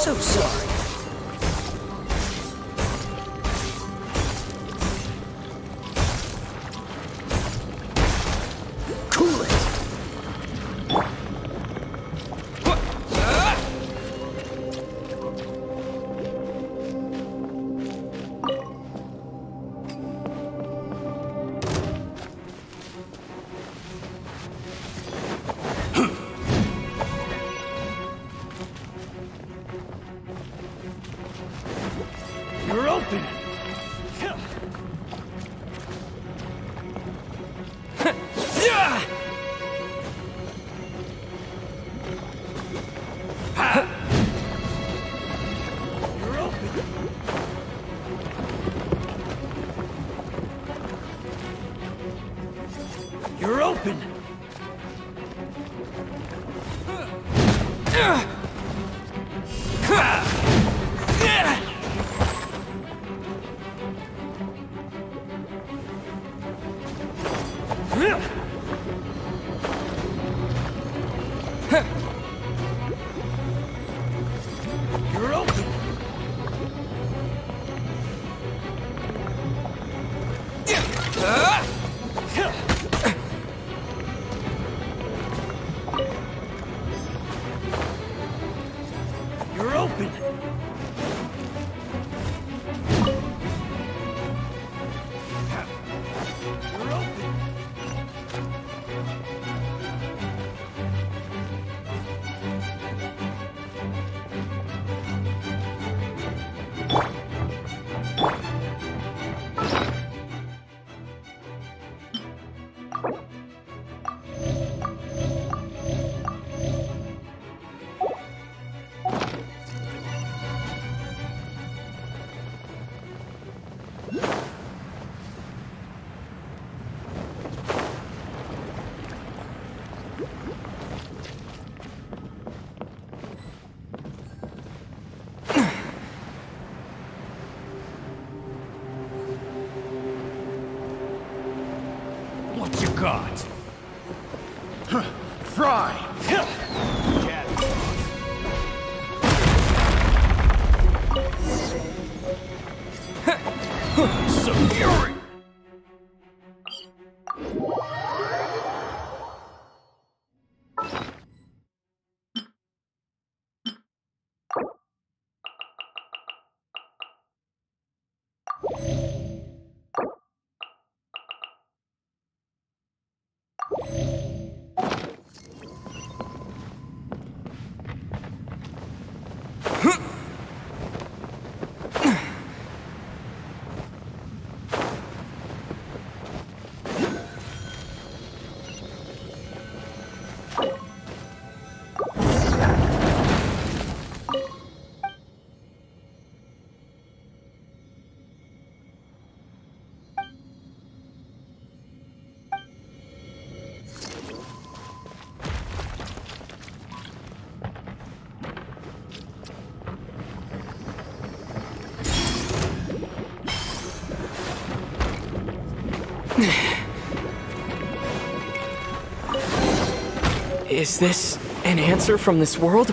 so sorry. Cool it. You're open! You're open! You're open! You're open! You're open! You're open! What you got? Fry! So fury! Is this an answer from this world?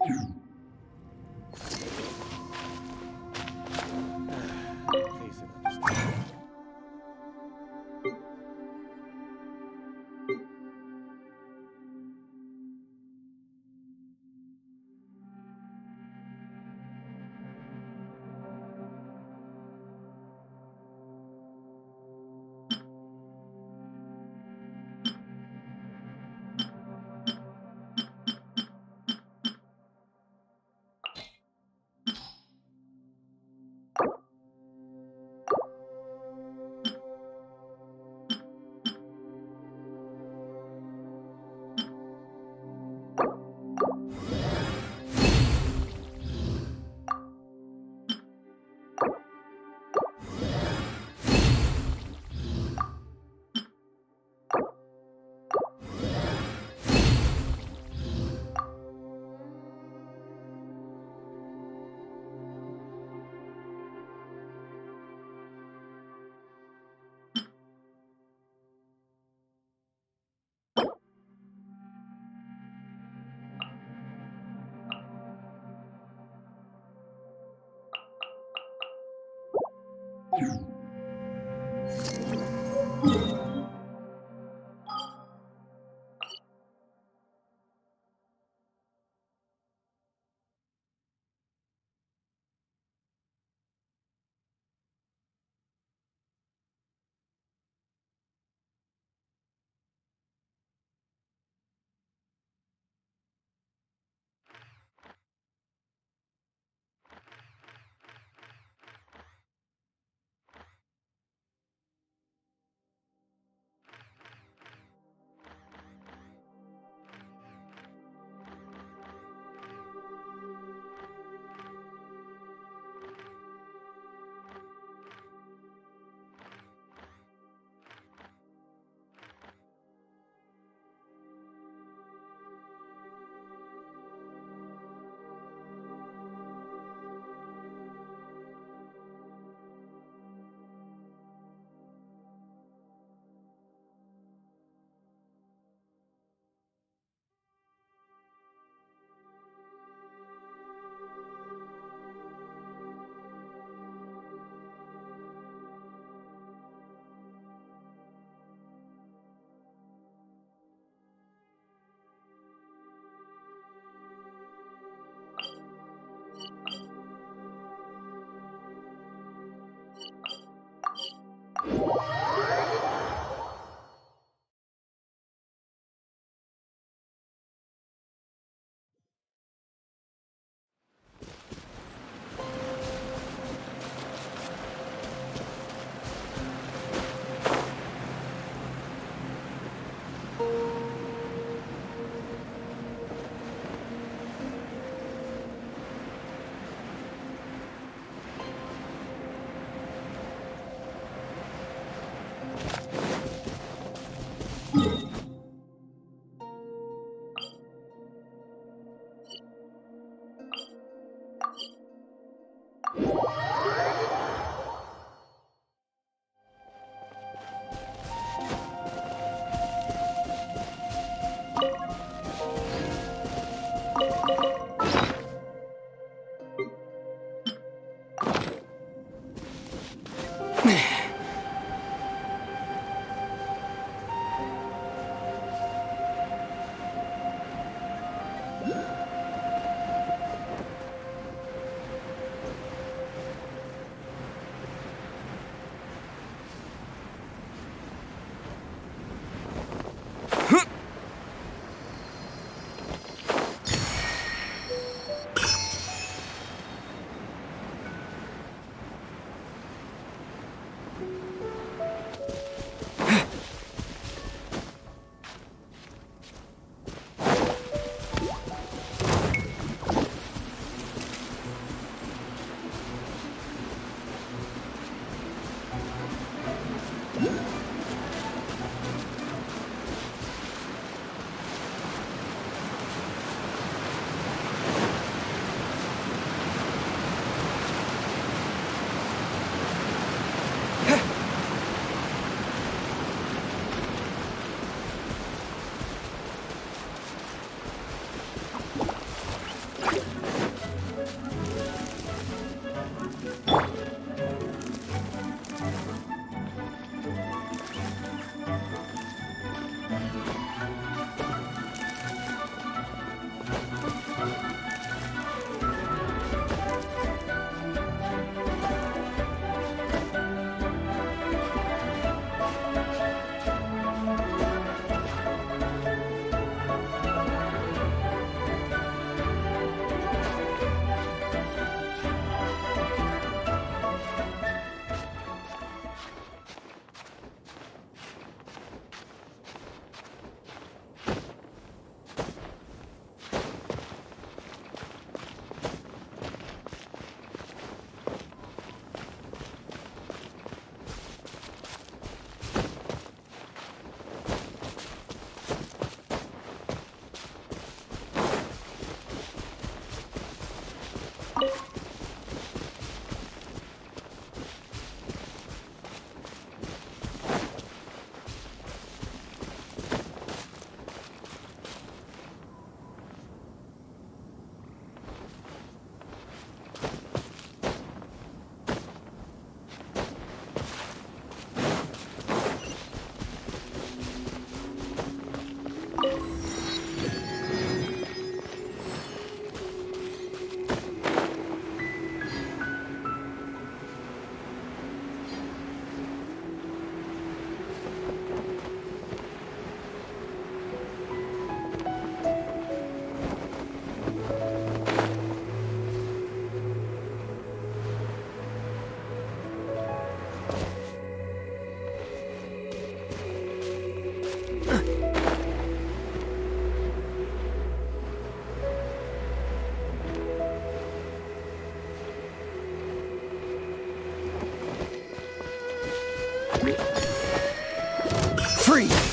Please understand.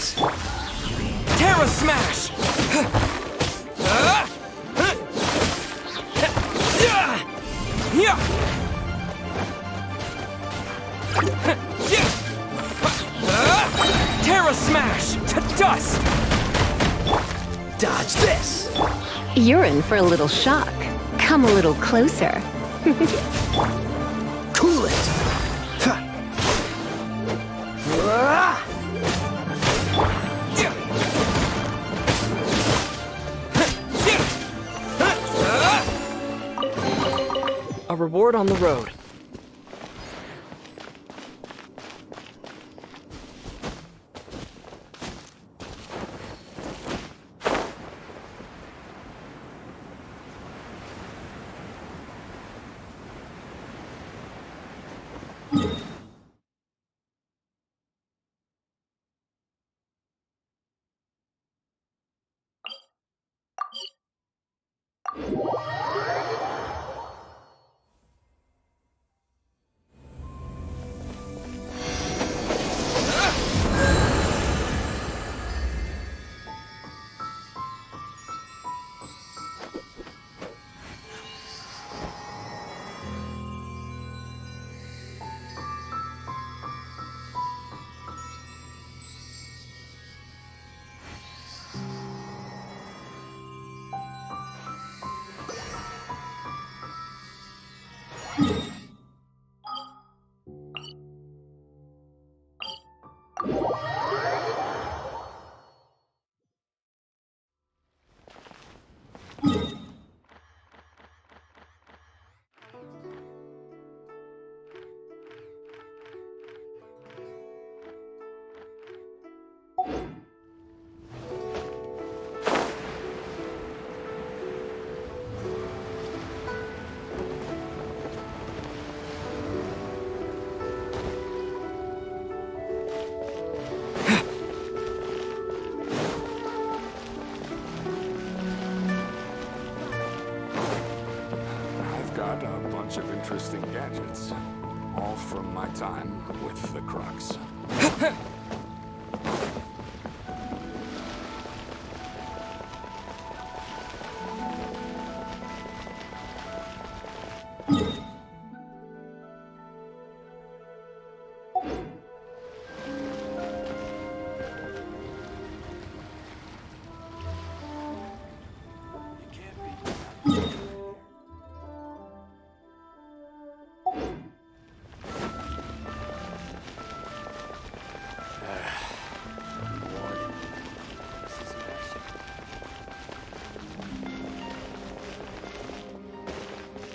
this. Terra Smash! Terra Smash to dust! Dodge this! You're in for a little shock. Come a little closer. Cool it! A reward on the road. Got a bunch of interesting gadgets, all from my time with the Crux.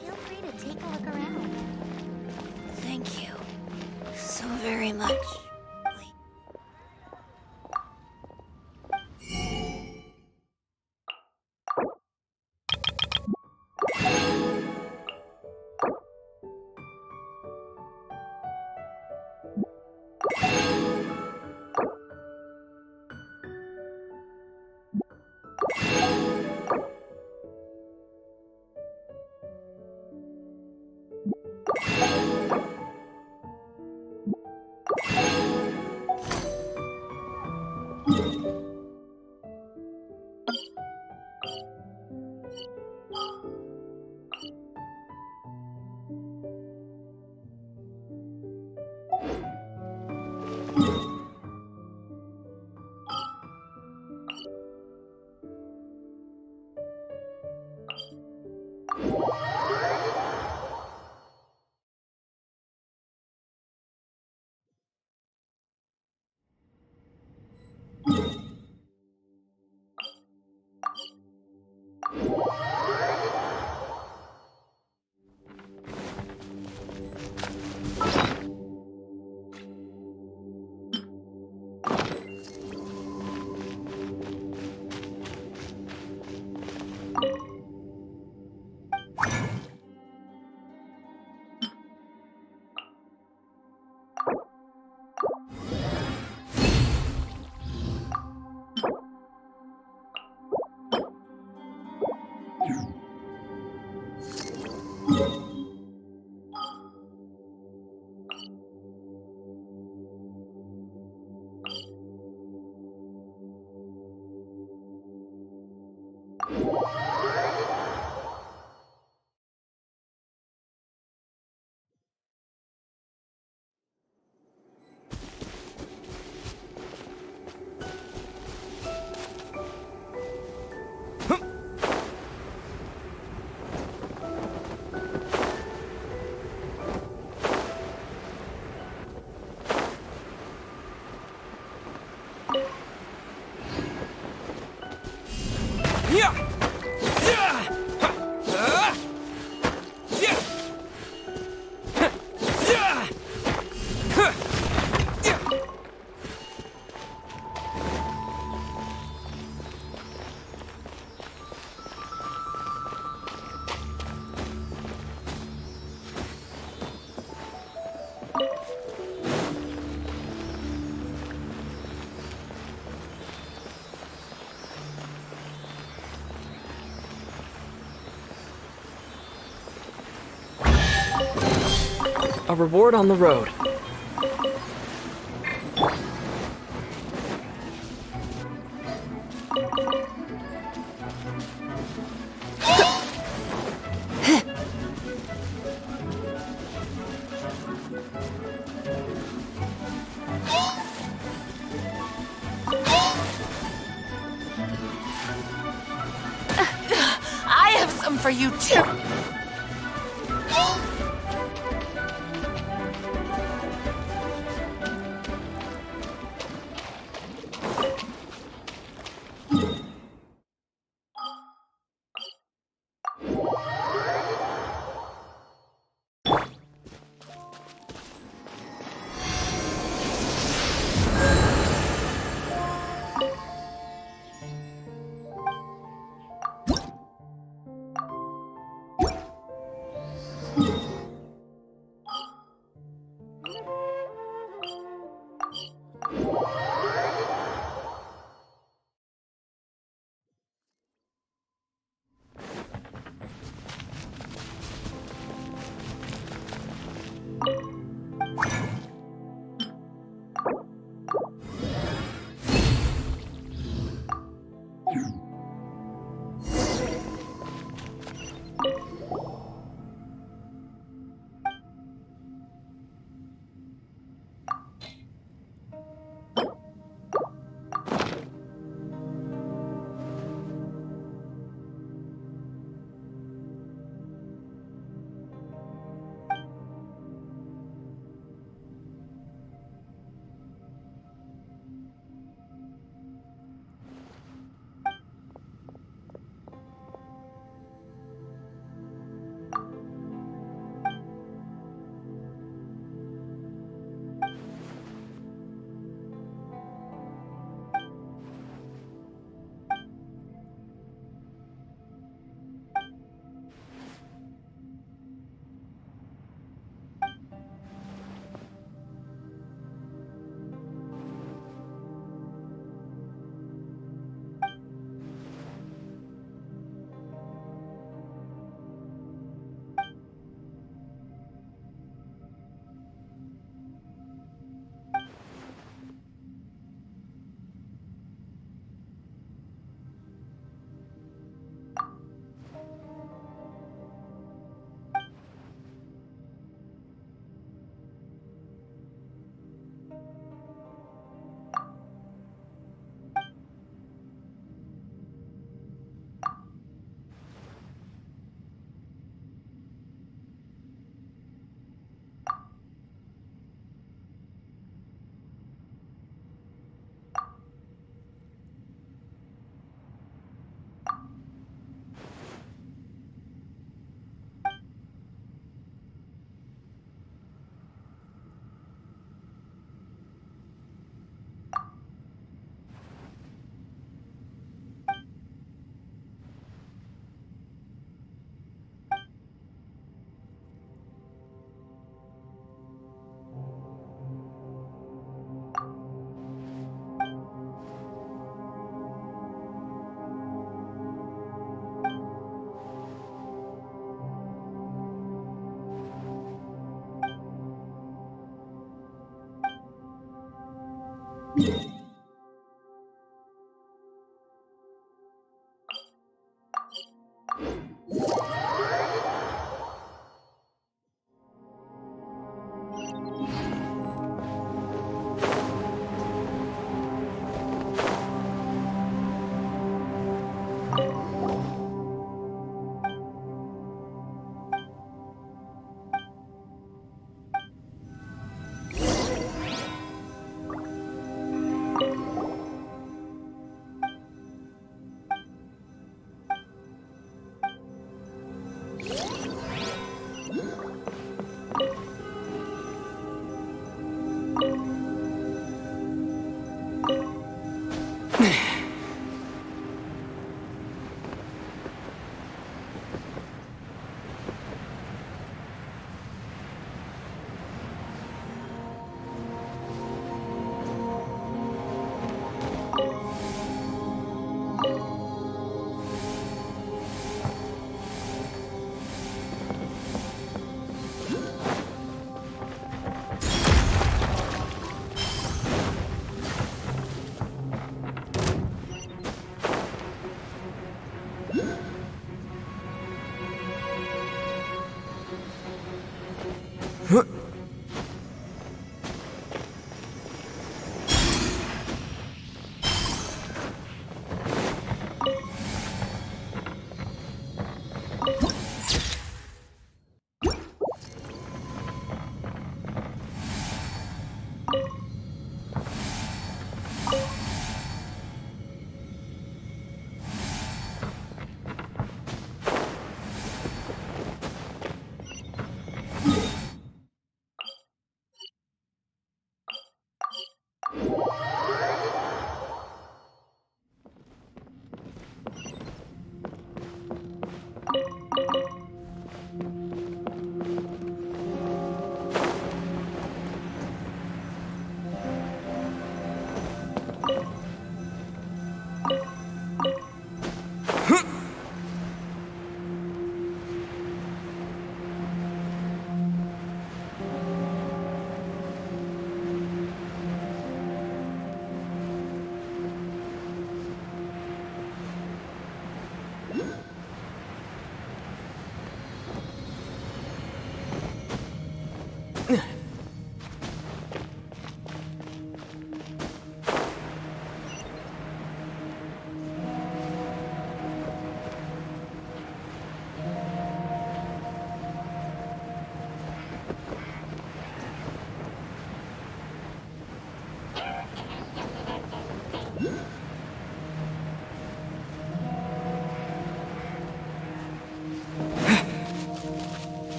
Feel free to take a look around. Thank you so very much. A reward on the road. I have some for you too.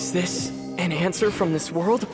Is this an answer from this world?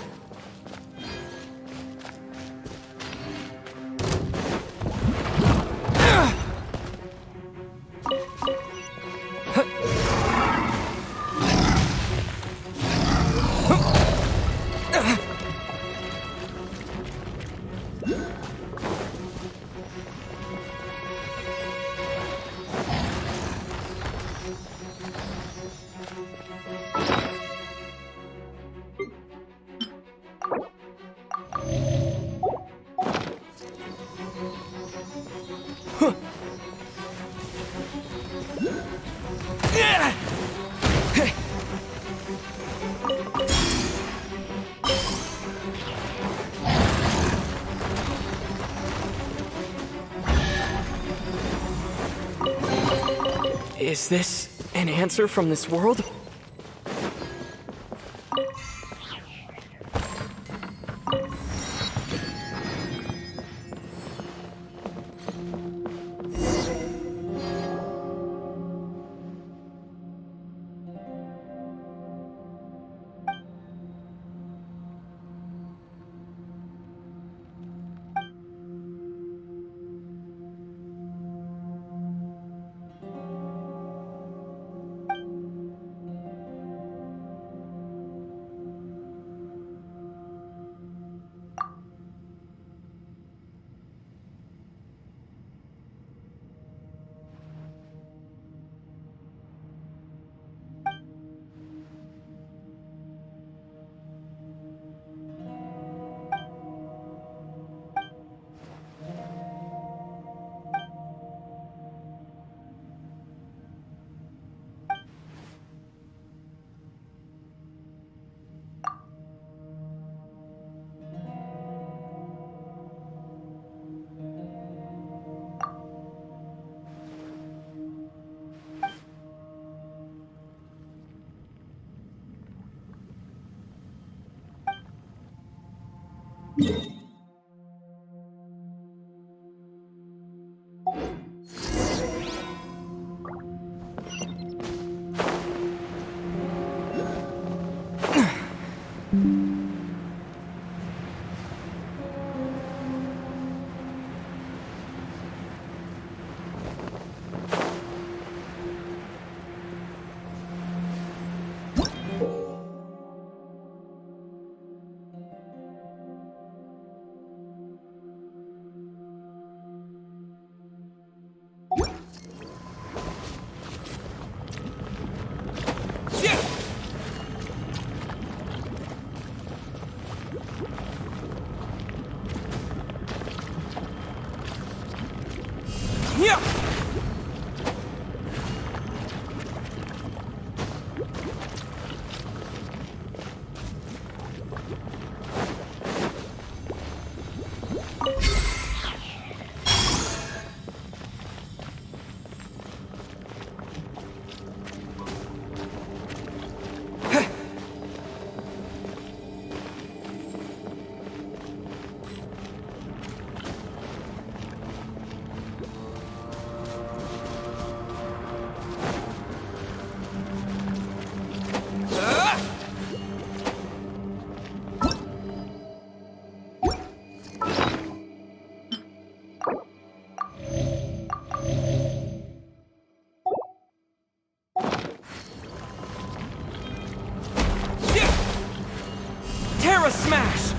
Is this an answer from this world? Terra Smash!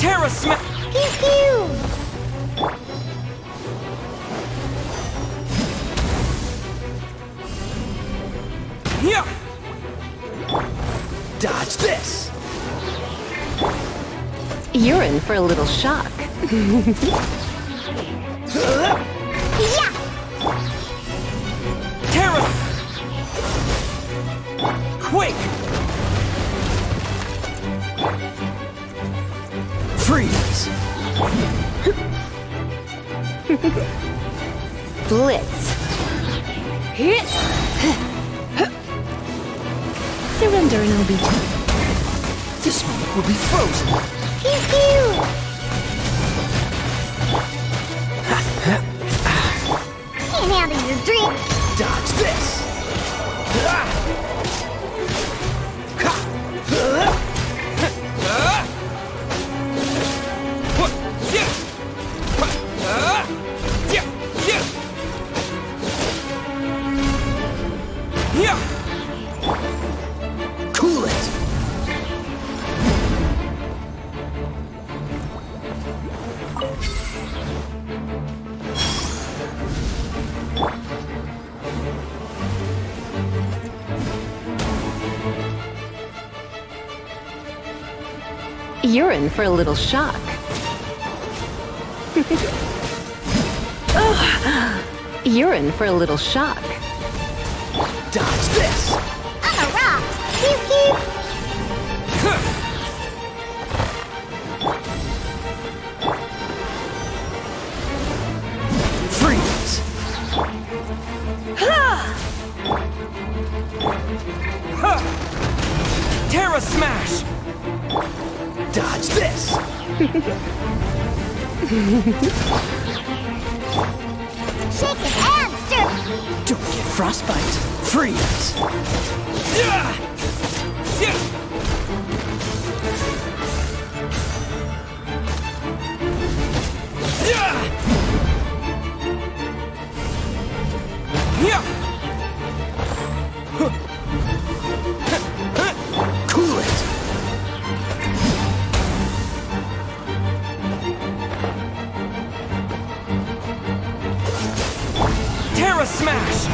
Terra smack! Pew pew! Yeah! Dodge this! You're in for a little shock. Yeah! Terra! Quick! Freeze! Blitz. Surrender and I'll be... This moment will be frozen! Pew Pew! Can't handle your drink. Dodge this! Cool it! You're in for a little shock. You're in for a little shock. Dodge this! I'm a rock. Pew pew. Freeze! Terra Smash! Dodge this! Shaking and stir. Don't get frostbite! Freeze! Cool it! Terra Smash!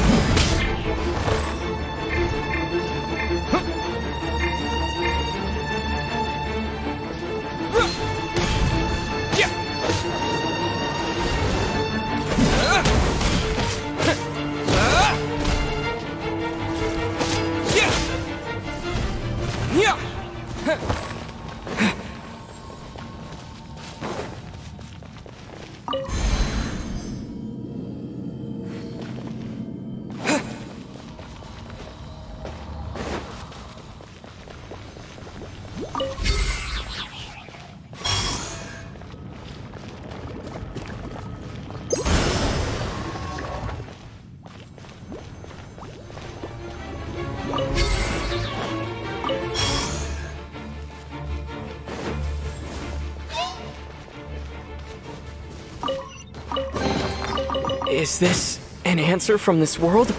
Is this an answer from this world?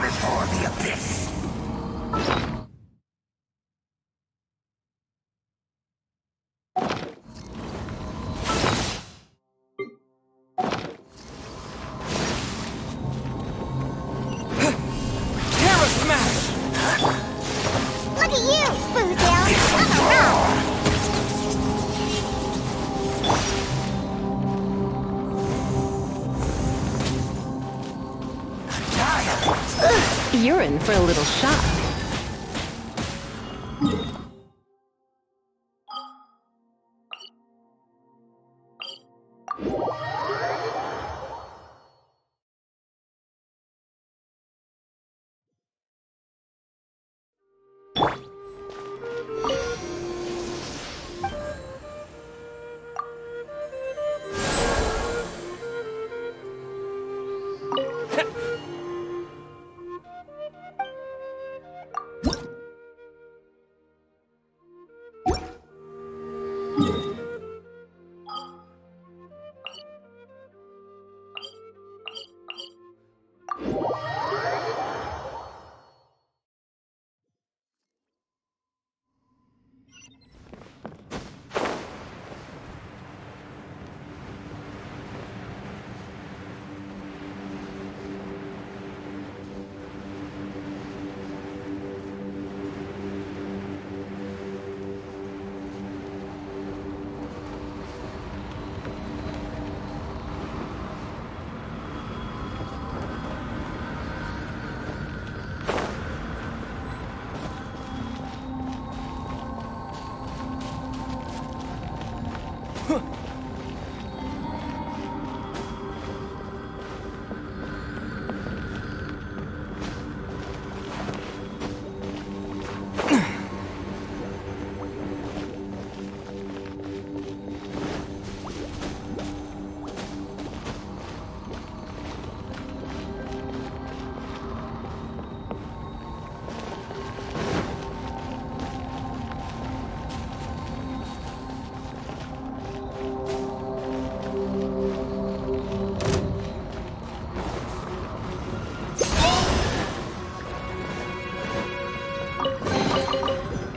before the abyss. You're in for a little shock.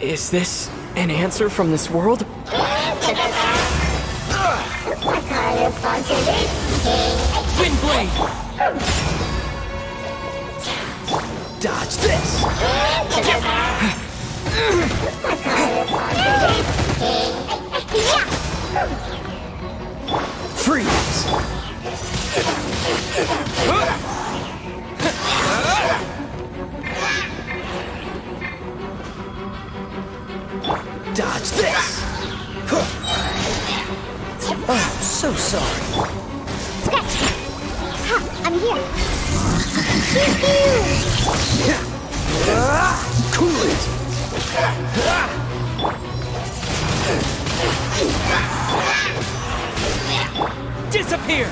Is this an answer from this world? Windblade! Dodge this! Freeze! Dodge this! Oh, so sorry. I'm here. Cool it! Disappear!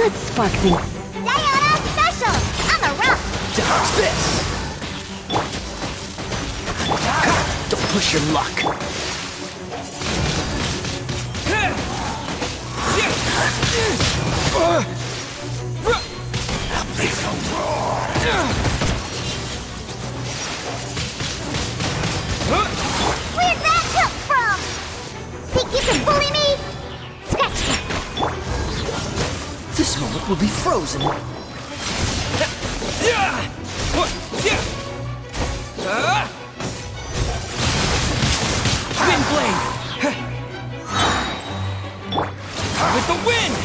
Let's spark things. Diana Special! I'm a rock! Dodge this! Don't push your luck. Where'd that come from? Think you can bully me? Scratch that! This moment will be frozen. Wind blade! With the wind!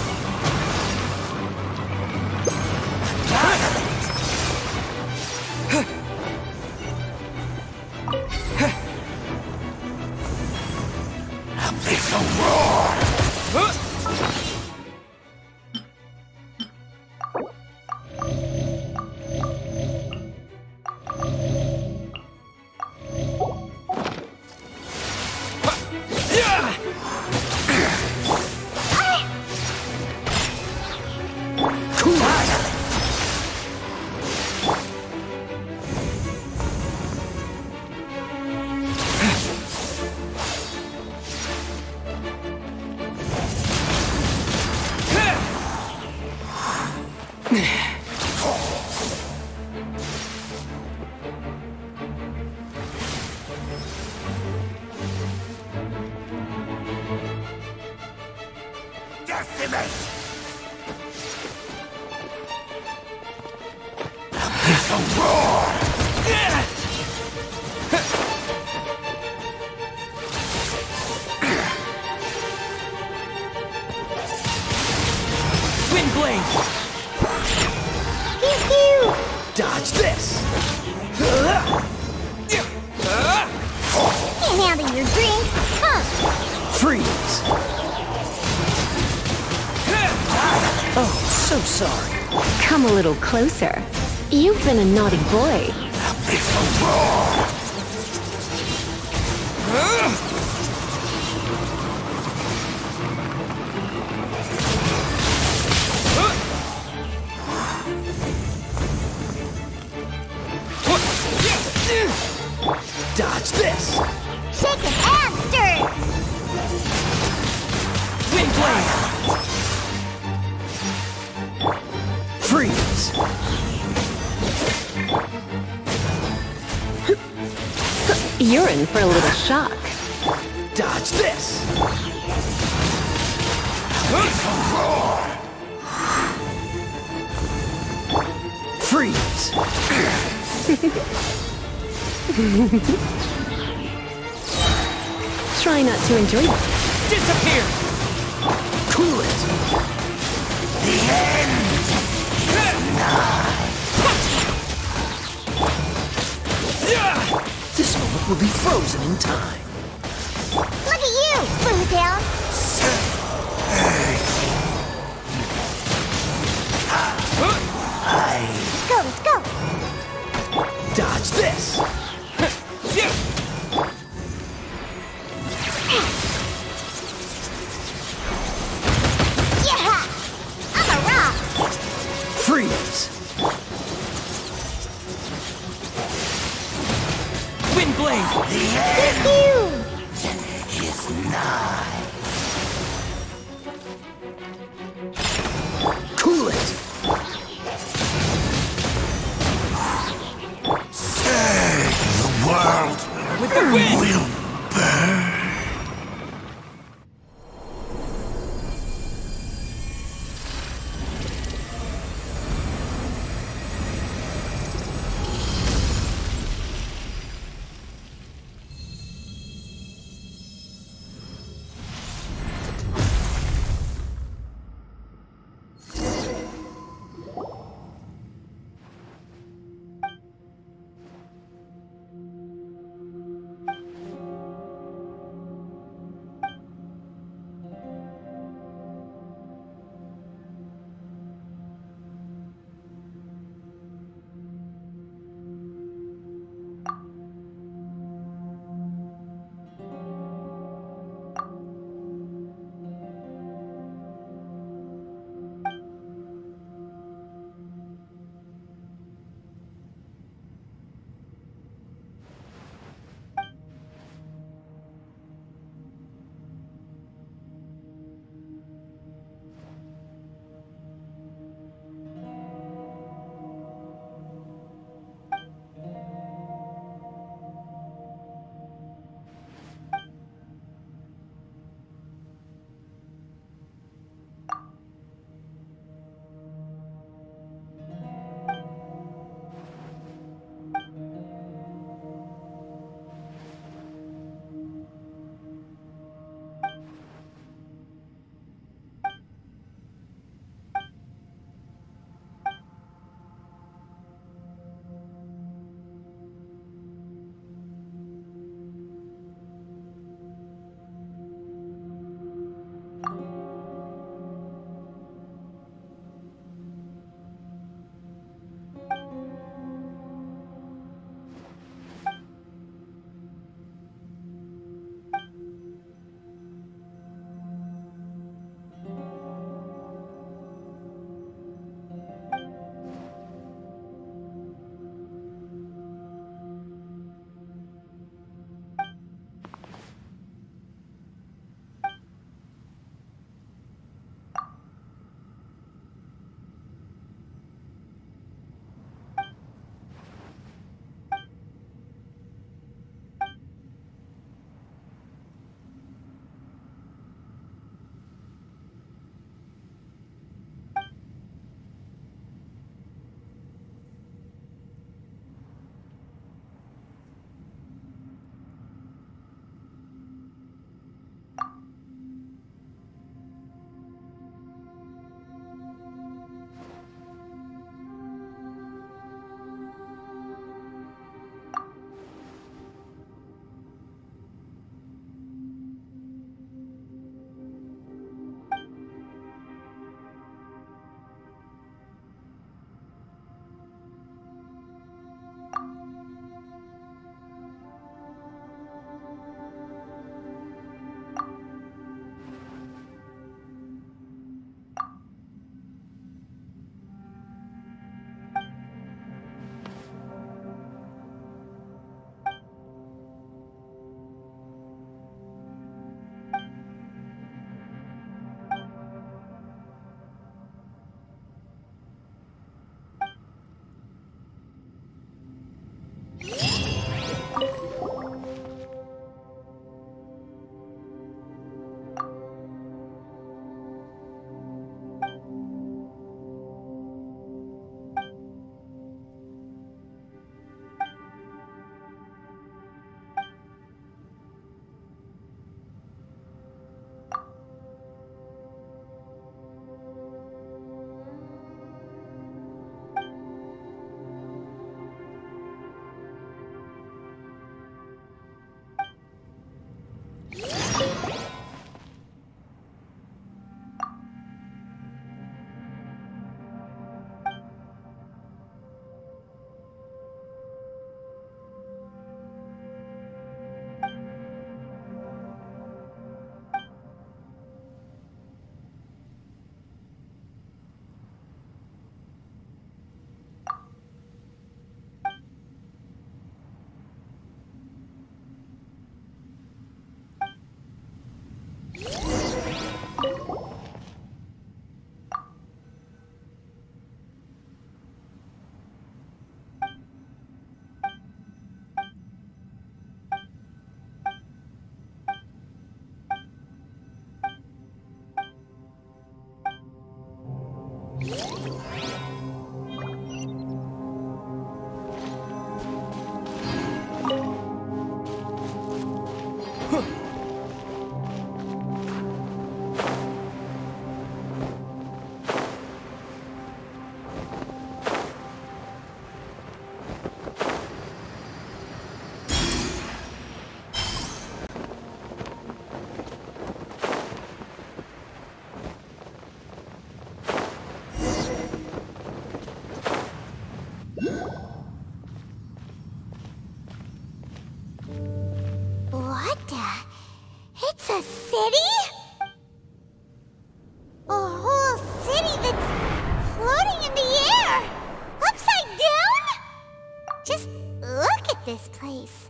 Wind blade! Pew pew! Dodge this! Can't handle your drink, huh? Freeze! Oh, so sorry. Come a little closer. You've been a naughty boy. Dodge this! Shaken and stirred! Wind blade! Freeze! You're in for a little shock. Dodge this! Freeze! Try not to enjoy it. Disappear! Cool it! The end! This moment will be frozen in time. Look at you, Foodhound! Let's go! Dodge this! Yeah! I'm a rock! Freeze! Wind blade! Pew! Cool it! The world With the wind! will burn. this place.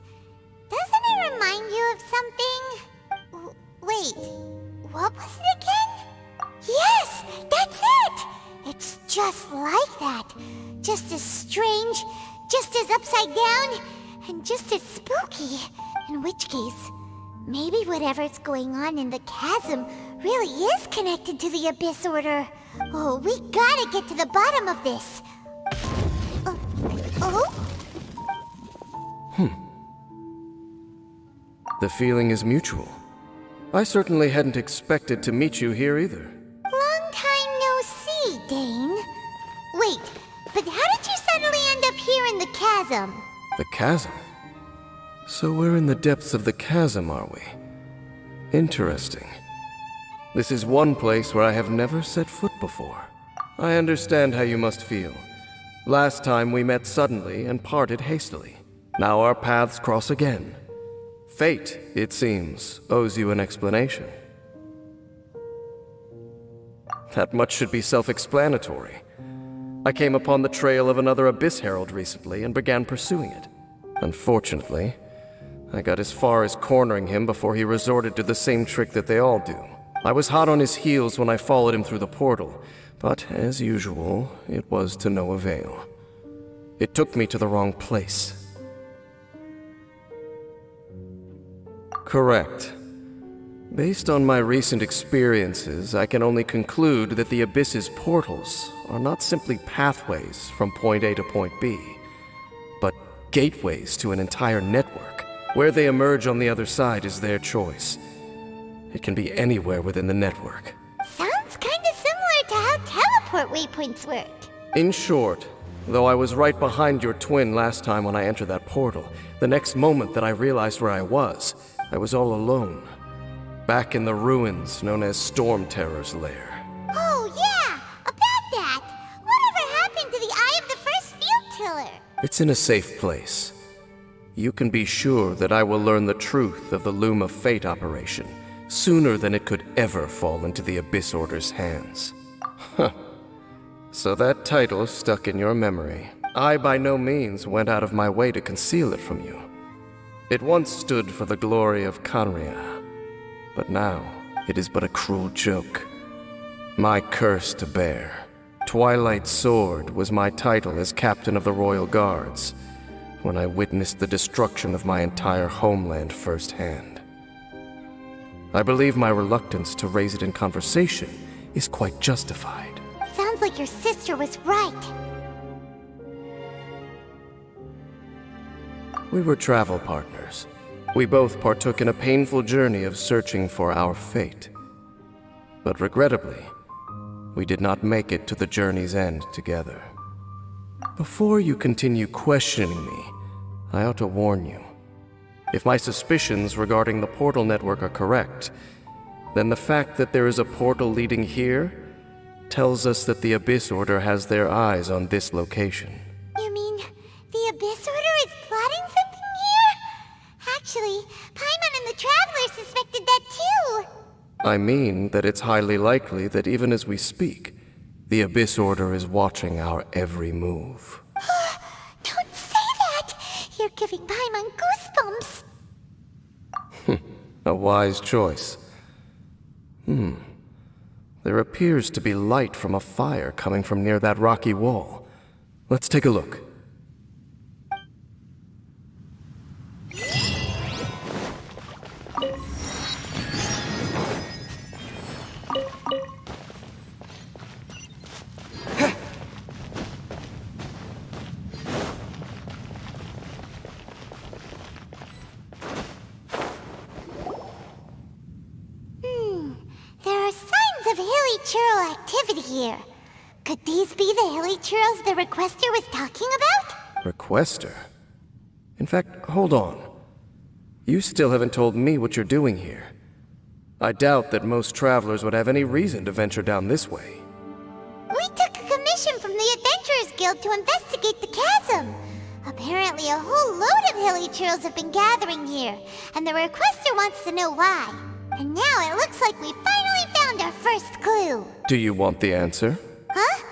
Doesn't it remind you of something? Wait, what was it again? Yes, that's it! It's just like that. Just as strange, just as upside down, and just as spooky. In which case, maybe whatever's going on in the chasm really is connected to the Abyss Order. Oh, we gotta get to the bottom of this. Oh? The feeling is mutual. I certainly hadn't expected to meet you here either. Long time no see, Dane. Wait, but how did you suddenly end up here in the chasm? The chasm? So we're in the depths of the chasm, are we? Interesting. This is one place where I have never set foot before. I understand how you must feel. Last time we met suddenly and parted hastily. Now our paths cross again. Fate, it seems, owes you an explanation. That much should be self-explanatory. I came upon the trail of another Abyss Herald recently and began pursuing it. Unfortunately, I got as far as cornering him before he resorted to the same trick that they all do. I was hot on his heels when I followed him through the portal, but as usual, it was to no avail. It took me to the wrong place. Correct. Based on my recent experiences, I can only conclude that the Abyss's portals are not simply pathways from point A to point B, but gateways to an entire network. Where they emerge on the other side is their choice. It can be anywhere within the network. Sounds kinda similar to how teleport waypoints work. In short, though I was right behind your twin last time when I entered that portal, the next moment that I realized where I was all alone. Back in the ruins known as Storm Terror's lair. Oh yeah, about that. Whatever happened to the Eye of the First Field Tiller? It's in a safe place. You can be sure that I will learn the truth of the Loom of Fate operation sooner than it could ever fall into the Abyss Order's hands. Huh. So that title stuck in your memory. I by no means went out of my way to conceal it from you. It once stood for the glory of Kanria, but now it is but a cruel joke. My curse to bear. Twilight Sword was my title as captain of the Royal Guards, when I witnessed the destruction of my entire homeland firsthand. I believe my reluctance to raise it in conversation is quite justified. Sounds like your sister was right. We were travel partners. We both partook in a painful journey of searching for our fate. But regrettably, we did not make it to the journey's end together. Before you continue questioning me, I ought to warn you. If my suspicions regarding the portal network are correct, then the fact that there is a portal leading here tells us that the Abyss Order has their eyes on this location. You mean the Abyss Order is plotting something here? Actually, Paimon and the Traveler suspected that too. I mean that it's highly likely that even as we speak, the Abyss Order is watching our every move. Don't say that! You're giving Paimon goosebumps. A wise choice. There appears to be light from a fire coming from near that rocky wall. Let's take a look. There are signs of hilly churl activity here. Could these be the hilly churls the requester was talking about? Requester? In fact, hold on. You still haven't told me what you're doing here. I doubt that most travelers would have any reason to venture down this way. We took a commission from the Adventurers Guild to investigate the chasm. Apparently a whole load of hilly churls have been gathering here, and the requester wants to know why. And now it looks like we finally found our first clue. Do you want the answer? Huh?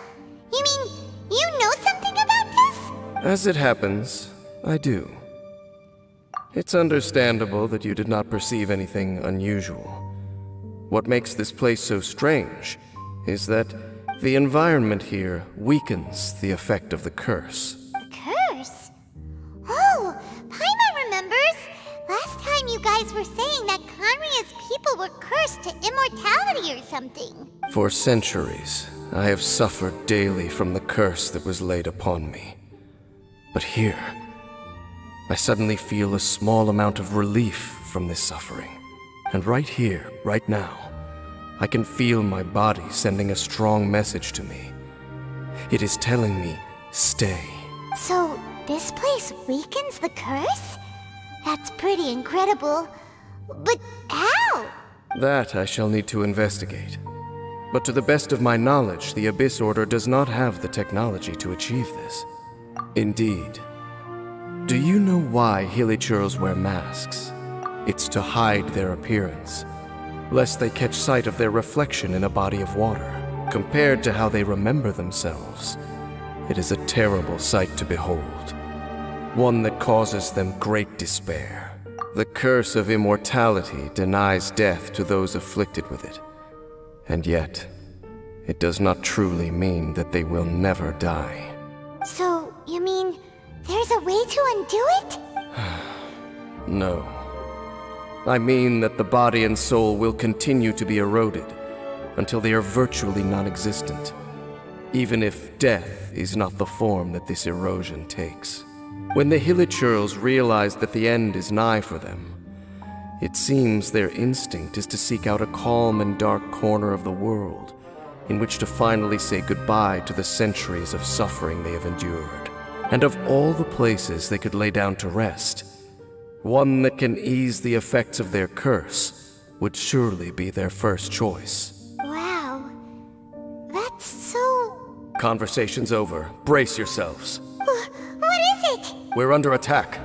You mean, you know something about this? As it happens, I do. It's understandable that you did not perceive anything unusual. What makes this place so strange is that the environment here weakens the effect of the curse. A curse? Oh, Paimon remembers! Last time you guys were saying that Conria's people were cursed to immortality or something. For centuries, I have suffered daily from the curse that was laid upon me. But here, I suddenly feel a small amount of relief from this suffering. And right here, right now, I can feel my body sending a strong message to me. It is telling me, stay. So, this place weakens the curse? That's pretty incredible. But how? That I shall need to investigate. But to the best of my knowledge, the Abyss Order does not have the technology to achieve this. Indeed. Do you know why Hilichurls wear masks? It's to hide their appearance, lest they catch sight of their reflection in a body of water. Compared to how they remember themselves, it is a terrible sight to behold. One that causes them great despair. The curse of immortality denies death to those afflicted with it. And yet, it does not truly mean that they will never die. So, you mean there's a way to undo it? No. I mean that the body and soul will continue to be eroded until they are virtually non-existent, even if death is not the form that this erosion takes. When the Hilichurls realize that the end is nigh for them, it seems their instinct is to seek out a calm and dark corner of the world in which to finally say goodbye to the centuries of suffering they have endured. And of all the places they could lay down to rest, one that can ease the effects of their curse would surely be their first choice. Wow. That's so... Conversation's over. Brace yourselves. What is it? We're under attack.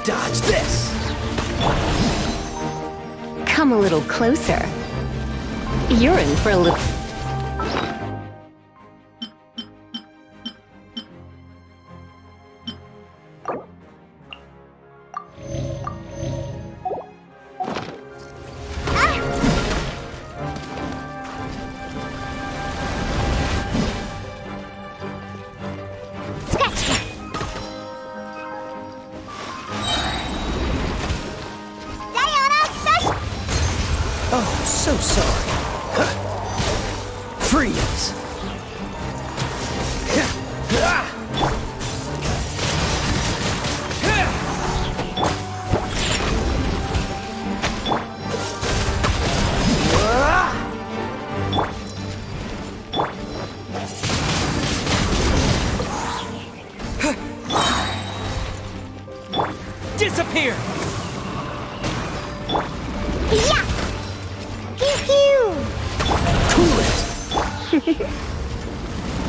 Dodge this! Come a little closer. You're in for a little... Oh, so sorry. Freeze! Disappear! Yeah! Pew-pew! Cool it!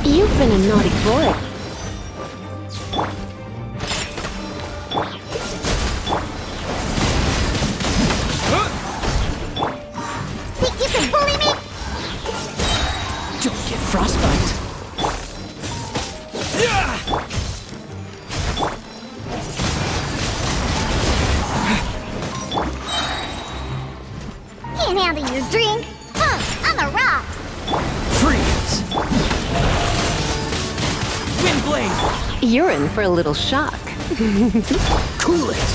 You've been a naughty boy. Think you can bully me? Don't get frostbite! Can't handle your drink? On the rocks! Freeze! Wind blade! You're in for a little shock. Cool it!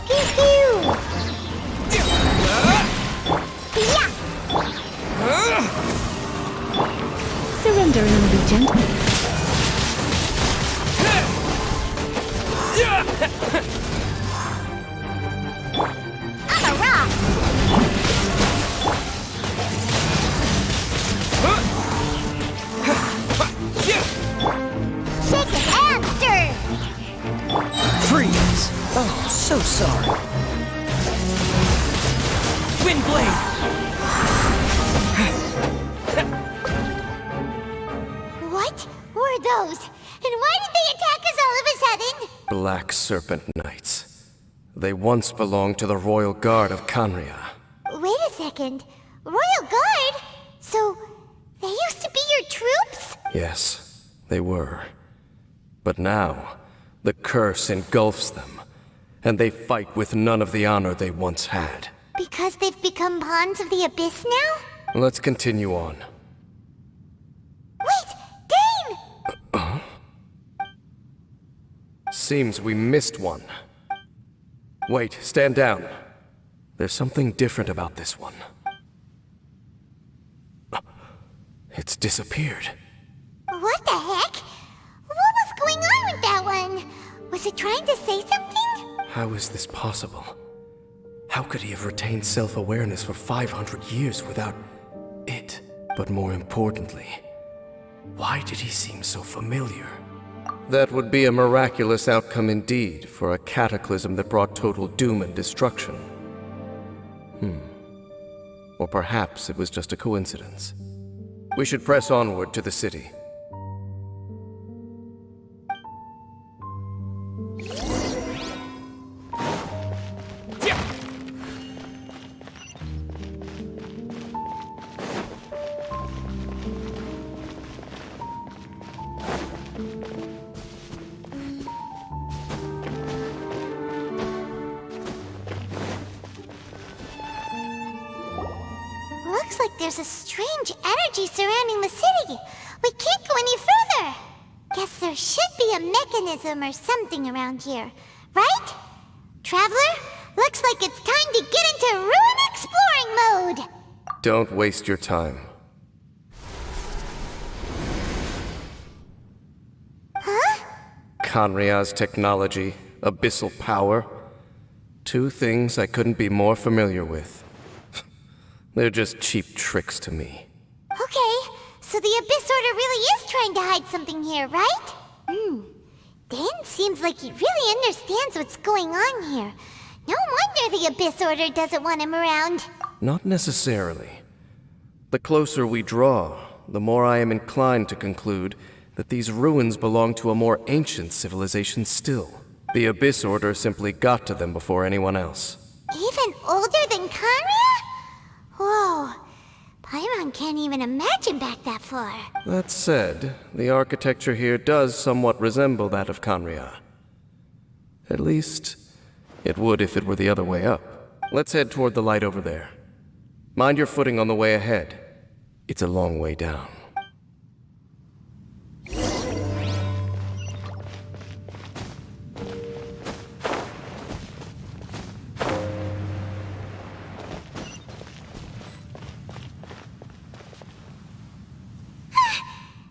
Pew-pew! Yeah! Surrender and I'll be gentle. On the rocks! Shake it and stir! Freeze! Oh, so sorry. Wind blade! What were those? And why did they attack us all of a sudden? Black Serpent Knights. They once belonged to the Royal Guard of Canria. Wait a second. Royal Guard? So, they used to be your troops? Yes, they were. But now, the curse engulfs them, and they fight with none of the honor they once had. Because they've become pawns of the Abyss now? Let's continue on. Wait! Dane! Seems we missed one. Wait, stand down. There's something different about this one. It's disappeared. What the heck? What was going on with that one? Was it trying to say something? How is this possible? How could he have retained self-awareness for 500 years without it? But more importantly, why did he seem so familiar? That would be a miraculous outcome indeed for a cataclysm that brought total doom and destruction. Or perhaps it was just a coincidence. We should press onward to the city. Looks like there's a strange energy surrounding the city. We can't go any further. Guess there should be a mechanism or something around here, right? Traveler, looks like it's time to get into ruin exploring mode. Don't waste your time. Huh? Canria's technology, abyssal power. Two things I couldn't be more familiar with. They're just cheap tricks to me. Okay, so the Abyss Order really is trying to hide something here, right? Dan seems like he really understands what's going on here. No wonder the Abyss Order doesn't want him around. Not necessarily. The closer we draw, the more I am inclined to conclude that these ruins belong to a more ancient civilization still. The Abyss Order simply got to them before anyone else. Even older than Conria? Whoa. Paimon can't even imagine back that far. That said, the architecture here does somewhat resemble that of Conria. At least, it would if it were the other way up. Let's head toward the light over there. Mind your footing on the way ahead. It's a long way down.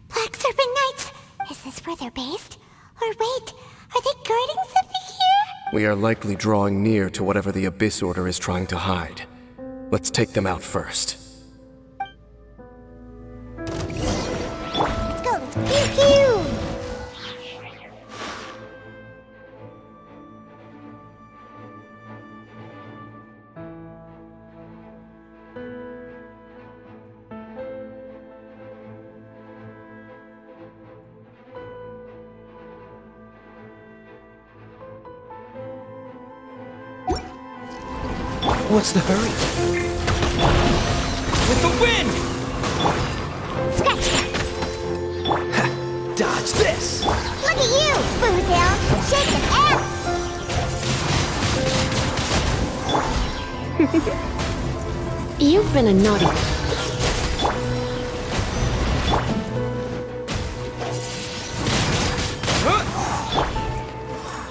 Black Serpent Knights! Is this where they're based? Or wait, are they guarding something here? We are likely drawing near to whatever the Abyss Order is trying to hide. Let's take them out first. Let's go, let's pew pew! What's the hurry? With the wind! Scratch that! Dodge this! Look at you, Boozle! Shaking ass! You've been a naughty...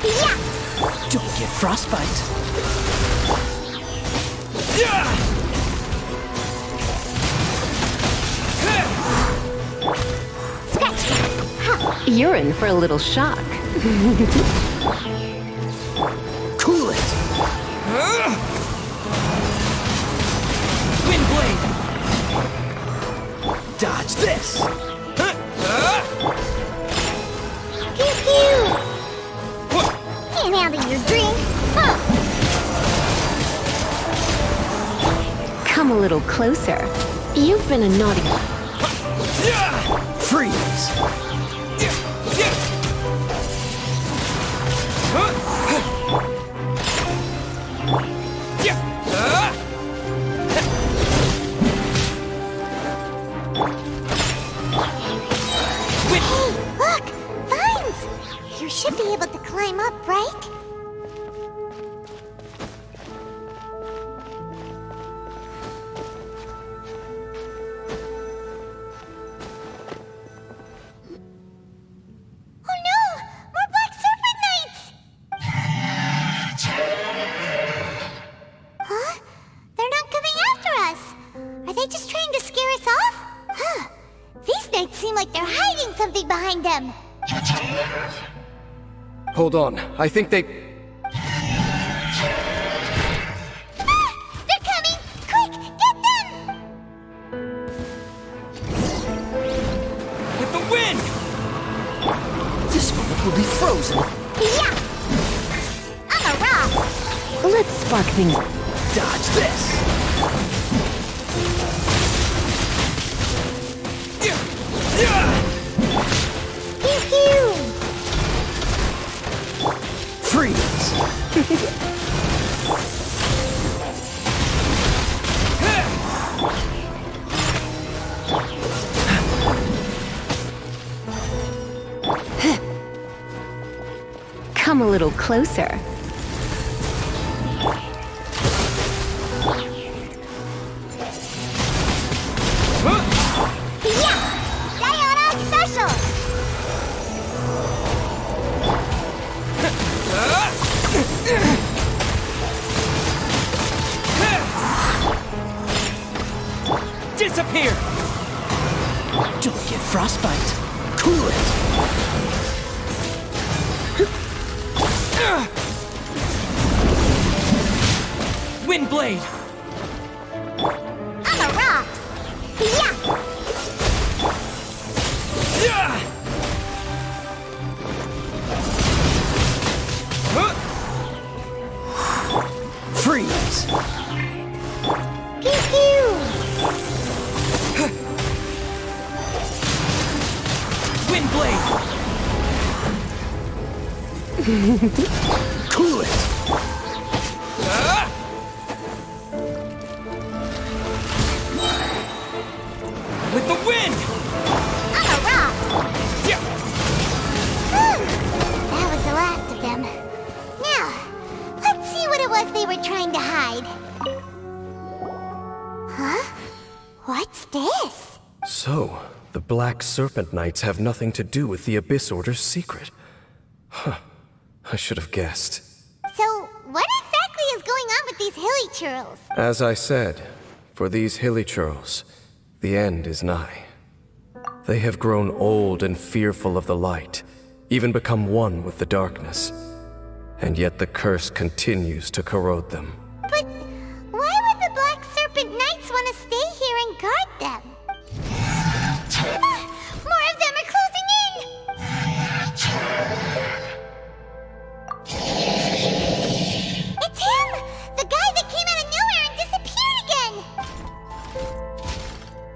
Yeah! Don't get frostbite. Scratch that! You're in for a little shock. Cool it! Wind blade! Dodge this! Pew pew! Can't handle your drink! Huh! Come a little closer. You've been a naughty... Freeze! Hey, look! Vines! You should be able to climb up, right? Oh no! More Black Serpent Knights! Huh? They're not coming after us! Are they just trying to scare us off? Huh. These knights seem like they're hiding something behind them. Hold on, I think they... Ah! They're coming! Quick, get them! With the wind! This moment will be frozen. Yeah! I'm a rock! Let's spark things... Dodge this! Pew pew! Freeze! Come a little closer. Yeah! Diana Special! Disappear! Don't get frostbite. Cool it! Wind blade! I'm a rock! Yeah! Freeze! Pew pew! Wind blade! Cool it! With the wind! On a rock! Yeah. Whew. That was the last of them. Now, let's see what it was they were trying to hide. Huh? What's this? So, the Black Serpent Knights have nothing to do with the Abyss Order's secret. Huh. I should have guessed. So, what exactly is going on with these hilly churls? As I said, for these hilly churls, the end is nigh. They have grown old and fearful of the light, even become one with the darkness. And yet the curse continues to corrode them. But why would the Black Serpent Knights want to stay here and guard them? More of them are closing in! It's him! The guy that came out of nowhere and disappeared again!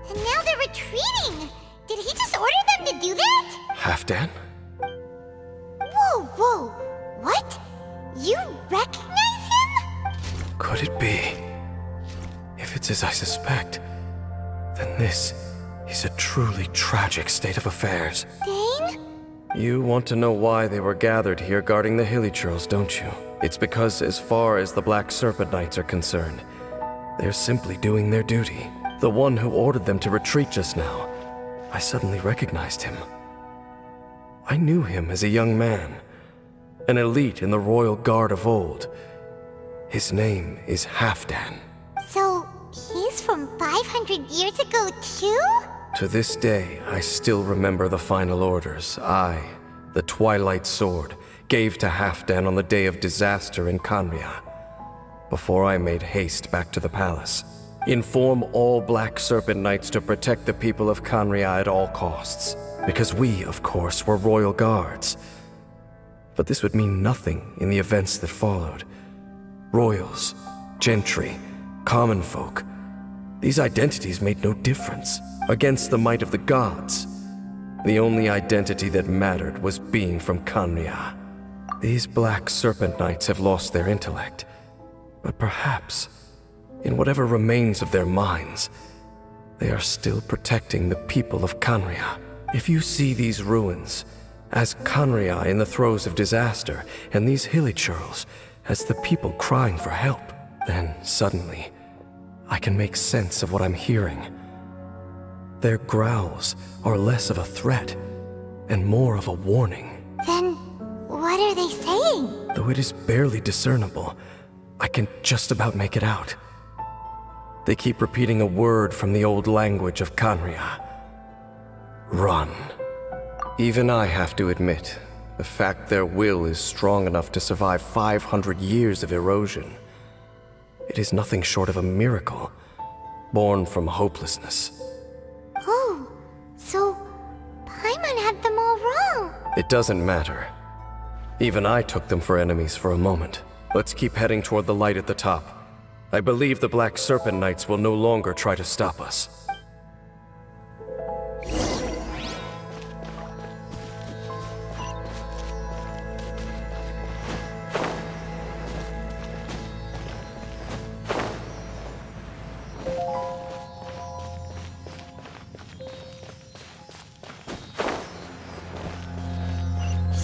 And now they're retreating! Did he just order them to do that? Halfdan? Whoa, whoa! What? You recognize him? Could it be? If it's as I suspect, then this is a truly tragic state of affairs. Dane? You want to know why they were gathered here guarding the hilly churls, don't you? It's because as far as the Black Serpent Knights are concerned, they're simply doing their duty. The one who ordered them to retreat just now, I suddenly recognized him. I knew him as a young man, an elite in the royal guard of old. His name is Halfdan. So, he's from 500 years ago too? To this day, I still remember the final orders I, the Twilight Sword, gave to Halfdan on the day of disaster in Kanria. Before I made haste back to the palace, inform all Black Serpent Knights to protect the people of Kanria at all costs. Because we, of course, were royal guards. But this would mean nothing in the events that followed. Royals, gentry, common folk. These identities made no difference. Against the might of the gods, the only identity that mattered was being from Kanria. These Black Serpent Knights have lost their intellect, but perhaps, in whatever remains of their minds, they are still protecting the people of Kanria. If you see these ruins as Kanria in the throes of disaster, and these hilly churls as the people crying for help, then suddenly I can make sense of what I'm hearing. Their growls are less of a threat and more of a warning. Then, what are they saying? Though it is barely discernible, I can just about make it out. They keep repeating a word from the old language of Kanria. Run. Even I have to admit, the fact their will is strong enough to survive 500 years of erosion. It is nothing short of a miracle, born from hopelessness. Oh, so Paimon had them all wrong. It doesn't matter. Even I took them for enemies for a moment. Let's keep heading toward the light at the top. I believe the Black Serpent Knights will no longer try to stop us.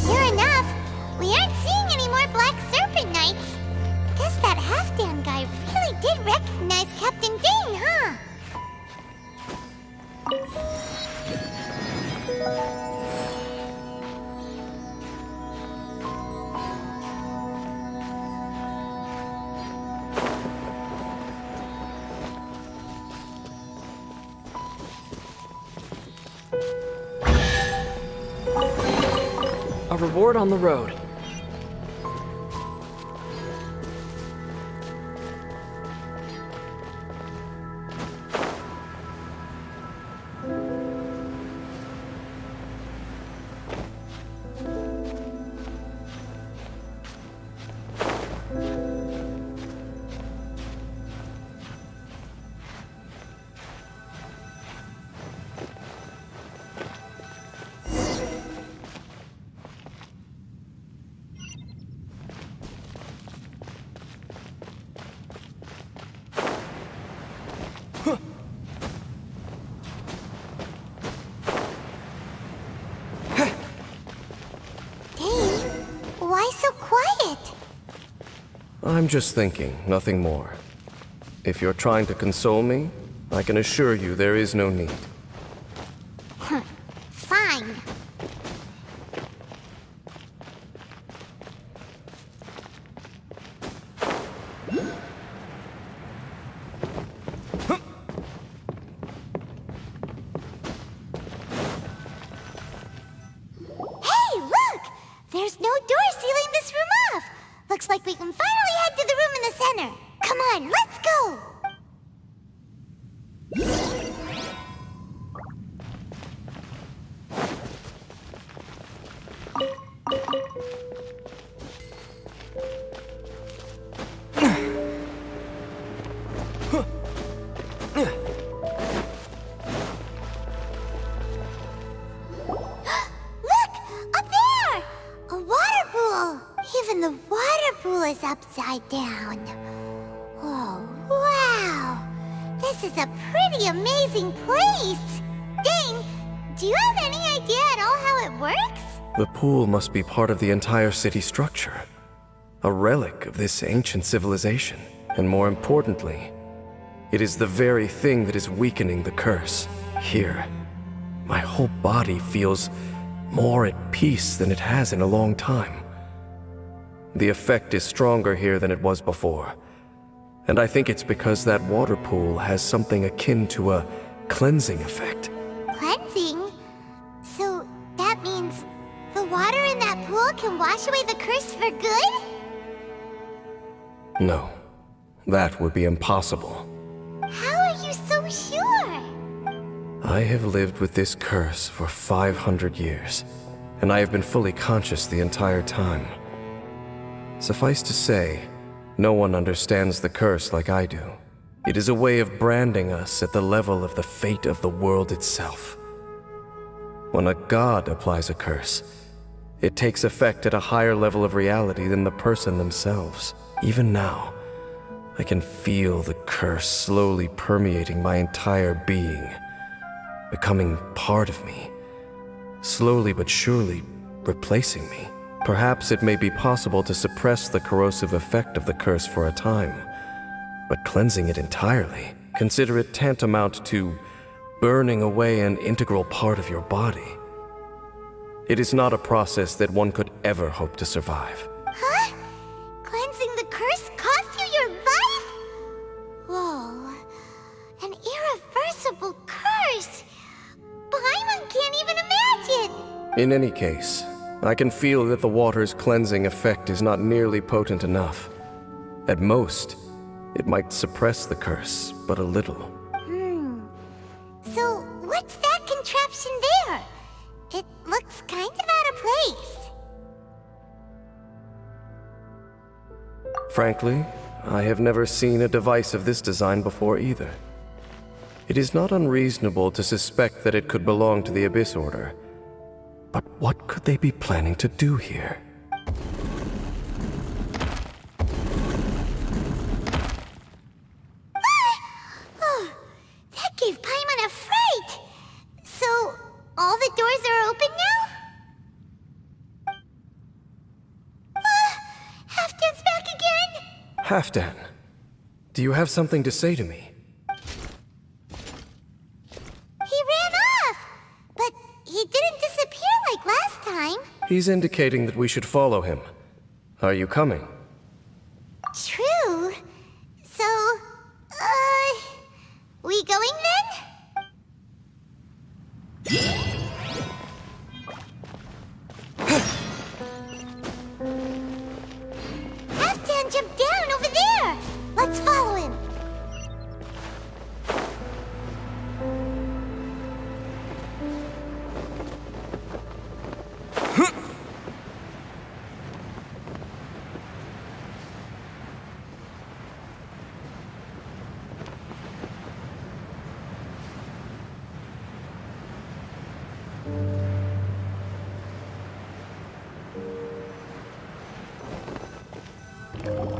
Sure enough, we aren't seeing any more Black Serpent Knights. Guess that Halfdan guy really did recognize Captain Dane, huh? A reward on the road. so quiet? I'm just thinking, nothing more. If you're trying to console me, I can assure you there is no need. Fine. Hey, look! There's no door sealing this room off. Looks like we can finally head to the room in the center. Come on, let's go! Look! Up there! A water pool! Even the water pool is upside down. Oh, wow! This is a pretty amazing place! Dane, do you have any idea at all how it works? The pool must be part of the entire city structure. A relic of this ancient civilization. And more importantly, it is the very thing that is weakening the curse. Here, my whole body feels more at peace than it has in a long time. The effect is stronger here than it was before. And I think it's because that water pool has something akin to a cleansing effect. Cleansing? So that means the water in that pool can wash away the curse for good? No, that would be impossible. How are you so sure? I have lived with this curse for 500 years, and I have been fully conscious the entire time. Suffice to say, no one understands the curse like I do. It is a way of branding us at the level of the fate of the world itself. When a god applies a curse, it takes effect at a higher level of reality than the person themselves. Even now, I can feel the curse slowly permeating my entire being, becoming part of me, slowly but surely replacing me. Perhaps it may be possible to suppress the corrosive effect of the curse for a time, but cleansing it entirely, consider it tantamount to burning away an integral part of your body. It is not a process that one could ever hope to survive. Huh? Cleansing the curse cost you your life? Whoa. An irreversible curse! Paimon can't even imagine! In any case, I can feel that the water's cleansing effect is not nearly potent enough. At most, it might suppress the curse, but a little. So, what's that contraption there? It looks kind of out of place. Frankly, I have never seen a device of this design before either. It is not unreasonable to suspect that it could belong to the Abyss Order. But what could they be planning to do here? Oh, that gave Paimon a fright! So, all the doors are open now? Halfdan's back again! Halfdan, do you have something to say to me? He ran off! But he didn't disappear like last time. He's indicating that we should follow him. Are you coming? True. So, we going then? Halfdan jumped down over there! Let's follow him!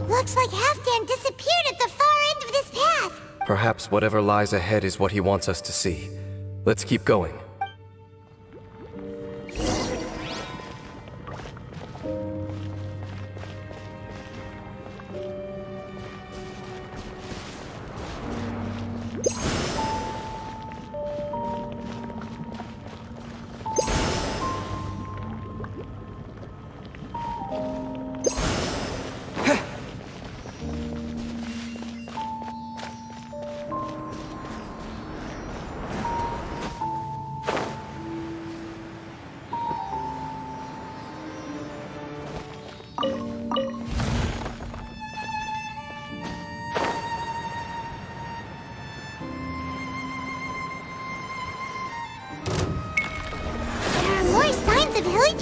Looks like Halfdan disappeared at the far end of this path. Perhaps whatever lies ahead is what he wants us to see. Let's keep going.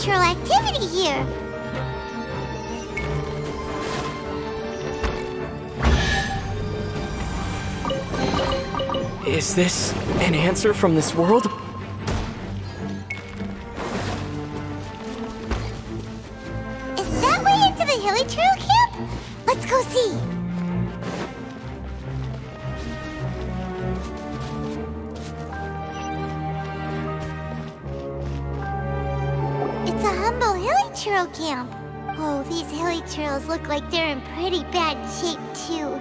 supernatural activity here. Is this an answer from this world? Is that way into the Hilly Trail camp? Let's go see. It's a humble Hilly Trail camp. Oh, these Hilly Trails look like they're in pretty bad shape, too.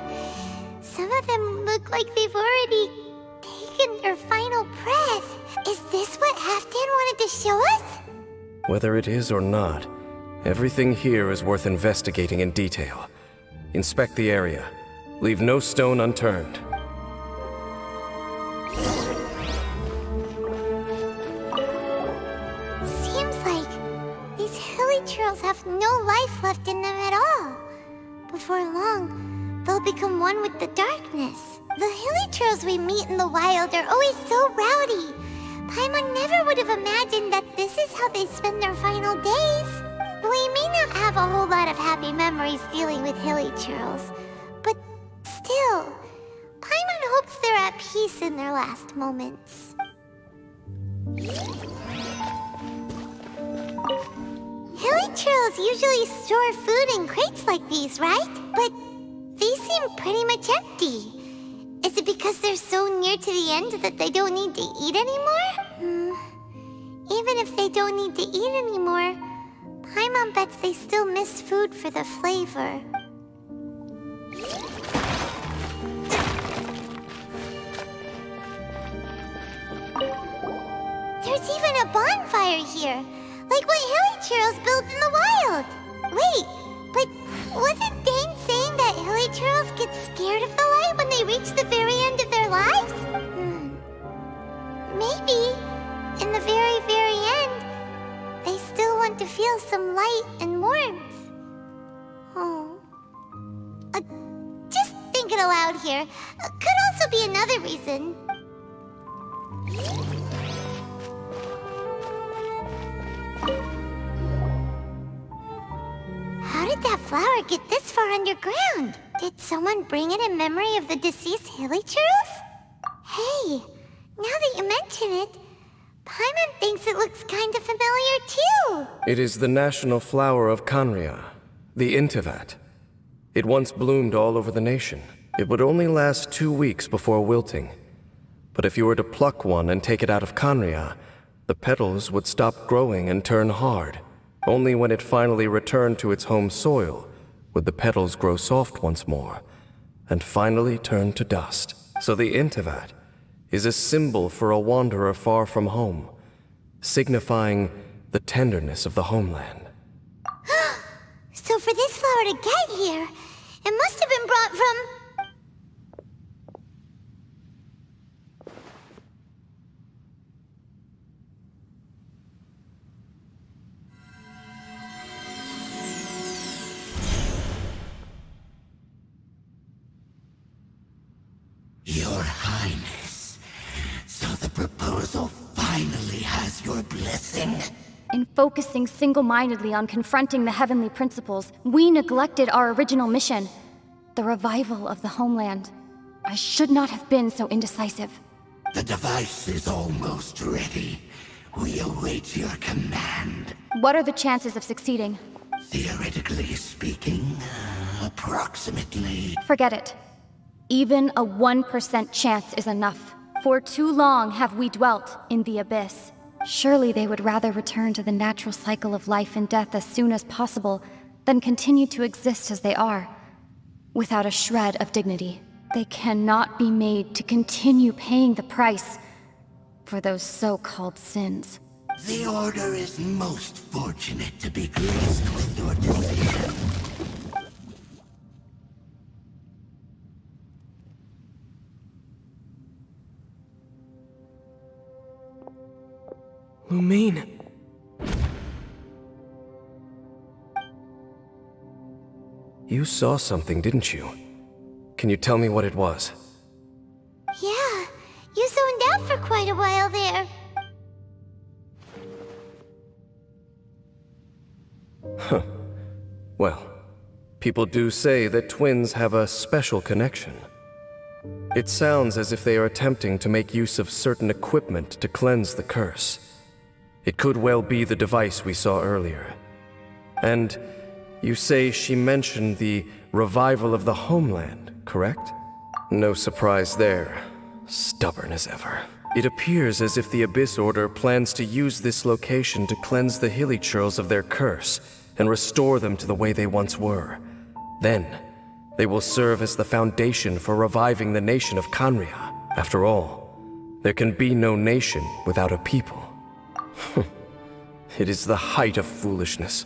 Some of them look like they've already taken their final breath. Is this what Halfdan wanted to show us? Whether it is or not, everything here is worth investigating in detail. Inspect the area. Leave no stone unturned. Seems like these Hilly Trails have no life left in them at all. Before long, they'll become one with the darkness. The Hilly Trails we meet in the wild are always so rowdy. Paimon never would have imagined that this is how they spend their final days. We may not have a whole lot of happy memories dealing with Hilly Trails, but still, Paimon hopes they're at peace in their last moments. Hilly Trails usually store food in crates like these, right? But these seem pretty much empty. Is it because they're so near to the end that they don't need to eat anymore? Even if they don't need to eat anymore, Paimon bets they still miss food for the flavor. There's even a bonfire here, like what Hilly Trails built in the wild. Wait, but wasn't Dane saying that Hilly Trails get scared of the light when they reach the very end of their lives? Maybe, in the very, very end, they still want to feel some light and warmth. Oh. Just thinking aloud here. Could also be another reason. How did that flower get this far underground? Did someone bring it in memory of the deceased Hilly Trails? Hey, now that you mention it, Paimon thinks it looks kind of familiar too. It is the national flower of Kanria, the Intivat. It once bloomed all over the nation. It would only last 2 weeks before wilting. But if you were to pluck one and take it out of Kanria, the petals would stop growing and turn hard. Only when it finally returned to its home soil would the petals grow soft once more, and finally turn to dust. So the Intivat is a symbol for a wanderer far from home, signifying the tenderness of the homeland. So for this flower to get here, it must have been brought from... Your Highness, so the proposal finally has your blessing? In focusing single-mindedly on confronting the heavenly principles, we neglected our original mission, the revival of the homeland. I should not have been so indecisive. The device is almost ready. We await your command. What are the chances of succeeding? Theoretically speaking, approximately. Forget it. Even a 1% chance is enough. For too long have we dwelt in the abyss. Surely they would rather return to the natural cycle of life and death as soon as possible than continue to exist as they are, without a shred of dignity. They cannot be made to continue paying the price for those so-called sins. The Order is most fortunate to be graced with your decision. Lumine. You saw something, didn't you? Can you tell me what it was? Yeah, you zoned out for quite a while there. People do say that twins have a special connection. It sounds as if they are attempting to make use of certain equipment to cleanse the curse. It could well be the device we saw earlier. And you say she mentioned the revival of the homeland, correct? No surprise there. Stubborn as ever. It appears as if the Abyss Order plans to use this location to cleanse the Hilichurls of their curse and restore them to the way they once were. Then, they will serve as the foundation for reviving the nation of Kanria. After all, there can be no nation without a people. It is the height of foolishness.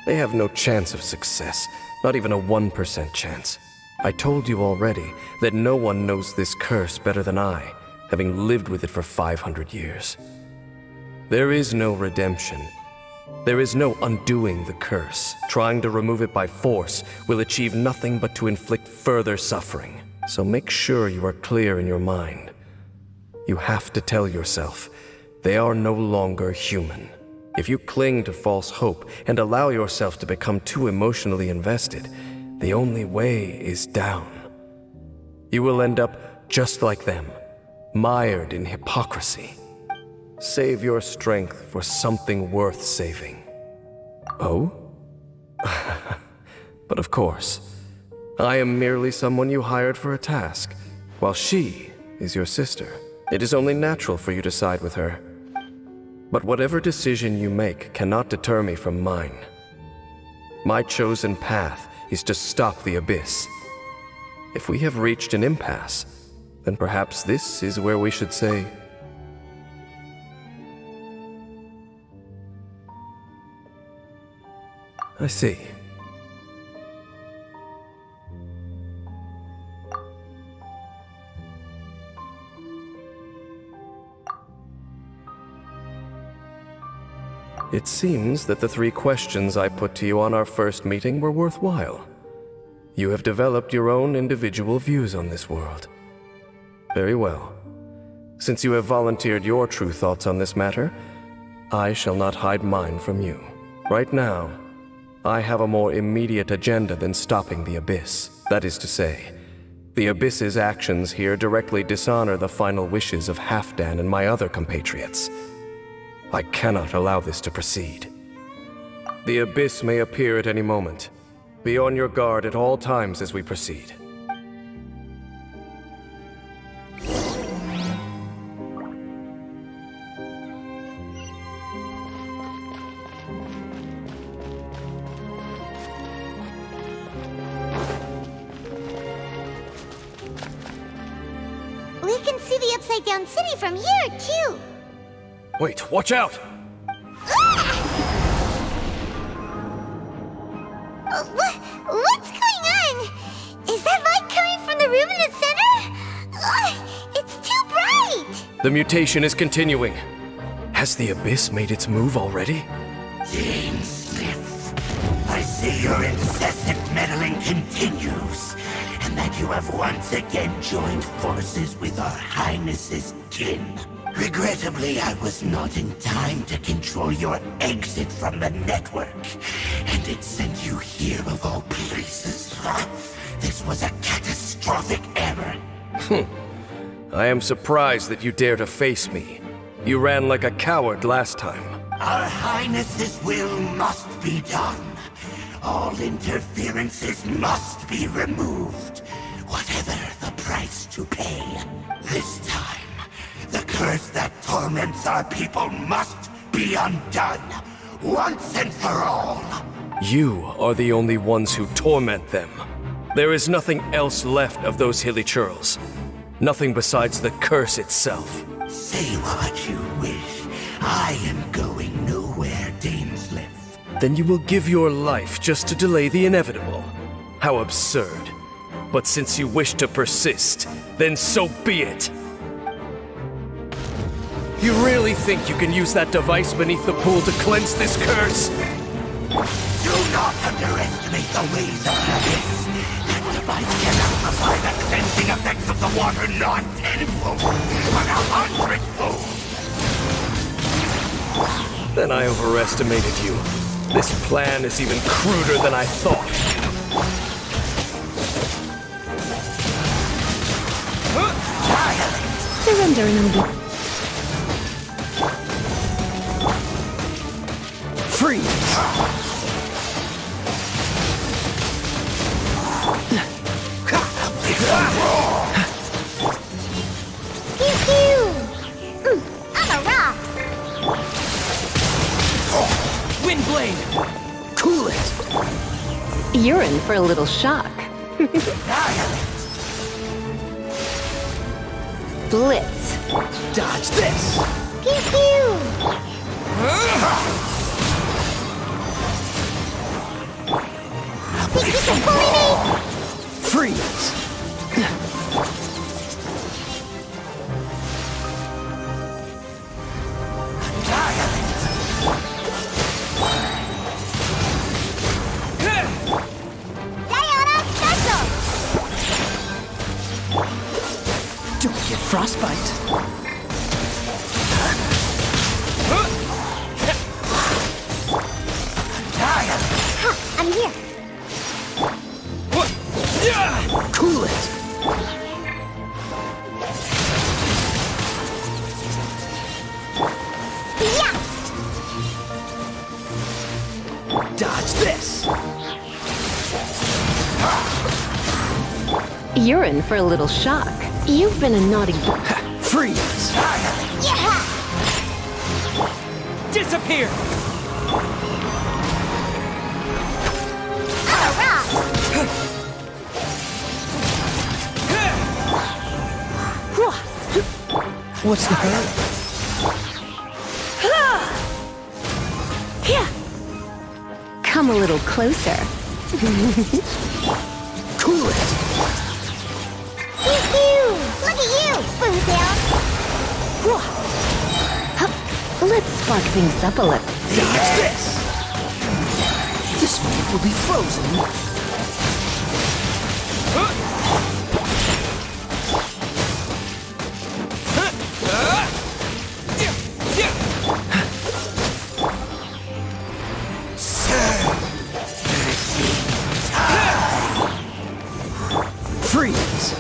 They have no chance of success, not even a 1% chance. I told you already that no one knows this curse better than I, having lived with it for 500 years. There is no redemption. There is no undoing the curse. Trying to remove it by force will achieve nothing but to inflict further suffering. So make sure you are clear in your mind. You have to tell yourself, they are no longer human. If you cling to false hope and allow yourself to become too emotionally invested, the only way is down. You will end up just like them, mired in hypocrisy. Save your strength for something worth saving. Oh? But of course, I am merely someone you hired for a task, while she is your sister. It is only natural for you to side with her. But whatever decision you make cannot deter me from mine. My chosen path is to stop the Abyss. If we have reached an impasse, then perhaps this is where we should say, I see. It seems that the 3 questions I put to you on our first meeting were worthwhile. You have developed your own individual views on this world. Very well. Since you have volunteered your true thoughts on this matter, I shall not hide mine from you. Right now, I have a more immediate agenda than stopping the Abyss. That is to say, the Abyss's actions here directly dishonor the final wishes of Halfdan and my other compatriots. I cannot allow this to proceed. The Abyss may appear at any moment. Be on your guard at all times as we proceed. We can see the Upside Down City from here, too. Wait, watch out! What's going on? Is that light coming from the room in the center? It's too bright! The mutation is continuing. Has the Abyss made its move already? Genshit, I see your incessant meddling continues, and that you have once again joined forces with our Highness's kin. Regrettably, I was not in time to control your exit from the network, and it sent you here of all places. This was a catastrophic error. I am surprised that you dare to face me. You ran like a coward last time. Our Highness's will must be done. All interferences must be removed, whatever the price to pay. This time, the curse that torments our people must be undone, once and for all. You are the only ones who torment them. There is nothing else left of those Hilichurls. Nothing besides the curse itself. Say what you wish. I am going nowhere, Dainsleif. Then you will give your life just to delay the inevitable. How absurd. But since you wish to persist, then so be it. You really think you can use that device beneath the pool to cleanse this curse? Do not underestimate the ways of the Abyss. That device can amplify the cleansing effects of the water not tenfold, but 100-fold. Then I overestimated you. This plan is even cruder than I thought. Surrender and I'll be... Freeze! Pew pew! I'm a rock! Wind blade! Cool it! You're in for a little shock. Blitz. Dodge this! Pew pew! Think you can bully me? Freeze! Diana Special! Don't get frostbite! I'm here. Cool it! Yeah! Dodge this! You're in for a little shock. You've been a naughty boy. Freeze! Yeah! Disappear! I'm a rock! What's the hurry? Come a little closer. Cool it! Pew pew! Look at you, Boo Down! Let's spark things up a little. Dodge this! This moment will be frozen. Freeze!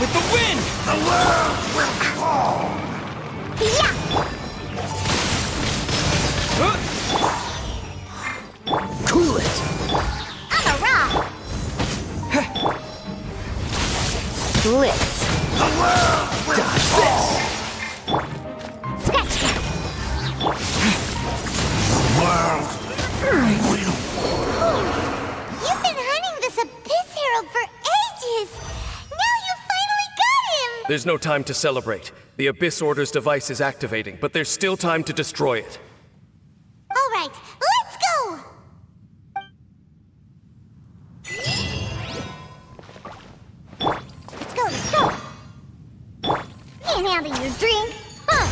With the wind! The world will call! Yeah! Cool it! I'm a rock! Blitz. The world will Dodge this! Scratch that! The world will... You've been hunting this Abyss Herald for ages! Now you finally got him! There's no time to celebrate. The Abyss Order's device is activating, but there's still time to destroy it. All right, let's go! Let's go, let's go! Can't handle your drink, huh?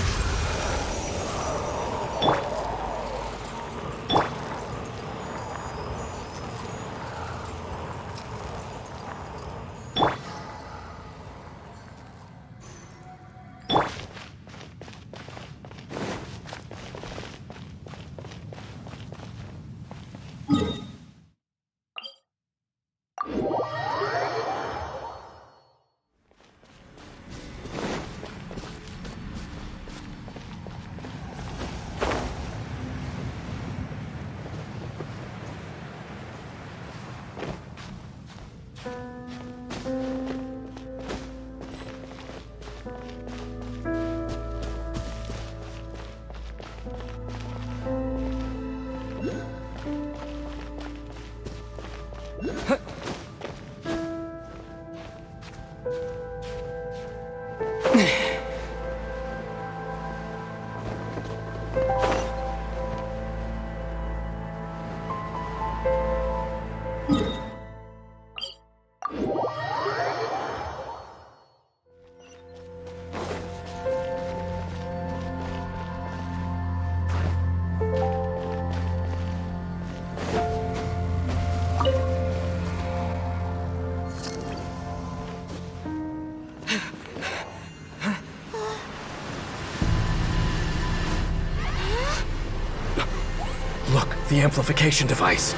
Look, the amplification device.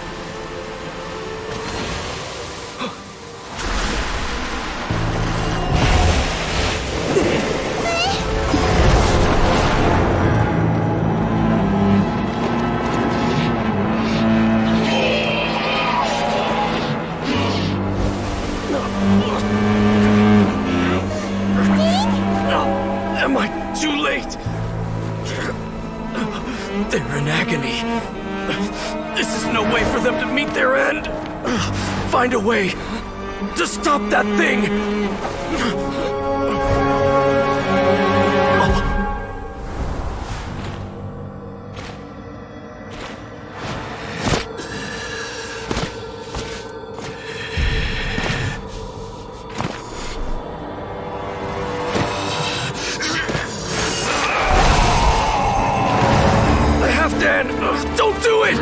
They're in agony. This is no way for them to meet their end. Find a way to stop that thing! Halfdan! Don't do it!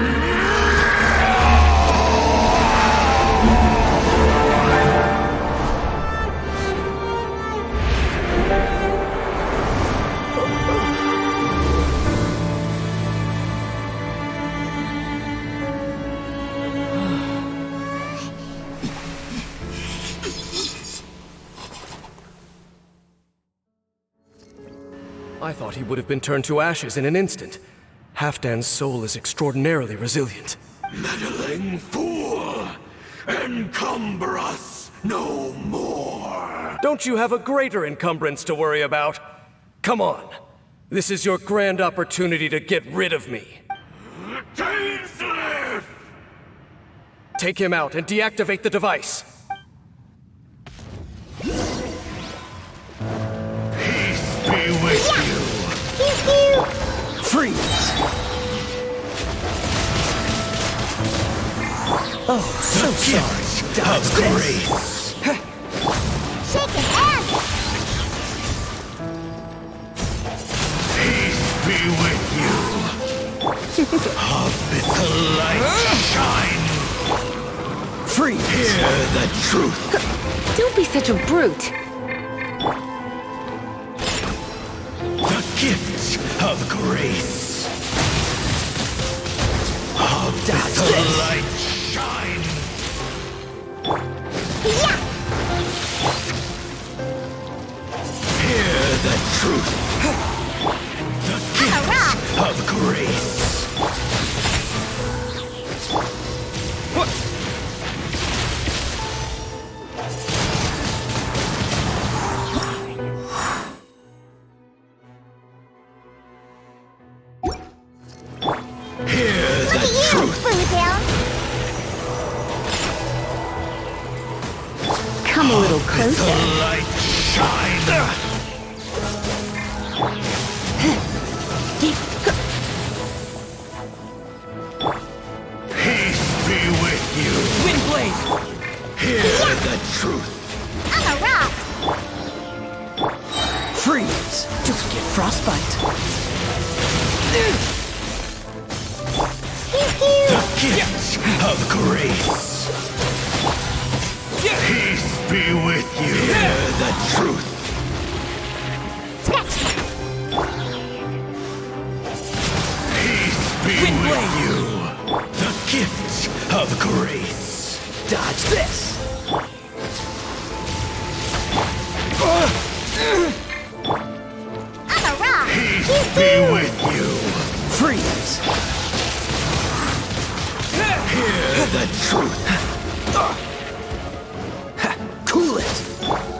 I thought he would have been turned to ashes in an instant. Halfdan's soul is extraordinarily resilient. Meddling fool! Encumber us no more! Don't you have a greater encumbrance to worry about? Come on. This is your grand opportunity to get rid of me. Tainslip! Take him out and deactivate the device. Peace be with you! Freeze! Oh, so sorry. Of grace! Shake your hand! Peace be with you! Of the light shine! Freeze! Hear the truth! Don't be such a brute. The gift of grace! Of the light shine! Yeah! Hear the truth! The gift of grace! Hear the truth! Boozle! Come a little The closer. light shine! Peace be with you! Windblade! Hear the truth! I'm a rock! Freeze! Don't get frostbite. The gift of grace! Peace be with you! Hear the truth! Scratch! Peace be with you! The gift of grace! Dodge this! I'm a rock! Peace be with you! Freeze! Hear the truth! Cool it!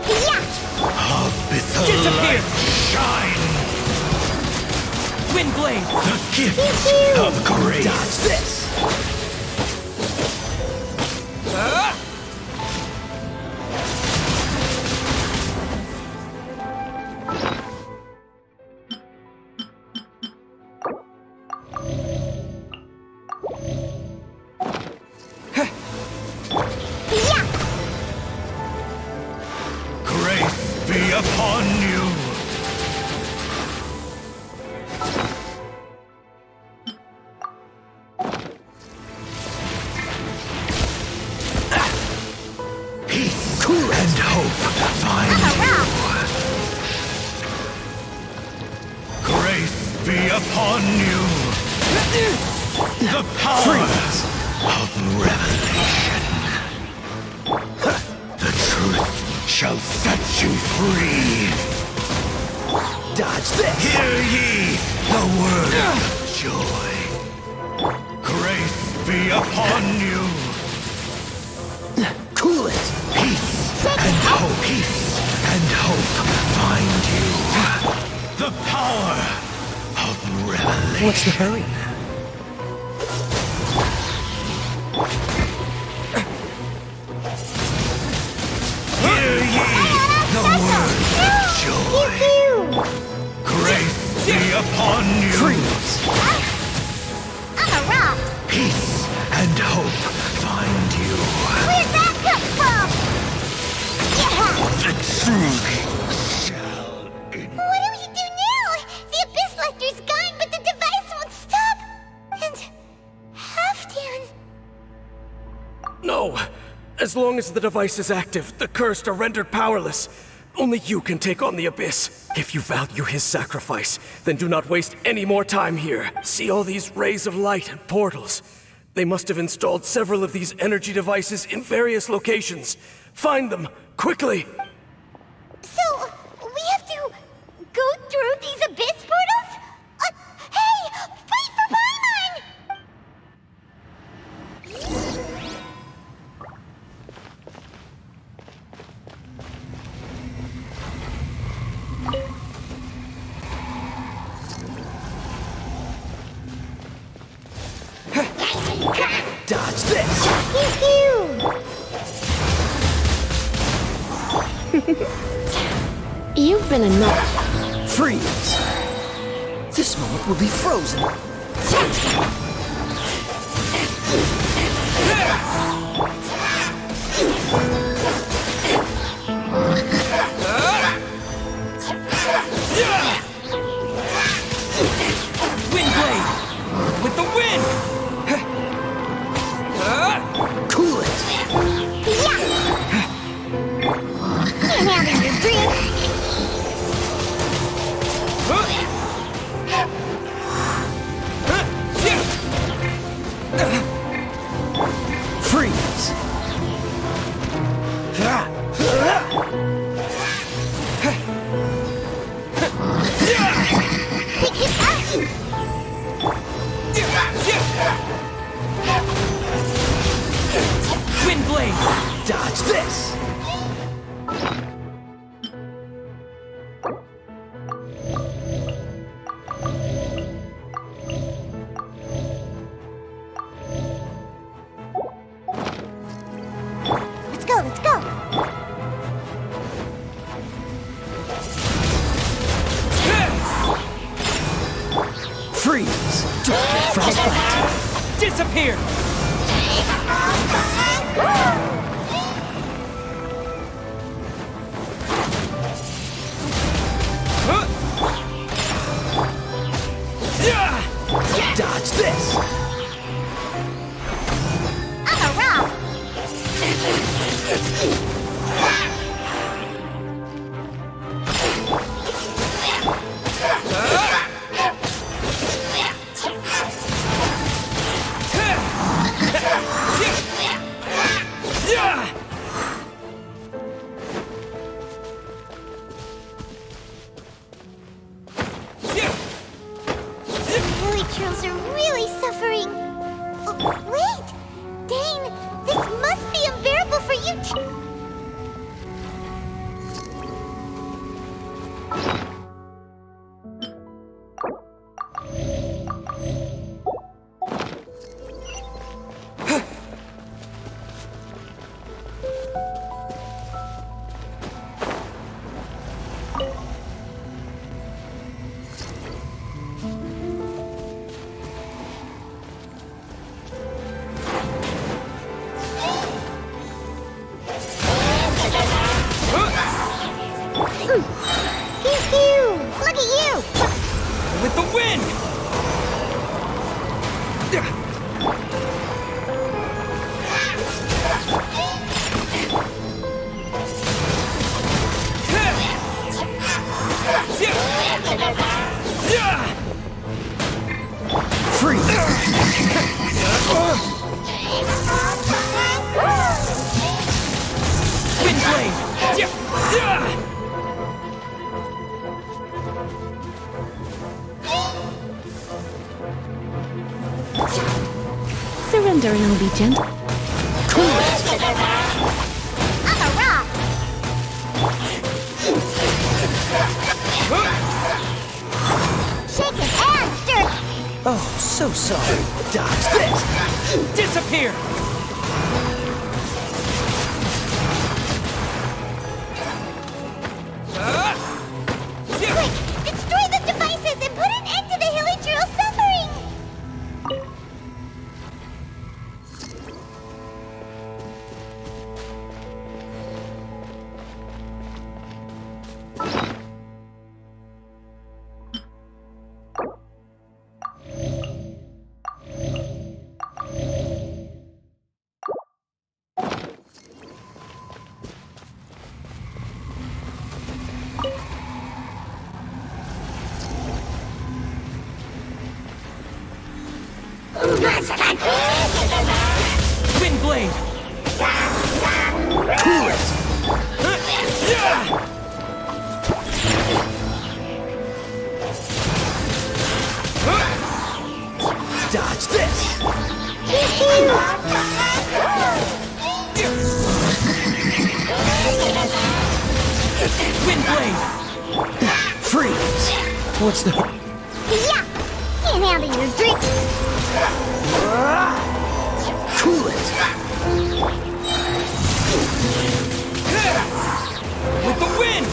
Yeah! Of the Disappear! light shine! Windblade! The gift of grace! Dodge this! Yeah! Grace be upon you! Peace and hope find I'm a you! rock! Grace be upon you! The power of revelation! The truth shall set you free! Dodge this! Hear ye the word of joy! Grace be upon you! Cool it! Peace and hope! Peace and hope find you! The power of revelation. What's the hurry? Hear ye the word of joy. Grace be upon you. Freeze! I'm a rock! Peace and hope find you. Where'd that come from? Yeah! The truth shall endure. What do we do now? The Abyss Lecter's gone, but the device won't stop! And... Halfdan... No! As long as the device is active, the cursed are rendered powerless. Only you can take on the Abyss. If you value his sacrifice, then do not waste any more time here. See all these rays of light and portals? They must have installed several of these energy devices in various locations. Find them, quickly! So, we have to go through these Abyss portals? Hey! Wait for Paimon! Dodge this! You've been enough. Freeze! This moment will be frozen. Windblade! With the wind! Cool it! Can't have your drink! Freeze! Windblade! Dodge this! Let's go, let's go! Freeze! Don't get frostbite! Disappear! Dodge this! I'm a rock! Lily Trails are really suffering. Oh, wait! Dane, this must be unbearable for you too. Pew-pew! Look at you! With the wind! Freeze! Windblade! Surrender and I'll be gentle. Cool it! I'm a rock! Shaken and stirred Oh, so sorry. Dodge this! Disappear! Quick! Destroy the devices and put an end to the Hilichurl's suffering! Wind blade! Cool it! Dodge this! Wind blade! Freeze! What's the... Yeah! Can't handle your drink! Cool it! With the wind!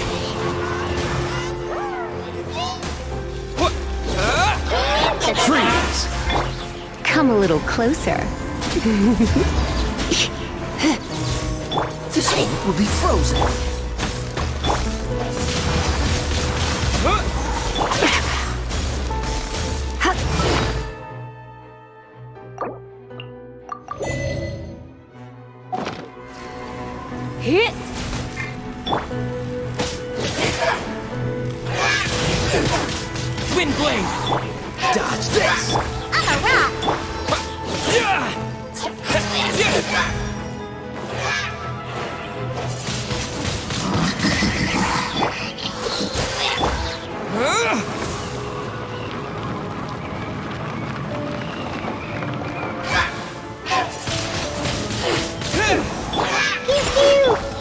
Freeze! Come a little closer. This one will be frozen. Hit! Wind blade! Dodge this! I'm a rock!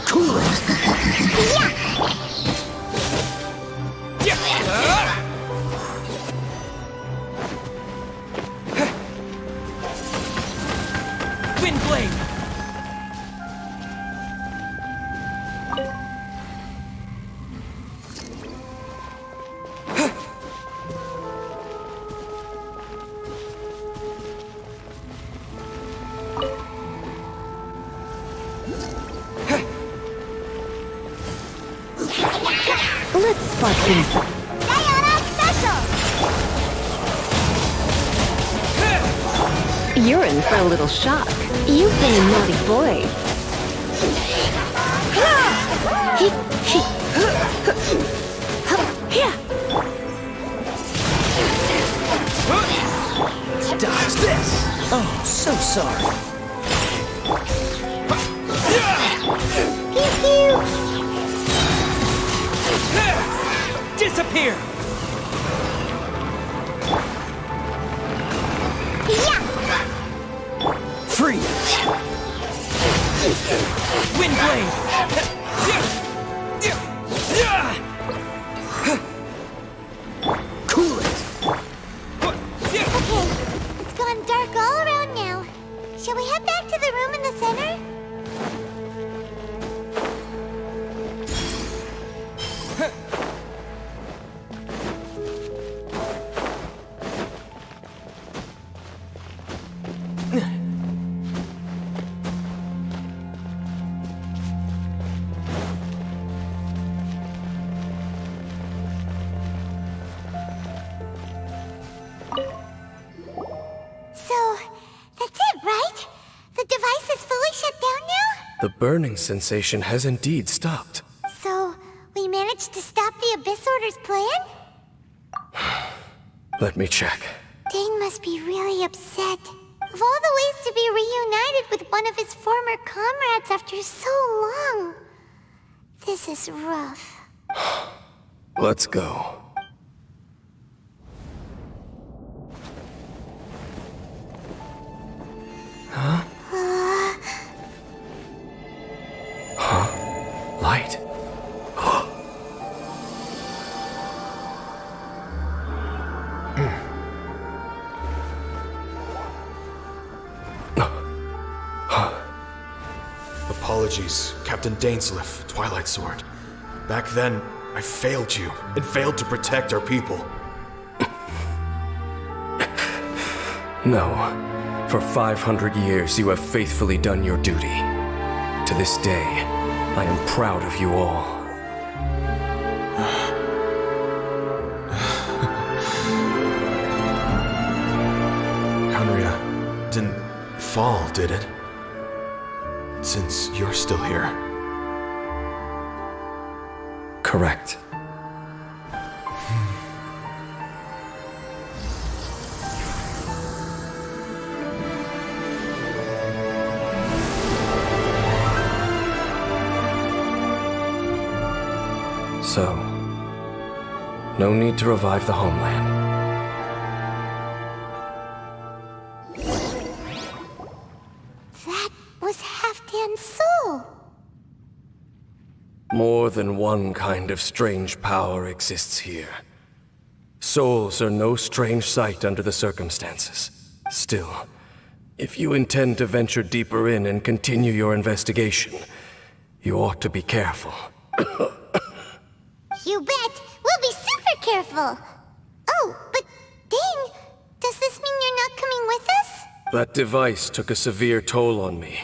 Cool it! Wind blade! Let's spark things up. Diana Special! You're in for a little shock. You've been a naughty boy. Dodge this! Oh, so sorry. Disappear! Freeze! Wind blade! Cool it! Okay, it's gone dark all around now. Shall we head back to the room in the center? So, that's it, right? The device is fully shut down now? The burning sensation has indeed stopped. So, we managed to stop the Abyss Order's plan? Let me check. Dane must be really upset. Of all the ways to be reunited with one of his former comrades after so long, this is rough. Let's go. Light. apologies, Captain Dainsleif, Twilight Sword. Back then, I failed you, and failed to protect our people. No. For 500 years, you have faithfully done your duty. To this day, I am proud of you all. Khaenri'ah didn't fall, did it? Since you're still here. Correct. So, no need to revive the homeland. That was Halfdan's soul. More than one kind of strange power exists here. Souls are no strange sight under the circumstances. Still, if you intend to venture deeper in and continue your investigation, you ought to be careful. You bet. We'll be super careful. Oh, but Dane, does this mean you're not coming with us? That device took a severe toll on me.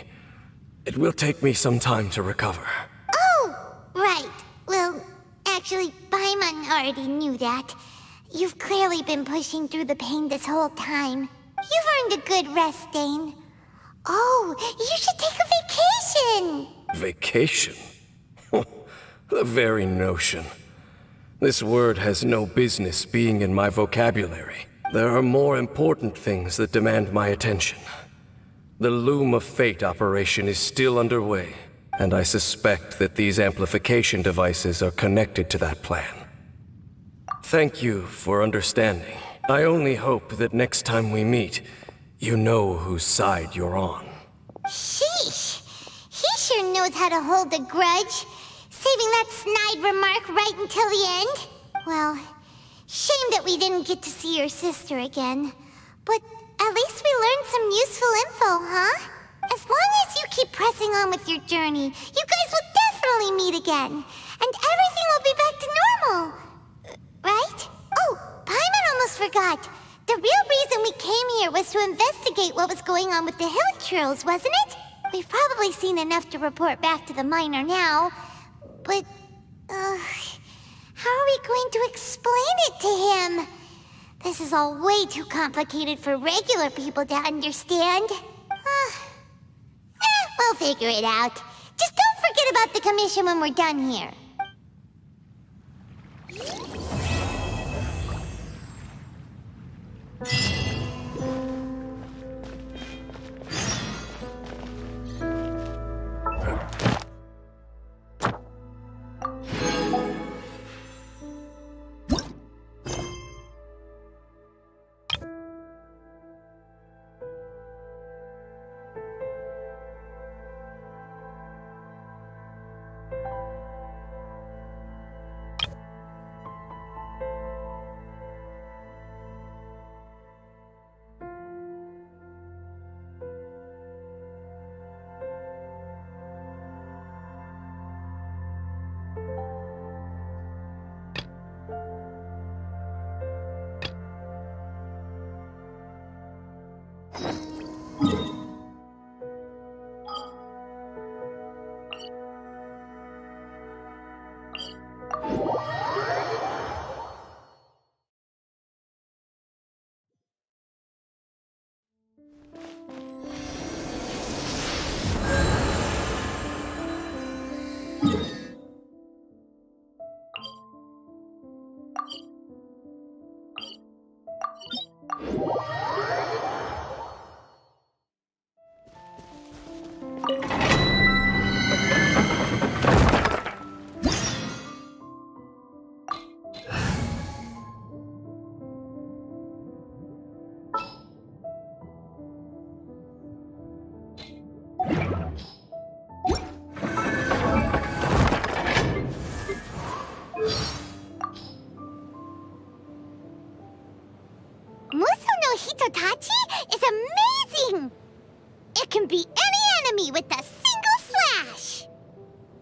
It will take me some time to recover. Oh, right. Well, actually, Paimon already knew that. You've clearly been pushing through the pain this whole time. You've earned a good rest, Dane. Oh, you should take a vacation! Vacation? The very notion. This word has no business being in my vocabulary. There are more important things that demand my attention. The Loom of Fate operation is still underway, and I suspect that these amplification devices are connected to that plan. Thank you for understanding. I only hope that next time we meet, you know whose side you're on. Sheesh. He sure knows how to hold a grudge. Saving that snide remark right until the end. Well, shame that we didn't get to see your sister again. But at least we learned some useful info, huh? As long as you keep pressing on with your journey, you guys will definitely meet again. And everything will be back to normal. Right? Oh, Paimon almost forgot. The real reason we came here was to investigate what was going on with the hill trolls, wasn't it? We've probably seen enough to report back to the miner now. But, how are we going to explain it to him? This is all way too complicated for regular people to understand. We'll figure it out. Just don't forget about the commission when we're done here. Hitotachi is amazing! It can beat any enemy with a single slash!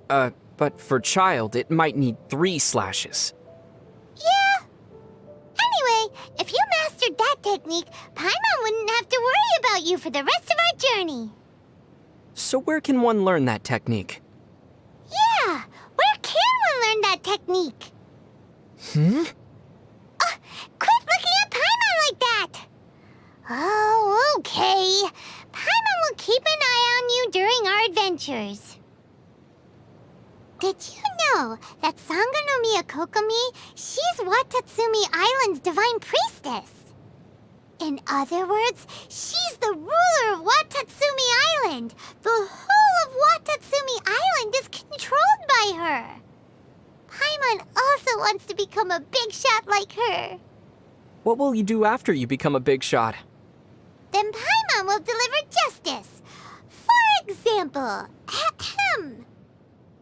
But for child, it might need 3 slashes. Yeah. Anyway, if you mastered that technique, Paimon wouldn't have to worry about you for the rest of our journey. So where can one learn that technique? Yeah, where can one learn that technique? Quit looking at Paimon like that! Oh, okay. Paimon will keep an eye on you during our adventures. Did you know that Sanga no Miyakokomi, she's Watatsumi Island's divine priestess? In other words, she's the ruler of Watatsumi Island. The whole of Watatsumi Island is controlled by her. Paimon also wants to become a big shot like her. What will you do after you become a big shot? Then Paimon will deliver justice. For example,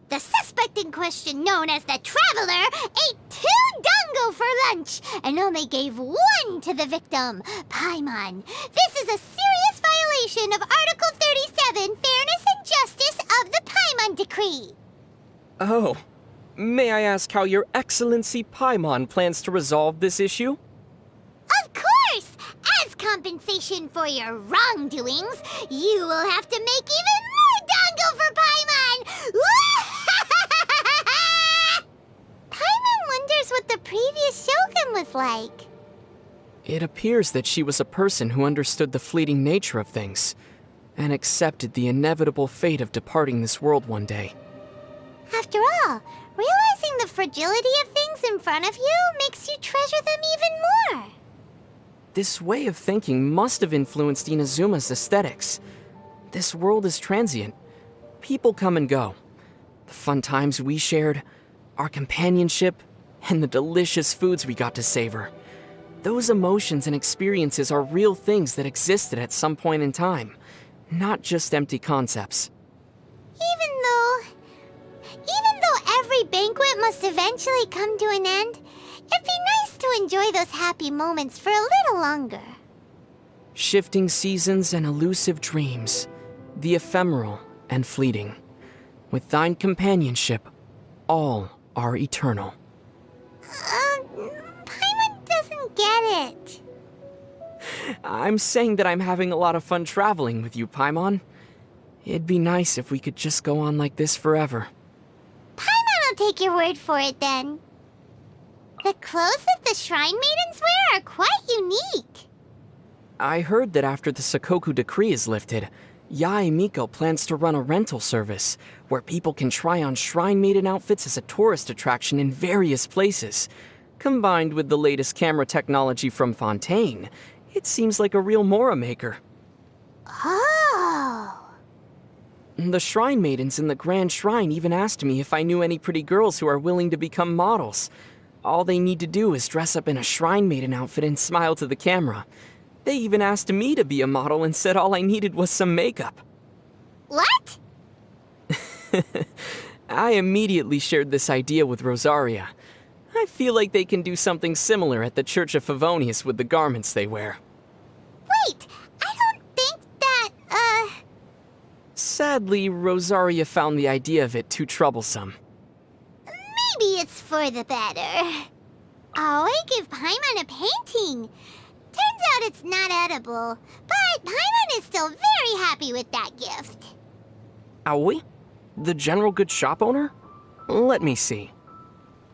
the suspect in question, known as the Traveler, ate 2 dango for lunch and only gave 1 to the victim, Paimon. This is a serious violation of Article 37, Fairness and Justice of the Paimon Decree. Oh, may I ask how Your Excellency Paimon plans to resolve this issue? Of course! As compensation for your wrongdoings, you will have to make even more dango for Paimon! Paimon wonders what the previous Shogun was like. It appears that she was a person who understood the fleeting nature of things, and accepted the inevitable fate of departing this world one day. After all, realizing the fragility of things in front of you makes you treasure them even more. This way of thinking must have influenced Inazuma's aesthetics. This world is transient. People come and go. The fun times we shared, our companionship, and the delicious foods we got to savor. Those emotions and experiences are real things that existed at some point in time, not just empty concepts. Even though every banquet must eventually come to an end, it'd be nice to enjoy those happy moments for a little longer. Shifting seasons and elusive dreams, the ephemeral and fleeting. With thine companionship, all are eternal. Paimon doesn't get it. I'm saying that I'm having a lot of fun traveling with you, Paimon. It'd be nice if we could just go on like this forever. Paimon will take your word for it then. The clothes that the Shrine Maidens wear are quite unique. I heard that after the Sakoku decree is lifted, Yae Miko plans to run a rental service where people can try on Shrine Maiden outfits as a tourist attraction in various places. Combined with the latest camera technology from Fontaine, it seems like a real Mora maker. Oh. The Shrine Maidens in the Grand Shrine even asked me if I knew any pretty girls who are willing to become models. All they need to do is dress up in a Shrine Maiden outfit and smile to the camera. They even asked me to be a model and said all I needed was some makeup. What? I immediately shared this idea with Rosaria. I feel like they can do something similar at the Church of Favonius with the garments they wear. Wait, I don't think that, Sadly, Rosaria found the idea of it too troublesome. Maybe it's for the better. Aoi gave Paimon a painting. Turns out it's not edible, but Paimon is still very happy with that gift. Aoi? The general good shop owner? Let me see.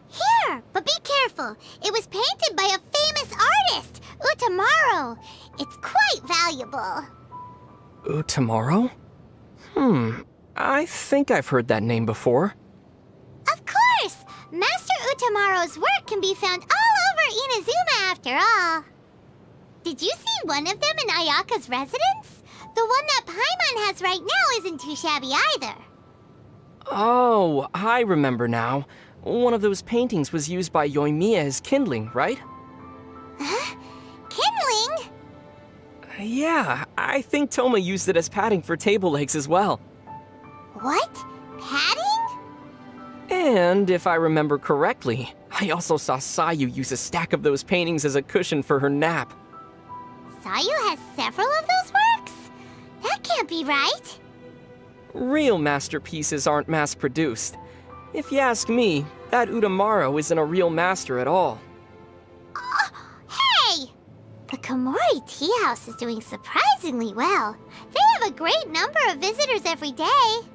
Here, but be careful. It was painted by a famous artist, Utamaro. It's quite valuable. Utamaro? I think I've heard that name before. Of course! Master Utamaro's work can be found all over Inazuma after all. Did you see one of them in Ayaka's residence? The one that Paimon has right now isn't too shabby either. Oh, I remember now. One of those paintings was used by Yoimiya as kindling, right? Huh? Kindling? Yeah, I think Toma used it as padding for table legs as well. What? Padding? And if I remember correctly, I also saw Sayu use a stack of those paintings as a cushion for her nap. Sayu has several of those works? That can't be right. Real masterpieces aren't mass-produced. If you ask me, that Udamaro isn't a real master at all. Hey! The Komori Tea House is doing surprisingly well. They have a great number of visitors every day.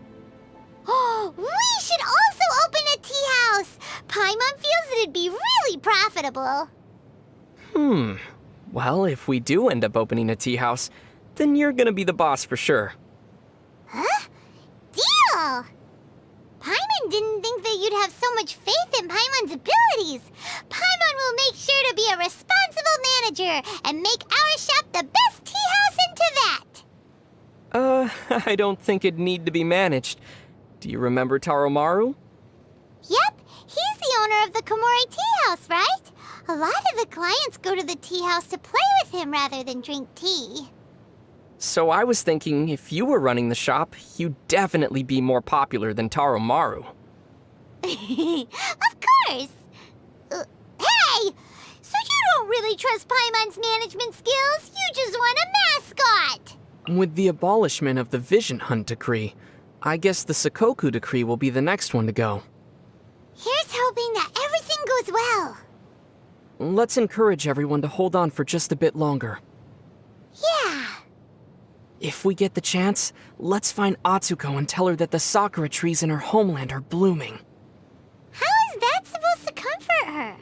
Oh, we should also open a tea house! Paimon feels it'd be really profitable. Well, if we do end up opening a tea house, then you're gonna be the boss for sure. Huh? Deal! Paimon didn't think that you'd have so much faith in Paimon's abilities. Paimon will make sure to be a responsible manager and make our shop the best tea house in Tibet. I don't think it'd need to be managed. Do you remember Taromaru? Yep, he's the owner of the Komori Tea House, right? A lot of the clients go to the tea house to play with him rather than drink tea. So I was thinking if you were running the shop, you'd definitely be more popular than Taromaru. Of course! Hey! So you don't really trust Paimon's management skills? You just want a mascot! With the abolishment of the Vision Hunt decree, I guess the Sakoku decree will be the next one to go. Here's hoping that everything goes well. Let's encourage everyone to hold on for just a bit longer. Yeah. If we get the chance, let's find Atsuko and tell her that the sakura trees in her homeland are blooming. How is that supposed to comfort her?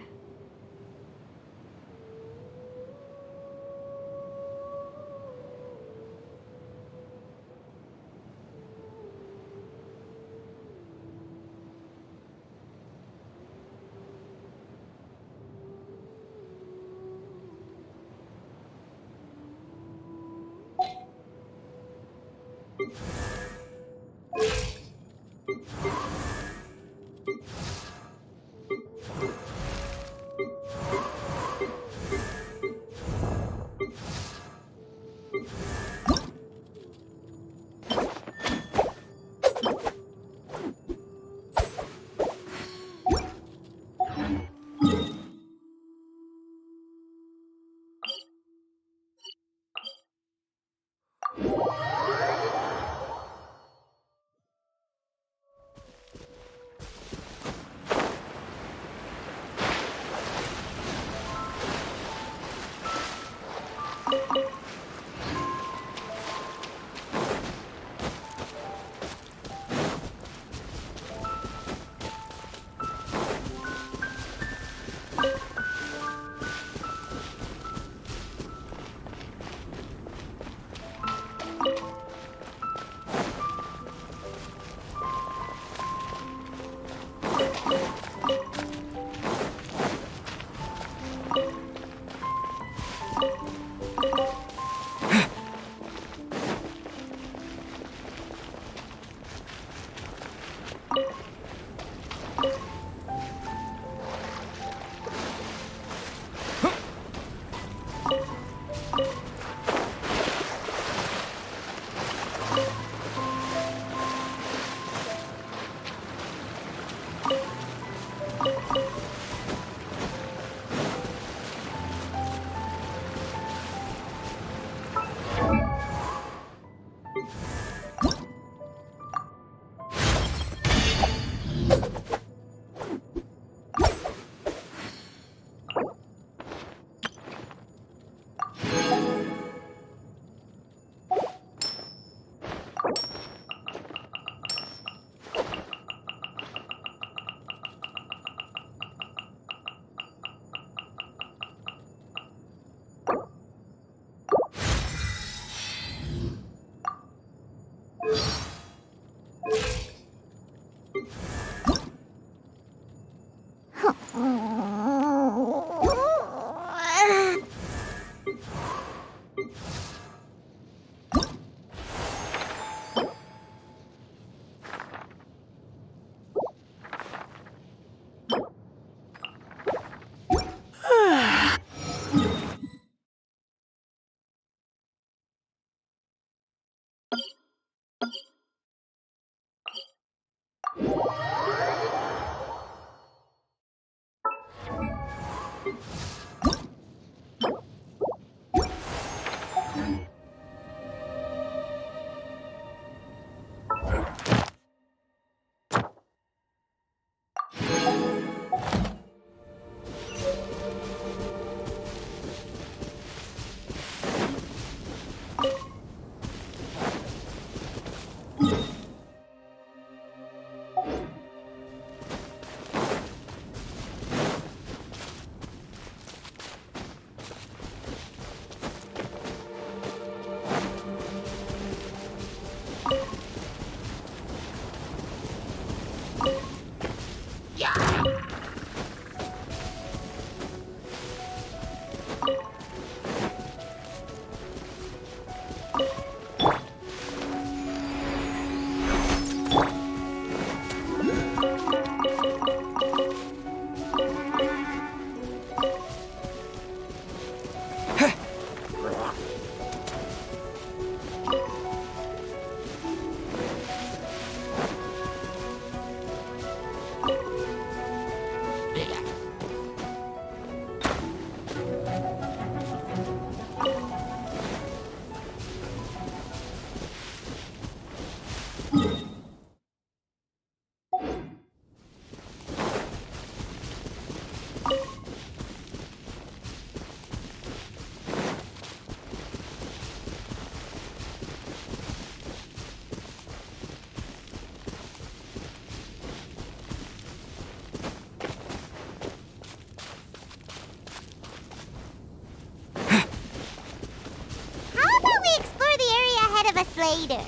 of us later.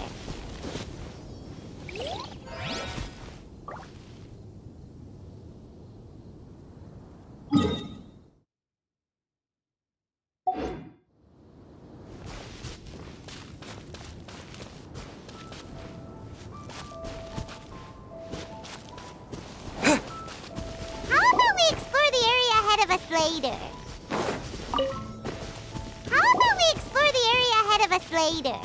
How about we explore the area ahead of us later? How about we explore the area ahead of us later?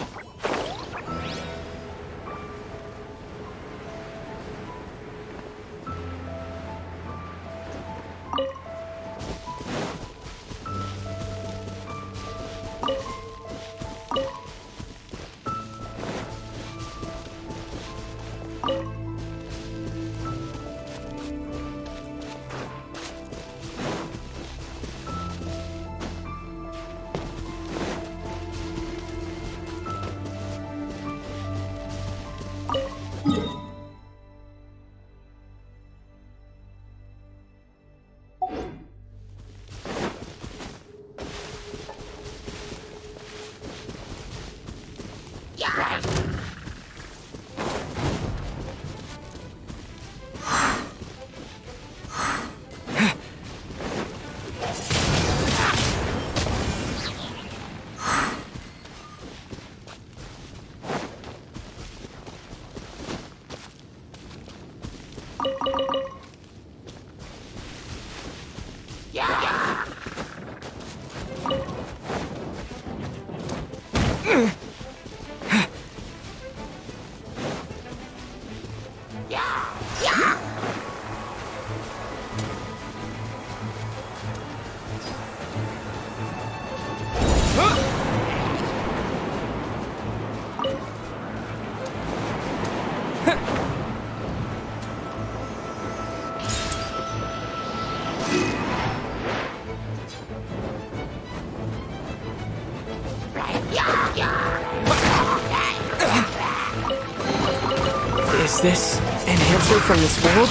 Is this an answer from this world?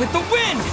With the wind!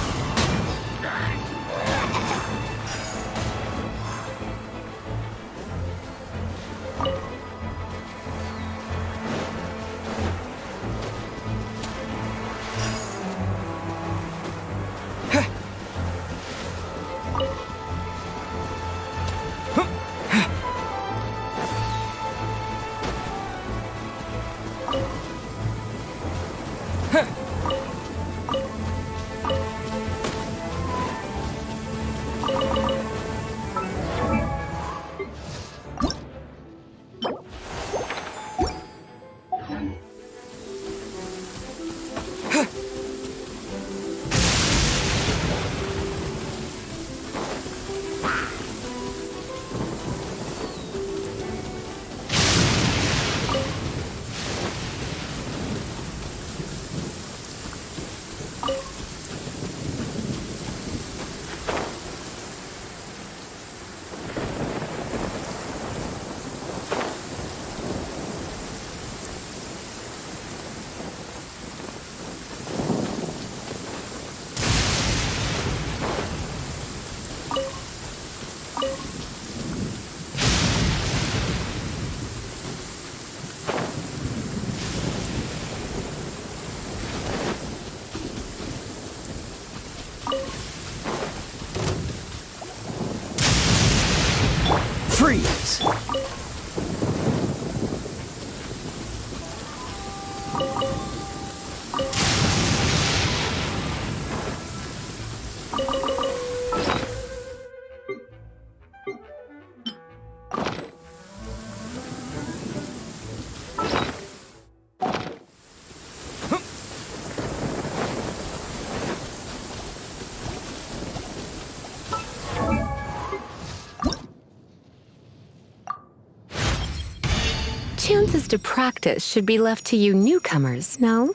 Freeze! Chances to practice should be left to you newcomers, no?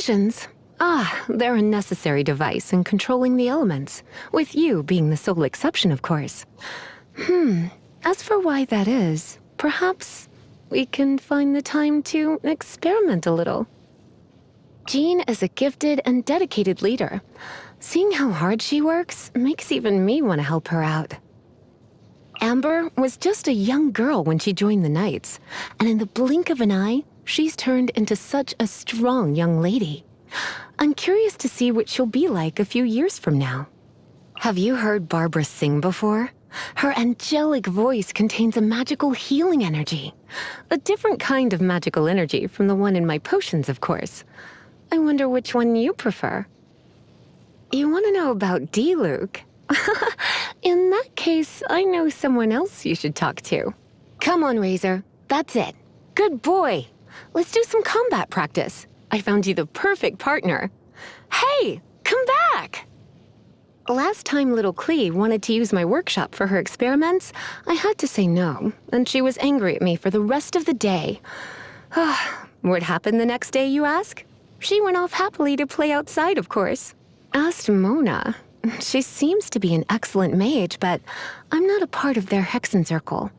Visions. Ah, they're a necessary device in controlling the elements, with you being the sole exception, of course. As for why that is, perhaps we can find the time to experiment a little. Jean is a gifted and dedicated leader. Seeing how hard she works makes even me want to help her out. Amber was just a young girl when she joined the Knights, and in the blink of an eye, she's turned into such a strong young lady. I'm curious to see what she'll be like a few years from now. Have you heard Barbara sing before? Her angelic voice contains a magical healing energy. A different kind of magical energy from the one in my potions, of course. I wonder which one you prefer. You want to know about D-Luke? In that case, I know someone else you should talk to. Come on, Razor. That's it. Good boy. Let's do some combat practice. I found you the perfect partner. Hey, come back! Last time little Clee wanted to use my workshop for her experiments, I had to say no, and she was angry at me for the rest of the day. What happened the next day, you ask? She went off happily to play outside, of course. Asked Mona. She seems to be an excellent mage, but I'm not a part of their Hexen Circle.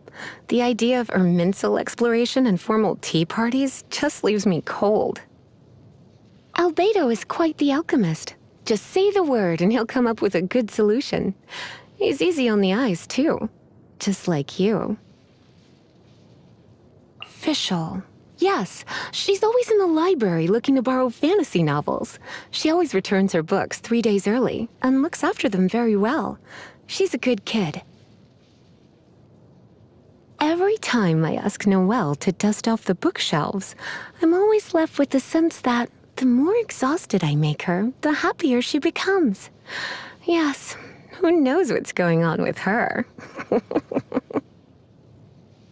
The idea of Erminsel exploration and formal tea parties just leaves me cold. Albedo is quite the alchemist. Just say the word and he'll come up with a good solution. He's easy on the eyes, too. Just like you. Fischl. Yes, she's always in the library looking to borrow fantasy novels. She always returns her books 3 days early and looks after them very well. She's a good kid. Every time I ask Noelle to dust off the bookshelves, I'm always left with the sense that the more exhausted I make her, the happier she becomes. Yes, who knows what's going on with her?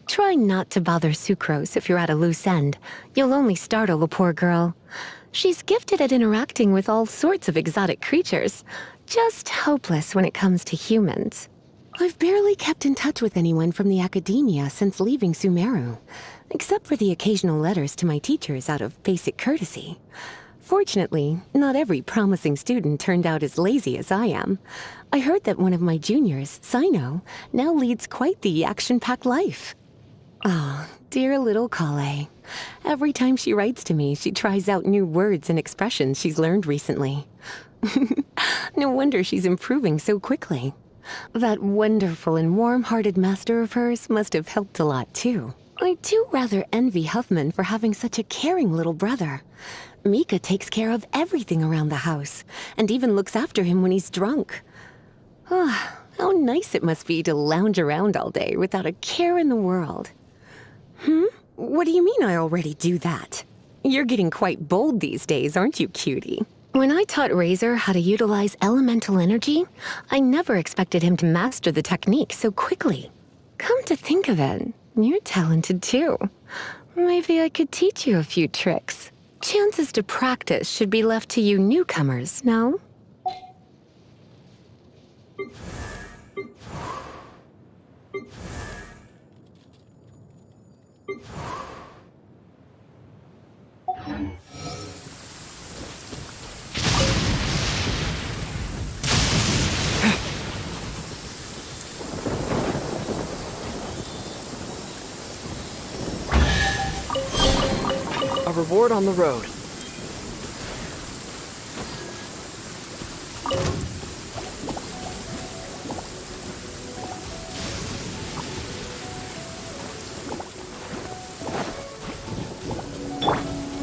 Try not to bother Sucrose if you're at a loose end. You'll only startle the poor girl. She's gifted at interacting with all sorts of exotic creatures, just hopeless when it comes to humans. I've barely kept in touch with anyone from the academia since leaving Sumeru, except for the occasional letters to my teachers out of basic courtesy. Fortunately, not every promising student turned out as lazy as I am. I heard that one of my juniors, Sino, now leads quite the action-packed life. Oh, dear little Kale. Every time she writes to me, she tries out new words and expressions she's learned recently. No wonder she's improving so quickly. That wonderful and warm-hearted master of hers must have helped a lot, too. I do rather envy Huffman for having such a caring little brother. Mika takes care of everything around the house, and even looks after him when he's drunk. Ah, how nice it must be to lounge around all day without a care in the world. What do you mean I already do that? You're getting quite bold these days, aren't you, cutie? When I taught Razor how to utilize elemental energy, I never expected him to master the technique so quickly. Come to think of it, you're talented too. Maybe I could teach you a few tricks. Chances to practice should be left to you newcomers, no? A reward on the road.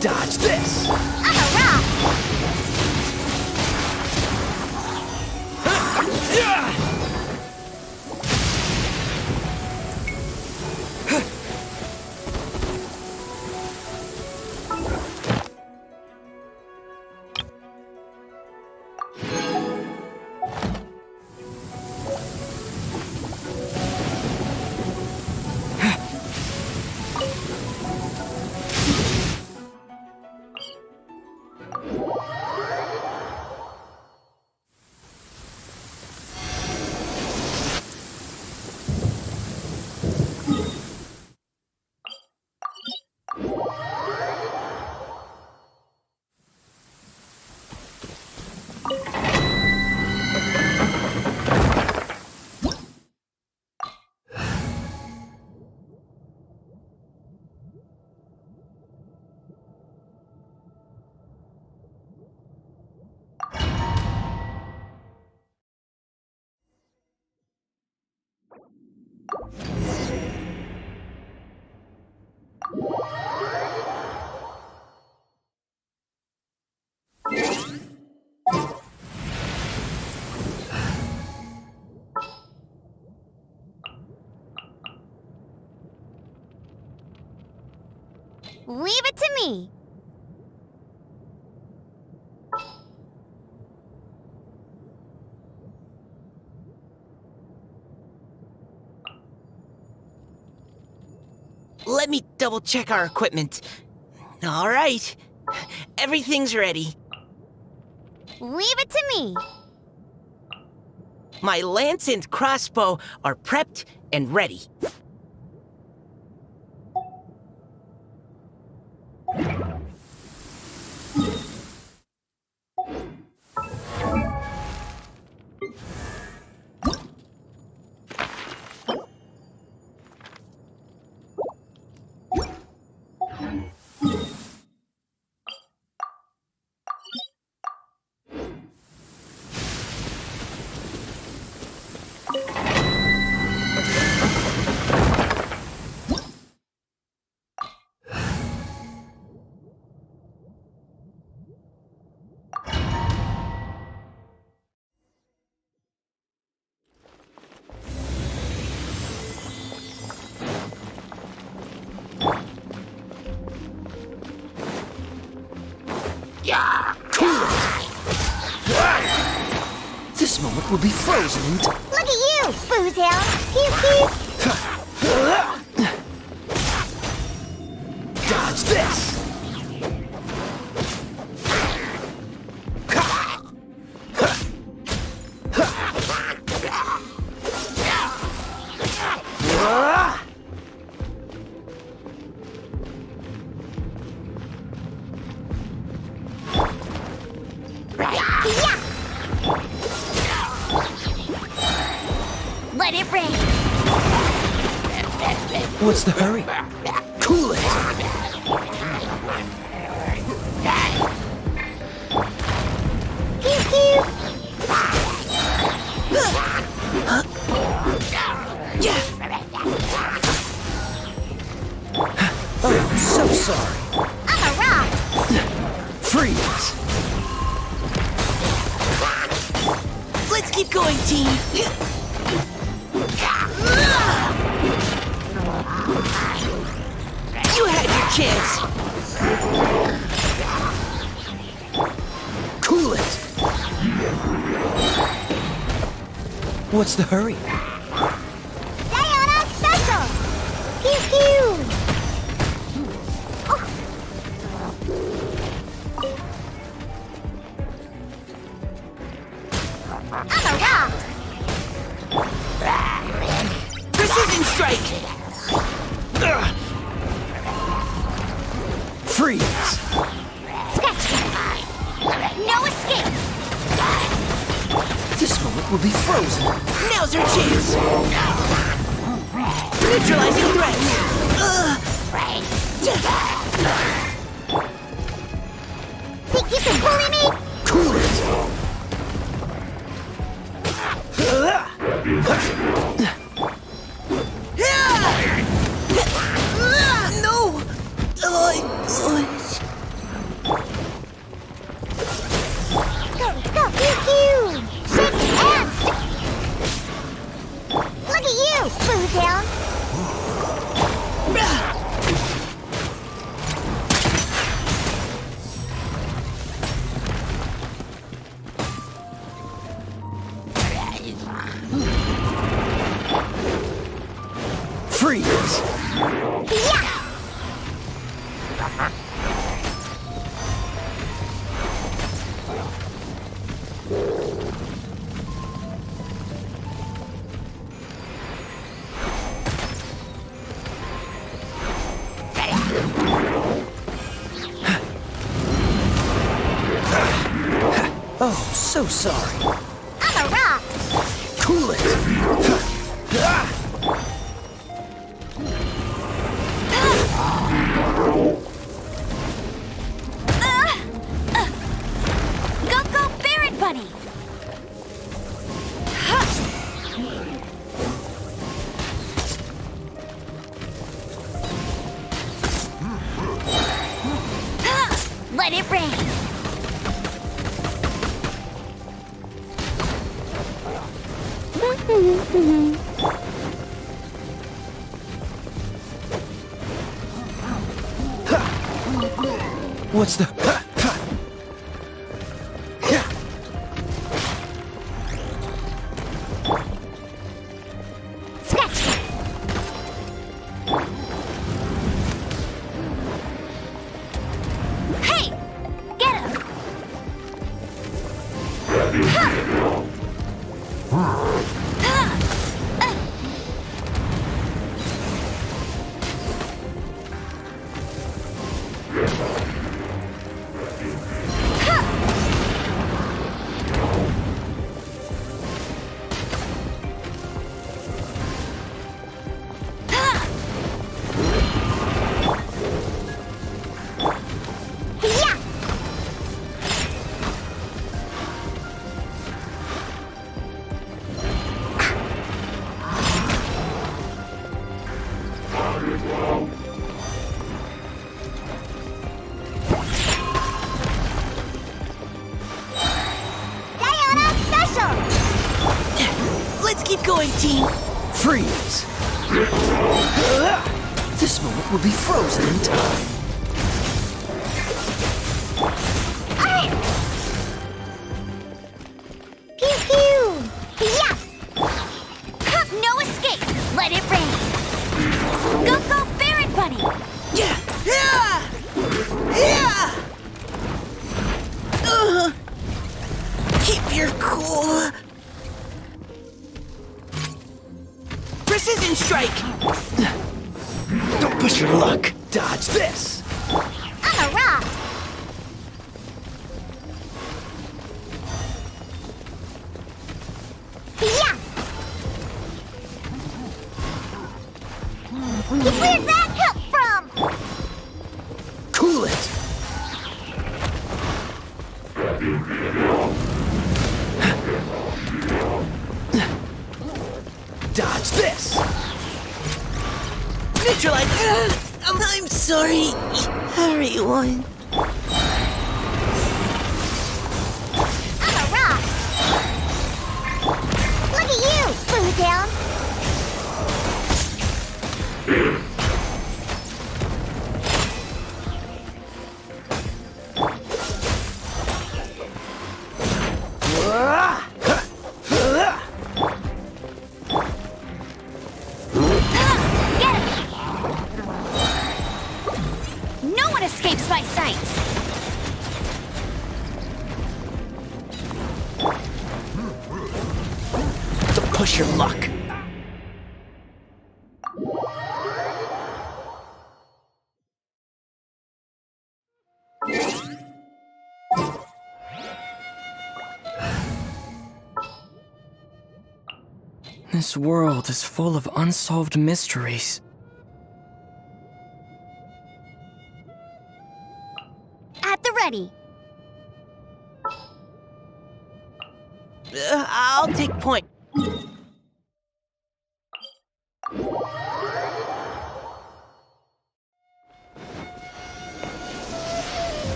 Dodge this! Leave it to me. Let me double check our equipment. All right. Everything's ready. Leave it to me. My lance and crossbow are prepped and ready. This moment will be frozen in time. Look at you, Foozhound. Pew pew. Dodge this! Let it rain. What's the hurry? Cool it! Pew pew. Oh, so sorry. I'm a rock. Freeze! Let's keep going, team! You had your chance! Cool it! What's the hurry? Diana Special. Pew pew. I'm a rock. Precision strike! Freeze! Scratch. No escape. This moment will be frozen. Now's our chance! Neutralizing threats! Think you can bully me? Cool it! No! Go, pew pew. Shake hands. Look at you, Foozhound. Freeze! Yeah. Oh, so sorry. I'm a rock. Cool it! Go, Barrett Bunny. Let it rain. What's the... Hey! Get him! Let's keep going, team. Freeze! This moment will be frozen in time. Pew pew! Yeah! No escape! Let it rain! Go go Barret Bunny! Yeah! Yeah! Yeah! Keep your cool. Precision strike! Don't push your luck. Dodge this. I'm a rock! Yeah! Where'd that come from? Cool it. Dodge this. Neutralize. I'm sorry, everyone. I'm a rock! Look at you, Boo Down! Get it! No one escapes my sights! Don't push your luck. This world is full of unsolved mysteries. At the ready. I'll take point.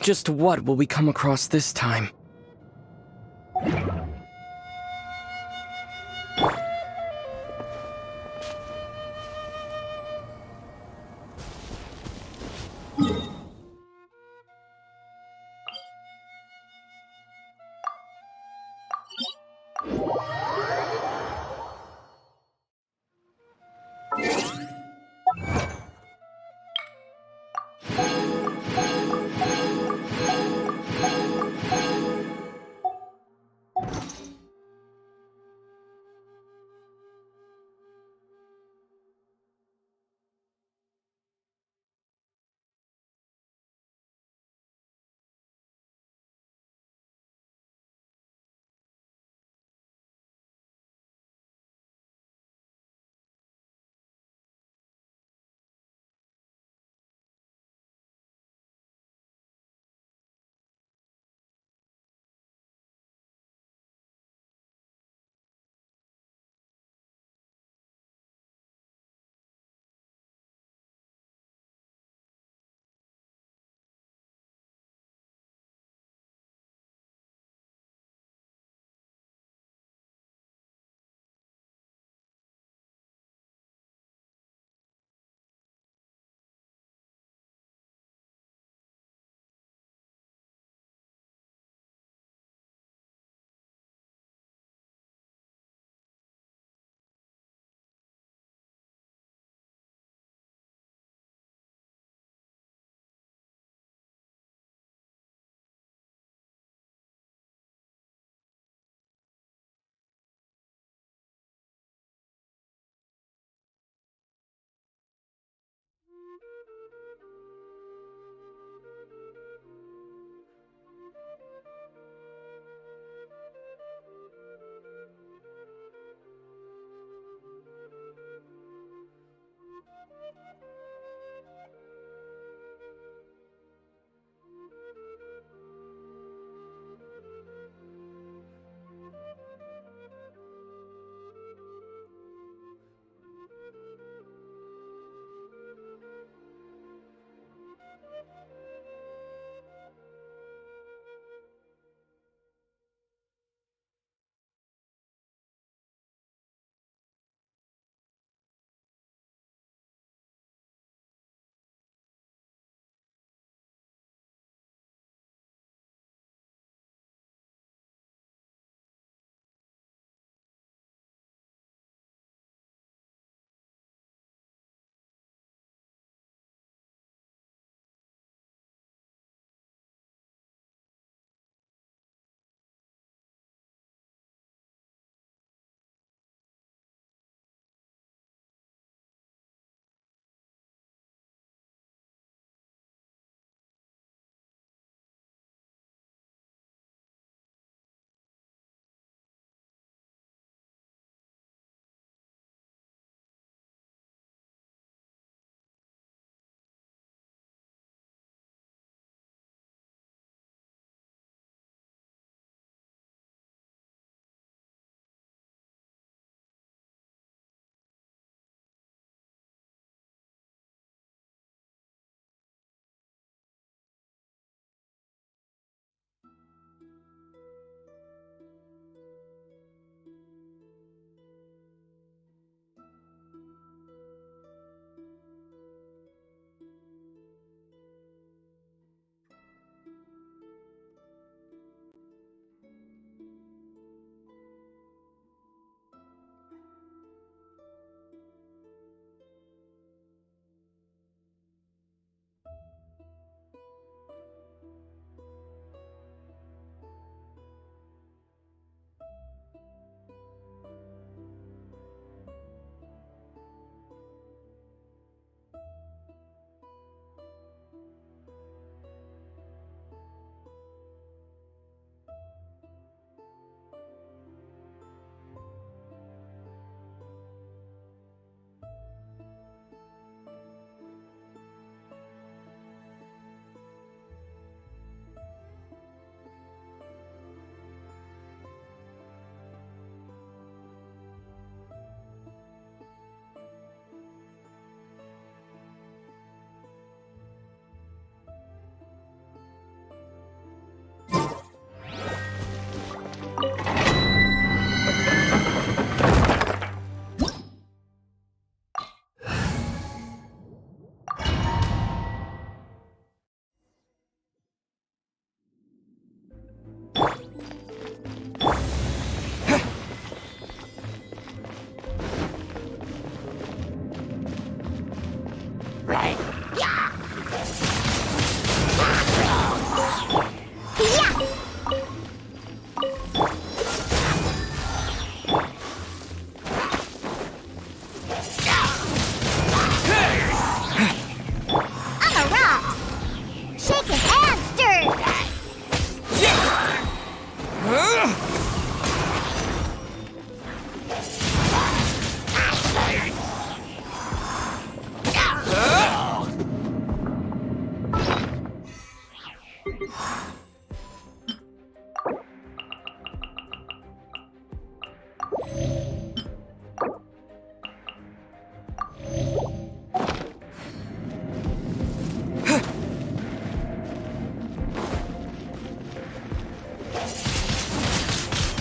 Just what will we come across this time?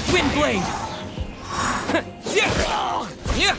Windblade! Yeah!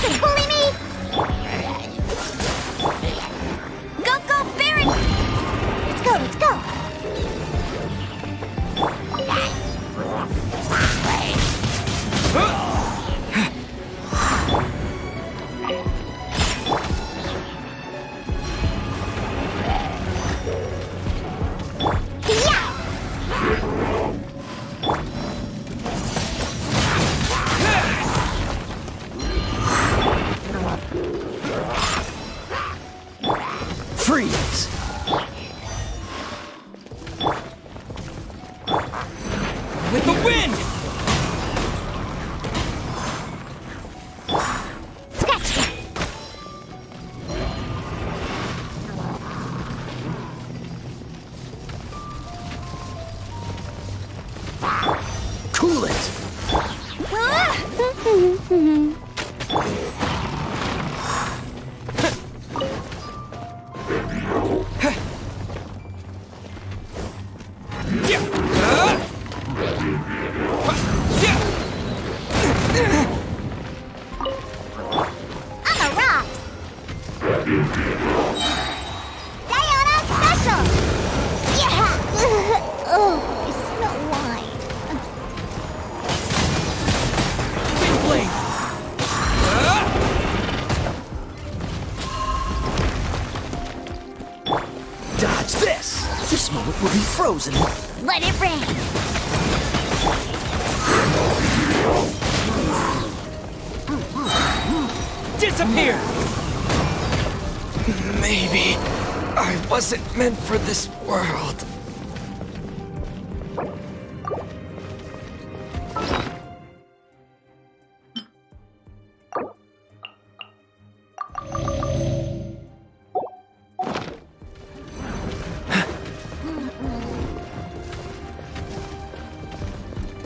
can bully me! Go, go, Baron! Let's go, let's go! Freeze! With the wind! Scratch that! Cool it! I'm a rock! Diana Special! Yeah! Oh, I smell wine. Wind blade! Dodge this! This moment will be frozen. Let it rain! Disappear! Maybe I wasn't meant for this world.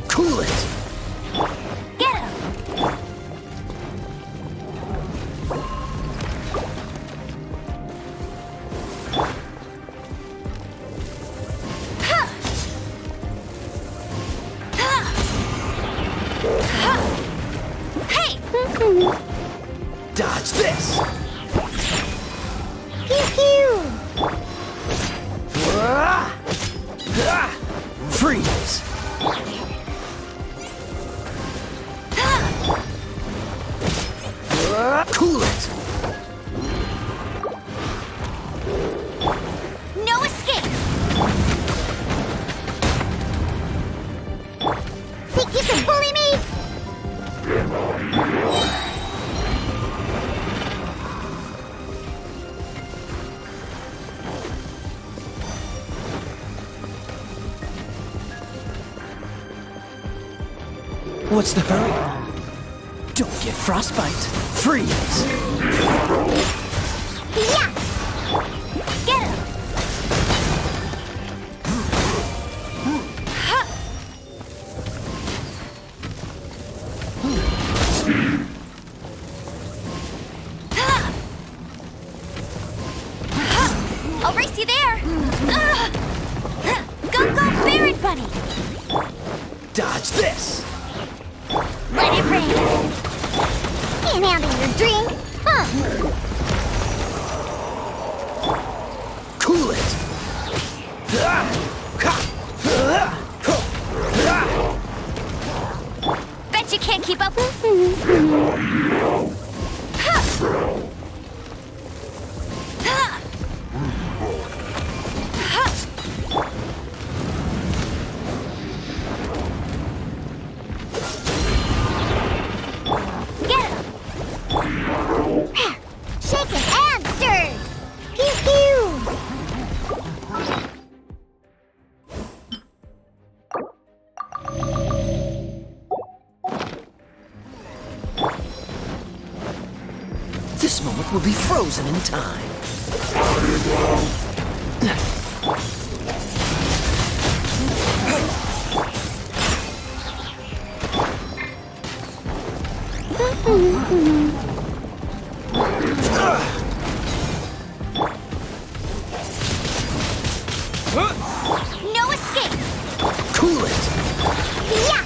Cool it! Get him! Hey! Dodge this! Pew pew! Freeze! Cool it! No escape! Think you can bully me? What's the hurry? Don't get frostbite. Freeze! Yeah! Get him! I'll race you there! Go, go, Baron Bunny! Dodge this! Let it rain! Can't handle your drink, huh? Cool it! Bet you can't keep up. Get him! Shaken and stirred! Pew pew! This moment will be frozen in time. No escape! Cool it! Yeah!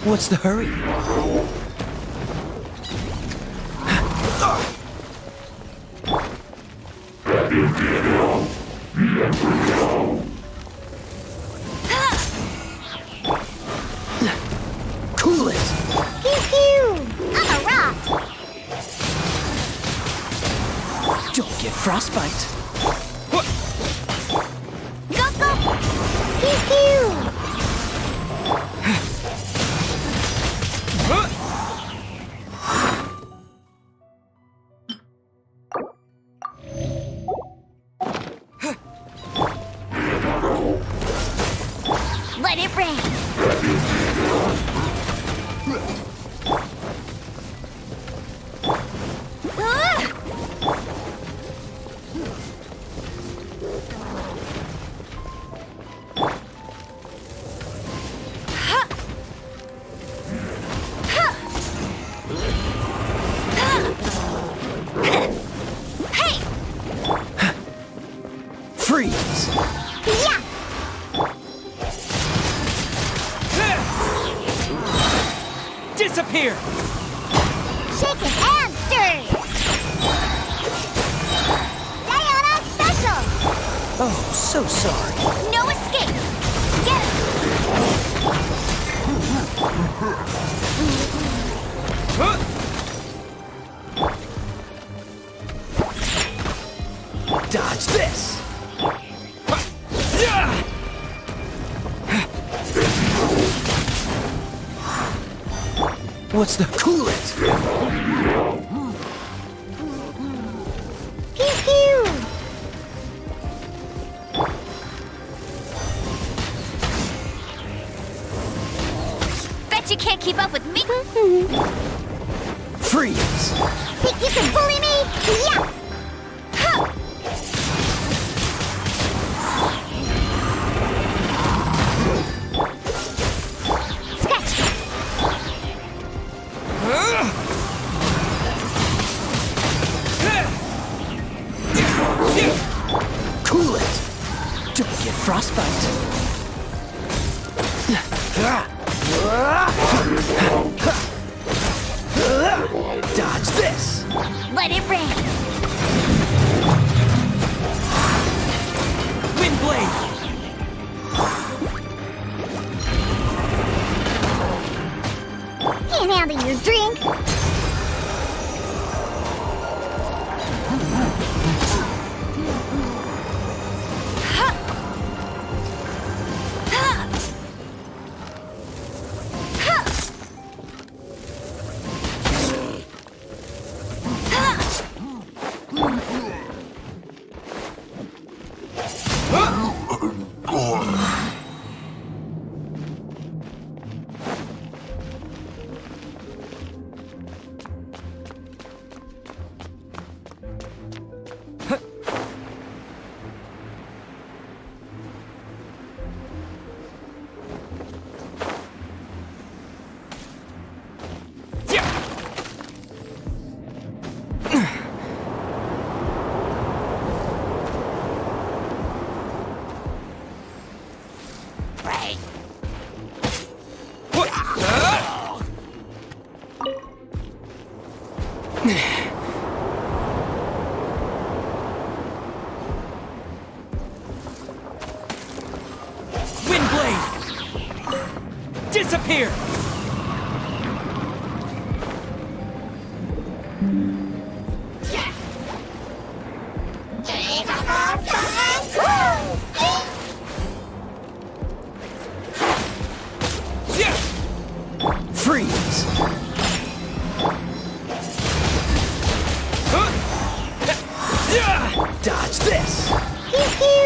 What's the hurry? Cool it! Pew pew! I'm a rock! Don't get frostbite. Go go! Pew pew! Let it rain! Freeze! Yeah! Disappear! Shaken and stirred! Diana special! Oh, so sorry. No escape! Get Dodge this! What's the cool it? Pew pew! Bet you can't keep up with me! Freeze! Think you can bully me? Yeah! Huh. Scratch! Cool it! Don't get frostbite. Dodge this! Let it rain! Wind blade! Can't handle your drink! Wind blade! Disappear! Freeze! Dodge this! Pew pew!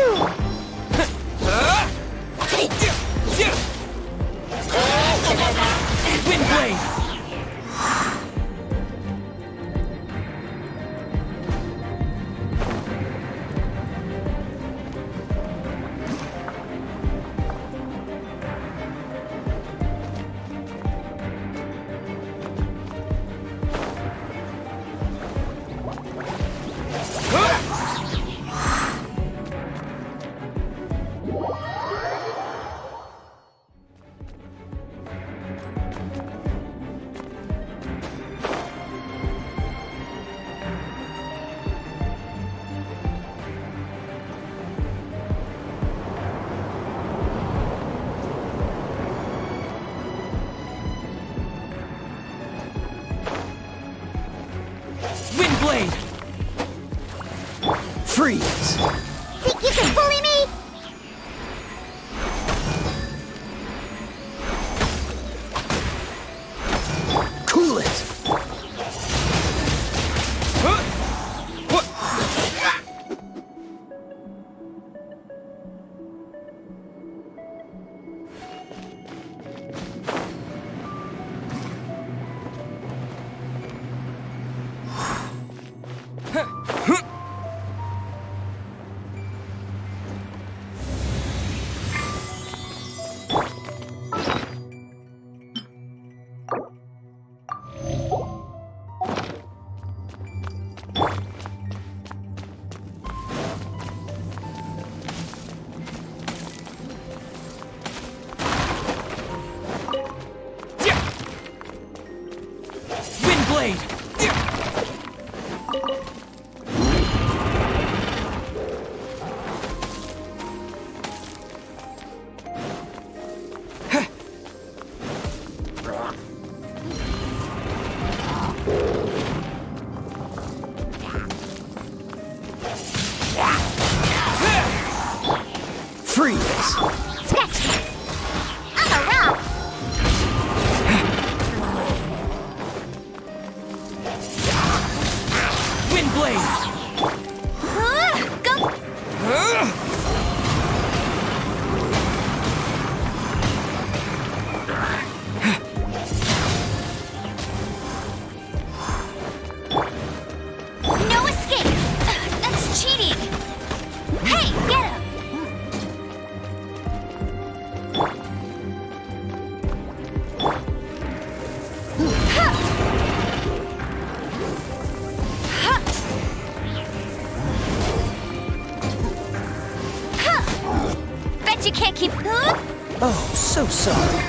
Oh, so sorry.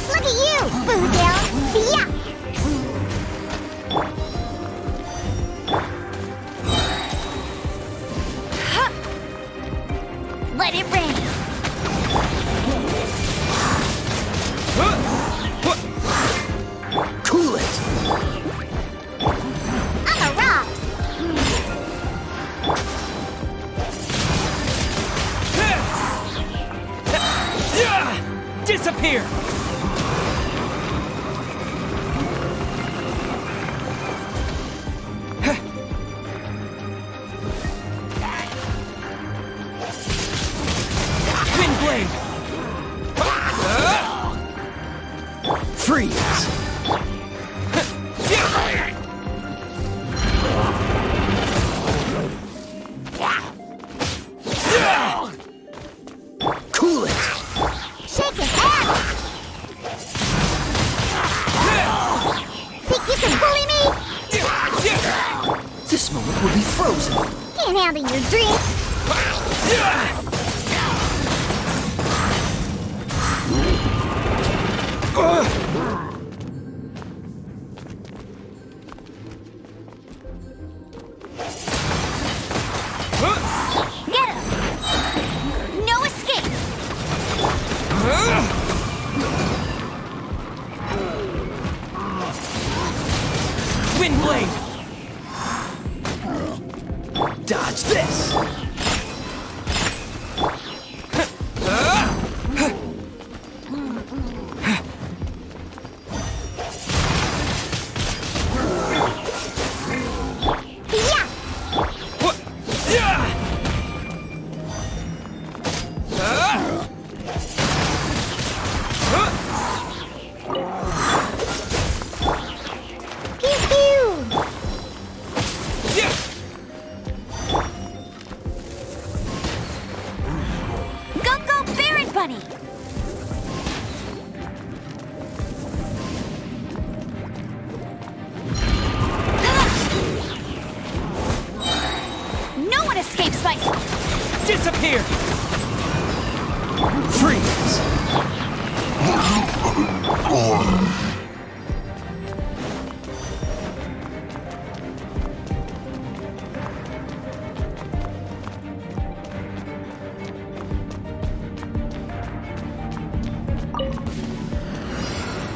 Look at you, Boozle! Yeah! Let it rain! Cool it! I'm a rock! Disappear! Windblade! Freeze! Cool it! Shake it out! Think you can bully me? This moment will be frozen. Can't handle your drink! Get him! No escape! Windblade! Dodge this! Yeah! Pew pew! Go go Baron Bunny! No one escapes my... Disappear! Freeze!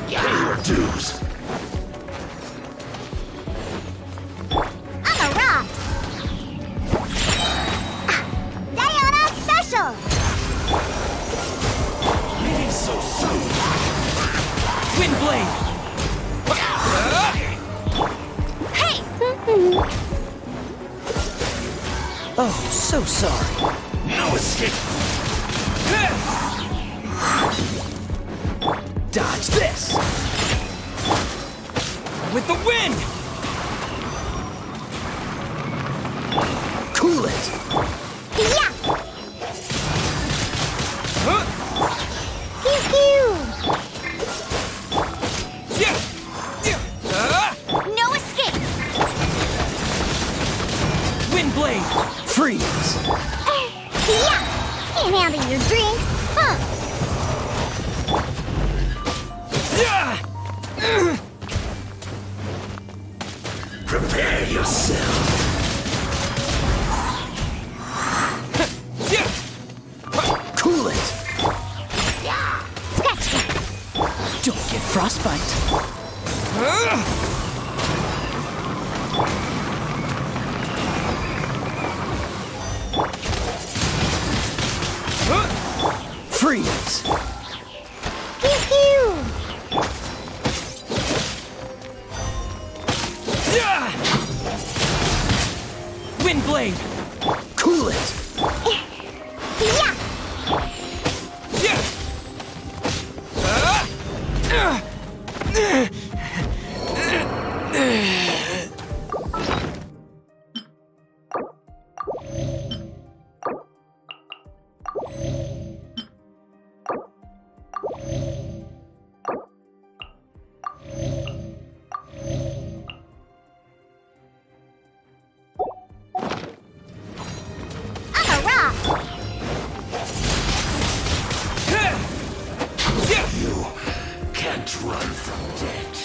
Pay your dues. I'm a rock! Diana Special! Meeting so soon. Windblade! Hey! Oh, so sorry. No escape. Dodge this! With the wind! Cool it! Yeah! Pew pew! No escape! Windblade! Freeze! Yeah! Can't handle your drink! Huh! Prepare yourself. Cool it! Scratch that! Don't get frostbite. Freeze! Pew pew! Windblade! Cool it! Yeah! I'm a rock! run from death.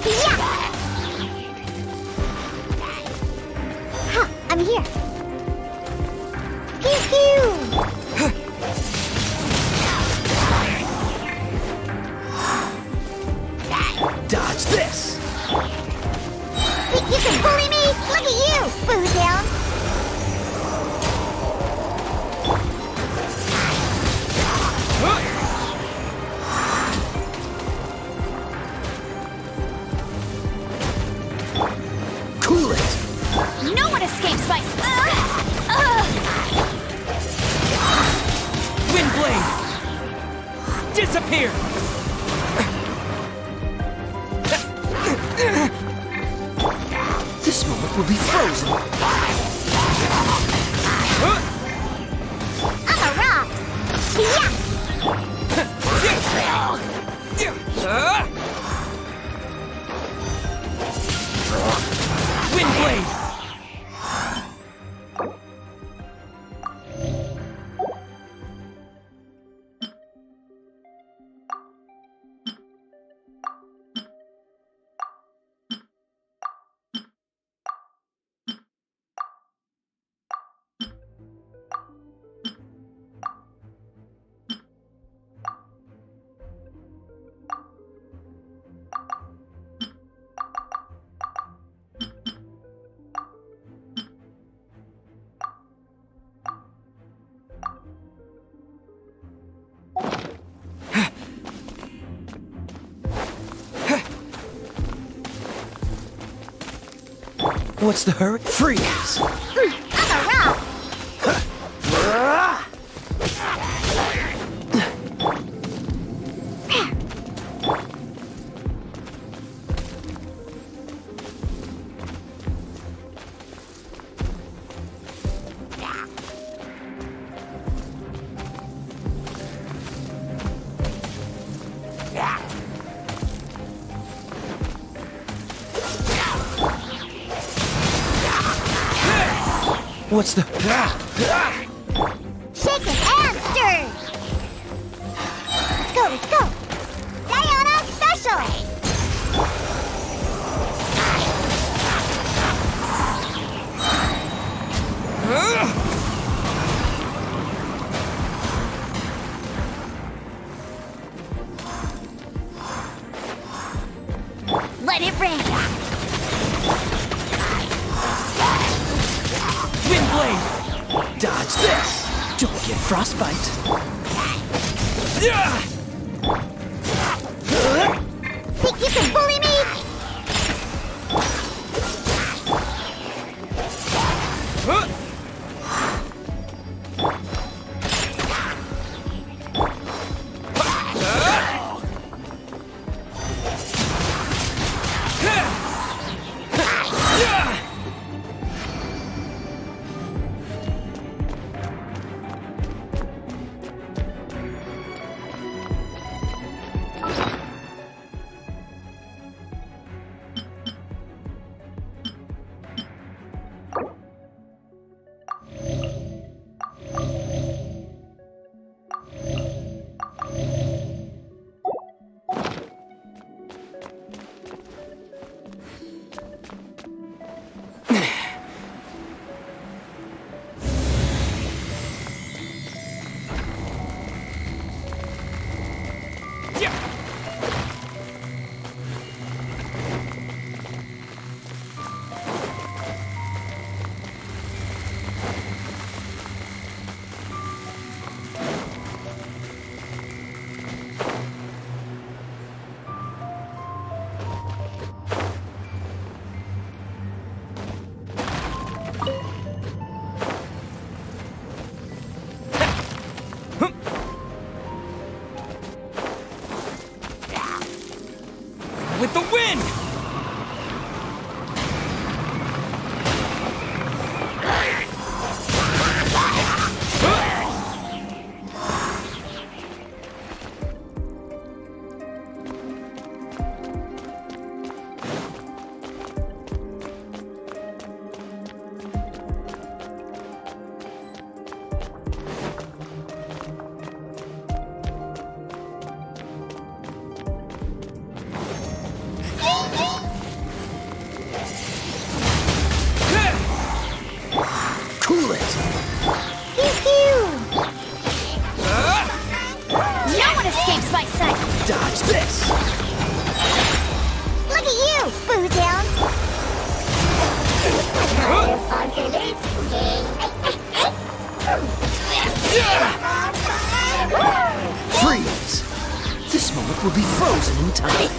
Yeah! Huh, I'm here. Pew pew! Dodge this! Think you can bully me? Look at you, Boo Down! Cool it! No one escapes my... Windblade! Disappear! This moment will be frozen. I'm a rock! Yeah! Windblade! What's the hurry? Freeze! I'm a rock! What's the... Shaken and stirred! Let's go, let's go! Diana Special! Let it rain! Windblade! Dodge this! Don't get frostbite. Think you can bully me? Freeze! This moment will be frozen in time.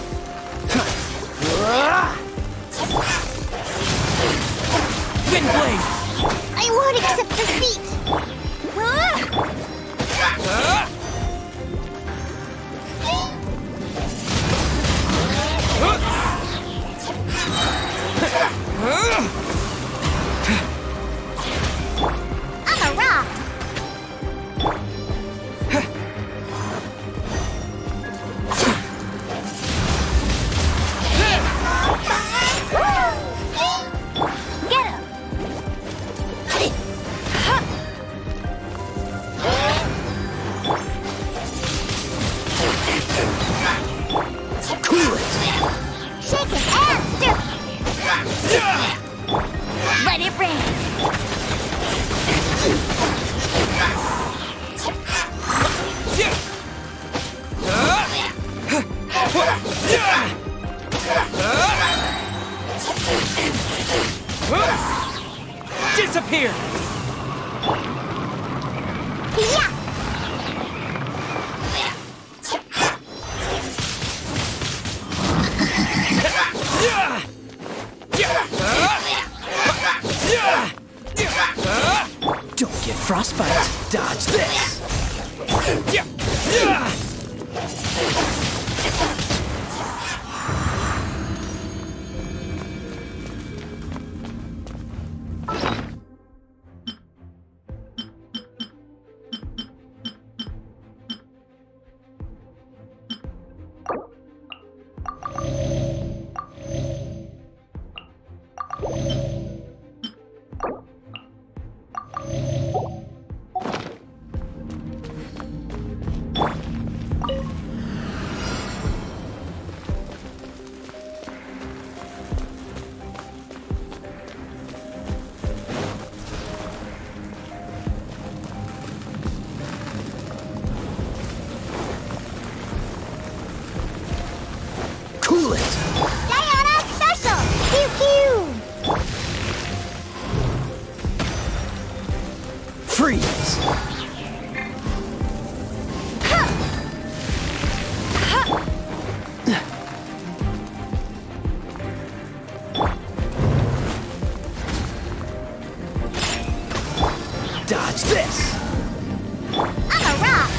Windblade! I won't accept defeat! I'm a rock! Get him! Cool it! Shake his ass, dude! Let it rain! Disappear! Yeah! Don't get frostbite. Dodge this. Cool it. Diana Special! Pew pew! Freeze. Dodge this. I'm a rock!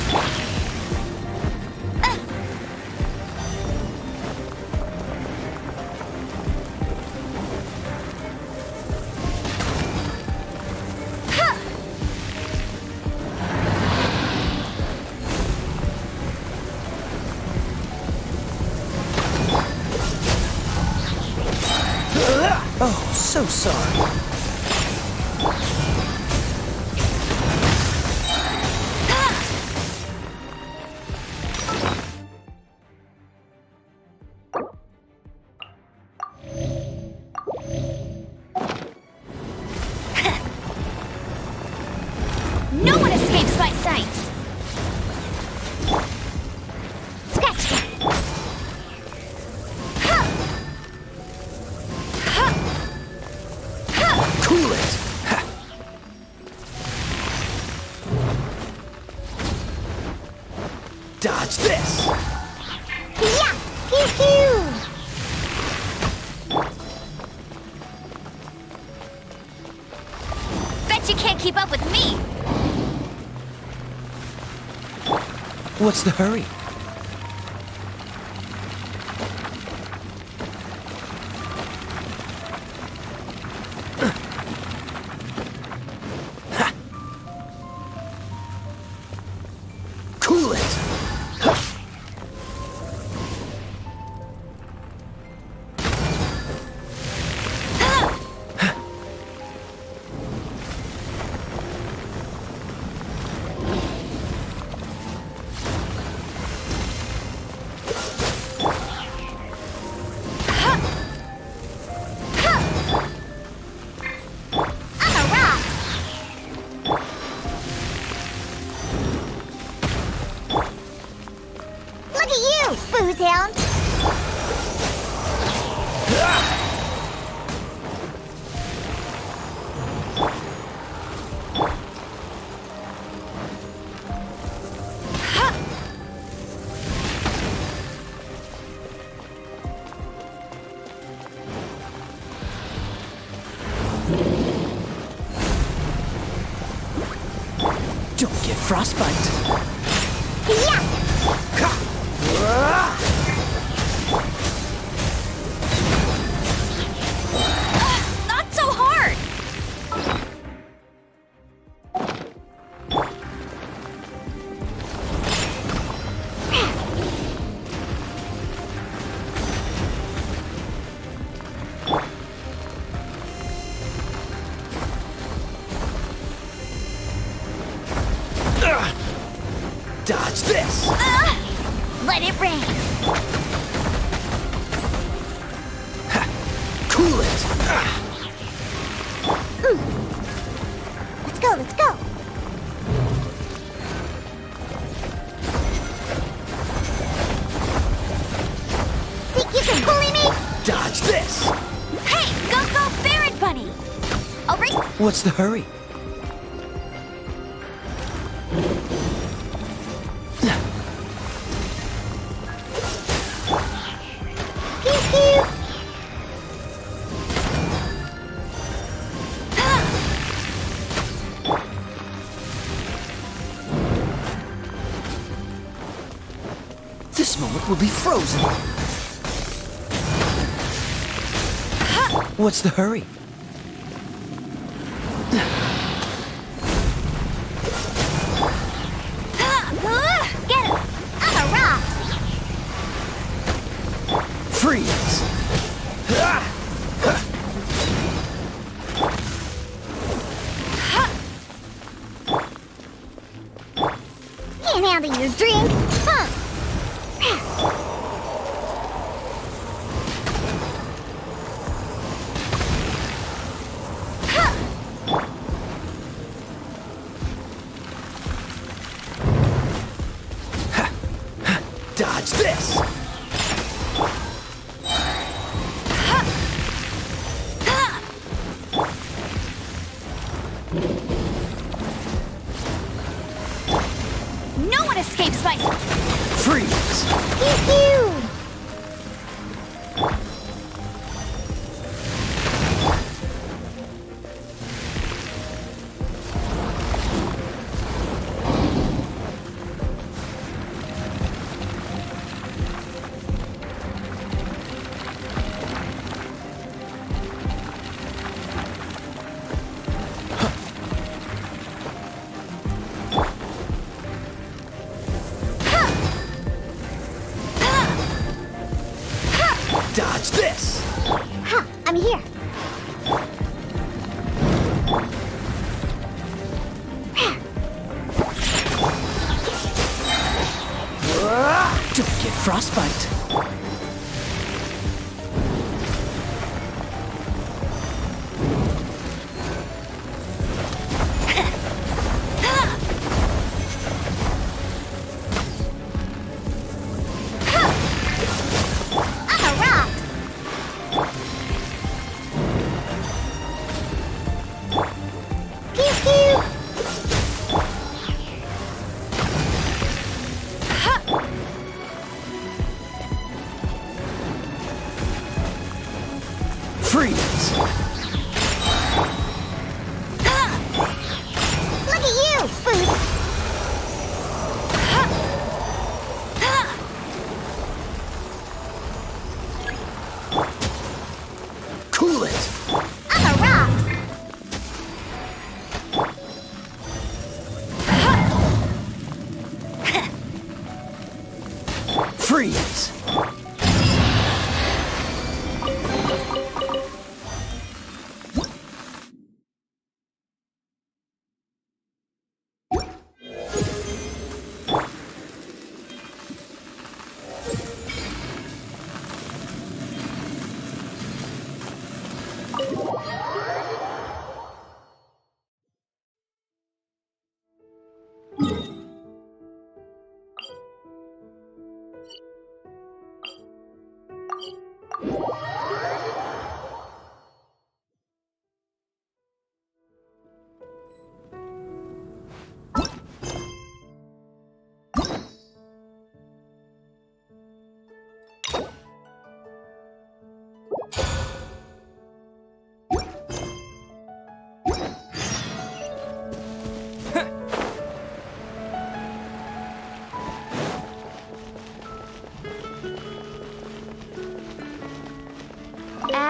Oh, so sorry. No one escapes my sights! Scratch that! Cool it. Ha. Dodge this. Yeah! Pew pew! Bet you can't keep up with me! What's the hurry? Cool it. I'm a rock! Look at you, booze hound! Don't get frostbite. Yeah! Not so hard! Dodge this! Let it rain! Cool it! Let's go, let's go! Think you can bully me? Dodge this! Hey, go, Barret Bunny! I'll race. What's the hurry? Pew pew! This moment will be frozen. What's the hurry? Get him! I'm a rock! Freeze! Can't handle your drink! Huh! Dodge this! No one escapes my... Freeze! Pew pew! Dodge this! Huh, I'm here. Don't get frostbite. I'm a rock! Pew pew! Freeze! Look at you, Boots! Cool it! I'm a rock! Freeze!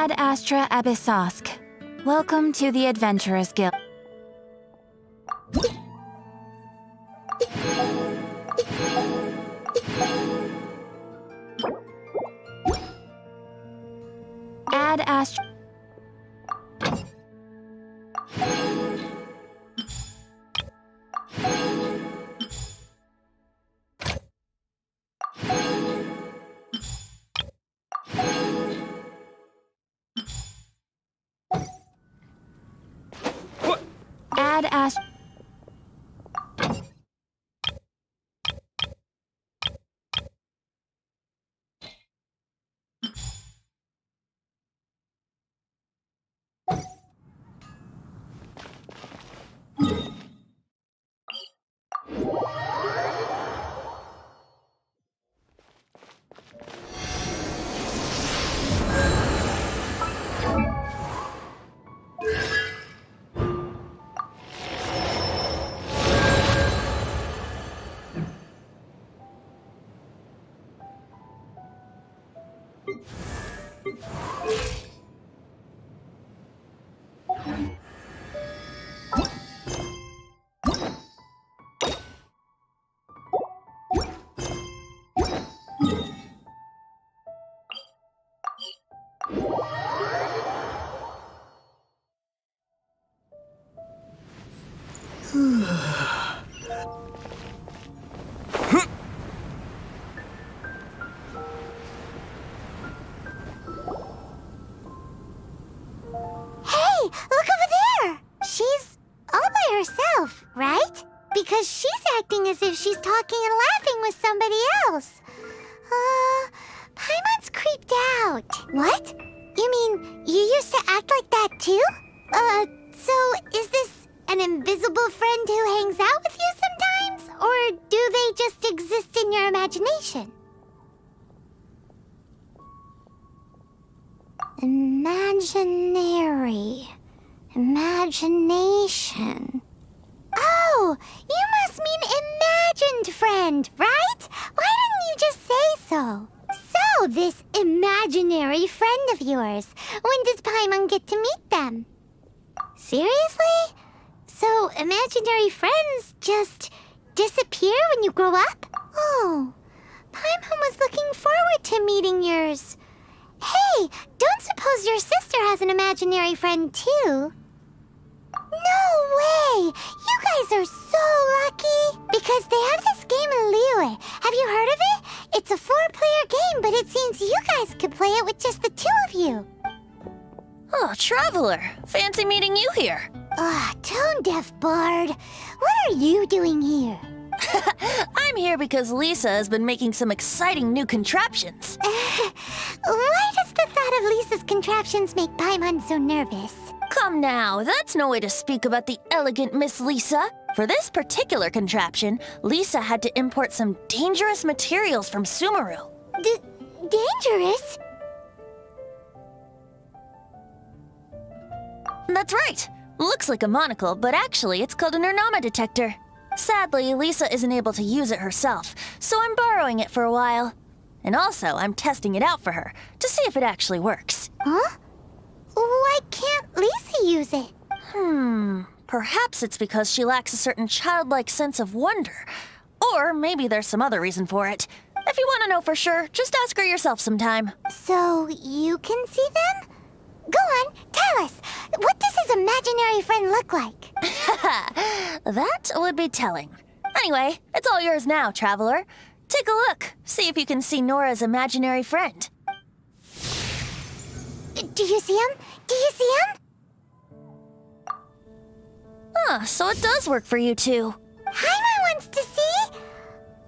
Ad Astra Abyssosk. Welcome to the Adventurers Guild. Ad Astra. Ad Astra. Hey, look over there! She's all by herself, right? Because she's acting as if she's talking and laughing with somebody else. Paimon's creeped out. What? You mean you used to act like that too? So is this an invisible friend who hangs out with you sometimes? Or do they just exist in your imagination? Imaginary. Imagination. Oh, you must mean imagined friend, right? Why didn't you just say so? So, this imaginary friend of yours, when does Paimon get to meet them? Seriously? So, imaginary friends just disappear when you grow up? Oh, Paimon was looking forward to meeting yours. Hey, don't suppose your sister has an imaginary friend too? No way! You guys are so lucky! Because they have this game in Liyue. Have you heard of it? It's a 4-player game, but it seems you guys could play it with just the 2 of you. Oh, Traveler. Fancy meeting you here. Tone-deaf bard. What are you doing here? I'm here because Lisa has been making some exciting new contraptions. Why does the thought of Lisa's contraptions make Paimon so nervous? Come now, that's no way to speak about the elegant Miss Lisa. For this particular contraption, Lisa had to import some dangerous materials from Sumeru. Dangerous? That's right. Looks like a monocle, but actually it's called an Ernama detector. Sadly, Lisa isn't able to use it herself, so I'm borrowing it for a while. And also, I'm testing it out for her, to see if it actually works. Huh? Why can't Lisa use it? Perhaps it's because she lacks a certain childlike sense of wonder. Or maybe there's some other reason for it. If you want to know for sure, just ask her yourself sometime. So, you can see them? Go on, tell us. What does his imaginary friend look like? That would be telling. Anyway, it's all yours now, Traveler. Take a look. See if you can see Nora's imaginary friend. Do you see him? Do you see him? So it does work for you two. Paimon wants to see?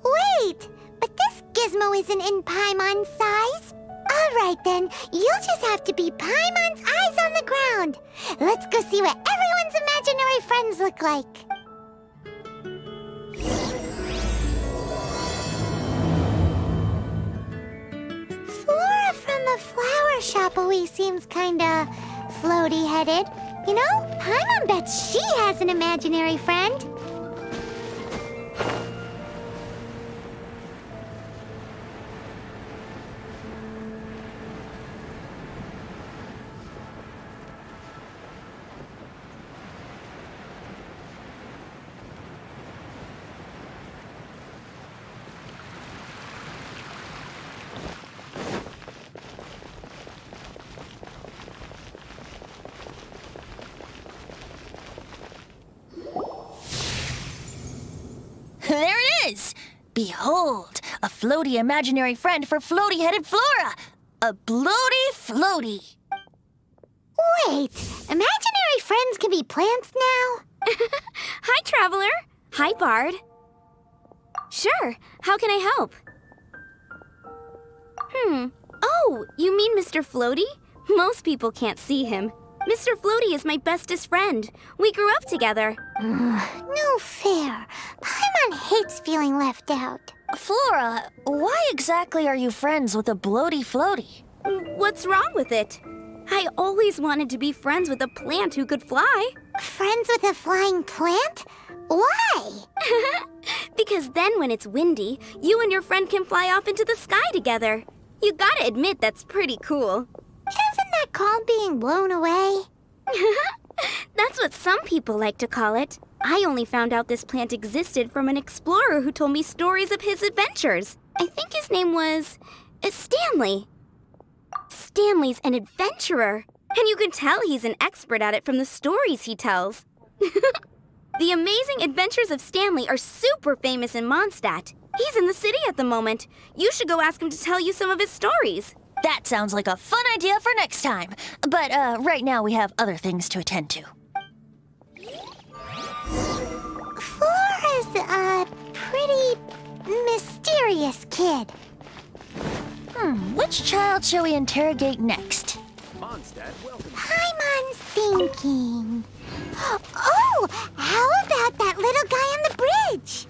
Wait, but this gizmo isn't in Paimon's size. All right then, you'll just have to be Paimon's eyes on the ground. Let's go see what everyone's imaginary friends look like. Flora from the flower shop always seems kinda floaty-headed. You know, Paimon bets she has an imaginary friend. is! Behold, a floaty imaginary friend for floaty-headed Flora! A bloaty floaty! Wait, imaginary friends can be plants now? Hi, Traveler. Hi, Bard. Sure, how can I help? Oh, you mean Mr. Floaty? Most people can't see him. Mr. Floaty is my bestest friend. We grew up together. No fair. Paimon hates feeling left out. Flora, why exactly are you friends with a bloaty floaty? What's wrong with it? I always wanted to be friends with a plant who could fly. Friends with a flying plant? Why? Because then when it's windy, you and your friend can fly off into the sky together. You gotta admit that's pretty cool. Isn't that called being blown away? That's what some people like to call it. I only found out this plant existed from an explorer who told me stories of his adventures. I think his name was Stanley. Stanley's an adventurer, and you can tell he's an expert at it from the stories he tells. The amazing adventures of Stanley are super famous in Mondstadt. He's in the city at the moment. You should go ask him to tell you some of his stories. That sounds like a fun idea for next time. But right now we have other things to attend to. Flora's a pretty mysterious kid. Which child shall we interrogate next? Paimon's thinking. Oh, how about that little guy on the bridge?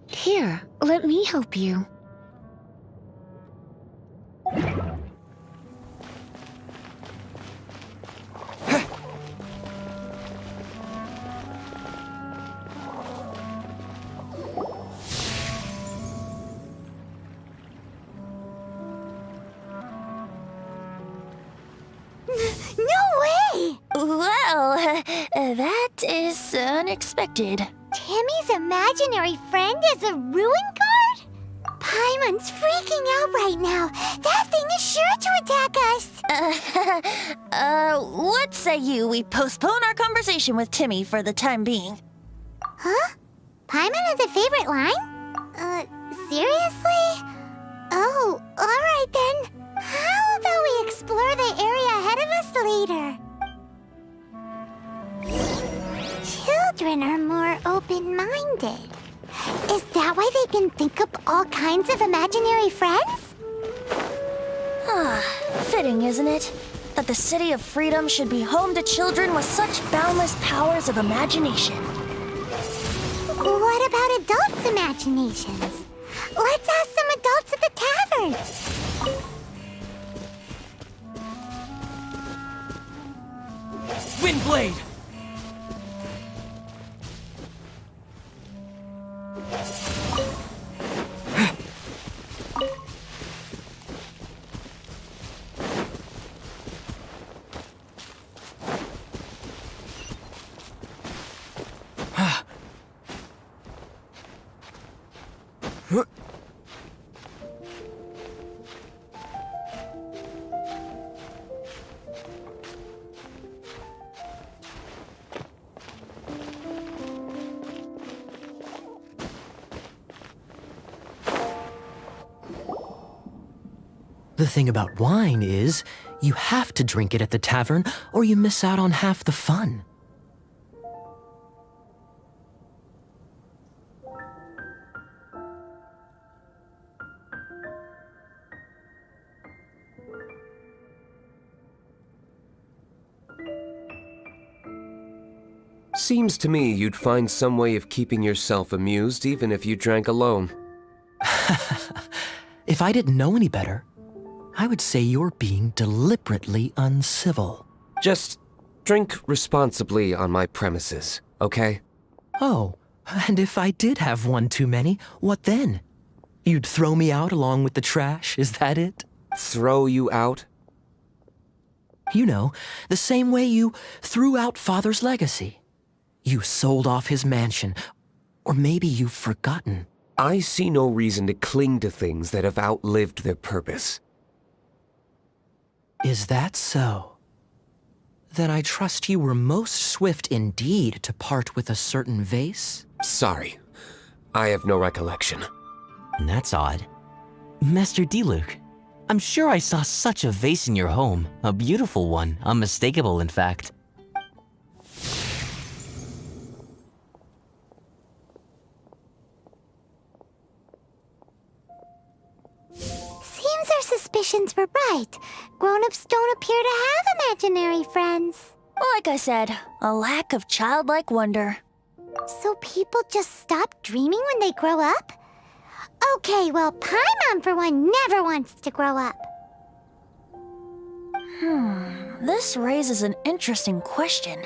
Here, let me help you. No way! Well, that is unexpected. Timmy's imaginary friend is a ruin guard? Paimon's freaking out right now. That thing is sure to attack us. What say we postpone our conversation with Timmy for the time being? Huh? Paimon has a favorite line? Seriously? Oh, alright then. How about we explore the area ahead of us later? Children are more open-minded. Is that why they can think up all kinds of imaginary friends? Fitting, isn't it? That the City of Freedom should be home to children with such boundless powers of imagination. What about adults' imaginations? Let's ask some adults at the tavern. Windblade! The thing about wine is, you have to drink it at the tavern or you miss out on half the fun. Seems to me you'd find some way of keeping yourself amused even if you drank alone. If I didn't know any better, I would say you're being deliberately uncivil. Just drink responsibly on my premises, okay? Oh, and if I did have one too many, what then? You'd throw me out along with the trash, is that it? Throw you out? You know, the same way you threw out Father's legacy. You sold off his mansion, or maybe you've forgotten. I see no reason to cling to things that have outlived their purpose. Is that so? Then I trust you were most swift indeed to part with a certain vase? Sorry. I have no recollection. That's odd. Master Diluc, I'm sure I saw such a vase in your home. A beautiful one, unmistakable in fact. Seems our suspicions were right. Grown-ups don't appear to have imaginary friends. Like I said, a lack of childlike wonder. So people just stop dreaming when they grow up? Okay, well, Paimon for one never wants to grow up. This raises an interesting question.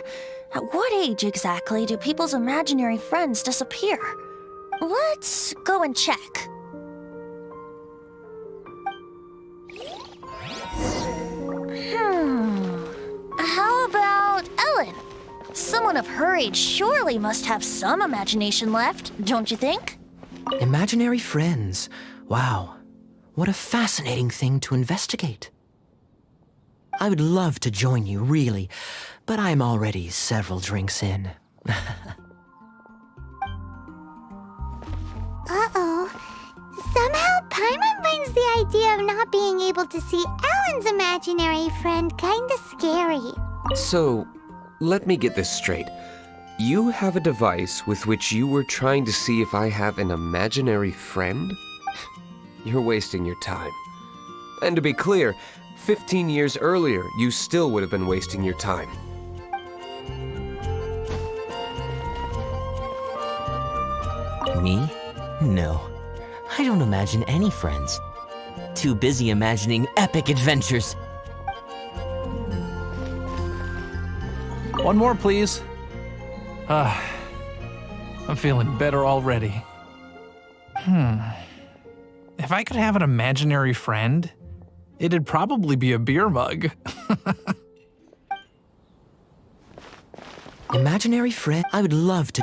At what age exactly do people's imaginary friends disappear? Let's go and check. How about Ellen? Someone of her age surely must have some imagination left, don't you think? Imaginary friends. Wow. What a fascinating thing to investigate. I would love to join you, really, but I'm already several drinks in. Uh-oh. Somehow, Paimon finds the idea of not being able to see Ellen's imaginary friend kinda scary. So, let me get this straight. You have a device with which you were trying to see if I have an imaginary friend? You're wasting your time. And to be clear, 15 years earlier, you still would have been wasting your time. Me? No. I don't imagine any friends. Too busy imagining epic adventures. One more, please. I'm feeling better already. If I could have an imaginary friend, it'd probably be a beer mug. Imaginary friend? I would love to.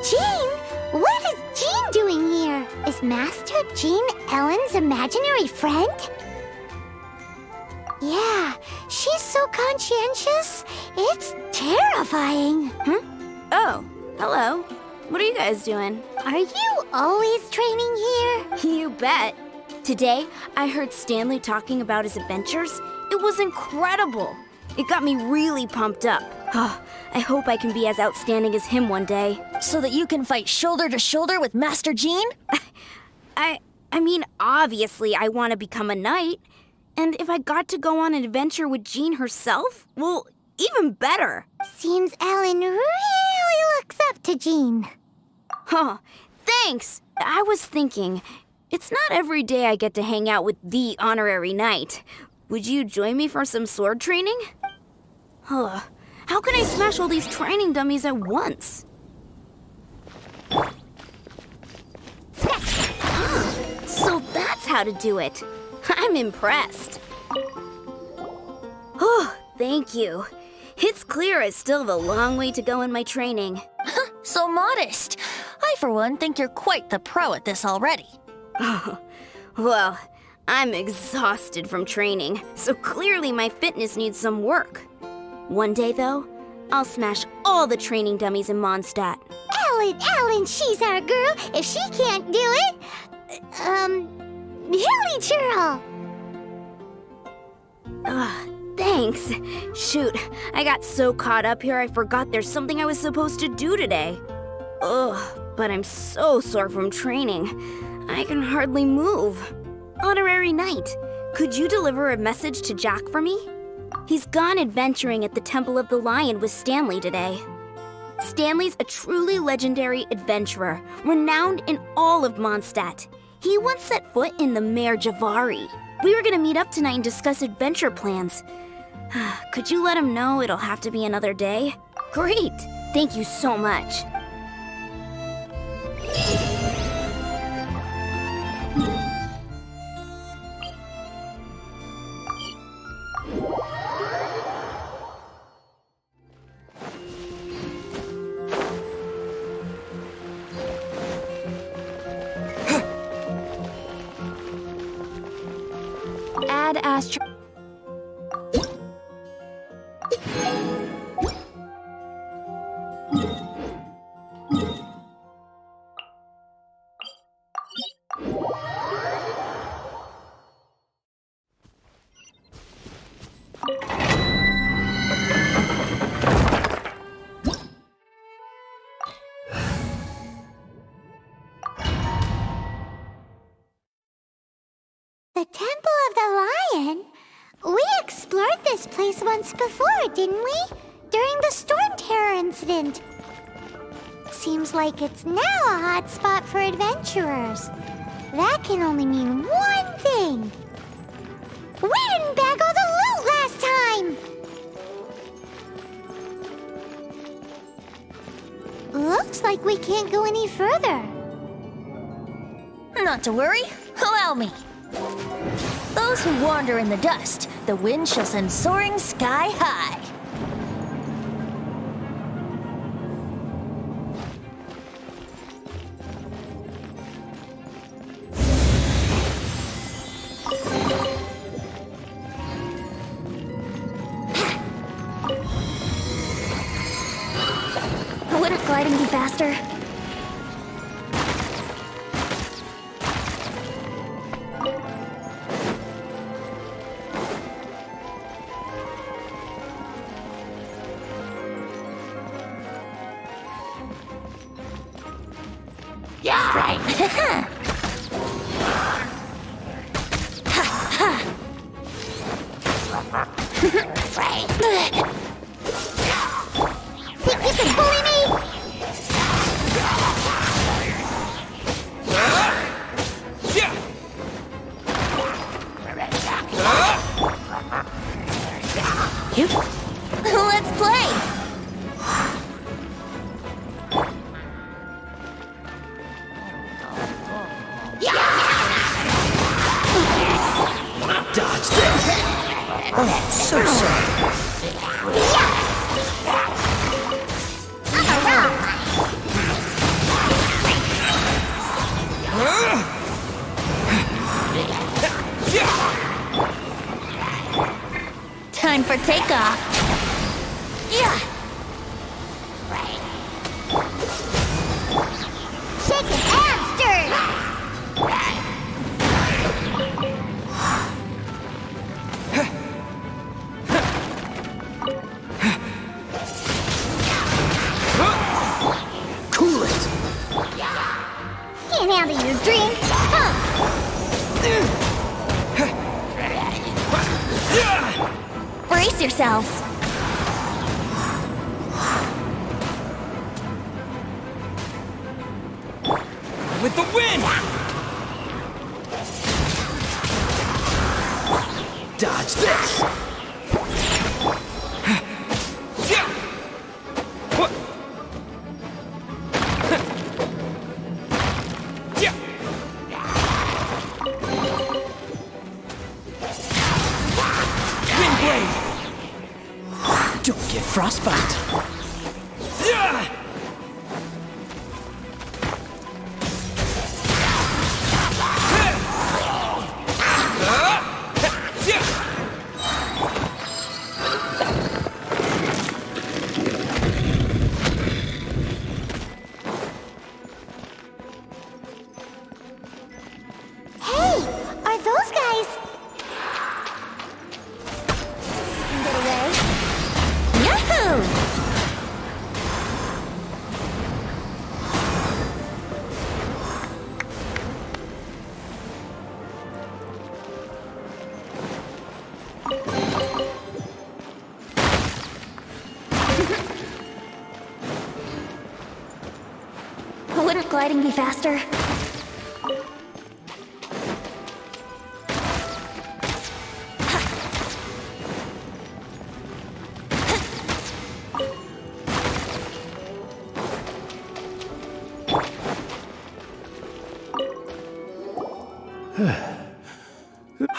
Jean? What is Jean doing here? Is Master Jean Ellen's imaginary friend? Yeah, she's so conscientious. It's terrifying. Oh, hello. What are you guys doing? Are you always training here? You bet. Today, I heard Stanley talking about his adventures. It was incredible. It got me really pumped up. I hope I can be as outstanding as him one day. So that you can fight shoulder to shoulder with Master Jean? I mean, obviously I want to become a knight. And if I got to go on an adventure with Jean herself, well, even better. Seems Ellen really looks up to Jean. Thanks. I was thinking, it's not every day I get to hang out with the honorary knight. Would you join me for some sword training? How can I smash all these training dummies at once? So that's how to do it. I'm impressed. Oh, thank you. It's clear I still have a long way to go in my training. So modest. I, for one, think you're quite the pro at this already. Well, I'm exhausted from training, so clearly my fitness needs some work. One day, though, I'll smash all the training dummies in Mondstadt. Ellen, she's our girl. If she can't do it, Hilly Churl. Thanks. Thanks. Shoot, I got so caught up here I forgot there's something I was supposed to do today. Ugh, but I'm so sore from training. I can hardly move. Honorary Knight, could you deliver a message to Jack for me? He's gone adventuring at the Temple of the Lion with Stanley today. Stanley's a truly legendary adventurer, renowned in all of Mondstadt. He once set foot in the Mare Javari. We were gonna meet up tonight and discuss adventure plans. Could you let him know it'll have to be another day? Great! Thank you so much. Add astro... The Temple of the Lion? We explored this place once before, didn't we? During the Storm Terror incident. Seems like it's now a hot spot for adventurers. That can only mean one thing. We didn't bag all the loot last time! Looks like we can't go any further. Not to worry. Allow me. Those who wander in the dust, the wind shall send soaring sky high. Wouldn't gliding be faster? Yeah, right. Think you can bully me? Let's play! Dodge this! Oh, so sorry. Time for takeoff. Yeah. Shaking and stirring. Cool it! Can't handle your dream. Brace yourselves. With the wind! Dodge this! Don't get frostbite. Hey, are those guys? Wouldn't gliding be faster?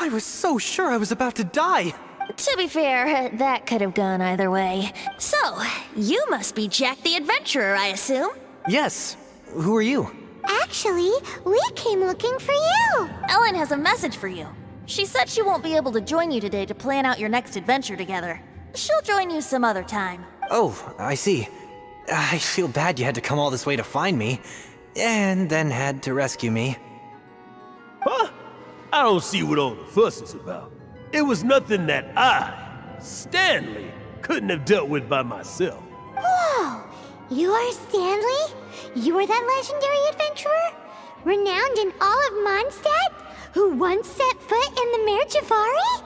I was so sure I was about to die. To be fair, that could have gone either way. So, you must be Jack the Adventurer, I assume? Yes. Who are you? Actually, we came looking for you. Ellen has a message for you. She said she won't be able to join you today to plan out your next adventure together. She'll join you some other time. Oh, I see. I feel bad you had to come all this way to find me, and then had to rescue me. Huh? I don't see what all the fuss is about. It was nothing that I, Stanley, couldn't have dealt with by myself. Whoa! You are Stanley? You are that legendary adventurer? Renowned in all of Mondstadt? Who once set foot in the Mare Javari?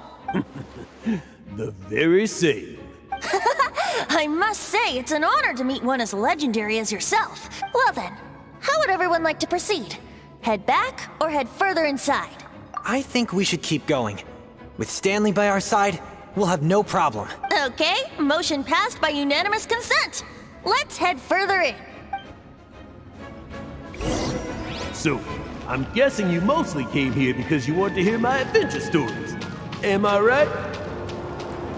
The very same. I must say, it's an honor to meet one as legendary as yourself. Well then, how would everyone like to proceed? Head back or head further inside? I think we should keep going. With Stanley by our side, we'll have no problem. Okay, motion passed by unanimous consent. Let's head further in. So, I'm guessing you mostly came here because you want to hear my adventure stories. Am I right?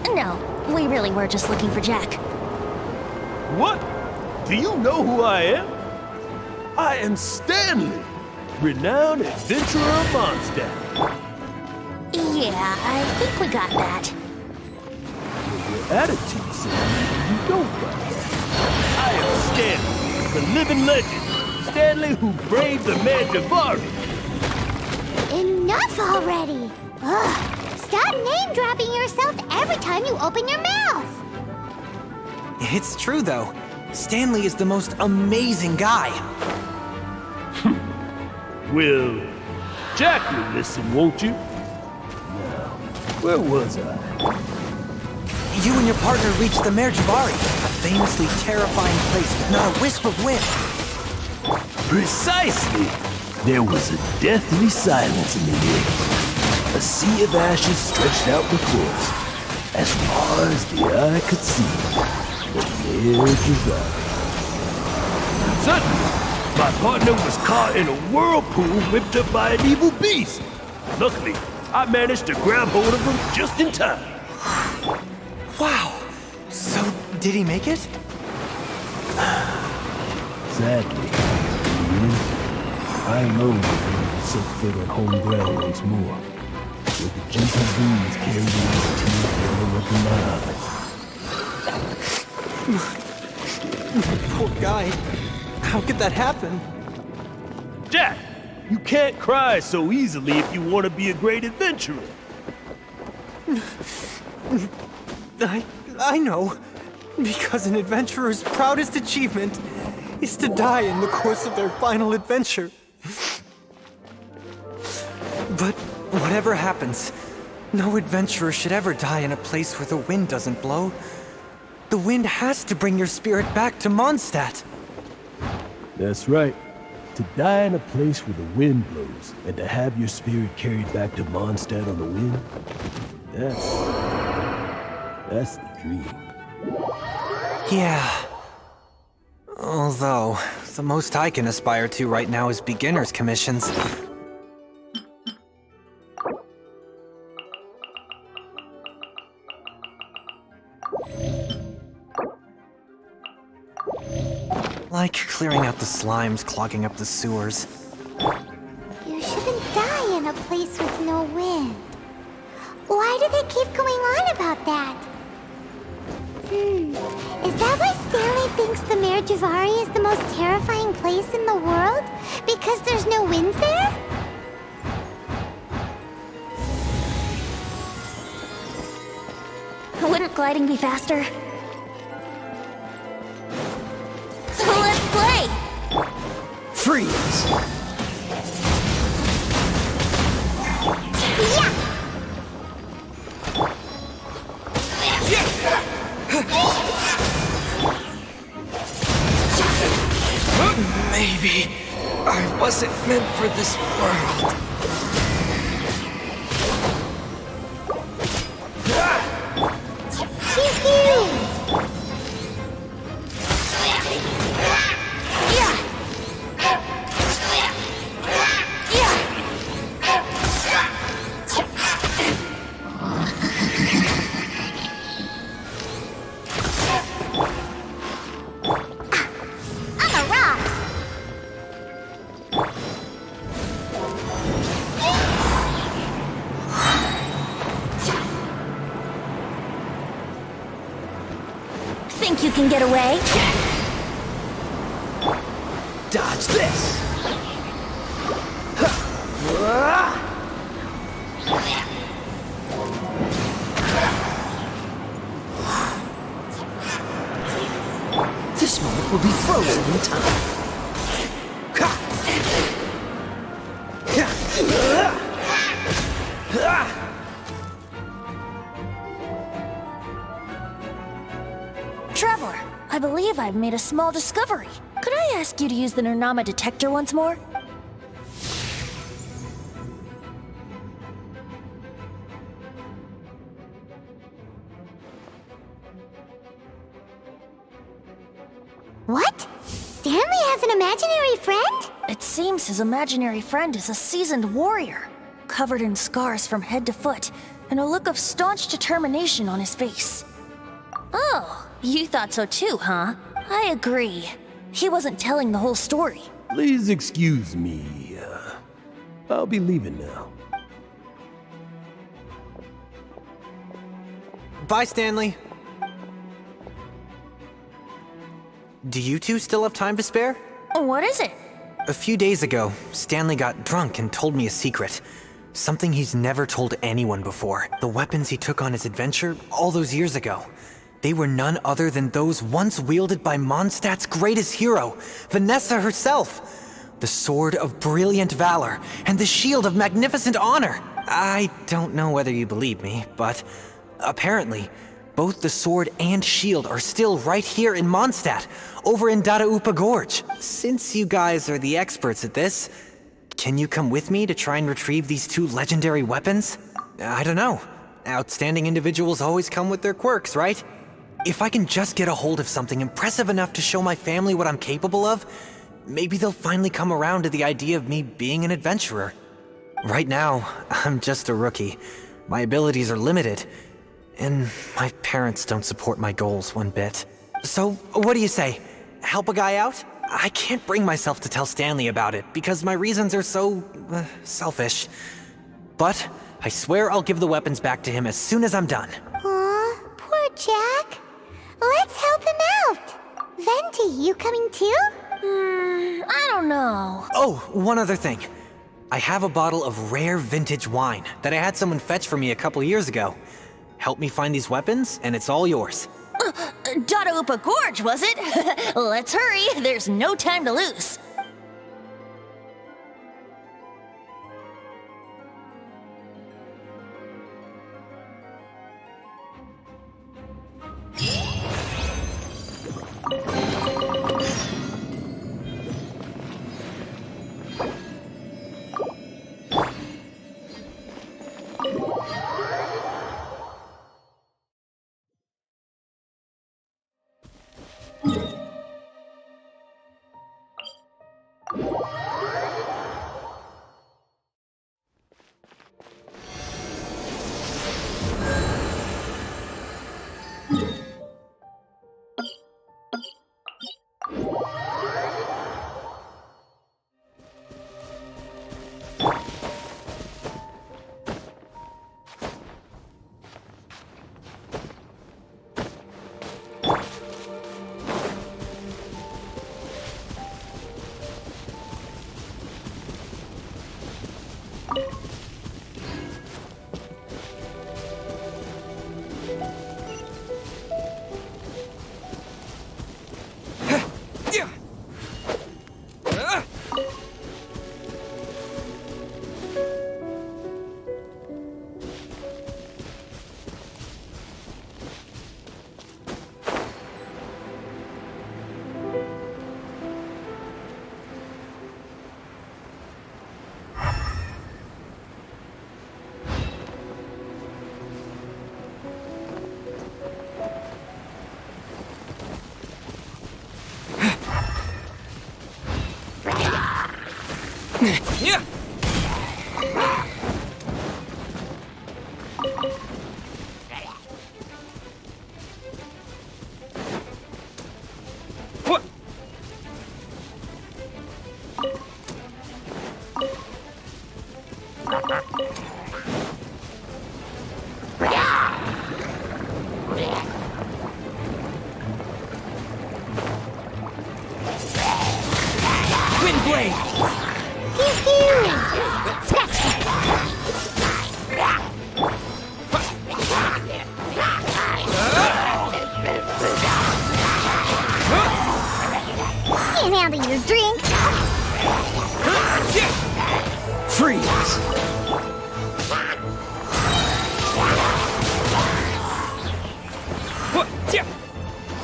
No, we really were just looking for Jack. What? Do you know who I am? I am Stanley, renowned adventurer of Mondstadt. Yeah, I think we got that. Your attitude says you don't got that. I am Stanley, the living legend. Stanley who braved the Mare Javari. Enough already! Ugh! Stop name-dropping yourself every time you open your mouth! It's true, though. Stanley is the most amazing guy. Well, Jack will listen, won't you? Now, where was I? You and your partner reached the Mare Javari, a famously terrifying place with not a wisp of wind. Precisely! There was a deathly silence in the air. A sea of ashes stretched out before us, as far as the eye could see. The Mare Javari. Suddenly, my partner was caught in a whirlpool whipped up by an evil beast. Luckily, I managed to grab hold of him just in time. Wow! So, did he make it? Sadly, I alone will never set foot on home ground once more. With the gentle breeze carrying away the tears welling up in my eyes. Poor guy. How could that happen? Jack, you can't cry so easily if you want to be a great adventurer. I know. Because an adventurer's proudest achievement is to die in the course of their final adventure. But whatever happens, no adventurer should ever die in a place where the wind doesn't blow. The wind has to bring your spirit back to Mondstadt. That's right. To die in a place where the wind blows, and to have your spirit carried back to Mondstadt on the wind, that's the dream. Yeah. Although, the most I can aspire to right now is beginner's commissions. Like clearing out the slimes clogging up the sewers. You shouldn't die in a place with no wind. Why do they keep going on about that? Is that why Stanley thinks the Mare Javari is the most terrifying place in the world? Because there's no wind there? Wouldn't gliding be faster? Let's play! Freeze! Yeah! Maybe I wasn't meant for this world. Think you can get away? Dodge this! This moment will be frozen in time. Traveler, I believe I've made a small discovery. Could I ask you to use the Nernama detector once more? What? Stanley has an imaginary friend? It seems his imaginary friend is a seasoned warrior, covered in scars from head to foot, and a look of staunch determination on his face. Oh, you thought so too, huh? I agree. He wasn't telling the whole story. Please excuse me. I'll be leaving now. Bye, Stanley. Do you two still have time to spare? What is it? A few days ago, Stanley got drunk and told me a secret. Something he's never told anyone before. The weapons he took on his adventure all those years ago. They were none other than those once wielded by Mondstadt's greatest hero, Vanessa herself. The Sword of Brilliant Valor and the Shield of Magnificent Honor. I don't know whether you believe me, but apparently, both the sword and shield are still right here in Mondstadt, over in Dadaupa Gorge. Since you guys are the experts at this, can you come with me to try and retrieve these two legendary weapons? I don't know. Outstanding individuals always come with their quirks, right? If I can just get a hold of something impressive enough to show my family what I'm capable of, maybe they'll finally come around to the idea of me being an adventurer. Right now, I'm just a rookie. My abilities are limited, and my parents don't support my goals one bit. So, what do you say? Help a guy out? I can't bring myself to tell Stanley about it because my reasons are so selfish. But I swear I'll give the weapons back to him as soon as I'm done. Aw, poor Jack. Let's help him out. Venti, you coming too? I don't know. Oh, one other thing. I have a bottle of rare vintage wine that I had someone fetch for me a couple years ago. Help me find these weapons, and it's all yours. Dadaupa Gorge, was it? Let's hurry, there's no time to lose. Can't handle your drink. Freeze!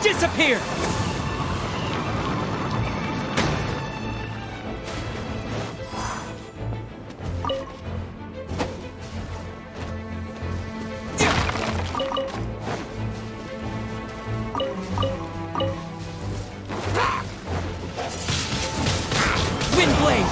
Disappear! Windblade!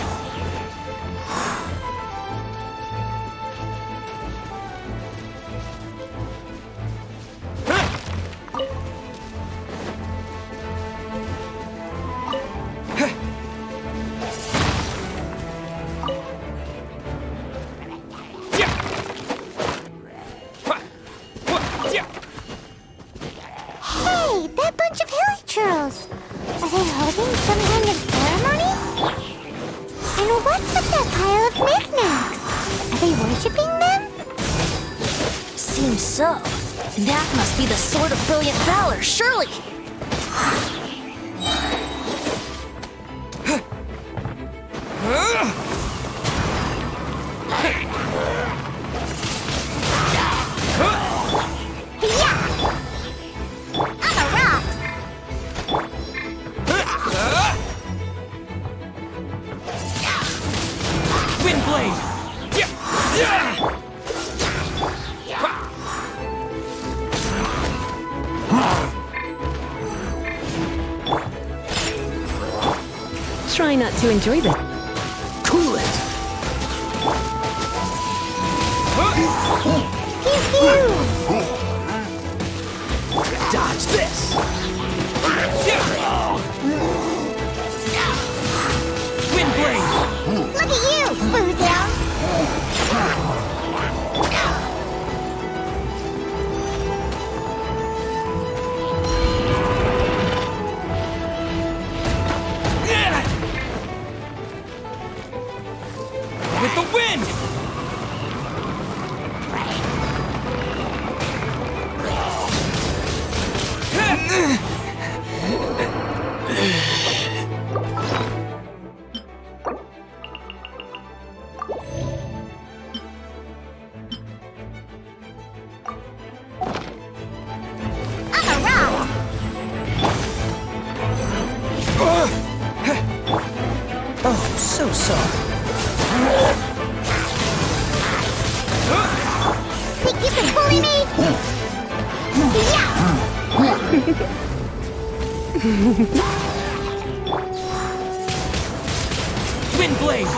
Hey, that bunch of hilichurls. Are they holding some kind of ceremony? And what's with that pile of knickknacks? Are they worshipping them? Seems so. That must be the Sword of Brilliant Valor, surely! Try not to enjoy this. Cool it! Dodge this! Windblade! Look at you, Foozle! With the wind! Oh, so sorry. Think you can bully me? Windblade!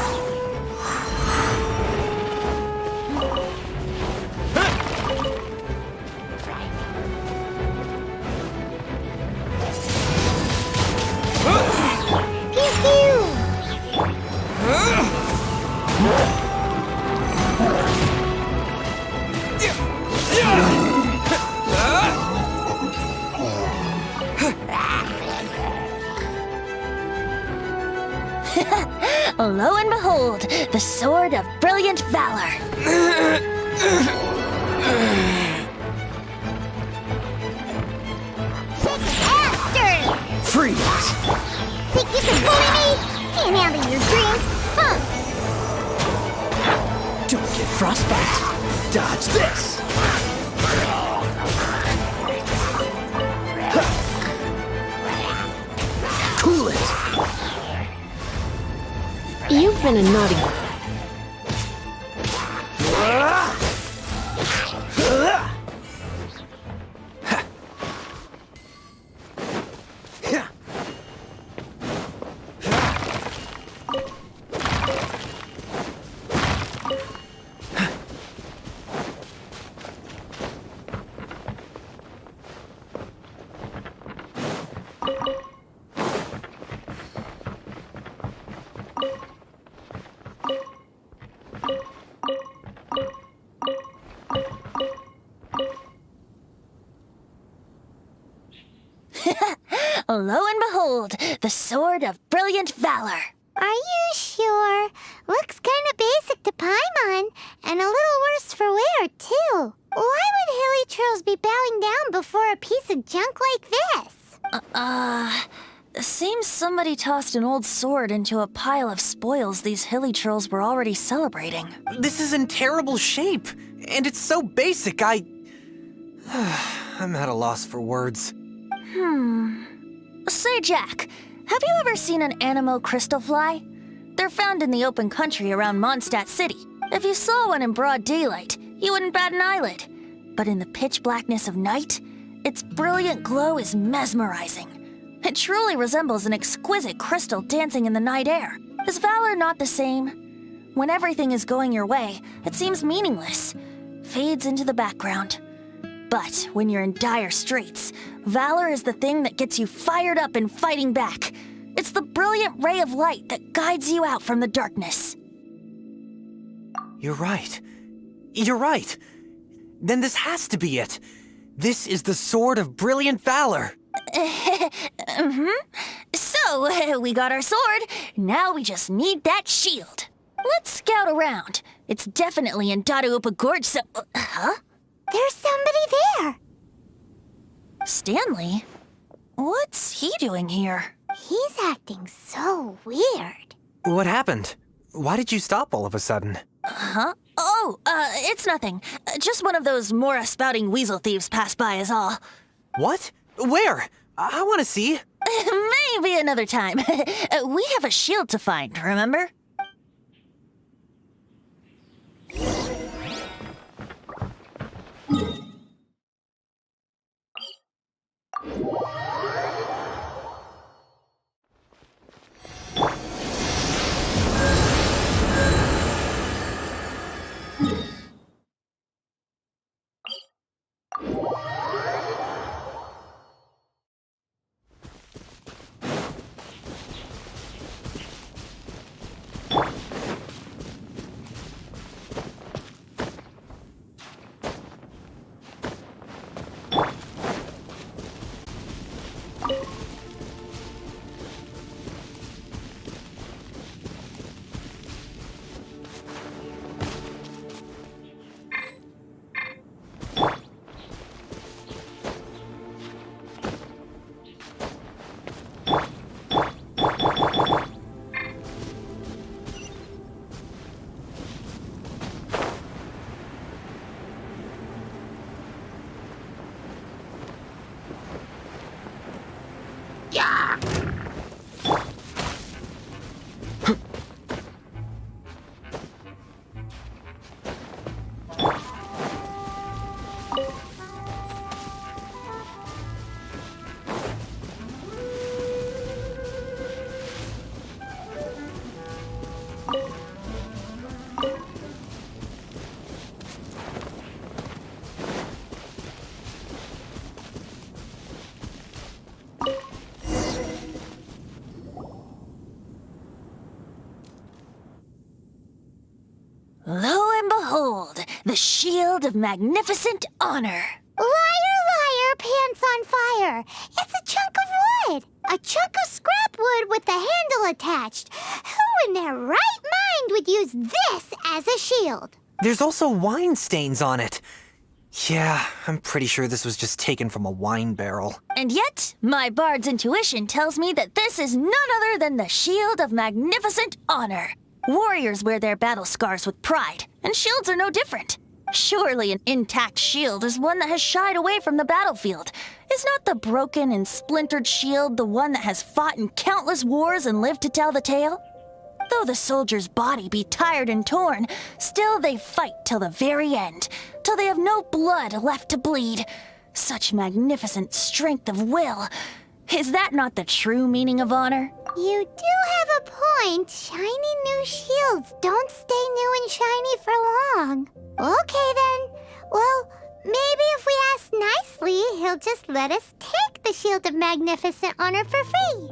Lo and behold, the Sword of Brilliant Valor. Freeze! Think you can bully me? Can't handle your drink, huh? Don't get frostbite. Dodge this! Cool it! You've been a naughty... Lo and behold, the Sword of Brilliant Valor. Are you sure? Looks kinda basic to Paimon, and a little worse for wear, too. Why would hilly trolls be bowing down before a piece of junk like this? Seems somebody tossed an old sword into a pile of spoils these hilly trolls were already celebrating. This is in terrible shape, and it's so basic, I'm at a loss for words. Say, Jack, have you ever seen an Anemo crystal fly? They're found in the open country around Mondstadt City. If you saw one in broad daylight, you wouldn't bat an eyelid. But in the pitch blackness of night, its brilliant glow is mesmerizing. It truly resembles an exquisite crystal dancing in the night air. Is valor not the same? When everything is going your way, it seems meaningless, fades into the background. But when you're in dire straits, valor is the thing that gets you fired up and fighting back. It's the brilliant ray of light that guides you out from the darkness. You're right. You're right. Then this has to be it. This is the Sword of Brilliant Valor. So, we got our sword. Now we just need that shield. Let's scout around. It's definitely in Dadaupa Gorge, so... Huh? There's somebody there. Stanley? What's he doing here? He's acting so weird. What happened? Why did you stop all of a sudden? Huh? Oh, it's nothing. Just one of those Mora-spouting weasel thieves passed by is all. What? Where? I want to see. Maybe another time. We have a shield to find, remember? Lo and behold, the shield of magnificent honor. Liar, liar, pants on fire. It's a chunk of wood. A chunk of scrap wood with the handle attached. Who in their right mind would use this as a shield? There's also wine stains on it. Yeah, I'm pretty sure this was just taken from a wine barrel. And yet, my bard's intuition tells me that this is none other than the shield of magnificent honor. Warriors wear their battle scars with pride, and shields are no different. Surely an intact shield is one that has shied away from the battlefield. Is not the broken and splintered shield the one that has fought in countless wars and lived to tell the tale? Though the soldier's body be tired and torn, still they fight till the very end, till they have no blood left to bleed. Such magnificent strength of will. Is that not the true meaning of honor? You do have a point. Shiny new shields don't stay new and shiny for long. Okay then. Well, Maybe if we ask nicely, he'll just let us take the Shield of Magnificent Honor for free.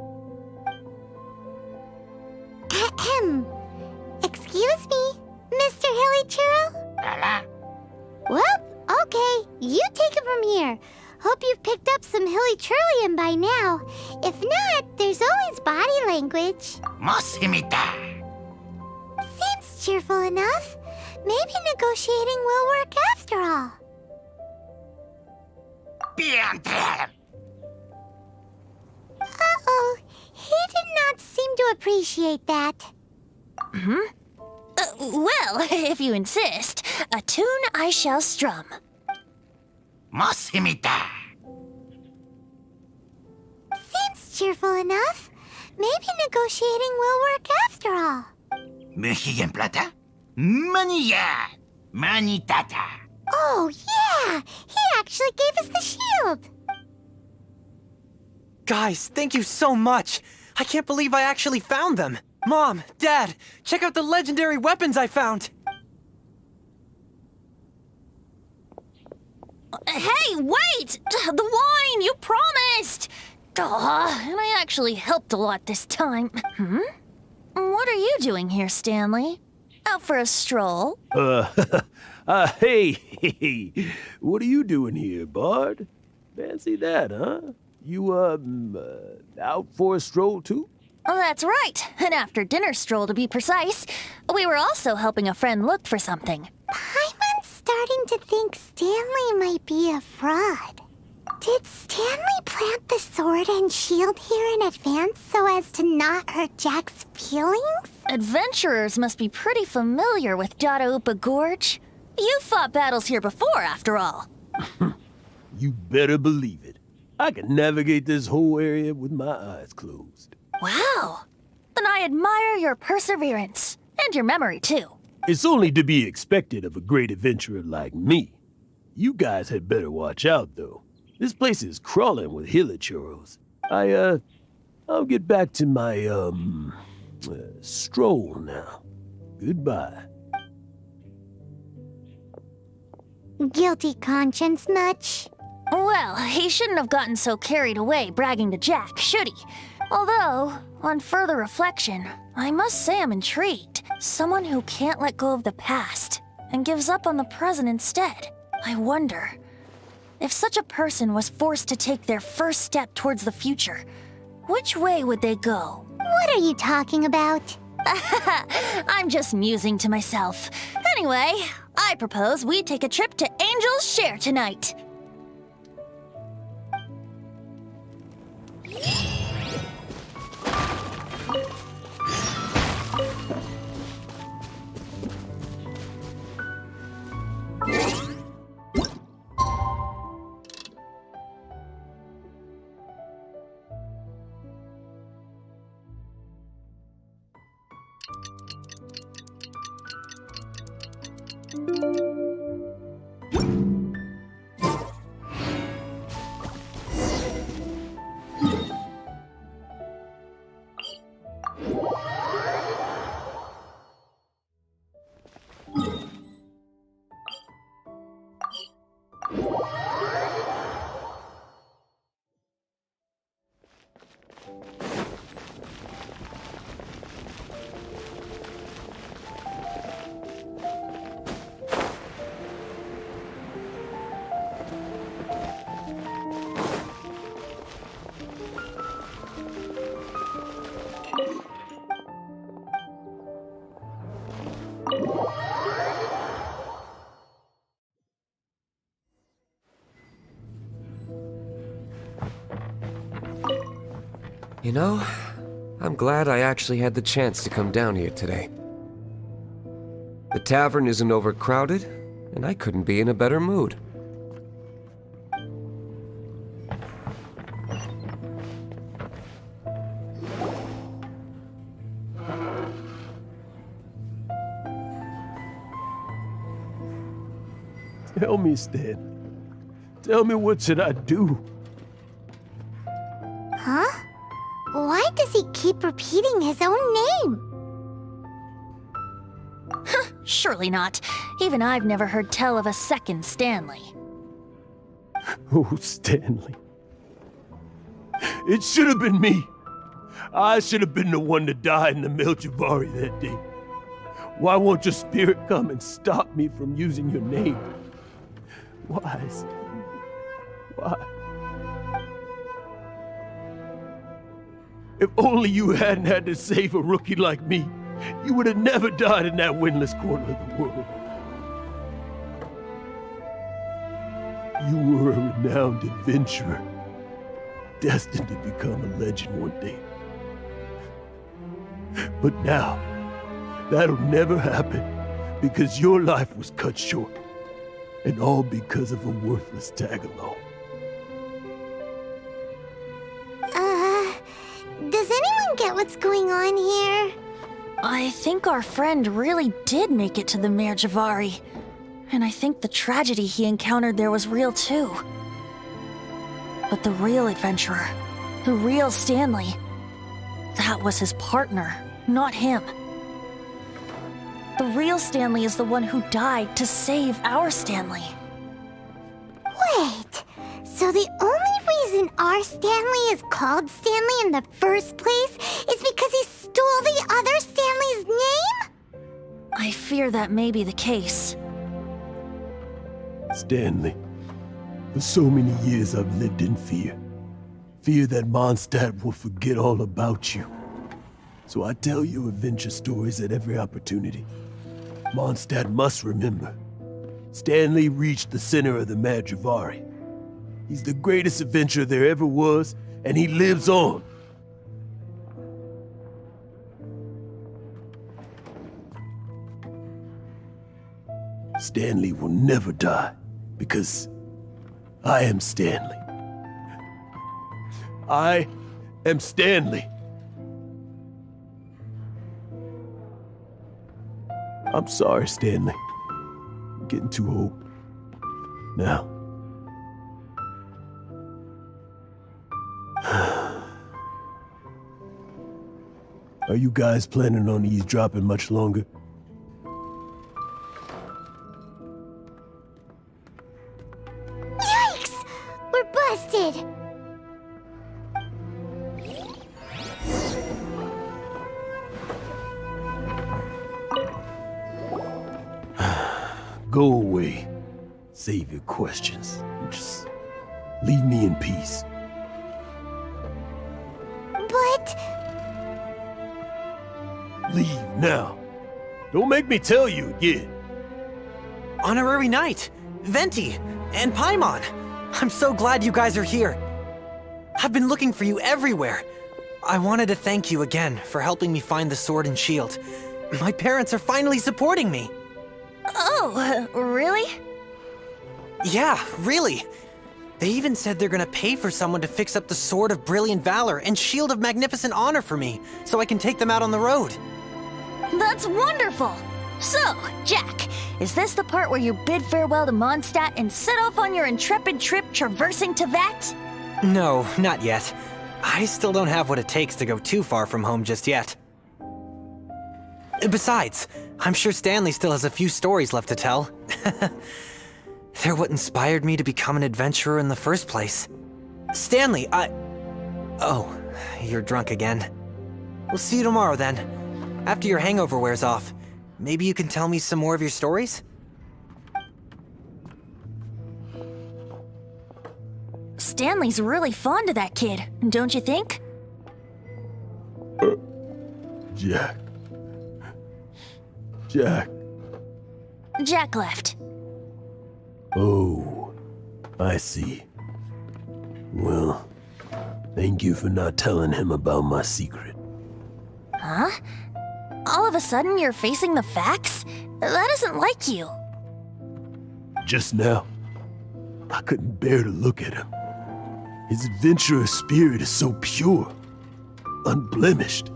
Ahem. Excuse me, Mr. Hilly Churro? Well, okay, you take it from here. Hope you've picked up some Hilly Churlian by now. If not, there's always body language. Seems cheerful enough. Maybe negotiating will work after all. Uh-oh, he did not seem to appreciate that. Well, if you insist, a tune I shall strum. Seems cheerful enough. Maybe negotiating will work after all. Mexican plata? Manilla! Manitata! Oh, yeah! He actually gave us the shield! Guys, thank you so much! I can't believe I actually found them! Mom, Dad, check out the legendary weapons I found! Hey, wait! The wine, you promised! And I actually helped a lot this time. What are you doing here, Stanley? Out for a stroll? Hey, what are you doing here, Bard? Fancy that, huh? You, out for a stroll too? That's right. An after-dinner stroll, to be precise. We were also helping a friend look for something. Paimon's starting to think Stanley might be a fraud. Did Stanley plant the sword and shield here in advance so as to not hurt Jack's feelings? Adventurers must be pretty familiar with Dadaupa Gorge. You've fought battles here before, after all. You better believe it. I can navigate this whole area with my eyes closed. Wow. Then I admire your perseverance. And your memory, too. It's only to be expected of a great adventurer like me. You guys had better watch out, though. This place is crawling with hilichurros. I'll get back to my, stroll now. Goodbye. Guilty conscience much? Well, he shouldn't have gotten so carried away bragging to Jack, should he? Although, on further reflection, I must say I'm intrigued. Someone who can't let go of the past and gives up on the present instead. I wonder, if such a person was forced to take their first step towards the future, which way would they go? What are you talking about? I'm just musing to myself. Anyway, I propose we take a trip to Angel's Share tonight. You know, I'm glad I actually had the chance to come down here today. The tavern isn't overcrowded, and I couldn't be in a better mood. Tell me, Stan. Tell me, what should I do? Huh? Why does he keep repeating his own name? Surely not. Even I've never heard tell of a second Stanley. Oh, Stanley. It should have been me. I should have been the one to die in the Melchivari that day. Why won't your spirit come and stop me from using your name? Why, Stanley? Why? If only you hadn't had to save a rookie like me, you would have never died in that windless corner of the world. You were a renowned adventurer, destined to become a legend one day. But now, that'll never happen because your life was cut short, and all because of a worthless tag-along. Does anyone get what's going on here? I think our friend really did make it to the Merjavari. And I think the tragedy he encountered there was real too. But the real adventurer, the real Stanley, that was his partner, not him. The real Stanley is the one who died to save our Stanley. Wait, so the only reason our Stanley is called Stanley in the first place is because he stole the other Stanley's name? I fear that may be the case. Stanley, for so many years I've lived in fear. Fear that Mondstadt will forget all about you. So I tell you adventure stories at every opportunity. Mondstadt must remember. Stanley reached the center of the Madrivari. He's the greatest adventurer there ever was, and he lives on. Stanley will never die, because I am Stanley. I am Stanley. I'm sorry, Stanley. I'm getting too old. Now. Are you guys planning on eavesdropping much longer? Yikes! We're busted! Go away. Save your questions. Just leave me in peace. But... Leave now. Don't make me tell you again. Honorary Knight, Venti, and Paimon. I'm so glad you guys are here. I've been looking for you everywhere. I wanted to thank you again for helping me find the sword and shield. My parents are finally supporting me. Oh, really? Yeah, really. They even said they're gonna pay for someone to fix up the Sword of Brilliant Valor and Shield of Magnificent Honor for me, so I can take them out on the road. That's wonderful! So, Jack, is this the part where you bid farewell to Mondstadt and set off on your intrepid trip traversing Tevat? No, not yet. I still don't have what it takes to go too far from home just yet. Besides, I'm sure Stanley still has a few stories left to tell. They're what inspired me to become an adventurer in the first place. Stanley, Oh, you're drunk again. We'll see you tomorrow then. After your hangover wears off. Maybe you can tell me some more of your stories? Stanley's really fond of that kid, don't you think? Jack. Jack left. Oh, I see. Well, thank you for not telling him about my secret. Huh? All of a sudden you're facing the facts? That isn't like you. Just now, I couldn't bear to look at him. His adventurous spirit is so pure, unblemished.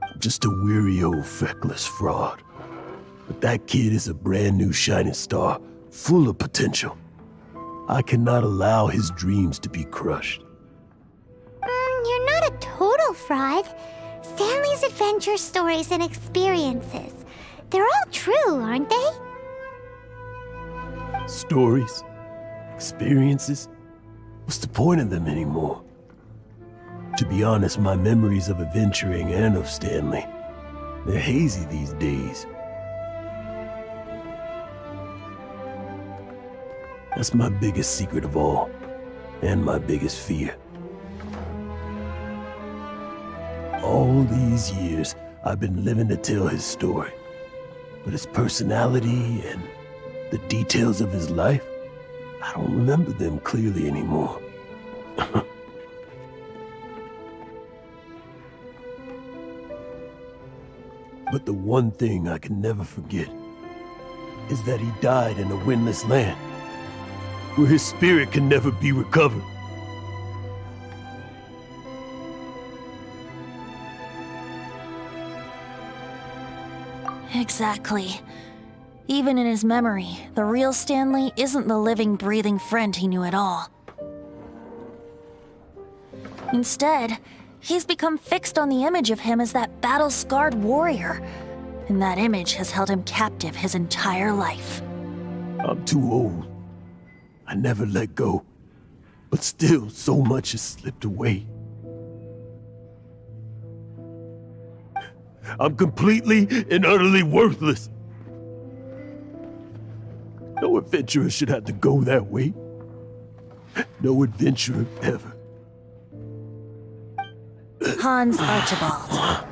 I'm just a weary old feckless fraud. But that kid is a brand new shining star, full of potential. I cannot allow his dreams to be crushed. You're not a total fraud. Stanley's adventure stories and experiences, they're all true, aren't they? Stories? Experiences? What's the point of them anymore? To be honest, my memories of adventuring and of Stanley, they're hazy these days. That's my biggest secret of all, and my biggest fear. All these years, I've been living to tell his story. But his personality and the details of his life, I don't remember them clearly anymore. But the one thing I can never forget is that he died in a windless land, where his spirit can never be recovered. Exactly. Even in his memory, the real Stanley isn't the living, breathing friend he knew at all. Instead, he's become fixed on the image of him as that battle-scarred warrior, and that image has held him captive his entire life. I'm too old. I never let go. But still, so much has slipped away. I'm completely and utterly worthless. No adventurer should have to go that way. No adventurer ever. Hans Archibald.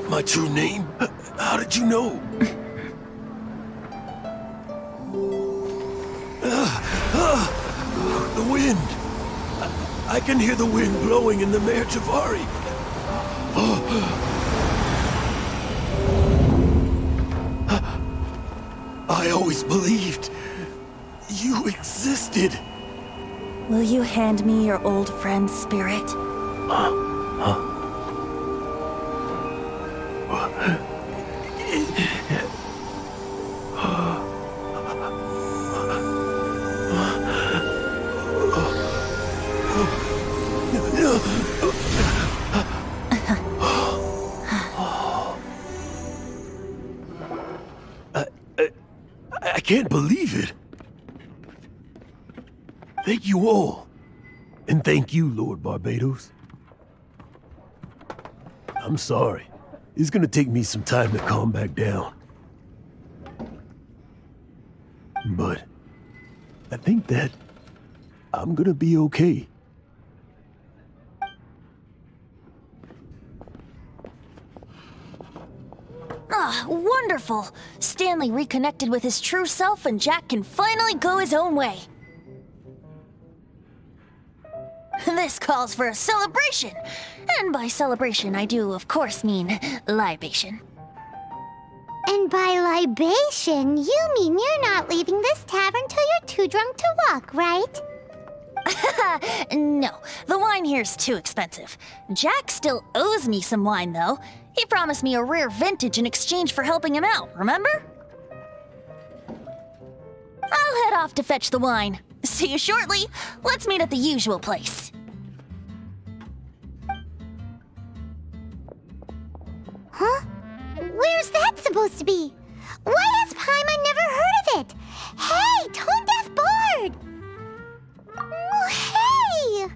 My true name? How did you know? The wind. I can hear the wind blowing in the Mare Javari. I always believed you existed. Will you hand me your old friend's spirit? I can't believe it. Thank you all. And thank you, Lord Barbados. I'm sorry. It's gonna take me some time to calm back down. But I think that I'm gonna be okay. Ah, wonderful! Stanley reconnected with his true self and Jack can finally go his own way. This calls for a celebration! And by celebration, I do, of course, mean libation. And by libation, you mean you're not leaving this tavern till you're too drunk to walk, right? No, the wine here's too expensive. Jack still owes me some wine, though. He promised me a rare vintage in exchange for helping him out, remember? I'll head off to fetch the wine. See you shortly. Let's meet at the usual place. Huh? Where's that supposed to be? Why has Paimon never heard of it? Hey, Tone Deaf Bard! Oh, hey!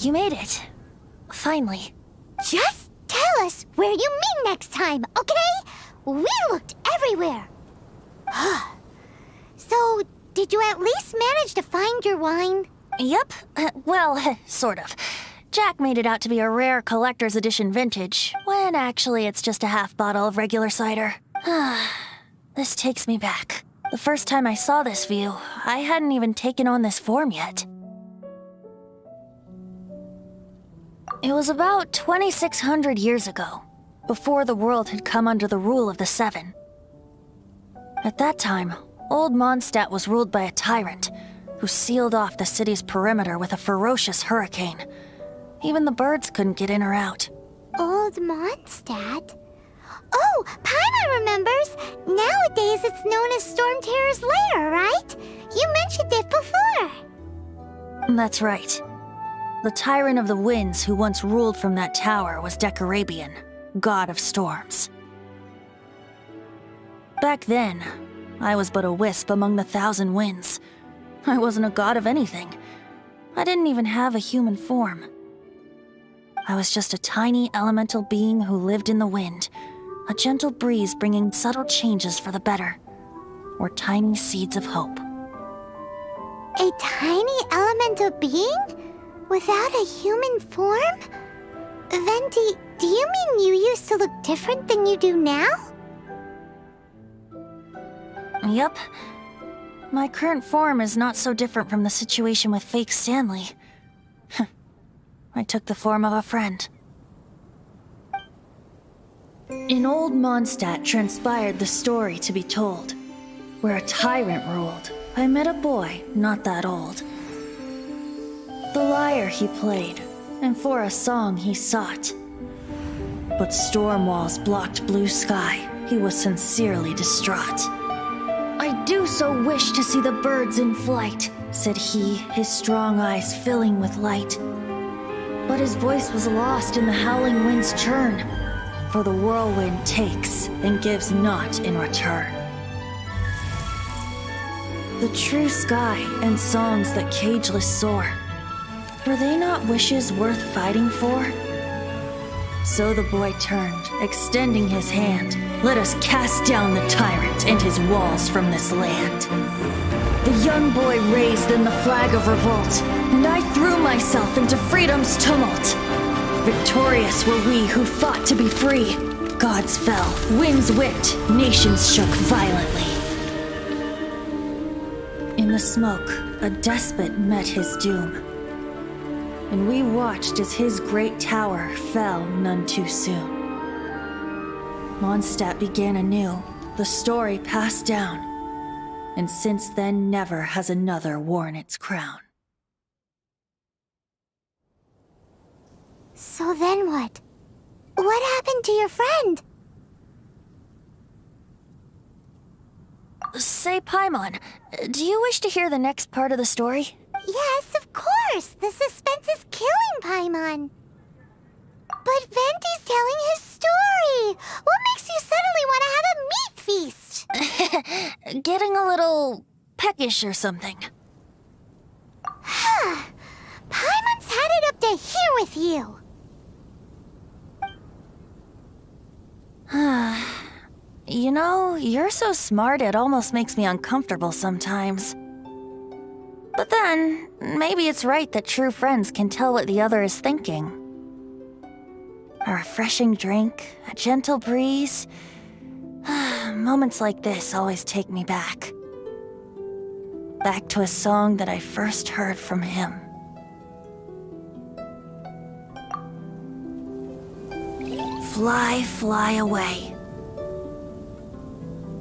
You made it. Finally. Just tell us where you meet next time, okay? We looked everywhere. So, did you at least manage to find your wine? Yep. Well, sort of. Jack made it out to be a rare collector's edition vintage, when actually it's just a half bottle of regular cider. This takes me back. The first time I saw this view, I hadn't even taken on this form yet. It was about 2,600 years ago, before the world had come under the rule of the Seven. At that time, Old Mondstadt was ruled by a tyrant who sealed off the city's perimeter with a ferocious hurricane. Even the birds couldn't get in or out. Old Mondstadt? Oh, Paimon remembers! Nowadays it's known as Storm Terror's lair, right? You mentioned it before. That's right. The Tyrant of the Winds who once ruled from that tower was Decarabian, god of storms. Back then, I was but a wisp among the thousand winds. I wasn't a god of anything. I didn't even have a human form. I was just a tiny elemental being who lived in the wind, a gentle breeze bringing subtle changes for the better, or tiny seeds of hope. A tiny elemental being? Without a human form? Venti, do you mean you used to look different than you do now? Yep. My current form is not so different from the situation with fake Stanley. I took the form of a friend. In Old Mondstadt transpired the story to be told. Where a tyrant ruled, I met a boy not that old. The lyre he played, and for a song he sought. But storm walls blocked blue sky, he was sincerely distraught. I do so wish to see the birds in flight, said he, his strong eyes filling with light. But his voice was lost in the howling wind's churn, for the whirlwind takes and gives not in return. The true sky and songs that cageless soar, were they not wishes worth fighting for? So the boy turned, extending his hand. Let us cast down the tyrant and his walls from this land. The young boy raised then the flag of revolt, and I threw myself into freedom's tumult. Victorious were we who fought to be free. Gods fell, winds whipped, nations shook violently. In the smoke, a despot met his doom. And we watched as his great tower fell none too soon. Mondstadt began anew, the story passed down, and since then never has another worn its crown. So then what? What happened to your friend? Say, Paimon, do you wish to hear the next part of the story? Yes, of course! The suspense is killing Paimon! But Venti's telling his story! What makes you suddenly want to have a meat feast? Getting a little peckish or something. Paimon's had it up to here with you! You know, you're so smart it almost makes me uncomfortable sometimes. But then, maybe it's right that true friends can tell what the other is thinking. A refreshing drink, a gentle breeze. Moments like this always take me back. Back to a song that I first heard from him. Fly, fly away.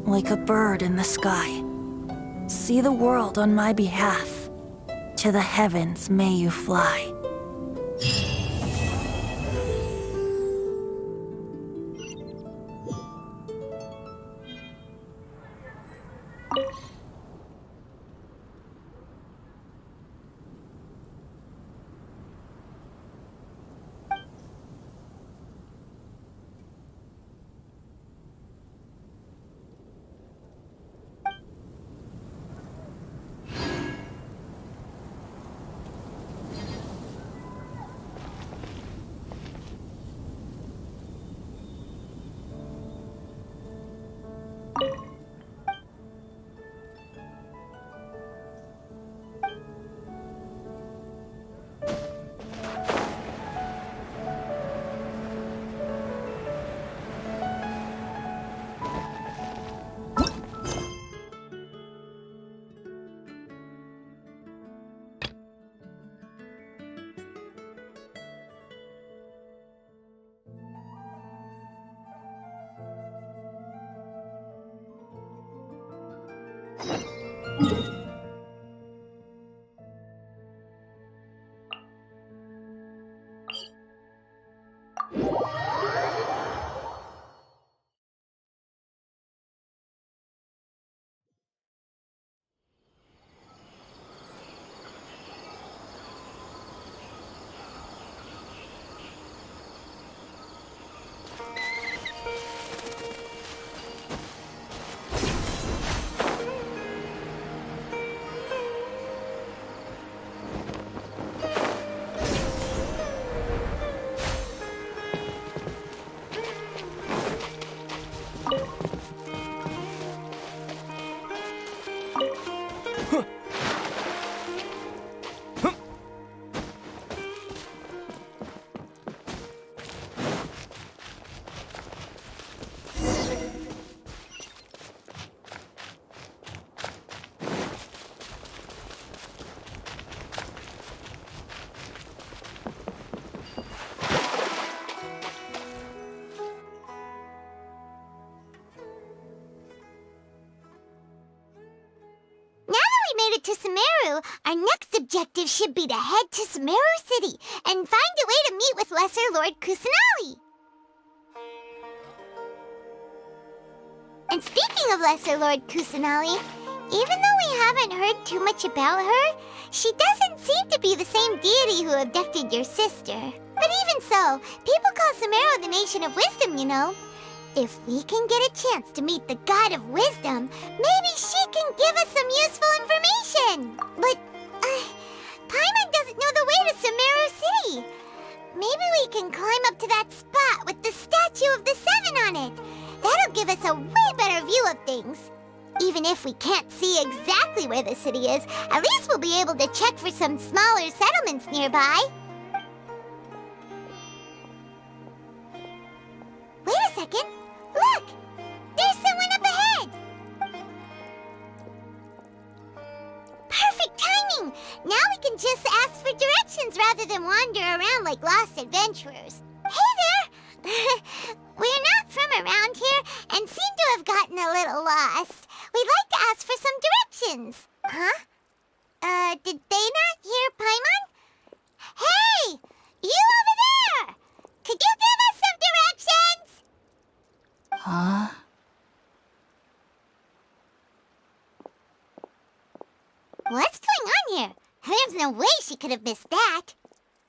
Like a bird in the sky. See the world on my behalf. To the heavens may you fly. To Sumeru, our next objective should be to head to Sumeru City and find a way to meet with Lesser Lord Kusanali. And speaking of Lesser Lord Kusanali, even though we haven't heard too much about her, she doesn't seem to be the same deity who abducted your sister. But even so, people call Sumeru the Nation of Wisdom, you know. If we can get a chance to meet the God of Wisdom, maybe she can give us some useful information. But, Paimon doesn't know the way to Sumeru City. Maybe we can climb up to that spot with the Statue of the Seven on it. That'll give us a way better view of things. Even if we can't see exactly where the city is, at least we'll be able to check for some smaller settlements nearby. Wait a second. Look! There's someone up ahead! Perfect timing! Now we can just ask for directions rather than wander around like lost adventurers. Hey there! We're not from around here and seem to have gotten a little lost. We'd like to ask for some directions. Huh? Did they not hear Paimon? Hey! You over there! Could you give us some directions? Huh? What's going on here? There's no way she could have missed that.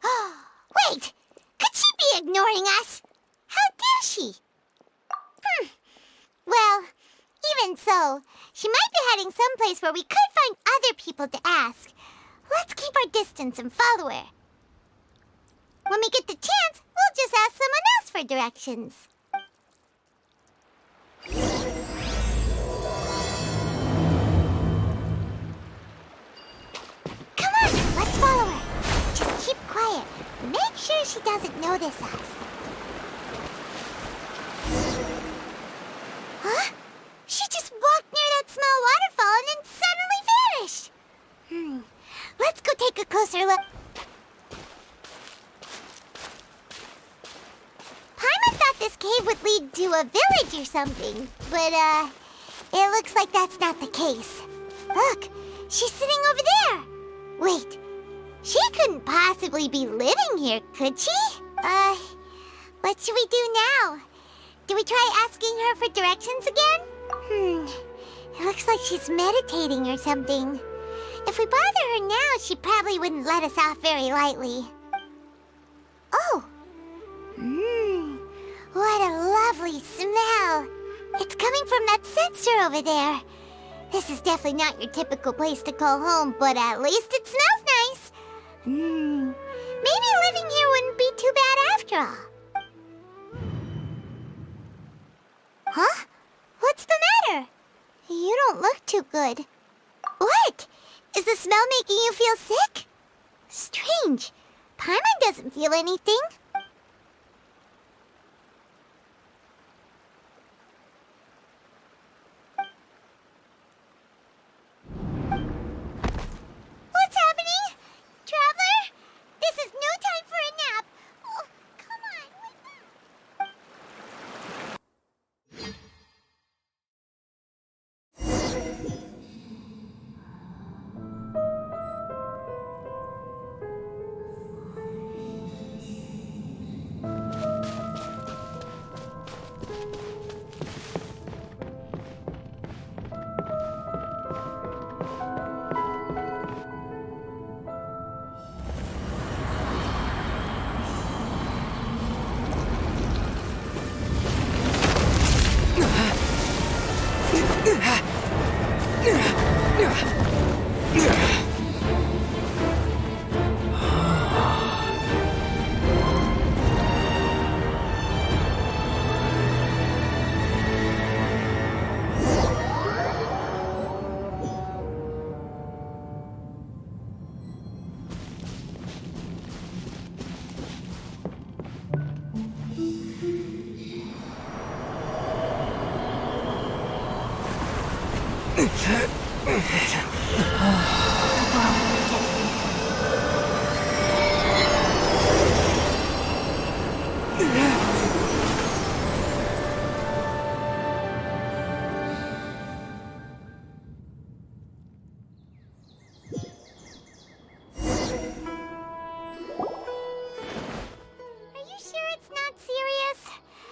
Wait! Could she be ignoring us? How dare she? Well, even so, she might be heading someplace where we could find other people to ask. Let's keep our distance and follow her. When we get the chance, we'll just ask someone else for directions. Come on, let's follow her. Just keep quiet. Make sure she doesn't notice us. cave would lead to a village or something, but, it looks like that's not the case. Look, she's sitting over there. Wait, she couldn't possibly be living here, could she? What should we do now? Do we try asking her for directions again? It looks like she's meditating or something. If we bother her now, she probably wouldn't let us off very lightly. Oh! What a lovely smell! It's coming from that sensor over there. This is definitely not your typical place to call home, but at least it smells nice. Maybe living here wouldn't be too bad after all. Huh? What's the matter? You don't look too good. What? Is the smell making you feel sick? Strange. Paimon doesn't feel anything. What's happening? Traveler? This is no time for a nap. Oh, come on, wake up.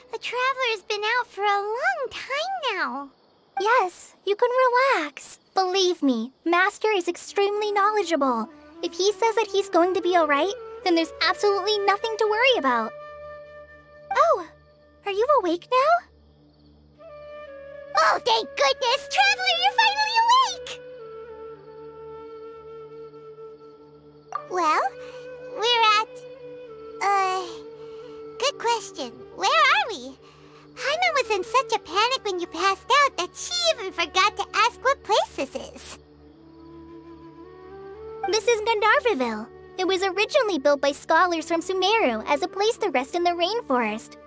The Traveler's been out for a long time now. Yes, you can relax. Believe me, Master is extremely knowledgeable. If he says that he's going to be alright, then there's absolutely nothing to worry about. Oh, are you awake now? Oh, thank goodness! Traveler, you're finally awake! Well, we're at... good question. Where are we? Paimon was in such a panic when you passed out that she even forgot to ask what place this is. This is Gandharvaville. It was originally built by scholars from Sumeru as a place to rest in the rainforest.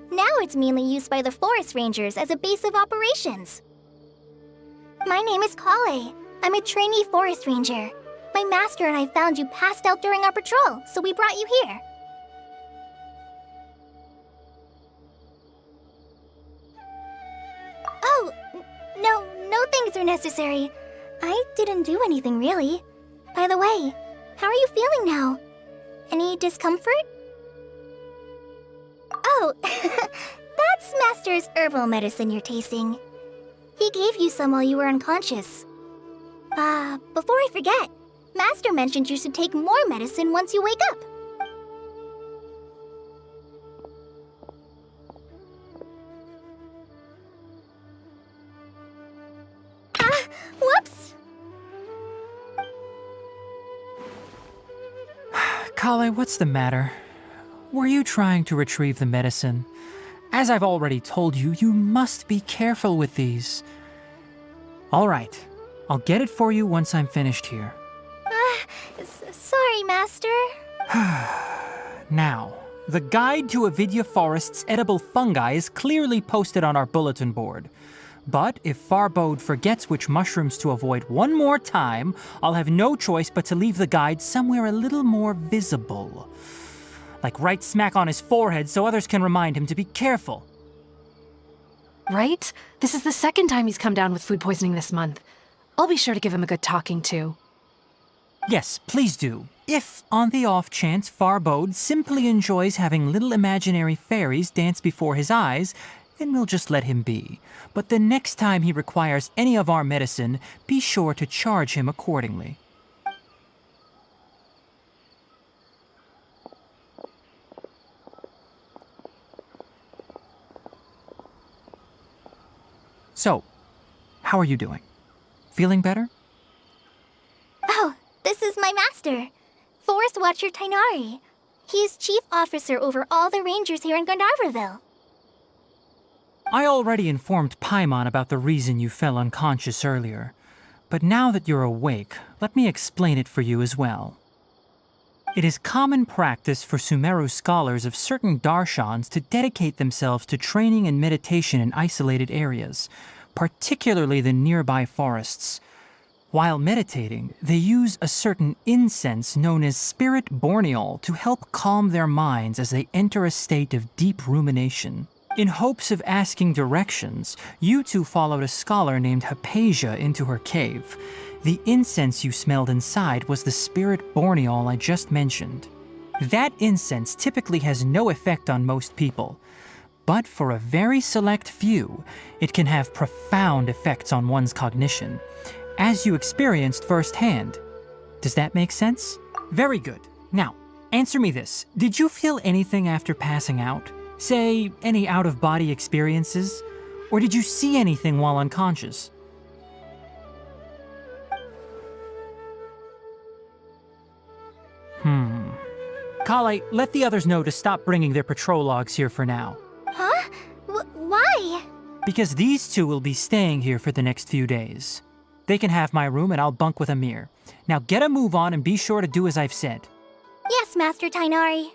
Now it's mainly used by the forest rangers as a base of operations. My name is Kale. I'm a trainee forest ranger. My master and I found you passed out during our patrol, so we brought you here. Oh, no things are necessary. I didn't do anything really. By the way, how are you feeling now? Any discomfort? Oh, that's Master's herbal medicine you're tasting. He gave you some while you were unconscious. Before I forget, Master mentioned you should take more medicine once you wake up. Whoops! Kale, what's the matter? Were you trying to retrieve the medicine? As I've already told you, you must be careful with these. All right, I'll get it for you once I'm finished here. Sorry, Master. Now, the guide to Avidya Forest's edible fungi is clearly posted on our bulletin board. But if Farbode forgets which mushrooms to avoid one more time, I'll have no choice but to leave the guide somewhere a little more visible. Like right smack on his forehead so others can remind him to be careful. Right? This is the second time he's come down with food poisoning this month. I'll be sure to give him a good talking to. Yes, please do. If, on the off chance, Farbode simply enjoys having little imaginary fairies dance before his eyes, then we'll just let him be. But the next time he requires any of our medicine, be sure to charge him accordingly. So, how are you doing? Feeling better? Oh, this is my master, Forest Watcher Tainari. He's chief officer over all the rangers here in Gandharvaville. I already informed Paimon about the reason you fell unconscious earlier, but now that you're awake, let me explain it for you as well. It is common practice for Sumeru scholars of certain darshans to dedicate themselves to training and meditation in isolated areas, particularly the nearby forests. While meditating, they use a certain incense known as spirit borneol to help calm their minds as they enter a state of deep rumination. In hopes of asking directions, you two followed a scholar named Hypatia into her cave. The incense you smelled inside was the spirit borneol I just mentioned. That incense typically has no effect on most people, but for a very select few, it can have profound effects on one's cognition, as you experienced firsthand. Does that make sense? Very good. Now, answer me this. Did you feel anything after passing out? Say, any out-of-body experiences? Or did you see anything while unconscious? Kale, let the others know to stop bringing their patrol logs here for now. Huh? Why? Because these two will be staying here for the next few days. They can have my room and I'll bunk with Amir. Now get a move on and be sure to do as I've said. Yes, Master Tainari.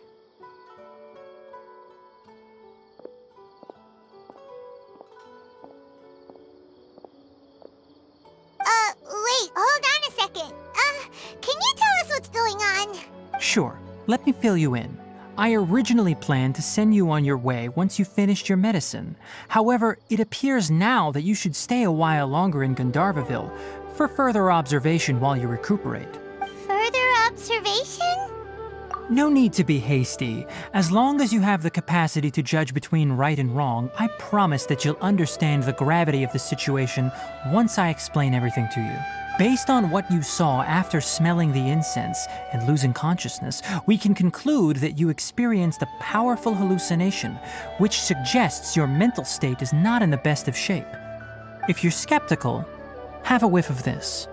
Wait, hold on a second. Can you tell us what's going on? Sure, let me fill you in. I originally planned to send you on your way once you finished your medicine. However, it appears now that you should stay a while longer in Gandharvaville for further observation while you recuperate. Further observation? No need to be hasty. As long as you have the capacity to judge between right and wrong, I promise that you'll understand the gravity of the situation once I explain everything to you. Based on what you saw after smelling the incense and losing consciousness, we can conclude that you experienced a powerful hallucination, which suggests your mental state is not in the best of shape. If you're skeptical, have a whiff of this.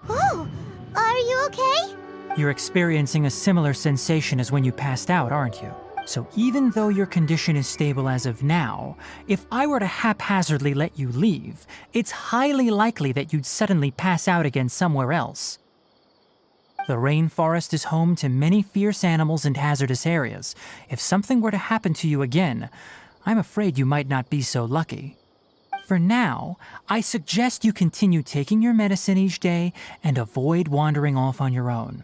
Oh, are you okay? You're experiencing a similar sensation as when you passed out, aren't you? So even though your condition is stable as of now, if I were to haphazardly let you leave, it's highly likely that you'd suddenly pass out again somewhere else. The rainforest is home to many fierce animals and hazardous areas. If something were to happen to you again, I'm afraid you might not be so lucky. For now, I suggest you continue taking your medicine each day and avoid wandering off on your own.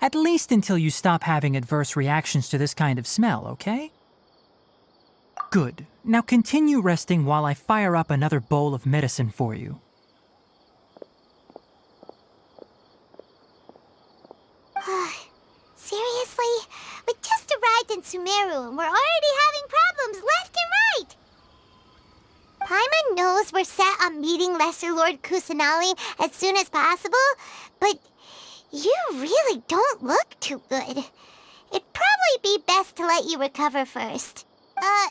At least until you stop having adverse reactions to this kind of smell, okay? Good. Now continue resting while I fire up another bowl of medicine for you. Seriously? We just arrived in Sumeru and we're already having problems left and right! Paimon knows we're set on meeting Lesser Lord Kusanali as soon as possible, but you really don't look too good. It'd probably be best to let you recover first. Hey!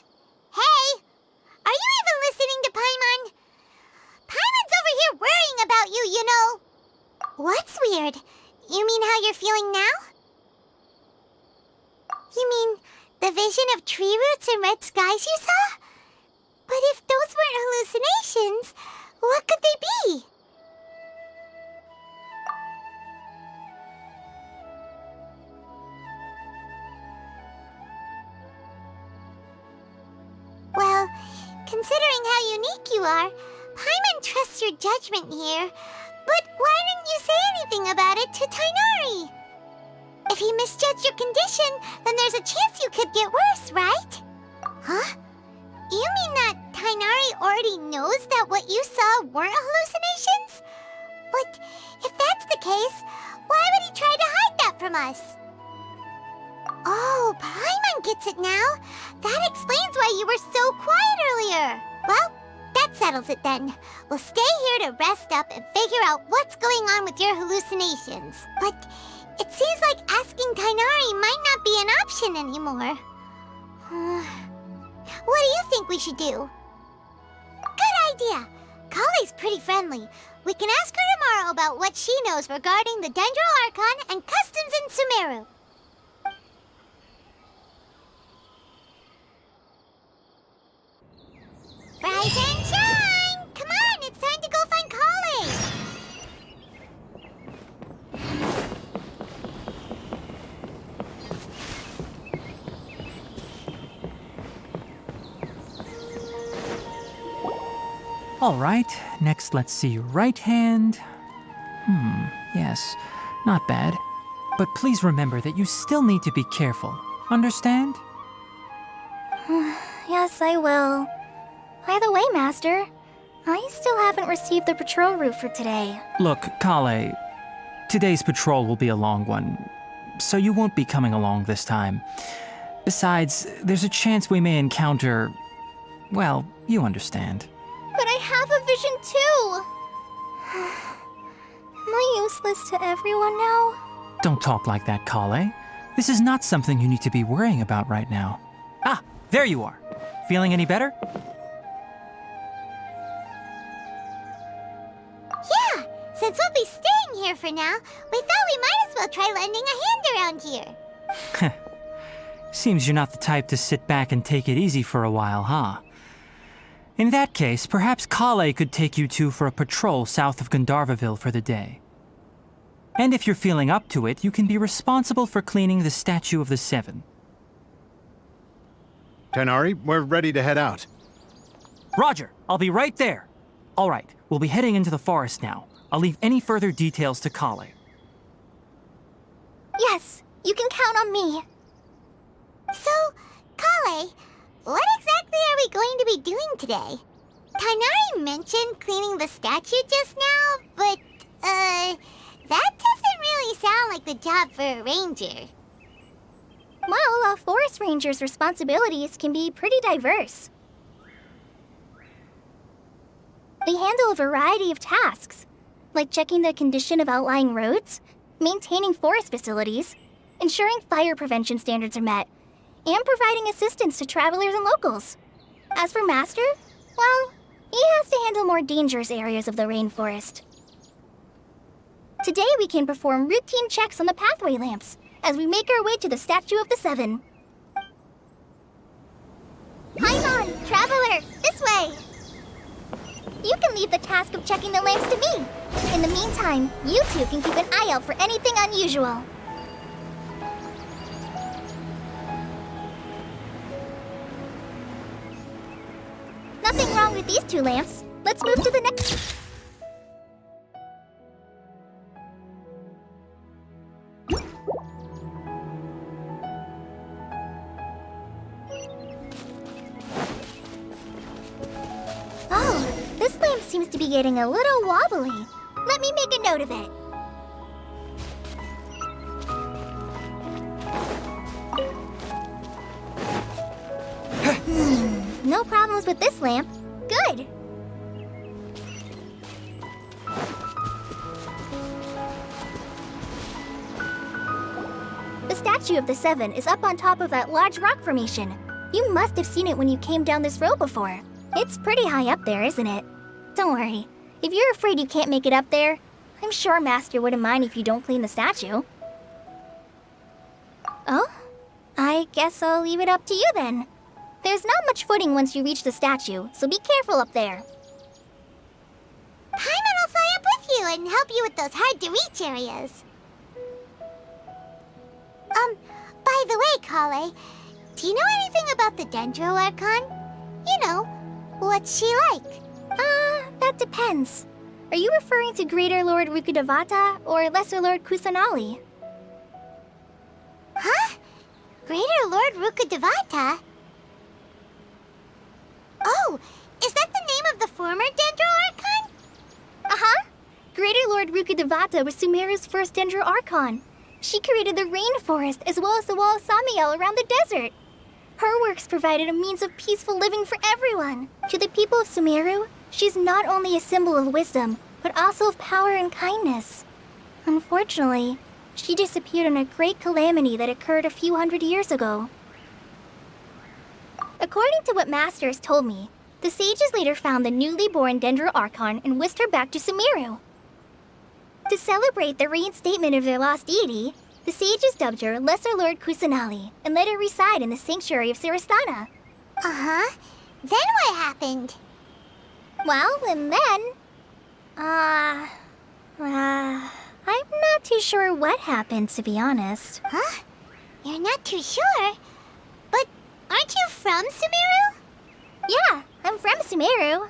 Are you even listening to Paimon? Paimon's over here worrying about you, you know. What's weird? You mean how you're feeling now? You mean the vision of tree roots and red skies you saw? But if those weren't hallucinations, what could they be? Well, considering how unique you are, Paimon trusts your judgment here. But why didn't you say anything about it to Tainari? If he misjudged your condition, then there's a chance you could get worse, right? Huh? already knows that what you saw weren't hallucinations? But if that's the case, why would he try to hide that from us? Oh, Paimon gets it now. That explains why you were so quiet earlier. Well, that settles it then. We'll stay here to rest up and figure out what's going on with your hallucinations. But it seems like asking Tainari might not be an option anymore. What do you think we should do? Good idea. Kale's pretty friendly. We can ask her tomorrow about what she knows regarding the Dendro Archon and customs in Sumeru. Rise and shine! Come on, it's time to go find Kale! All right, next let's see your right hand. Yes, not bad. But please remember that you still need to be careful. Understand? Yes, I will. By the way, Master, I still haven't received the patrol route for today. Look, Kale, today's patrol will be a long one, so you won't be coming along this time. Besides, there's a chance we may encounter... well, you understand. But I have a vision too! Am I useless to everyone now? Don't talk like that, Kale. This is not something you need to be worrying about right now. Ah, there you are. Feeling any better? Yeah, since we'll be staying here for now, we thought we might as well try lending a hand around here. Seems you're not the type to sit back and take it easy for a while, huh? In that case, perhaps Kale could take you two for a patrol south of Gandharvaville for the day. And if you're feeling up to it, you can be responsible for cleaning the Statue of the Seven. Tainari, we're ready to head out. Roger, I'll be right there. All right, we'll be heading into the forest now. I'll leave any further details to Kale. Yes, you can count on me. So, Kale, what exactly are we going to be doing today? Tainari mentioned cleaning the statue just now, but, that doesn't really sound like the job for a ranger. Well, a forest ranger's responsibilities can be pretty diverse. They handle a variety of tasks, like checking the condition of outlying roads, maintaining forest facilities, ensuring fire prevention standards are met, and providing assistance to travelers and locals. As for Master, well, he has to handle more dangerous areas of the rainforest. Today we can perform routine checks on the pathway lamps as we make our way to the Statue of the Seven. Paimon, traveler, this way! You can leave the task of checking the lamps to me. In the meantime, you two can keep an eye out for anything unusual. Nothing wrong with these two lamps. Let's move to the next... Oh, this lamp seems to be getting a little wobbly. Let me make a note of it. No problems with this lamp. Good. The Statue of the Seven is up on top of that large rock formation. You must have seen it when you came down this road before. It's pretty high up there, isn't it? Don't worry. If you're afraid you can't make it up there, I'm sure Master wouldn't mind if you don't clean the statue. Oh? I guess I'll leave it up to you then. There's not much footing once you reach the statue, so be careful up there. Paimon will fly up with you and help you with those hard-to-reach areas. By the way, Kale, do you know anything about the Dendro Archon? You know, what's she like? That depends. Are you referring to Greater Lord Rukudavata or Lesser Lord Kusanali? Huh? Greater Lord Rukudavata? Oh, is that the Rukadevata was Sumeru's first Dendro Archon. She created the rainforest as well as the wall of Samiel around the desert. Her works provided a means of peaceful living for everyone. To the people of Sumeru, she's not only a symbol of wisdom, but also of power and kindness. Unfortunately, she disappeared in a great calamity that occurred a few hundred years ago. According to what Master has told me, the sages later found the newly born Dendro Archon and whisked her back to Sumeru. To celebrate the reinstatement of their lost deity, the sages dubbed her Lesser Lord Kusanali and let her reside in the sanctuary of Siristana. Uh-huh. Then what happened? Well, and then... I'm not too sure what happened, to be honest. Huh? You're not too sure? But aren't you from Sumeru? Yeah, I'm from Sumeru.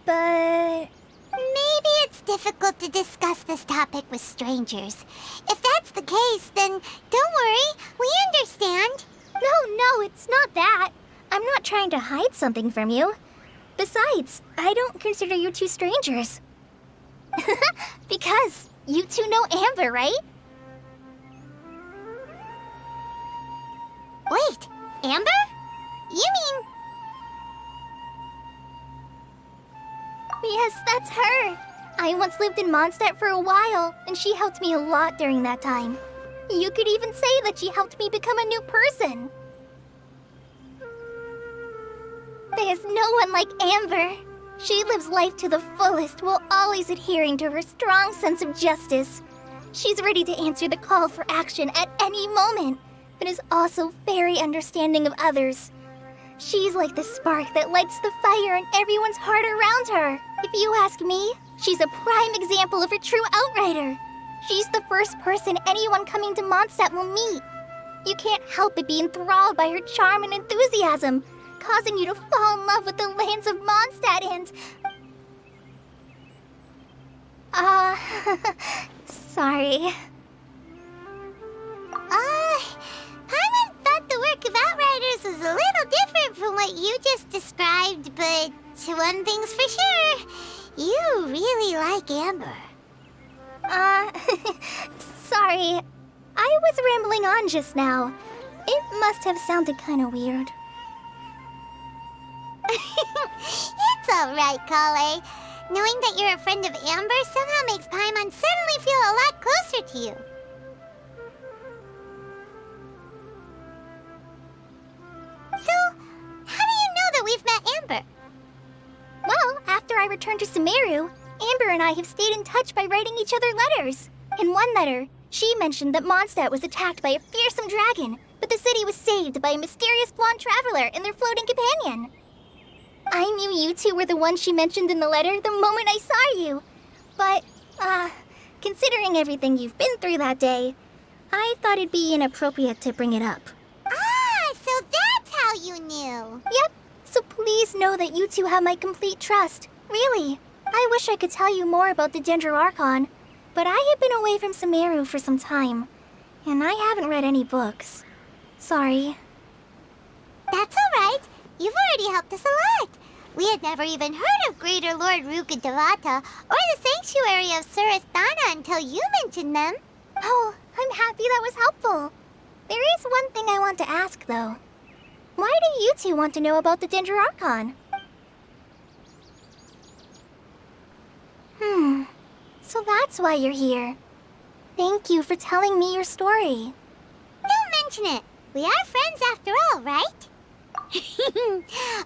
But... Maybe it's difficult to discuss this topic with strangers. If that's the case, then don't worry, we understand. No, it's not that. I'm not trying to hide something from you. Besides, I don't consider you two strangers. Because you two know Amber, right? Wait, Amber? You mean... Yes, that's her. I once lived in Mondstadt for a while, and she helped me a lot during that time. You could even say that she helped me become a new person. There's no one like Amber. She lives life to the fullest while always adhering to her strong sense of justice. She's ready to answer the call for action at any moment, but is also very understanding of others. She's like the spark that lights the fire in everyone's heart around her. If you ask me, she's a prime example of a true outrider. She's the first person anyone coming to Mondstadt will meet. You can't help but be enthralled by her charm and enthusiasm, causing you to fall in love with the lands of Mondstadt and... sorry. Paimon thought the work of Outriders was a little different from what you just described, but one thing's for sure, you really like Amber. Sorry. I was rambling on just now. It must have sounded kind of weird. It's alright, Kale. Knowing that you're a friend of Amber somehow makes Paimon suddenly feel a lot closer to you. So, how do you know that we've met Amber? Well, after I returned to Sumeru, Amber and I have stayed in touch by writing each other letters. In one letter, she mentioned that Mondstadt was attacked by a fearsome dragon, but the city was saved by a mysterious blonde traveler and their floating companion. I knew you two were the ones she mentioned in the letter the moment I saw you. But, considering everything you've been through that day, I thought it'd be inappropriate to bring it up. Ah, so that's how you knew. Yep, so please know that you two have my complete trust. Really. I wish I could tell you more about the Dendro Archon, but I have been away from Sumeru for some time, and I haven't read any books. Sorry. That's alright. You've already helped us a lot. We had never even heard of Greater Lord Rukadevata or the Sanctuary of Suristana until you mentioned them. Oh, I'm happy that was helpful. There is one thing I want to ask, though. Why do you two want to know about the Dendro Archon? So that's why you're here. Thank you for telling me your story. Don't mention it. We are friends after all, right?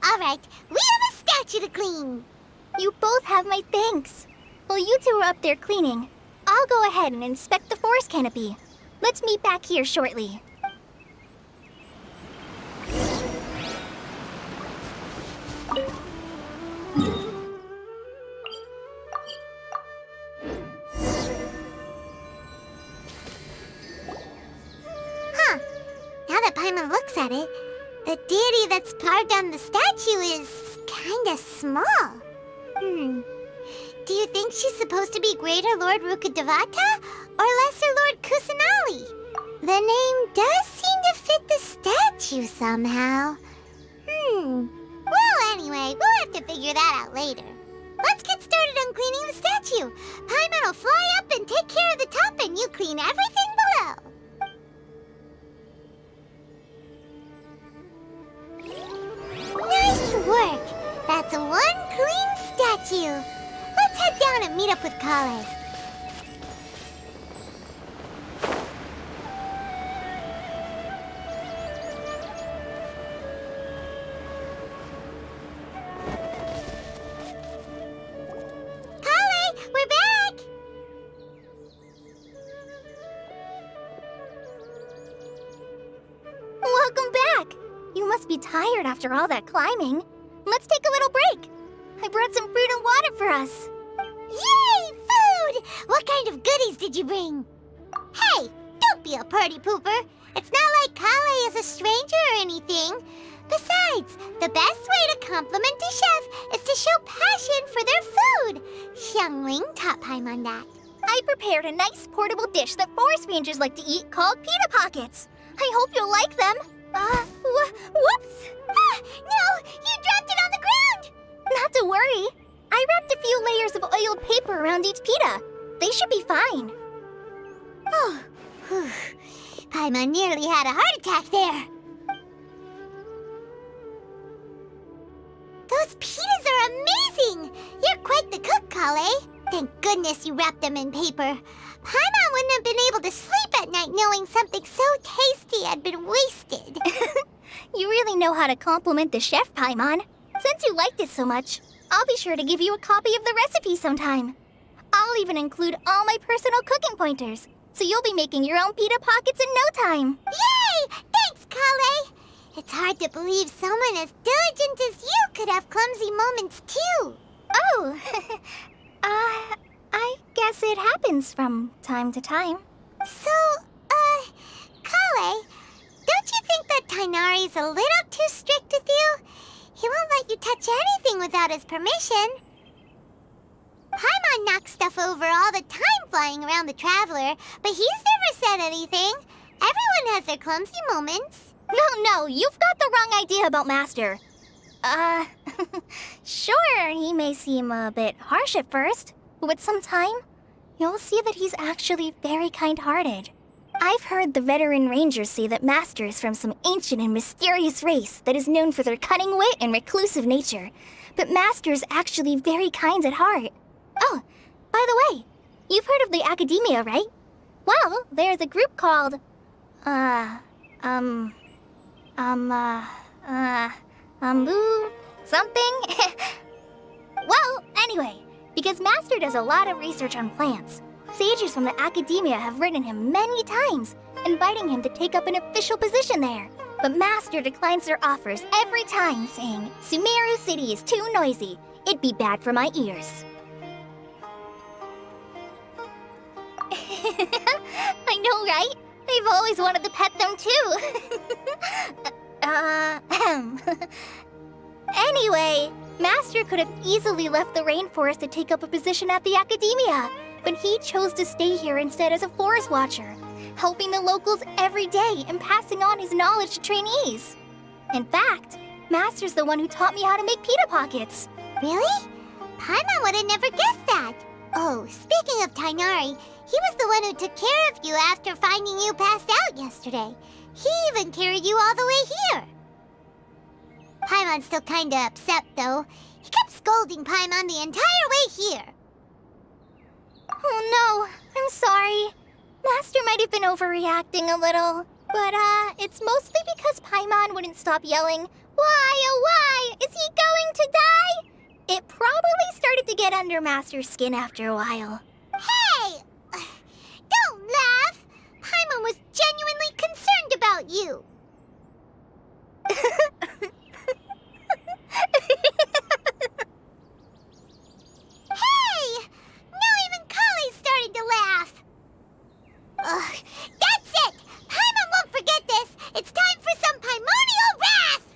Alright, we have a statue to clean. You both have my thanks. While you two are up there cleaning, I'll go ahead and inspect the forest canopy. Let's meet back here shortly. Huh. Now that Paimon looks at it, the deity that's carved on the statue is kinda small. Do you think she's supposed to be Greater Lord Rukadevata or Lesser Lord Kusanali? The name does seem to fit the statue somehow. Well, anyway, we'll have to figure that out later. Let's get started. started on cleaning the statue. Paimon will fly up and take care of the top, and you clean everything below. Nice work! That's one clean statue. Let's head down and meet up with Kale. Kale, we're back! Welcome back! You must be tired after all that climbing. Let's take a little break. I brought some fruit and water for us. Yay, food! What kind of goodies did you bring? Hey, don't be a party pooper. It's not like Kale is a stranger or anything. Besides, the best way to compliment a chef is to show passion for their food. Xiangling taught Paimon that. I prepared a nice portable dish that forest rangers like to eat called pita pockets. I hope you'll like them. Whoops! Ah, no! You dropped it on the ground! Not to worry. I wrapped a few layers of oiled paper around each pita. They should be fine. Oh, whew. Paimon nearly had a heart attack there. Those pitas are amazing! You're quite the cook, Kale. Thank goodness you wrapped them in paper. Paimon wouldn't have been able to sleep at night knowing something so tasty had been wasted. You really know how to compliment the chef, Paimon. Since you liked it so much, I'll be sure to give you a copy of the recipe sometime. I'll even include all my personal cooking pointers, so you'll be making your own pita pockets in no time. Yay! Thanks, Kale! It's hard to believe someone as diligent as you could have clumsy moments, too. Oh, I guess it happens from time to time. So, Kale, don't you think that Tainari's a little too strict with you? He won't let you touch anything without his permission. Paimon knocks stuff over all the time flying around the Traveler, but he's never said anything. Everyone has their clumsy moments. No, you've got the wrong idea about Master. Sure, he may seem a bit harsh at first, but with some time, you'll see that he's actually very kind-hearted. I've heard the veteran rangers say that Master is from some ancient and mysterious race that is known for their cunning wit and reclusive nature, but Master is actually very kind at heart. Oh, by the way, you've heard of the Academia, right? Well, there's a group called, something? Well, anyway, because Master does a lot of research on plants, sages from the Academia have written him many times, inviting him to take up an official position there. But Master declines their offers every time, saying, Sumeru City is too noisy. It'd be bad for my ears. I know, right? I've always wanted to pet them too. Anyway, Master could have easily left the rainforest to take up a position at the Academia, but he chose to stay here instead as a forest watcher, helping the locals every day and passing on his knowledge to trainees. In fact, Master's the one who taught me how to make pita pockets. Really? Paimon would have never guessed that. Oh, speaking of Tainari, he was the one who took care of you after finding you passed out yesterday. He even carried you all the way here. Paimon's still kinda upset, though. He kept scolding Paimon the entire way here. Oh no, I'm sorry. Master might have been overreacting a little. But, it's mostly because Paimon wouldn't stop yelling, Why, oh why, is he going to die? It probably started to get under Master's skin after a while. Hey! Don't laugh! Paimon was genuinely concerned about you. Hey! Now even Kale's starting to laugh. Ugh, that's it! Paimon won't forget this! It's time for some primordial wrath!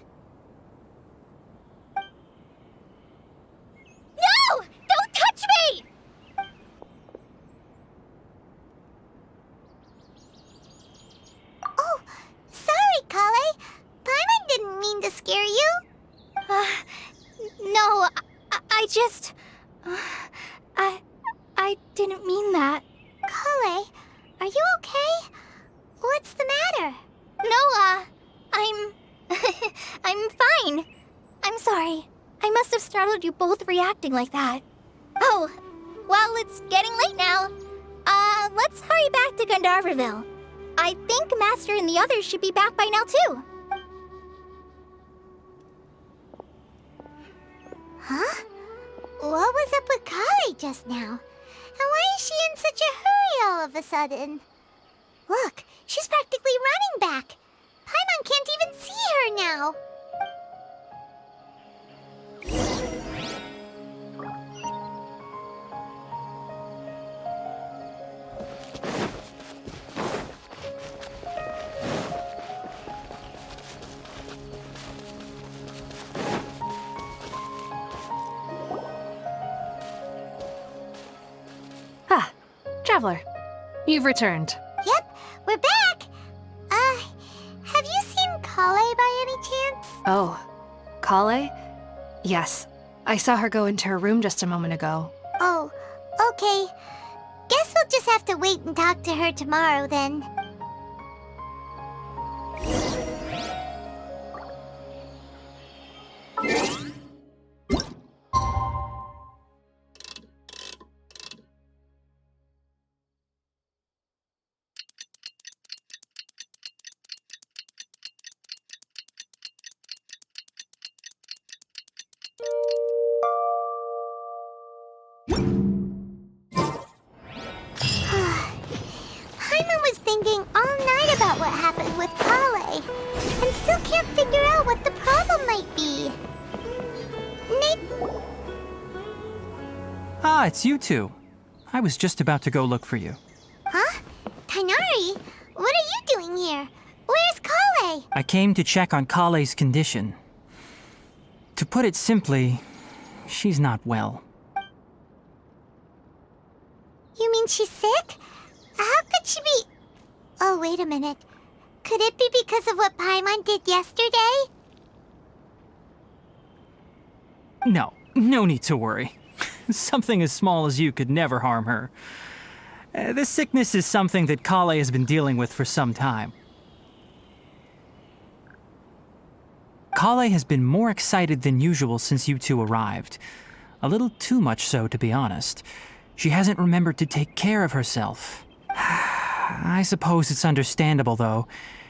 No! Don't touch me! Oh, sorry, I'm fine. I'm sorry. I must have startled you both reacting like that. Oh, well, it's getting late now. Let's hurry back to Gandharvaville. I think Master and the others should be back by now, too. Huh? What was up with Kali just now? And why is she in such a hurry all of a sudden? Look, she's practically running back. Paimon can't even see her now. Ah, Traveler. You've returned. Yep, we're back. Have you seen Kale by any chance? Oh, Kale? Yes. I saw her go into her room just a moment ago. Oh, okay. Guess we'll just have to wait and talk to her tomorrow then. Paimon was thinking all night about what happened with Kale, and still can't figure out what the problem might be. Ah, it's you two. I was just about to go look for you. Huh? Tighnari? What are you doing here? Where's Kale? I came to check on Kale's condition. To put it simply, she's not well. You mean she's sick? How could she be... Oh, wait a minute. Could it be because of what Paimon did yesterday? No need to worry. Something as small as you could never harm her. This sickness is something that Kale has been dealing with for some time. Kale has been more excited than usual since you two arrived. A little too much so, to be honest. She hasn't remembered to take care of herself. I suppose it's understandable, though.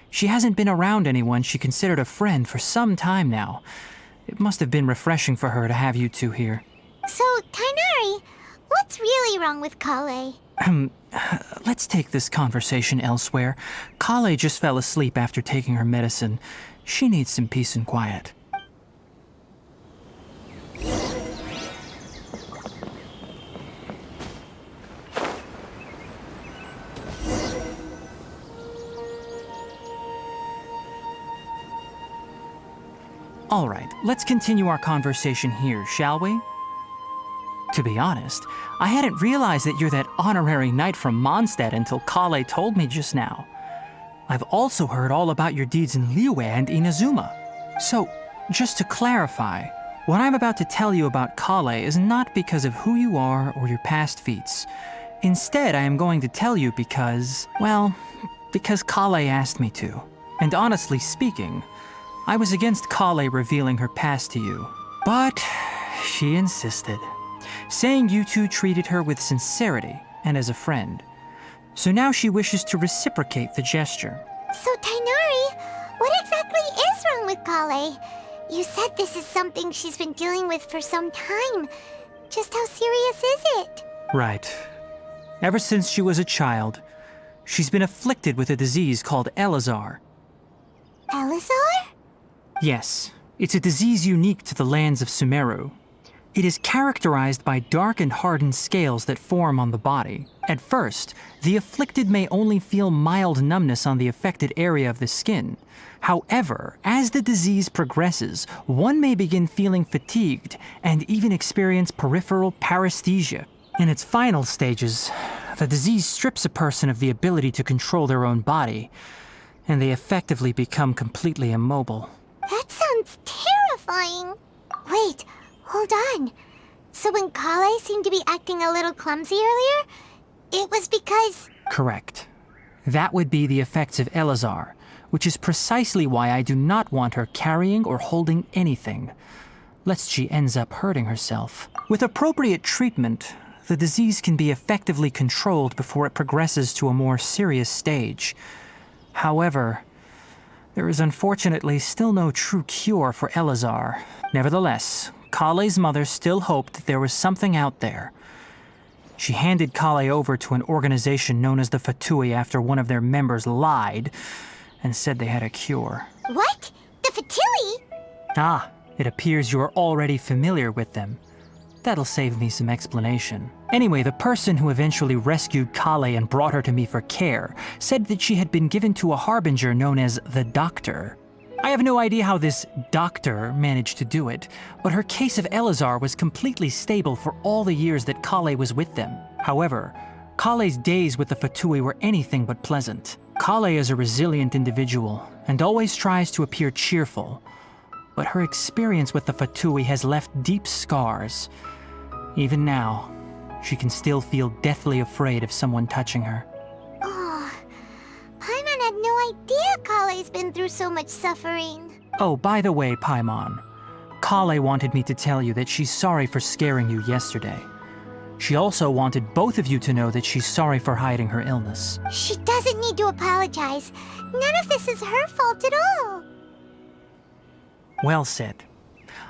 She hasn't been around anyone she considered a friend for some time now. It must have been refreshing for her to have you two here. So, Tighnari, what's really wrong with Kale? Let's take this conversation elsewhere. Kale just fell asleep after taking her medicine. She needs some peace and quiet. All right, let's continue our conversation here, shall we? To be honest, I hadn't realized that you're that honorary knight from Mondstadt until Kale told me just now. I've also heard all about your deeds in Liyue and Inazuma. So, just to clarify, what I'm about to tell you about Kale is not because of who you are or your past feats. Instead, I am going to tell you because, well, because Kale asked me to. And honestly speaking, I was against Kale revealing her past to you. But she insisted, saying you two treated her with sincerity and as a friend. So now she wishes to reciprocate the gesture. So, Tighnari, what exactly is wrong with Kale? You said this is something she's been dealing with for some time. Just how serious is it? Right. Ever since she was a child, she's been afflicted with a disease called Elazar. Elazar? Yes, it's a disease unique to the lands of Sumeru. It is characterized by dark and hardened scales that form on the body. At first, the afflicted may only feel mild numbness on the affected area of the skin. However, as the disease progresses, one may begin feeling fatigued and even experience peripheral paresthesia. In its final stages, the disease strips a person of the ability to control their own body, and they effectively become completely immobile. That sounds terrifying. Wait, hold on. So when Kale seemed to be acting a little clumsy earlier, it was because... Correct. That would be the effects of Elazar, which is precisely why I do not want her carrying or holding anything, lest she ends up hurting herself. With appropriate treatment, the disease can be effectively controlled before it progresses to a more serious stage. However, there is unfortunately still no true cure for Elazar. Nevertheless, Kale's mother still hoped that there was something out there. She handed Kale over to an organization known as the Fatui after one of their members lied and said they had a cure. What? The Fatui? Ah, it appears you are already familiar with them. That'll save me some explanation. Anyway, the person who eventually rescued Kale and brought her to me for care said that she had been given to a harbinger known as the Doctor. I have no idea how this doctor managed to do it, but her case of Elazar was completely stable for all the years that Kale was with them. However, Kale's days with the Fatui were anything but pleasant. Kale is a resilient individual and always tries to appear cheerful, but her experience with the Fatui has left deep scars. Even now, she can still feel deathly afraid of someone touching her. Oh, Paimon had no idea Kale's been through so much suffering. Oh, by the way, Paimon, Kale wanted me to tell you that she's sorry for scaring you yesterday. She also wanted both of you to know that she's sorry for hiding her illness. She doesn't need to apologize. None of this is her fault at all. Well said.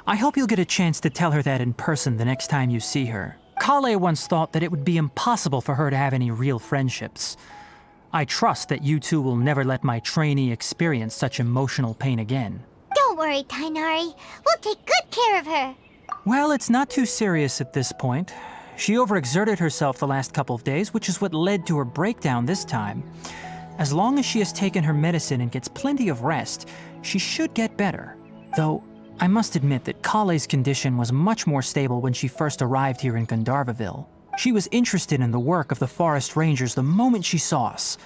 I hope you'll get a chance to tell her that in person the next time you see her. Kale once thought that it would be impossible for her to have any real friendships. I trust that you two will never let my trainee experience such emotional pain again. Don't worry, Tainari. We'll take good care of her. Well, it's not too serious at this point. She overexerted herself the last couple of days, which is what led to her breakdown this time. As long as she has taken her medicine and gets plenty of rest, she should get better. Though, I must admit that Kale's condition was much more stable when she first arrived here in Gandharvaville. She was interested in the work of the forest rangers the moment she saw us.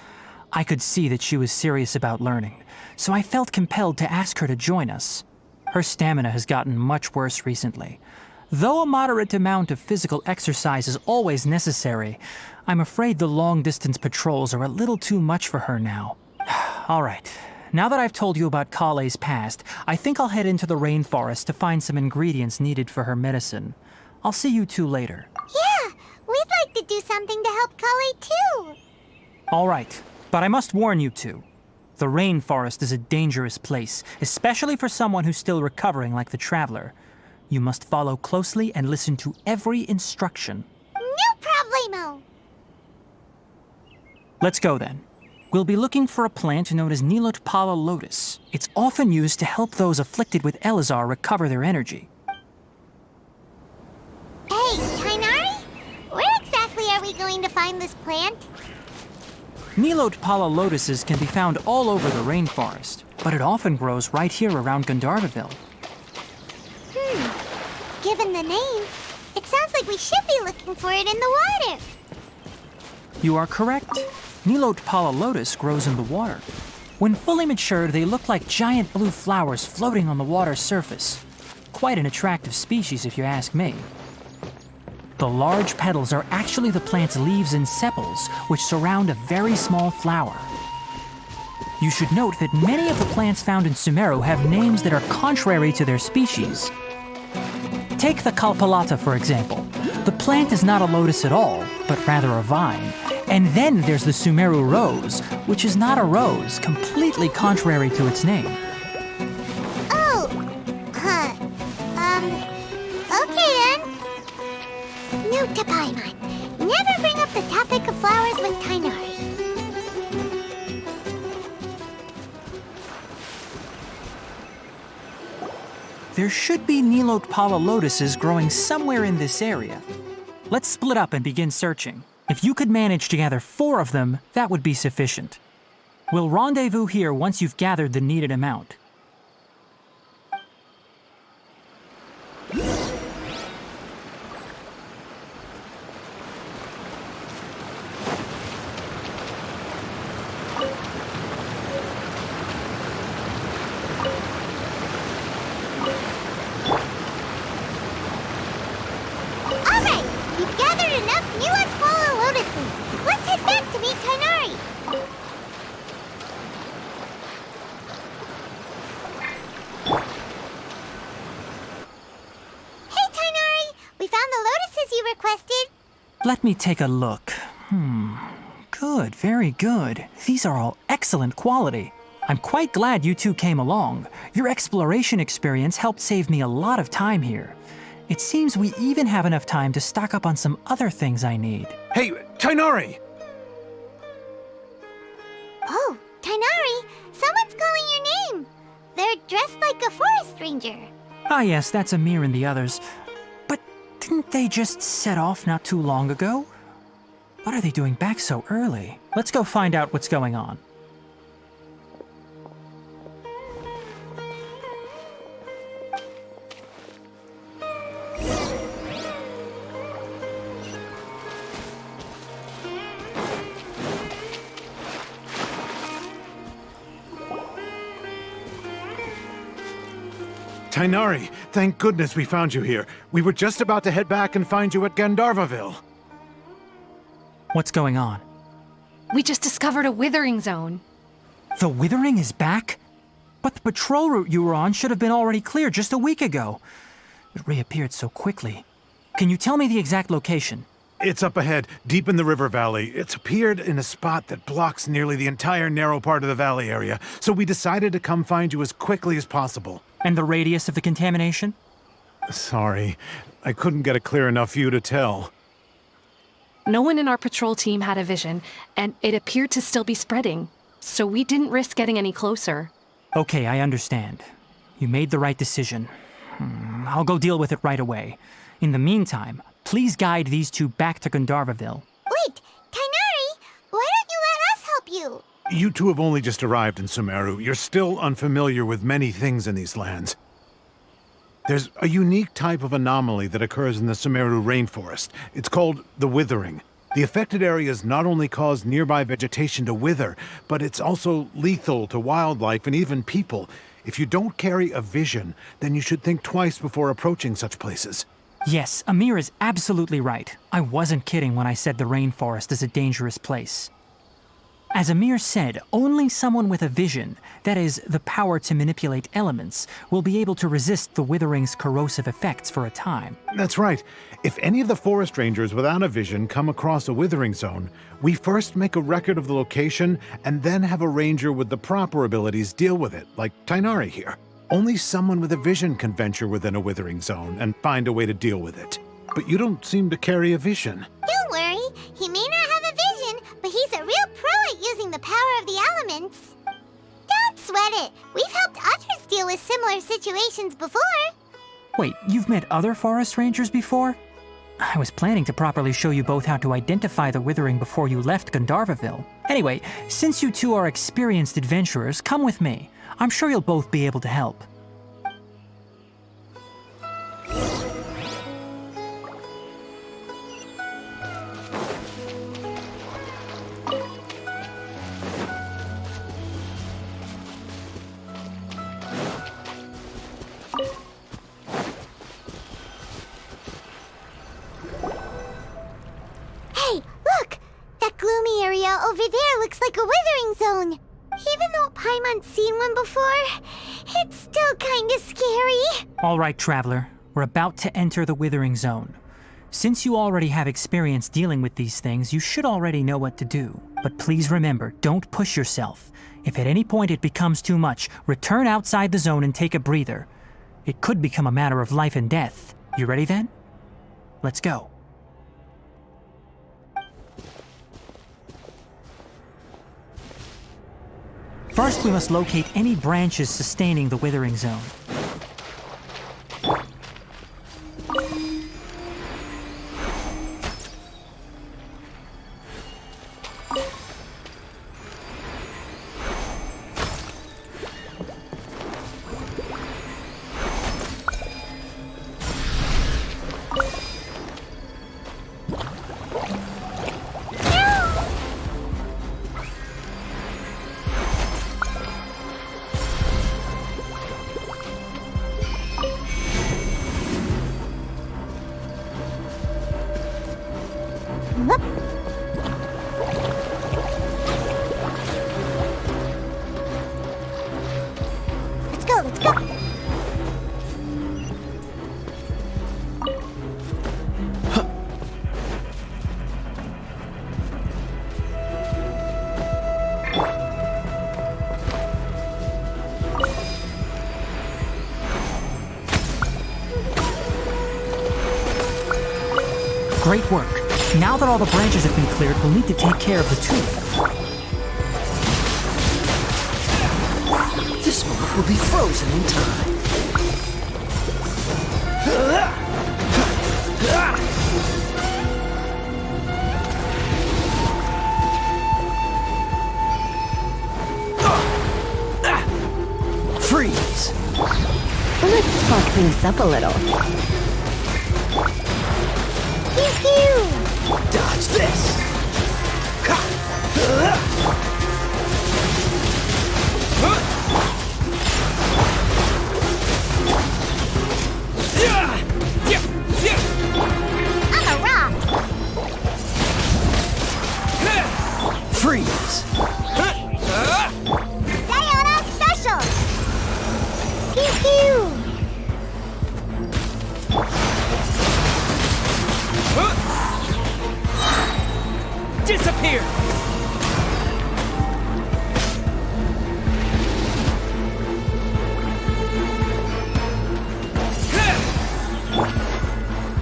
I could see that she was serious about learning, so I felt compelled to ask her to join us. Her stamina has gotten much worse recently. Though a moderate amount of physical exercise is always necessary, I'm afraid the long-distance patrols are a little too much for her now. All right. Now that I've told you about Kale's past, I think I'll head into the rainforest to find some ingredients needed for her medicine. I'll see you two later. Yeah, we'd like to do something to help Kale too. All right, but I must warn you two. The rainforest is a dangerous place, especially for someone who's still recovering like the Traveler. You must follow closely and listen to every instruction. No problemo. Let's go then. We'll be looking for a plant known as Nilotpala lotus. It's often used to help those afflicted with Elazar recover their energy. Hey, Tainari? Where exactly are we going to find this plant? Nilotpala lotuses can be found all over the rainforest, but it often grows right here around Gandharvaville. Given the name, it sounds like we should be looking for it in the water. You are correct. Nilotpala lotus grows in the water. When fully matured, they look like giant blue flowers floating on the water's surface. Quite an attractive species, if you ask me. The large petals are actually the plant's leaves and sepals, which surround a very small flower. You should note that many of the plants found in Sumeru have names that are contrary to their species. Take the Kalpalata, for example. The plant is not a lotus at all, but rather a vine. And then there's the Sumeru rose, which is not a rose, completely contrary to its name. Oh, okay then. Note to Paimon, never bring up the topic of flowers with Tainari. There should be Nilotpala lotuses growing somewhere in this area. Let's split up and begin searching. If you could manage to gather 4 of them, that would be sufficient. We'll rendezvous here once you've gathered the needed amount. Alright, we've gathered enough Nilotpala lotuses. Let's head back to meet Tainari. Let me take a look. Good, very good. These are all excellent quality. I'm quite glad you two came along. Your exploration experience helped save me a lot of time here. It seems we even have enough time to stock up on some other things I need. Hey, Tainari! Oh, Tainari! Someone's calling your name! They're dressed like a forest ranger. Ah yes, that's Amir and the others. But didn't they just set off not too long ago? What are they doing back so early? Let's go find out what's going on. Tainari, thank goodness we found you here. We were just about to head back and find you at Gandharvaville. What's going on? We just discovered a withering zone. The withering is back? But the patrol route you were on should have been already clear just a week ago. It reappeared so quickly. Can you tell me the exact location? It's up ahead, deep in the river valley. It's appeared in a spot that blocks nearly the entire narrow part of the valley area, so we decided to come find you as quickly as possible. And the radius of the contamination? Sorry, I couldn't get a clear enough view to tell. No one in our patrol team had a vision, and it appeared to still be spreading, so we didn't risk getting any closer. Okay, I understand. You made the right decision. I'll go deal with it right away. In the meantime, please guide these two back to Gandharvaville. Wait, Tainari! Why don't you let us help you? You two have only just arrived in Sumeru. You're still unfamiliar with many things in these lands. There's a unique type of anomaly that occurs in the Sumeru rainforest. It's called the withering. The affected areas not only cause nearby vegetation to wither, but it's also lethal to wildlife and even people. If you don't carry a vision, then you should think twice before approaching such places. Yes, Amir is absolutely right. I wasn't kidding when I said the rainforest is a dangerous place. As Amir said, only someone with a vision, that is, the power to manipulate elements, will be able to resist the withering's corrosive effects for a time. That's right. If any of the forest rangers without a vision come across a withering zone, we first make a record of the location and then have a ranger with the proper abilities deal with it, like Tainari here. Only someone with a vision can venture within a withering zone and find a way to deal with it. But you don't seem to carry a vision. Don't worry, he may not have a vision, but he's a real pro at using the power of the elements. Don't sweat it. We've helped others deal with similar situations before. Wait, you've met other forest rangers before? I was planning to properly show you both how to identify the withering before you left Gandharvaville. Anyway, since you two are experienced adventurers, come with me. I'm sure you'll both be able to help. Hey, look! That gloomy area over there looks like a withering zone. Even though Paimon's seen one before, it's still kinda scary. All right, Traveler. We're about to enter the withering zone. Since you already have experience dealing with these things, you should already know what to do. But please remember, don't push yourself. If at any point it becomes too much, return outside the zone and take a breather. It could become a matter of life and death. You ready then? Let's go. First, we must locate any branches sustaining the withering zone. Let's go, let's go. Great work. Now that all the branches have been cleared, we'll need to take care of the tube. This moment will be frozen in time. Freeze! Let's spark things up a little. Pew pew! Dodge this! On the rock! Freeze! Sayonara special! Pew pew! Disappear!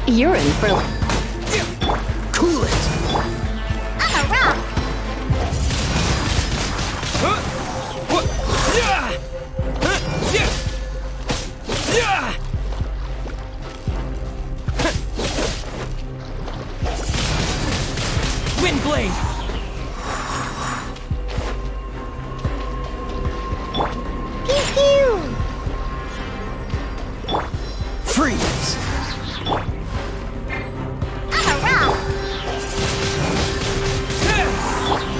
You're in for... Cool it! On the rock! Windblade! Pew pew! Freeze! On the rock!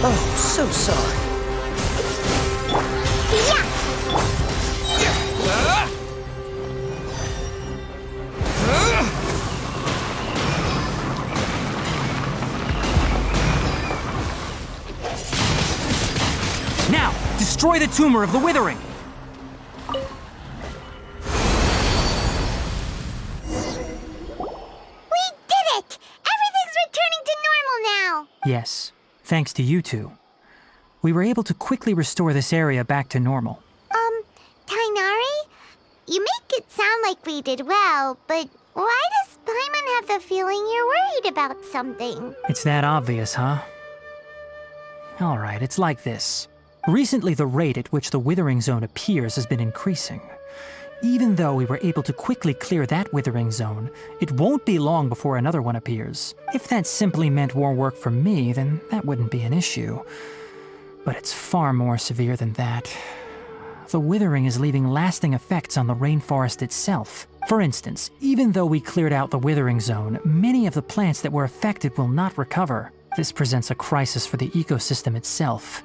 Oh, so sorry. Yeah! Now, destroy the tumor of the withering! We did it! Everything's returning to normal now! Yes, thanks to you two. We were able to quickly restore this area back to normal. Tainari? You make it sound like we did well, but why does Paimon have the feeling you're worried about something? It's that obvious, huh? Alright, it's like this. Recently, the rate at which the withering zone appears has been increasing. Even though we were able to quickly clear that withering zone, it won't be long before another one appears. If that simply meant more work for me, then that wouldn't be an issue. But it's far more severe than that. The withering is leaving lasting effects on the rainforest itself. For instance, even though we cleared out the withering zone, many of the plants that were affected will not recover. This presents a crisis for the ecosystem itself.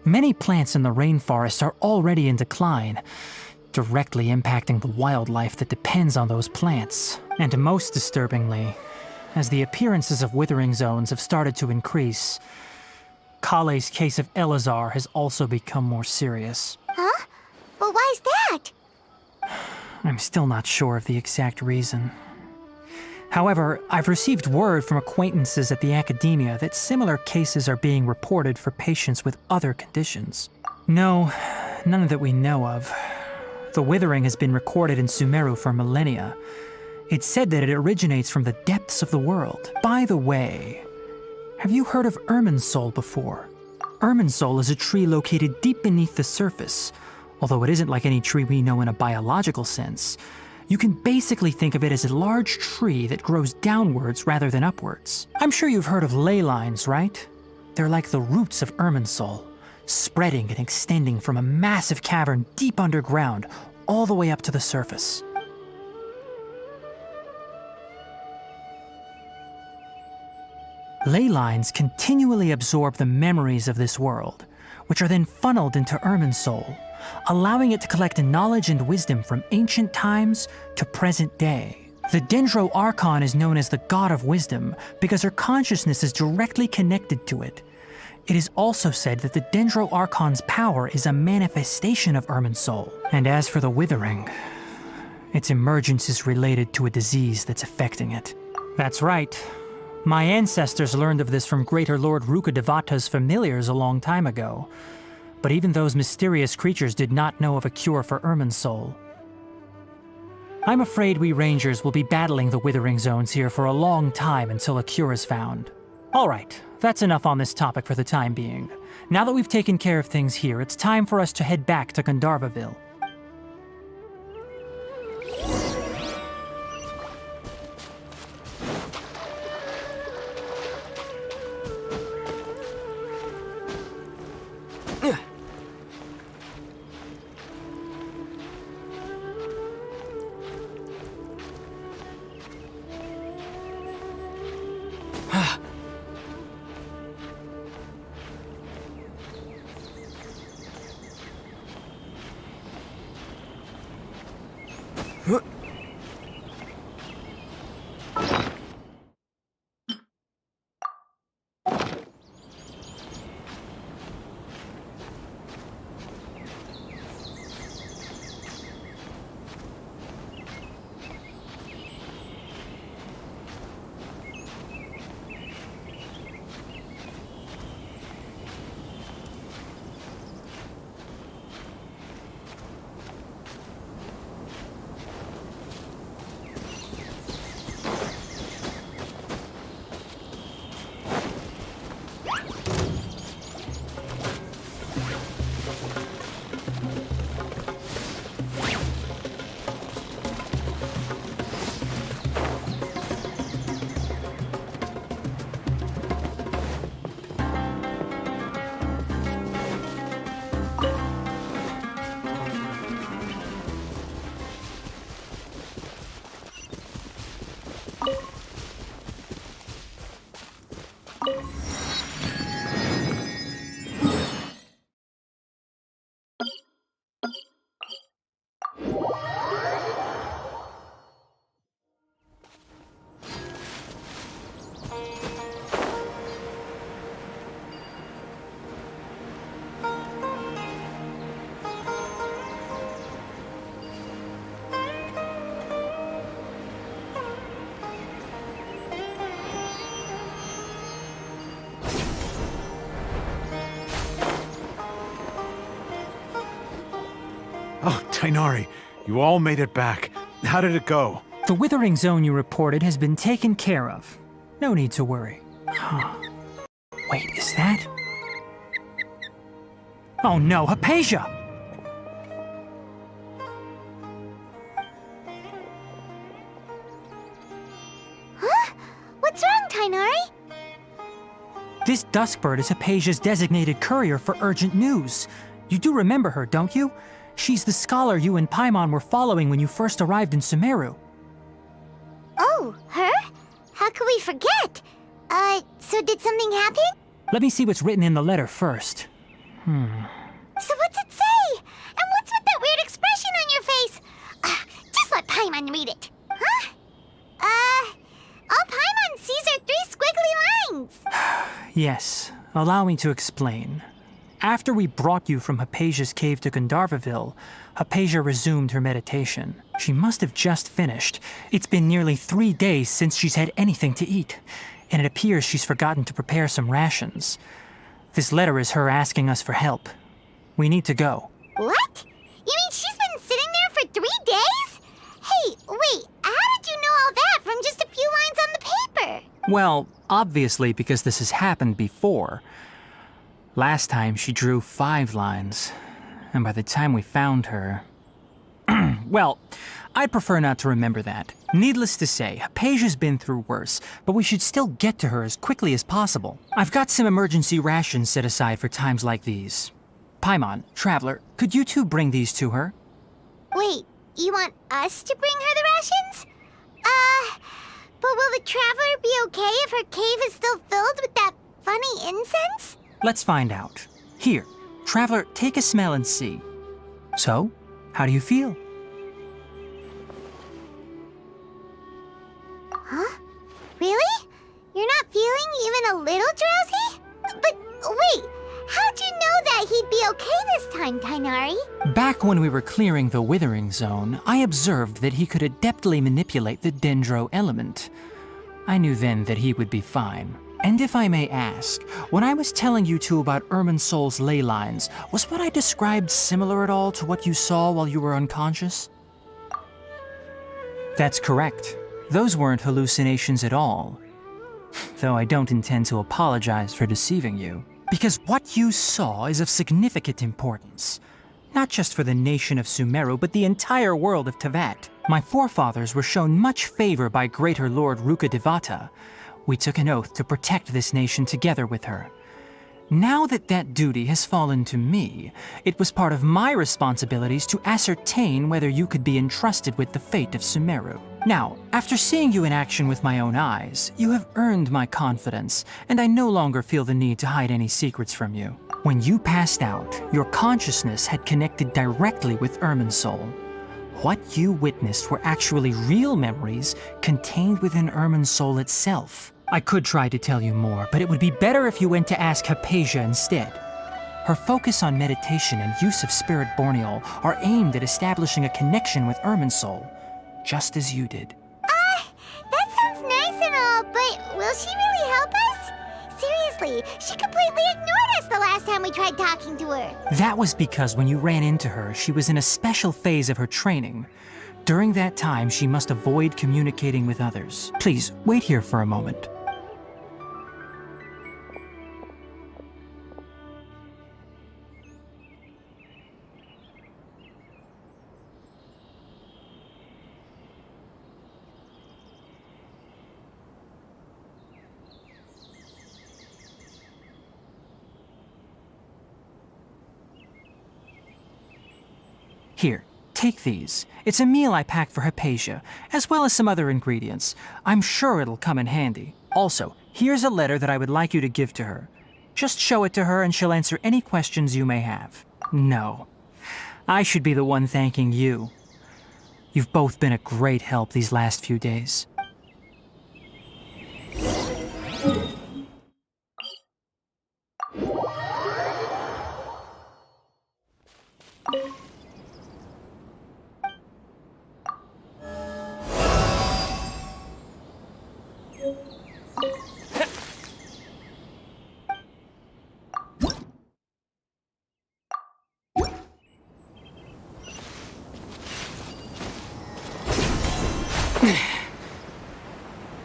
Many plants in the rainforest are already in decline, directly impacting the wildlife that depends on those plants. And most disturbingly, as the appearances of withering zones have started to increase, Kale's case of Elazar has also become more serious. Huh? But why's that? I'm still not sure of the exact reason. However, I've received word from acquaintances at the academia that similar cases are being reported for patients with other conditions. No, none that we know of. The withering has been recorded in Sumeru for millennia. It's said that it originates from the depths of the world. By the way, have you heard of Irminsul before? Irminsul is a tree located deep beneath the surface. Although it isn't like any tree we know in a biological sense, you can basically think of it as a large tree that grows downwards rather than upwards. I'm sure you've heard of ley lines, right? They're like the roots of Irminsul, spreading and extending from a massive cavern deep underground all the way up to the surface. Ley lines continually absorb the memories of this world, which are then funneled into Irminsul, allowing it to collect knowledge and wisdom from ancient times to present day. The Dendro Archon is known as the God of Wisdom because her consciousness is directly connected to it. It is also said that the Dendro Archon's power is a manifestation of Irminsul. And as for the Withering, its emergence is related to a disease that's affecting it. That's right. My ancestors learned of this from Greater Lord Rukadevata's familiars a long time ago. But even those mysterious creatures did not know of a cure for Irminsul. I'm afraid we Rangers will be battling the Withering Zones here for a long time until a cure is found. Alright, that's enough on this topic for the time being. Now that we've taken care of things here, it's time for us to head back to Gandharvaville. Oh, Tainari, you all made it back. How did it go? The Withering Zone you reported has been taken care of. No need to worry. Huh. Wait, is that? Oh no, Hypatia! Huh? What's wrong, Tainari? This Duskbird is Hypatia's designated courier for urgent news. You do remember her, don't you? She's the scholar you and Paimon were following when you first arrived in Sumeru. Oh, her? How could we forget? So did something happen? Let me see what's written in the letter first. So what's it say? And what's with that weird expression on your face? Just let Paimon read it. Huh? All Paimon sees are 3 squiggly lines. Yes, allow me to explain. After we brought you from Hypatia's cave to Gandharvaville, Hypatia resumed her meditation. She must have just finished. It's been nearly 3 days since she's had anything to eat, and it appears she's forgotten to prepare some rations. This letter is her asking us for help. We need to go. What? You mean she's been sitting there for 3 days? Hey, wait, how did you know all that from just a few lines on the paper? Well, obviously because this has happened before. Last time she drew 5 lines, and by the time we found her... Well, I'd prefer not to remember that. Needless to say, Hypatia's been through worse, but we should still get to her as quickly as possible. I've got some emergency rations set aside for times like these. Paimon, Traveler, could you two bring these to her? Wait, you want us to bring her the rations? But will the Traveler be okay if her cave is still filled with that funny incense? Let's find out. Here, Traveler, take a smell and see. So, how do you feel? Huh? Really? You're not feeling even a little drowsy? But wait, how'd you know that he'd be okay this time, Tainari? Back when we were clearing the Withering Zone, I observed that he could adeptly manipulate the Dendro element. I knew then that he would be fine. And if I may ask, when I was telling you two about Irminsul's ley lines, was what I described similar at all to what you saw while you were unconscious? That's correct. Those weren't hallucinations at all. Though I don't intend to apologize for deceiving you. Because what you saw is of significant importance. Not just for the nation of Sumeru, but the entire world of Tevat. My forefathers were shown much favor by Greater Lord Rukkhadevata. We took an oath to protect this nation together with her. Now that that duty has fallen to me, it was part of my responsibilities to ascertain whether you could be entrusted with the fate of Sumeru. Now, after seeing you in action with my own eyes, you have earned my confidence, and I no longer feel the need to hide any secrets from you. When you passed out, your consciousness had connected directly with Irminsul. What you witnessed were actually real memories contained within Irminsul itself. I could try to tell you more, but it would be better if you went to ask Hypatia instead. Her focus on meditation and use of Spirit Borneol are aimed at establishing a connection with Irminsul, just as you did. That sounds nice and all, but will she really help us? Seriously, she completely ignored us the last time we tried talking to her. That was because when you ran into her, she was in a special phase of her training. During that time, she must avoid communicating with others. Please, wait here for a moment. Here, take these. It's a meal I packed for Hypatia, as well as some other ingredients. I'm sure it'll come in handy. Also, here's a letter that I would like you to give to her. Just show it to her and she'll answer any questions you may have. No, I should be the one thanking you. You've both been a great help these last few days.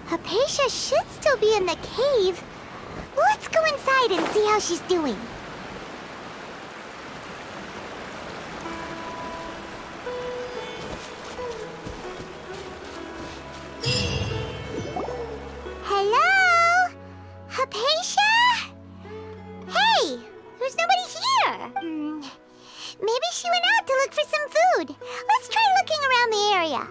Hypatia should still be in the cave. Let's go inside and see how she's doing. Hello? Hypatia? Hey, there's nobody here. Maybe she went out to look for some food. Let's try looking around the area.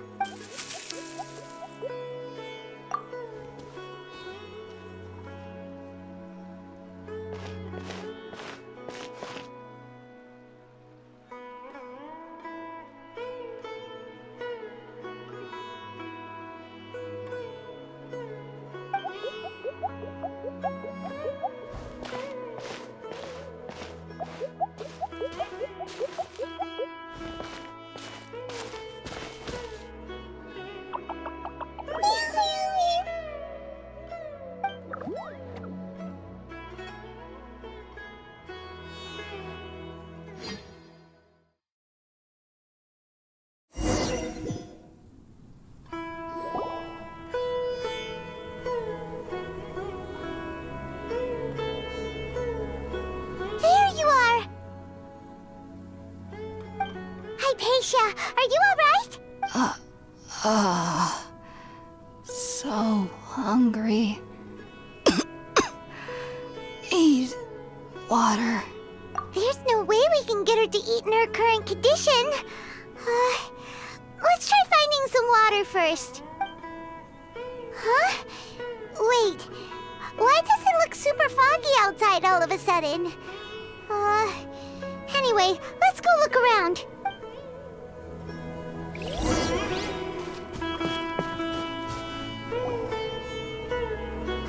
Hypatia, are you alright? So hungry. Eat water. There's no way we can get her to eat in her current condition. Let's try finding some water first. Huh? Wait, why does it look super foggy outside all of a sudden? Anyway, let's go look around.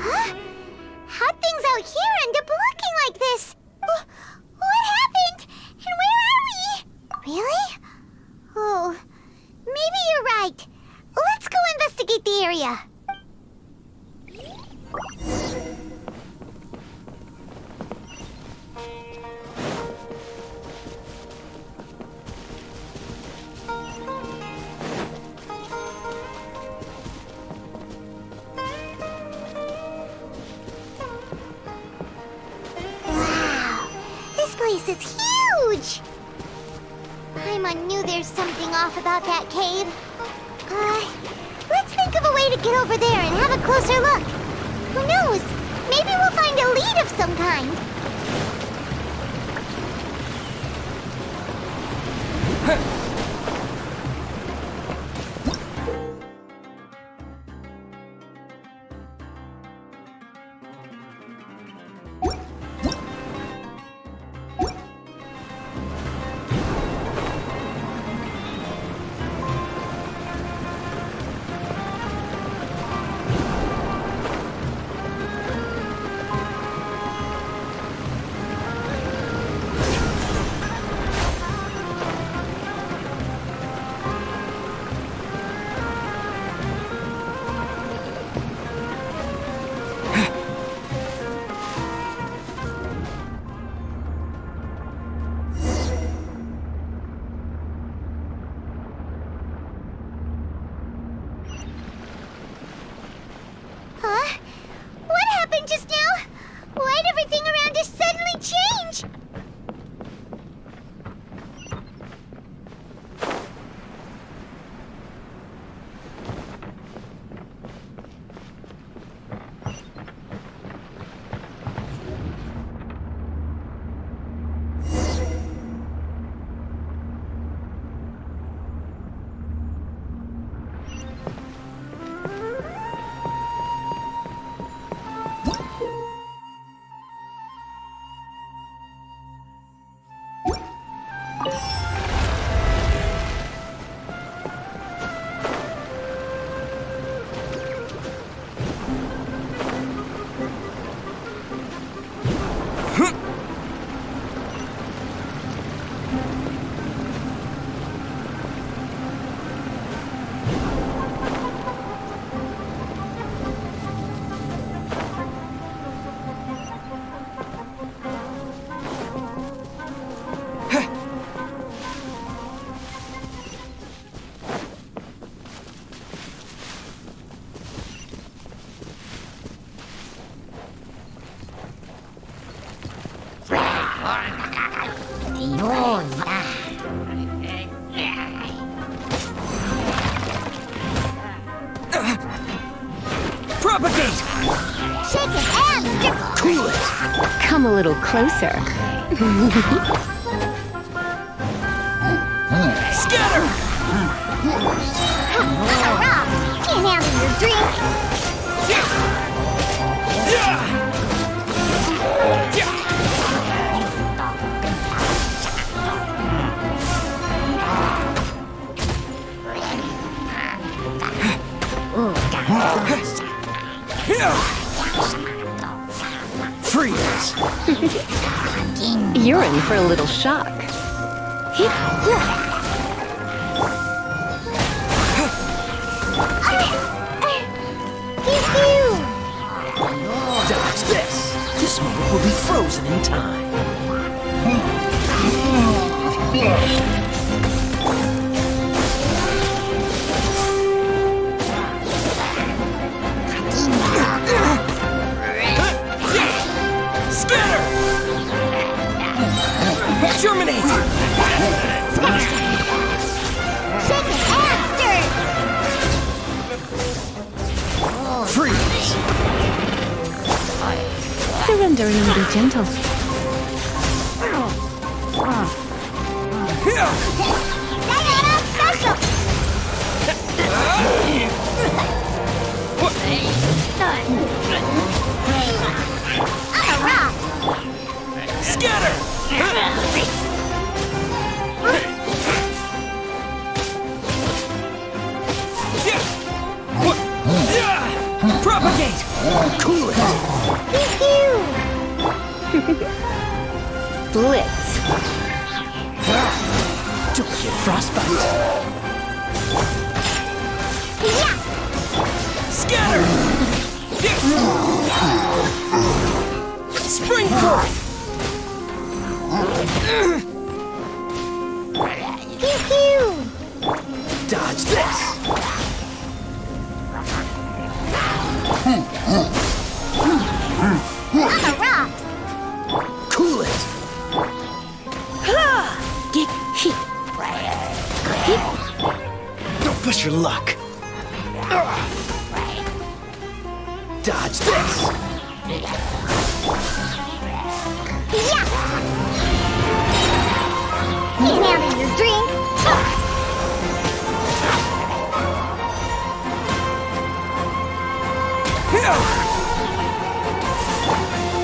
Huh? How'd things out here end up looking like this? What happened? And where are we? Really? Oh, maybe you're right. Let's go investigate the area. place is huge! Paimon knew there's something off about that cave. Let's think of a way to get over there and have a closer look. Who knows? Maybe we'll find a lead of some kind. Propagate! Shake it and Cool it! Come a little closer. Scatter! Can't handle your drink. Freeze! You're in for a little shock. Dodge this! This moment will be frozen in time. Scatter! Germinate! Shake it and stir. Freeze! Surrender and be gentle. Diana special. I'm a rock. Scatter! Propagate! Cool it! Blitz. Don't get frostbite. Scatter! Spring forth! Dodge this! I'm a rock. Cool it! Push your luck. Dodge this. Yeah! Can't handle your drink.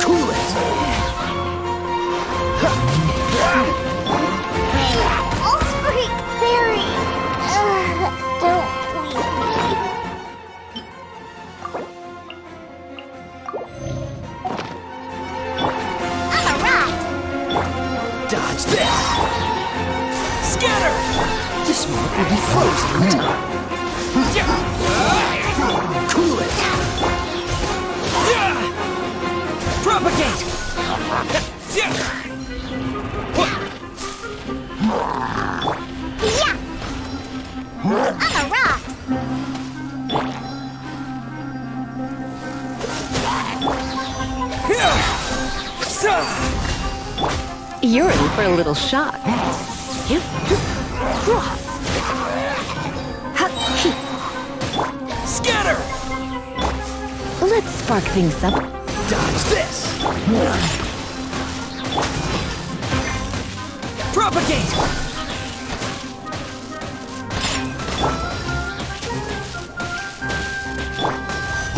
Cool it. Osprey Fairy. Don't leave me. I'm a rock. Dodge this. Scatter. This mark will be frozen in time. Cool it. Propagate. Yeah! I'm a rock. You're in for a little shock. Scatter. Let's spark things up. Dodge this. Propagate.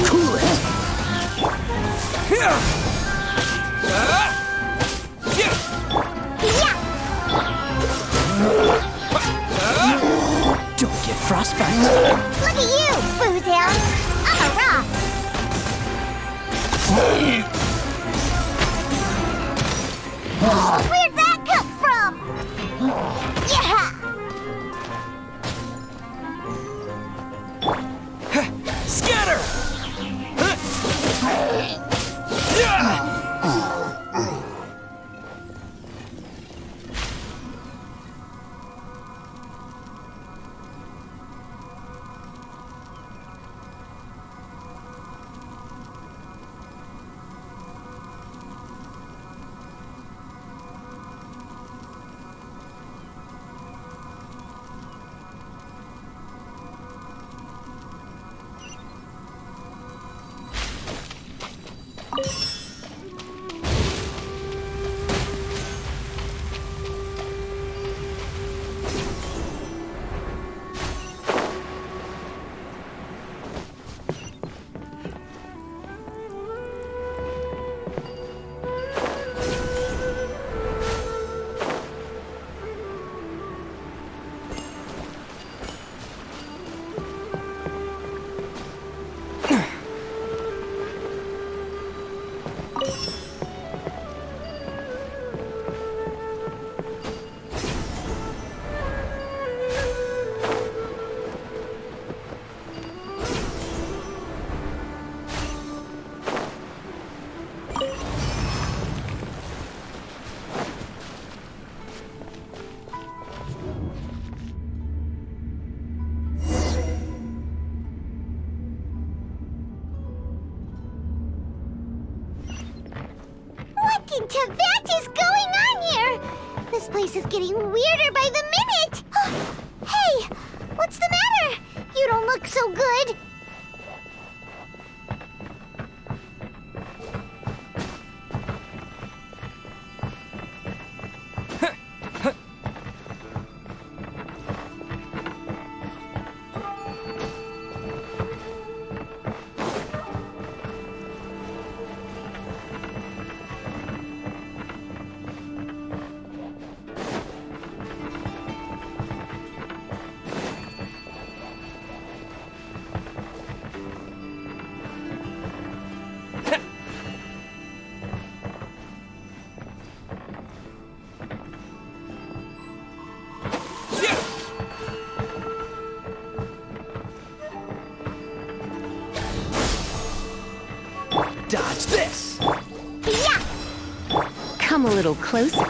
Cool it. Don't get frostbite. Look at you, Boozehound. I'm a rock. Where'd that come from? Yeah! Scatter! What in Tibet is going on here? This place is getting weirder by the minute. Hey, what's the matter? You don't look so good. Dodge this! Yeah! Come a little closer.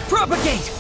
Propagate!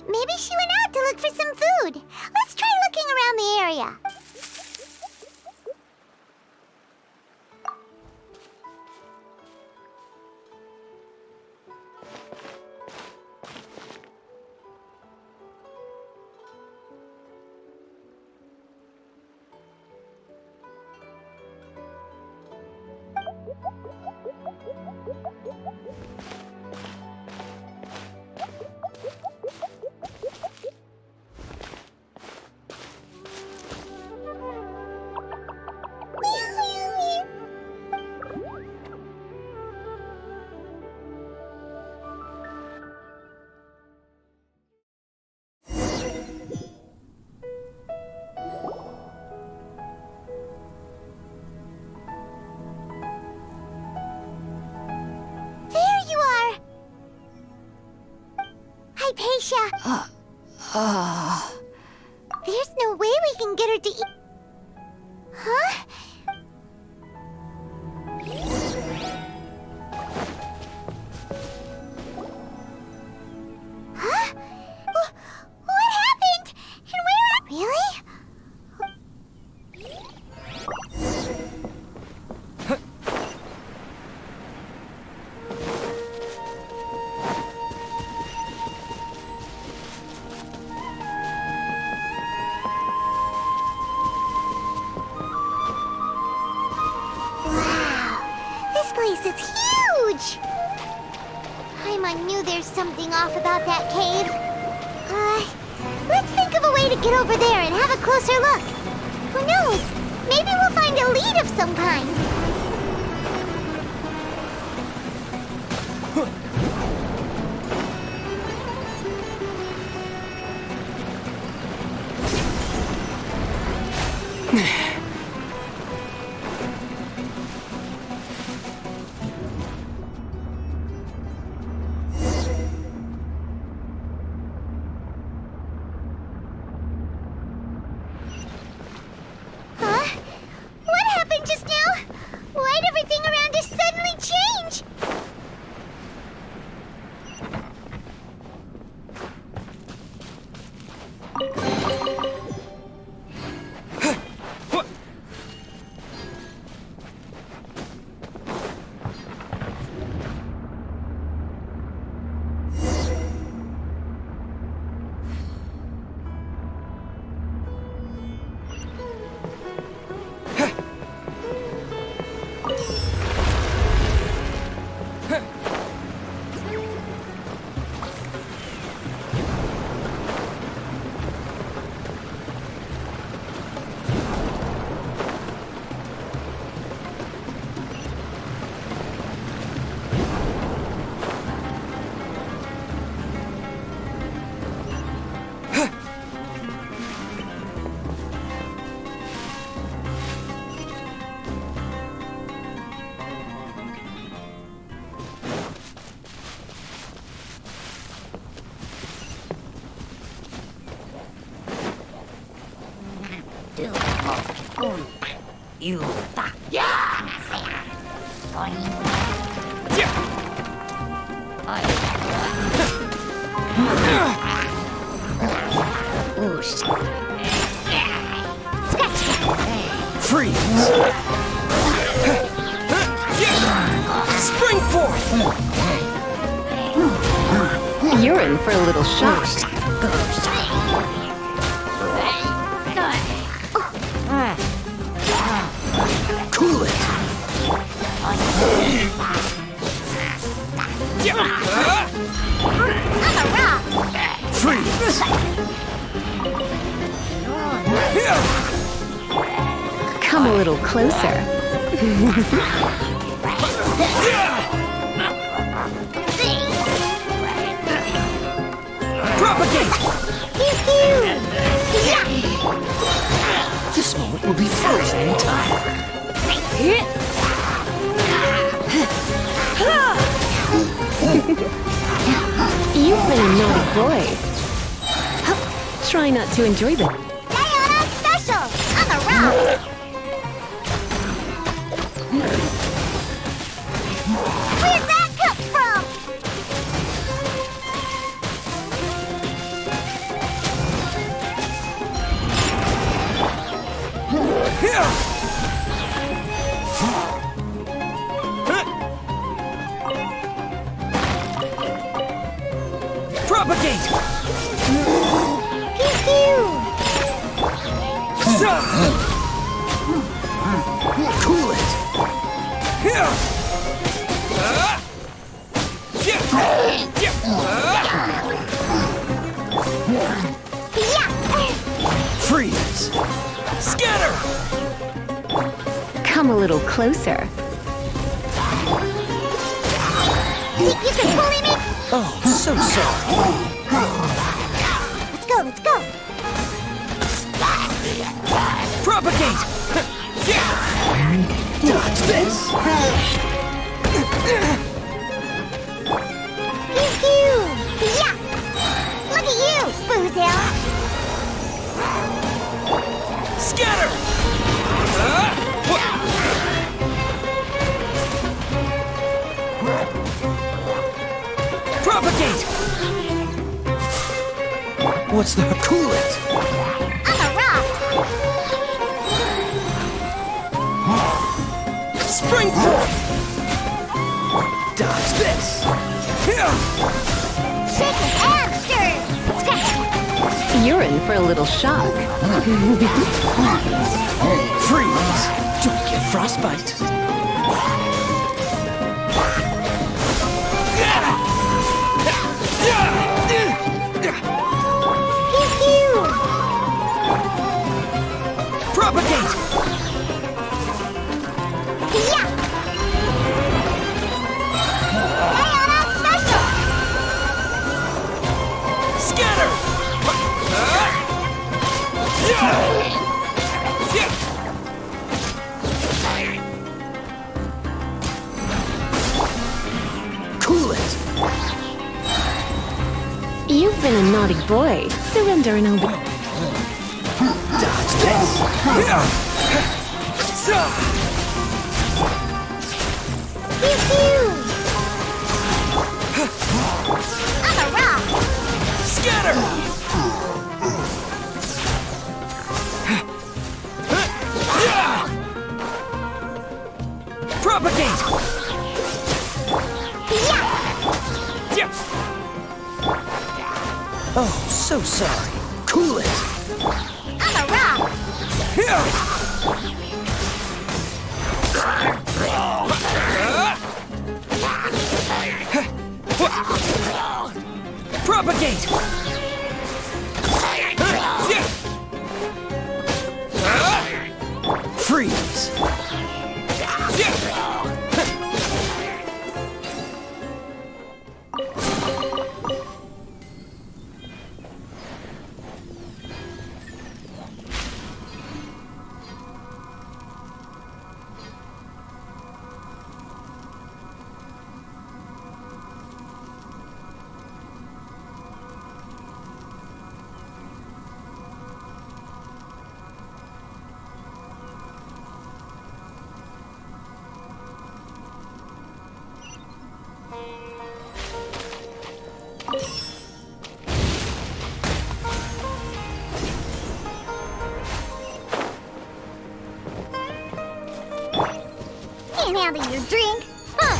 Maybe she went out to look for some food. Let's try looking around the area. There's no way we can get her to eat. Huh? Huh? What happened? And where are... Really? This place is huge! I knew there's something off about that cave. Let's think of a way to get over there and have a closer look. Who knows? Maybe we'll find a lead of some kind. Just now? Why'd everything around us suddenly change? Freeze! Spring forth! You're in for a little shock. Cool it! Freeze! Come a little closer. Propagate! This moment will be frozen in time. You've been a naughty boy. Try not to enjoy them. Diana Special! On the rock! Where'd that come from? Propagate! Cool it! Freeze! Scatter! Come a little closer. You can bully me? Oh, so sorry. Let's go, let's go! Propagate! Dodge this! Yeah! Look at you, Boozle! Scatter! Propagate! What's the cool it? On the rock! Spring forth! Dodge this! Shake it and stir! You're in for a little shock. Freeze! Don't get frostbite! Propagate! Yeah! Diana Special! Scatter! Cool it! You've been a naughty boy. Surrender and I'll be... Dodge this! On the rock! Scatter! Propagate! Yeah! Oh, so sorry. Cool it! On the rock! Propagate! Freeze! Can't handle your drink, huh?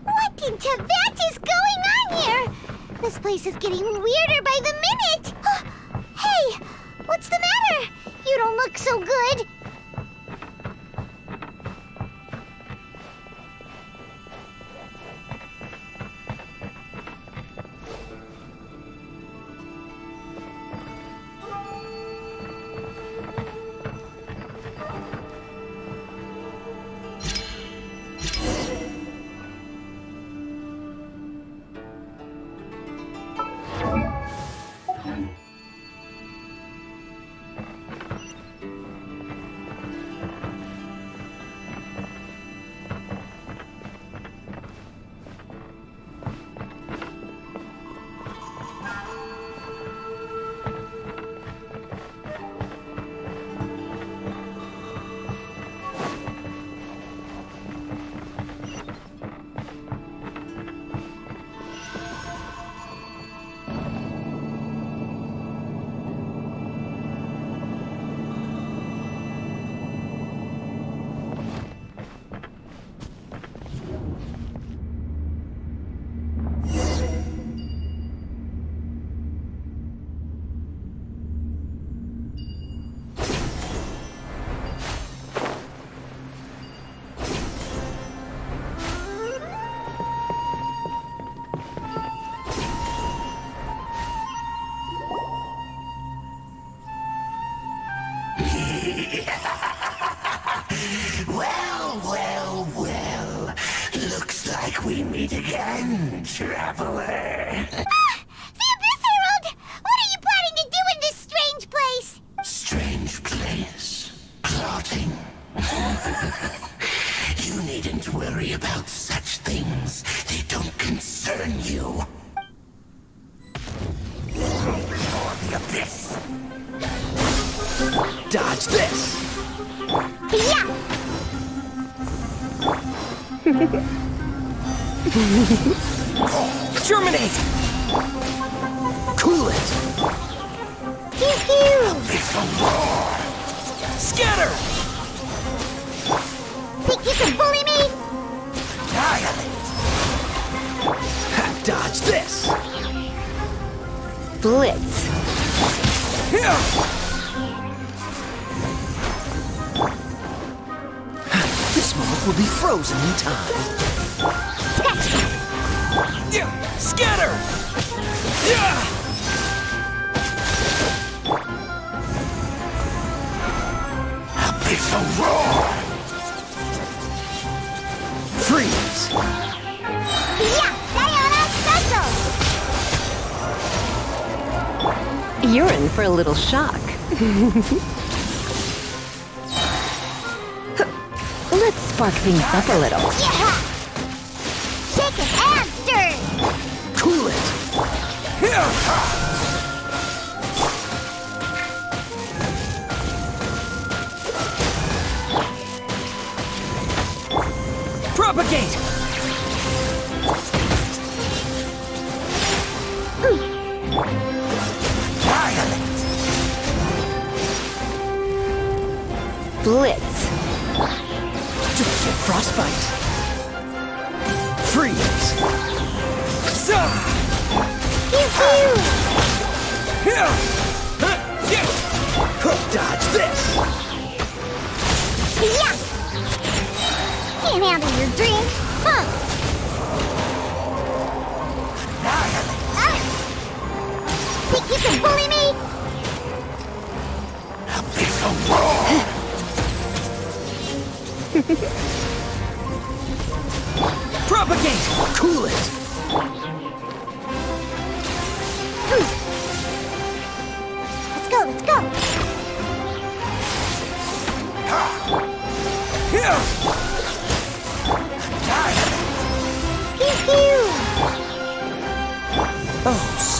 What in Tibet is going on here? This place is getting weirder by the minute. Hey, what's the matter? You don't look so good. Well. Looks like we meet again, traveler. The Abyss Herald! What are you planning to do in this strange place? Strange place. Plotting. You needn't worry about such things. They don't concern you. For the Abyss. Dodge this! Yeah! Germinate! Cool it! Pew pew! Scatter! Think you can bully me? Dodge this! Blitz. This moment will be frozen in time. Scatter! Abyssal roar! Freeze! Yeah! Diana special! You're in for a little shock. Let's spark things up a little. Yeah! Shake it and stir! Cool it! Propagate! Blitz. Don't get frostbite. Freeze! Dodge this! Yeah! Can't handle your dream, huh? Think you can bully me? Abyssal roar!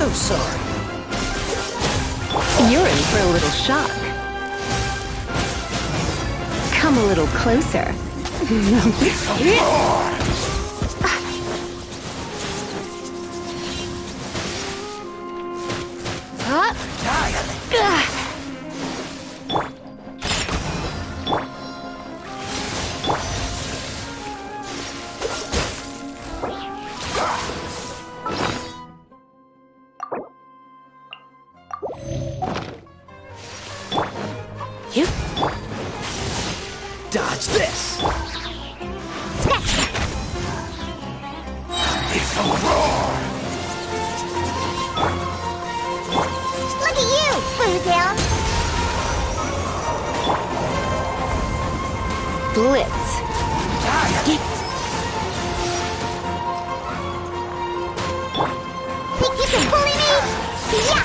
So sorry. You're in for a little shock. Come a little closer. Dodge this! It's a roar! Look at you, Boozle! Blitz. Think you can bully me? Yeah!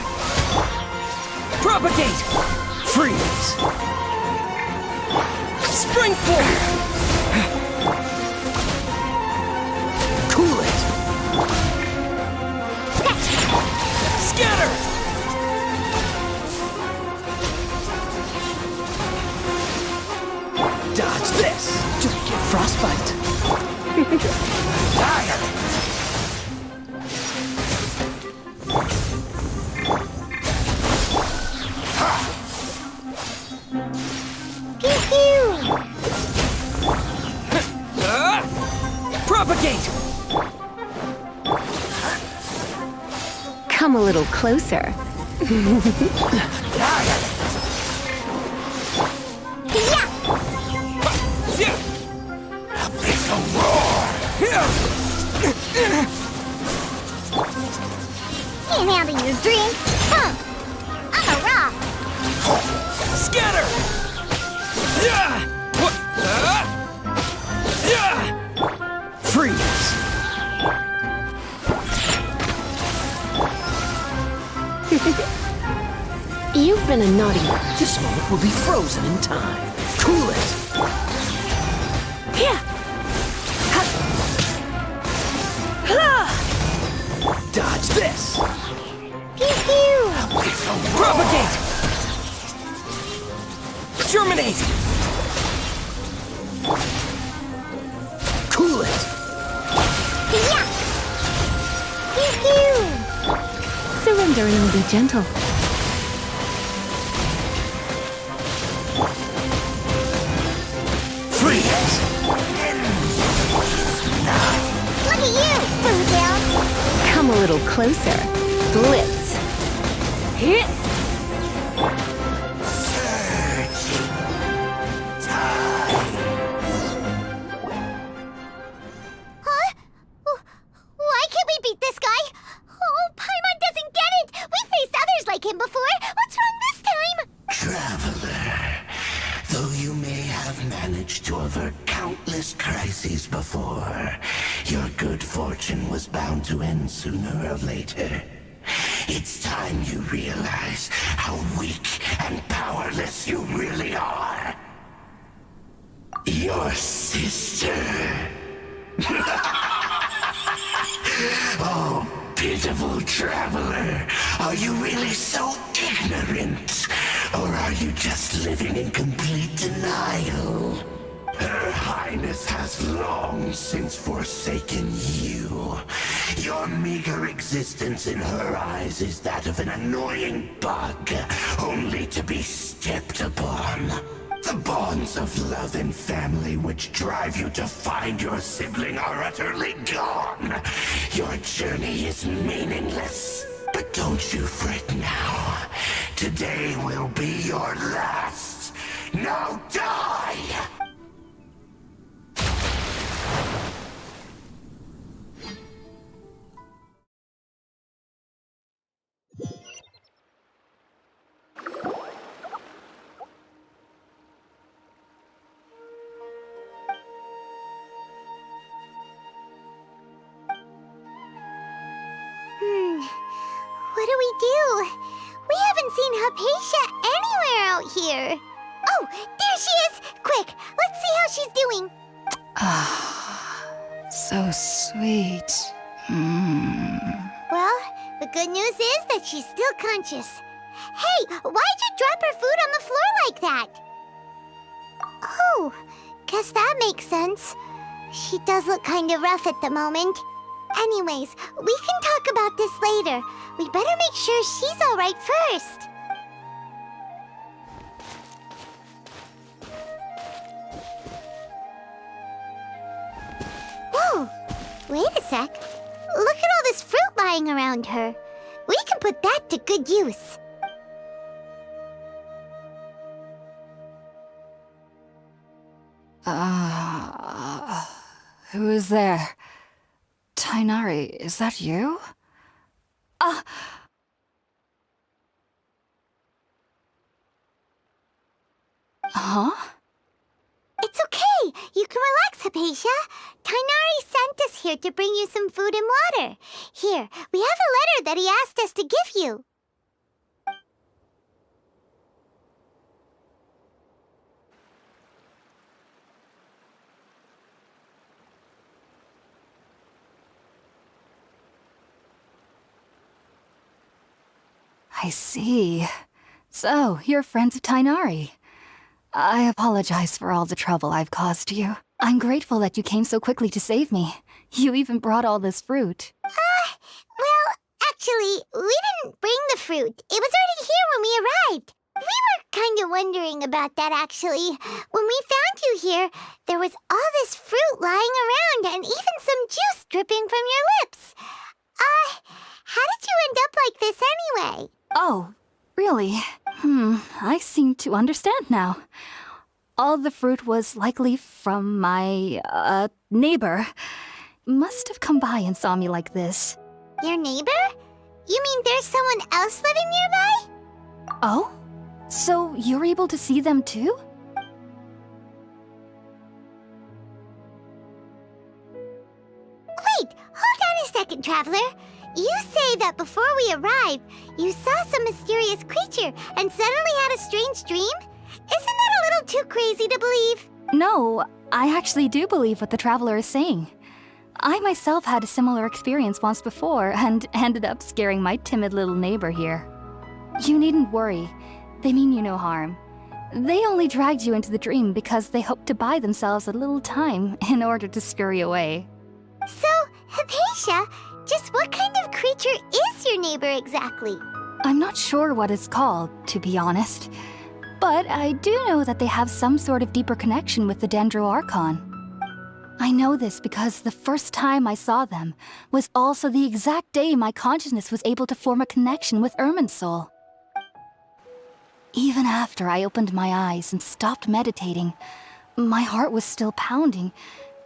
Propagate! Freeze! Springboard! Cool it! Scatter! Dodge this! Don't get frostbite! Pew pew! Propagate! Come a little closer. It's a roar! Can't handle your drink. Huh. I'm a rock. Scatter! Freeze! You've been a naughty one. This moment will be frozen in time. Cool it! Dodge this! Pew pew! Propagate! Germinate! Cool it! Yeah! Pew pew! Surrender and I'll be gentle. Freeze! Look at you, Boozle! Come a little closer. Blitz. Hit! Huh? Why can't we beat this guy? Oh, Paimon doesn't get it! We faced others like him before! What's wrong this time? Traveler, though you may have managed to avert countless crises before, your good fortune was bound to end sooner or later. It's time you realize how weak and powerless you really are. Your sister. Oh, pitiful traveler. Are you really so ignorant? Or are you just living in complete denial? Her Highness has long since forsaken you. Your meager existence in her eyes is that of an annoying bug, only to be stepped upon. The bonds of love and family which drive you to find your sibling are utterly gone. Your journey is meaningless. But don't you fret now. Today will be your last. Now die! What do we do? We haven't seen Hypatia anywhere out here. Oh, there she is! Quick, let's see how she's doing. So sweet. Well, the The good news is that she's still conscious. Hey, why'd you drop her food on the floor like that? Oh, guess that makes sense. She does look kind of rough at the moment. Anyways, we can talk about this later. We better make sure she's all right first. Whoa, wait a sec. Look at all this fruit lying around her. We can put that to good use. Who is there? Tainari, is that you? Huh? It's okay. You can relax, Hypatia. Tainari sent us here to bring you some food and water. Here, we have a letter that he asked us to give you. I see. So, you're friends of Tainari. I apologize for all the trouble I've caused you. I'm grateful that you came so quickly to save me. You even brought all this fruit. Well, actually, we didn't bring the fruit. It was already here when we arrived. We were kind of wondering about that, actually. When we found you here, there was all this fruit lying around and even some juice dripping from your lips. How did you end up like this anyway? Oh, really? I seem to understand now. All the fruit was likely from my, neighbor. Must have come by and saw me like this. Your neighbor? You mean there's someone else living nearby? Oh? So you're able to see them too? Wait, hold on a second, Traveler. You say that before we arrived, you saw some mysterious creature and suddenly had a strange dream? Isn't that a little too crazy to believe? No, I actually do believe what the Traveler is saying. I myself had a similar experience once before and ended up scaring my timid little neighbor here. You needn't worry. They mean you no harm. They only dragged you into the dream because they hoped to buy themselves a little time in order to scurry away. So, Hypatia, just what kind of creature is your neighbor exactly? I'm not sure what it's called, to be honest. But I do know that they have some sort of deeper connection with the Dendro Archon. I know this because the first time I saw them was also the exact day my consciousness was able to form a connection with Irminsul. Even after I opened my eyes and stopped meditating, my heart was still pounding,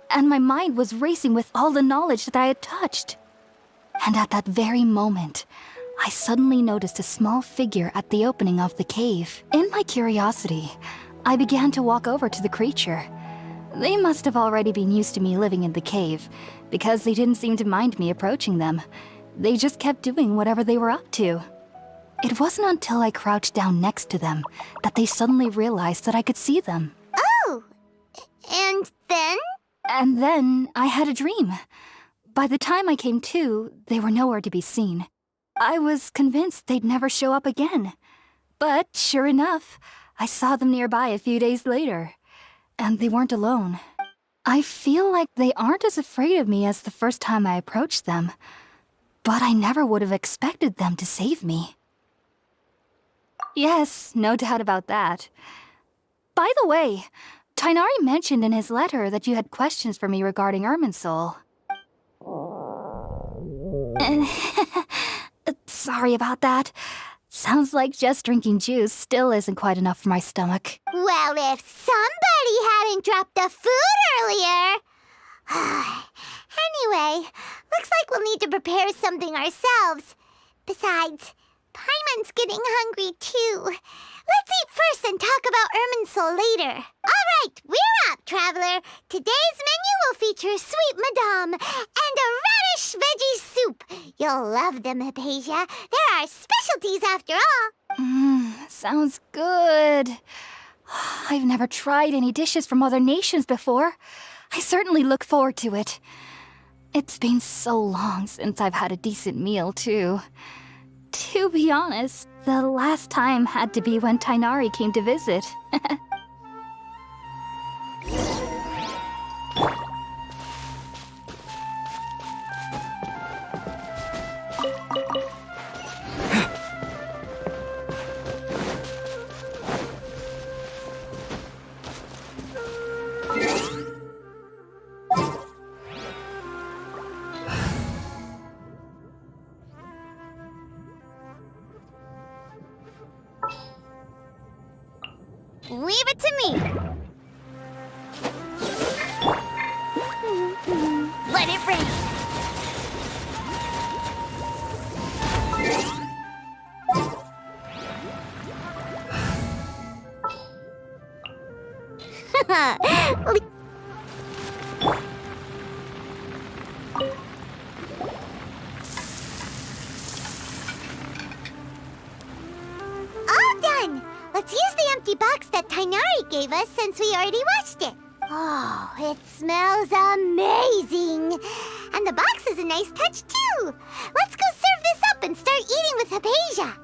and my mind was racing with all the knowledge that I had touched. And at that very moment, I suddenly noticed a small figure at the opening of the cave. In my curiosity, I began to walk over to the creature. They must have already been used to me living in the cave, because they didn't seem to mind me approaching them. They just kept doing whatever they were up to. It wasn't until I crouched down next to them that they suddenly realized that I could see them. Oh! And then? And then I had a dream. By the time I came to, they were nowhere to be seen. I was convinced they'd never show up again. But sure enough, I saw them nearby a few days later. And they weren't alone. I feel like they aren't as afraid of me as the first time I approached them. But I never would have expected them to save me. Yes, no doubt about that. By the way, Tainari mentioned in his letter that you had questions for me regarding Irminsul. Sorry about that. Sounds like just drinking juice still isn't quite enough for my stomach. Well, if somebody hadn't dropped the food earlier... Anyway, looks like we'll need to prepare something ourselves. Besides, Paimon's getting hungry too. Let's eat first and talk about Irminsul later. All right, we're up, Traveler. Today's menu will feature sweet madame and a radish veggie soup. You'll love them, Hypatia. They're our specialties after all. Sounds good. I've never tried any dishes from other nations before. I certainly look forward to it. It's been so long since I've had a decent meal, too. To be honest, the last time had to be when Tainari came to visit. Leave it to me! Let it rain! All done! Let's use the empty box that Tainari gave us since we already washed it. Oh, it smells amazing! And the box is a nice touch, too! Let's go serve this up and start eating with Hypatia!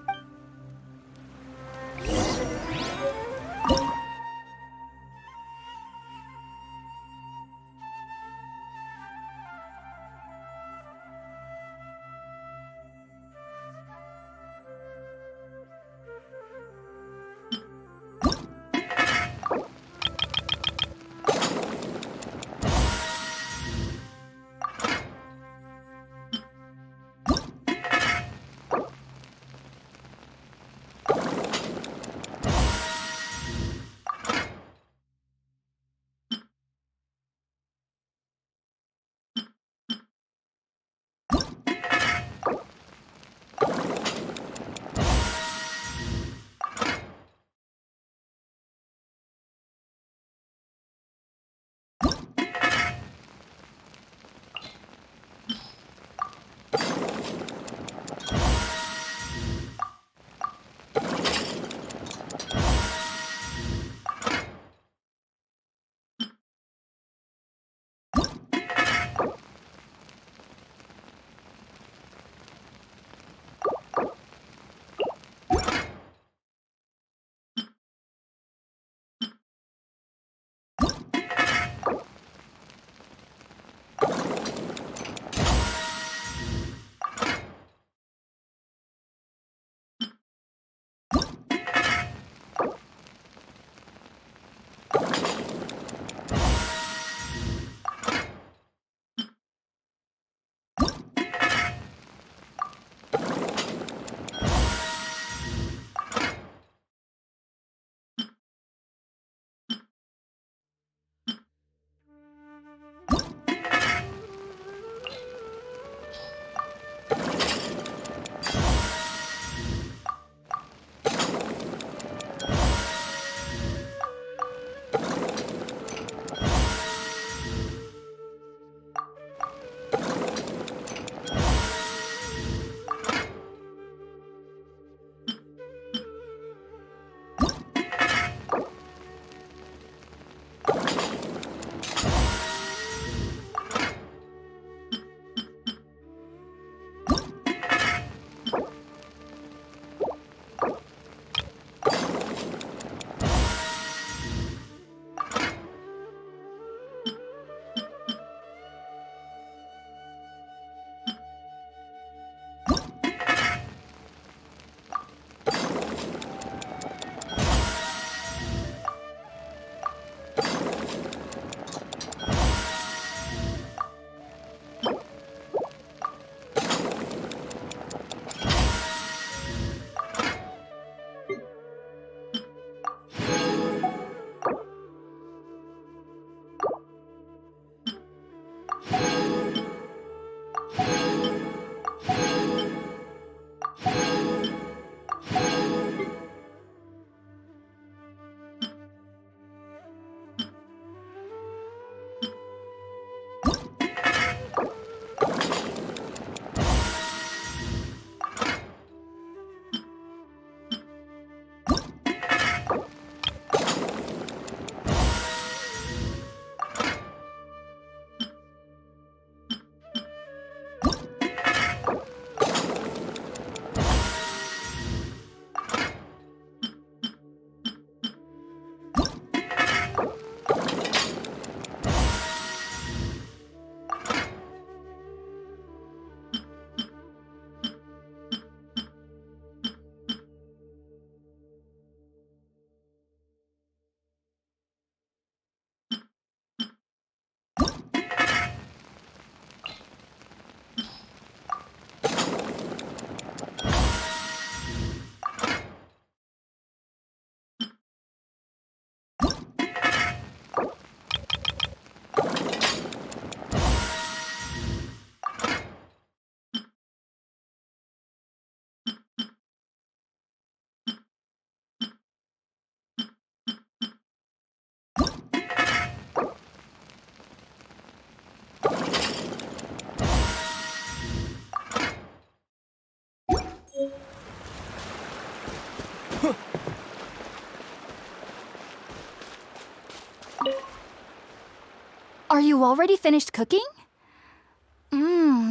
already finished cooking?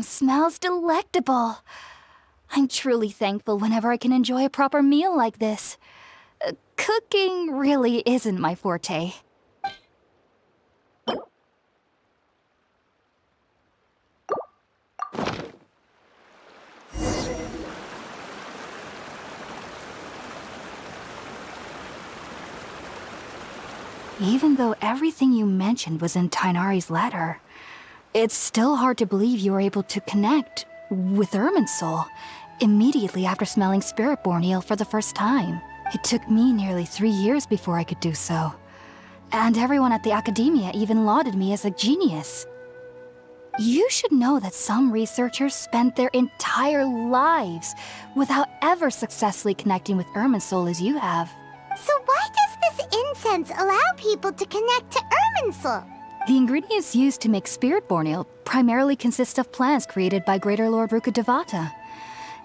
Smells delectable. I'm truly thankful whenever I can enjoy a proper meal like this. Cooking really isn't my forte. Even though everything you mentioned was in Tainari's letter, it's still hard to believe you were able to connect with Irminsul immediately after smelling Spiritborn eel for the first time. It took me nearly 3 years before I could do so. And everyone at the Academia even lauded me as a genius. You should know that some researchers spent their entire lives without ever successfully connecting with Irminsul as you have. So why does this incense allow people to connect to Irminsul? The ingredients used to make Spiritborn eel primarily consist of plants created by Greater Lord Rukkhadevata.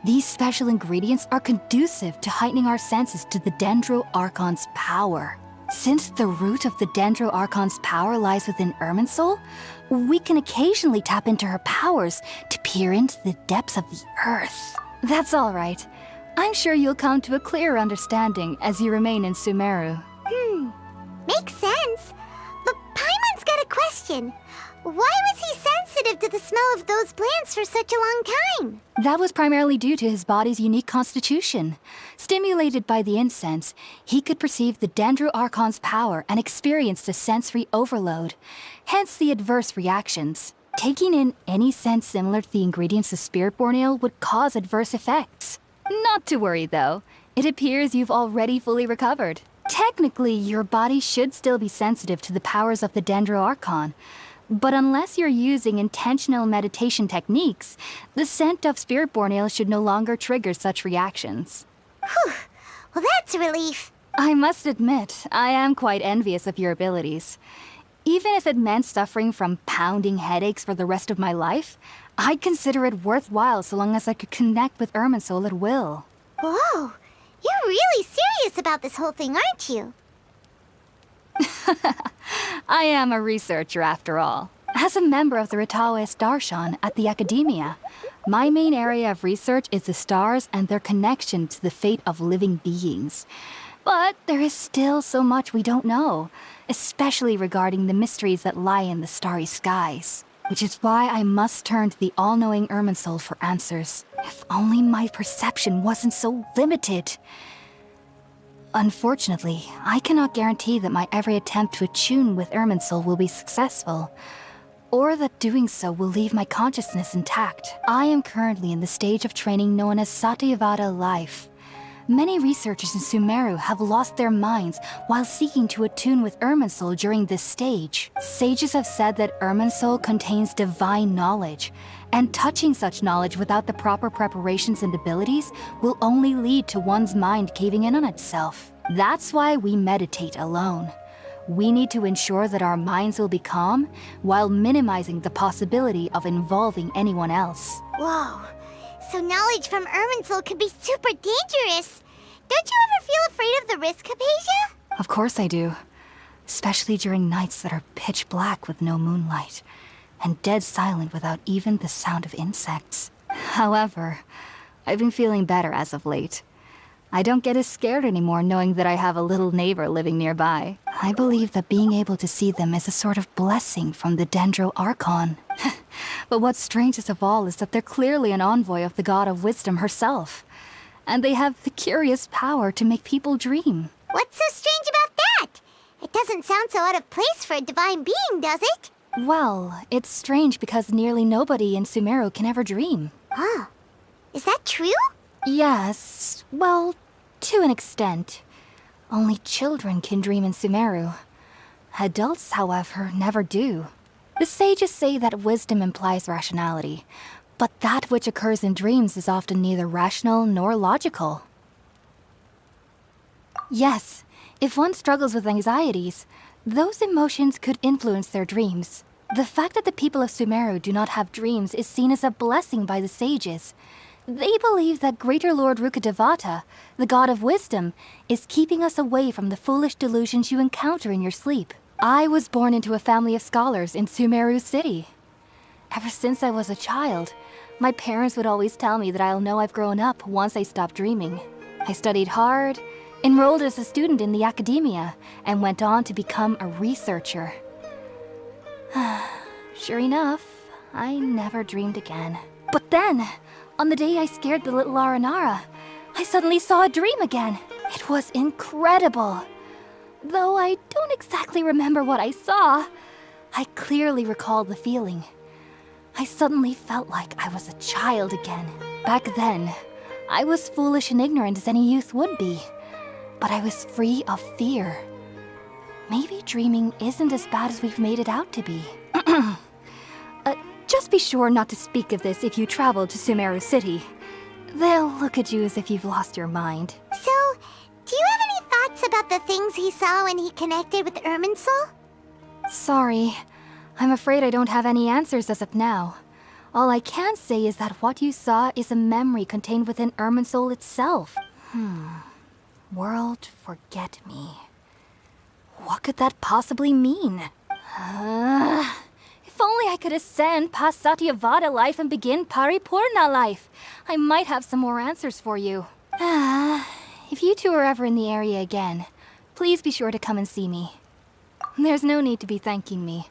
These special ingredients are conducive to heightening our senses to the Dendro Archon's power. Since the root of the Dendro Archon's power lies within Irminsul, we can occasionally tap into her powers to peer into the depths of the earth. That's all right. I'm sure you'll come to a clearer understanding as you remain in Sumeru. Makes sense. But Paimon's got a question. Why was he sensitive to the smell of those plants for such a long time? That was primarily due to his body's unique constitution. Stimulated by the incense, he could perceive the Dendro Archon's power and experienced a sensory overload, hence the adverse reactions. Taking in any scent similar to the ingredients of Spiritborn eel would cause adverse effects. Not to worry, though. It appears you've already fully recovered. Technically, your body should still be sensitive to the powers of the Dendro Archon, but unless you're using intentional meditation techniques, the scent of Spiritborn eel should no longer trigger such reactions. Whew. Well, that's a relief. I must admit, I am quite envious of your abilities. Even if it meant suffering from pounding headaches for the rest of my life, I'd consider it worthwhile so long as I could connect with Irminsul at will. Whoa, you're really serious about this whole thing, aren't you? I am a researcher after all. As a member of the Ritaoist Darshan at the Academia, my main area of research is the stars and their connection to the fate of living beings. But there is still so much we don't know, especially regarding the mysteries that lie in the starry skies. Which is why I must turn to the all-knowing Irminsul for answers. If only my perception wasn't so limited. Unfortunately, I cannot guarantee that my every attempt to attune with Irminsul will be successful, or that doing so will leave my consciousness intact. I am currently in the stage of training known as Satyavada life. Many researchers in Sumeru have lost their minds while seeking to attune with Irminsul during this stage. Sages have said that Irminsul contains divine knowledge, and touching such knowledge without the proper preparations and abilities will only lead to one's mind caving in on itself. That's why we meditate alone. We need to ensure that our minds will be calm while minimizing the possibility of involving anyone else. Whoa. So knowledge from Irminsul could be super dangerous. Don't you ever feel afraid of the risk, Hypatia? Of course I do. Especially during nights that are pitch black with no moonlight, and dead silent without even the sound of insects. However, I've been feeling better as of late. I don't get as scared anymore knowing that I have a little neighbor living nearby. I believe that being able to see them is a sort of blessing from the Dendro Archon. But what's strangest of all is that they're clearly an envoy of the God of Wisdom herself. And they have the curious power to make people dream. What's so strange about that? It doesn't sound so out of place for a divine being, does it? Well, it's strange because nearly nobody in Sumeru can ever dream. Huh. Is that true? Yes, well, to an extent. Only children can dream in Sumeru. Adults, however, never do. The sages say that wisdom implies rationality, but that which occurs in dreams is often neither rational nor logical. Yes, if one struggles with anxieties, those emotions could influence their dreams. The fact that the people of Sumeru do not have dreams is seen as a blessing by the sages. They believe that Greater Lord Rukkhadevata, the God of Wisdom, is keeping us away from the foolish delusions you encounter in your sleep. I was born into a family of scholars in Sumeru City. Ever since I was a child, my parents would always tell me that I'll know I've grown up once I stop dreaming. I studied hard, enrolled as a student in the academia, and went on to become a researcher. Sure enough, I never dreamed again. But then, on the day I scared the little Aranara, I suddenly saw a dream again. It was incredible. Though I don't exactly remember what I saw, I clearly recall the feeling. I suddenly felt like I was a child again. Back then, I was foolish and ignorant as any youth would be, but I was free of fear. Maybe dreaming isn't as bad as we've made it out to be. Just be sure not to speak of this if you travel to Sumeru City. They'll look at you as if you've lost your mind. So, do you have any thoughts about the things he saw when he connected with Irminsul? Sorry. I'm afraid I don't have any answers as of now. All I can say is that what you saw is a memory contained within Irminsul itself. World Forget Me. What could that possibly mean? If only I could ascend past Satyavada life and begin Paripurna life. I might have some more answers for you. If you two are ever in the area again, please be sure to come and see me. There's no need to be thanking me.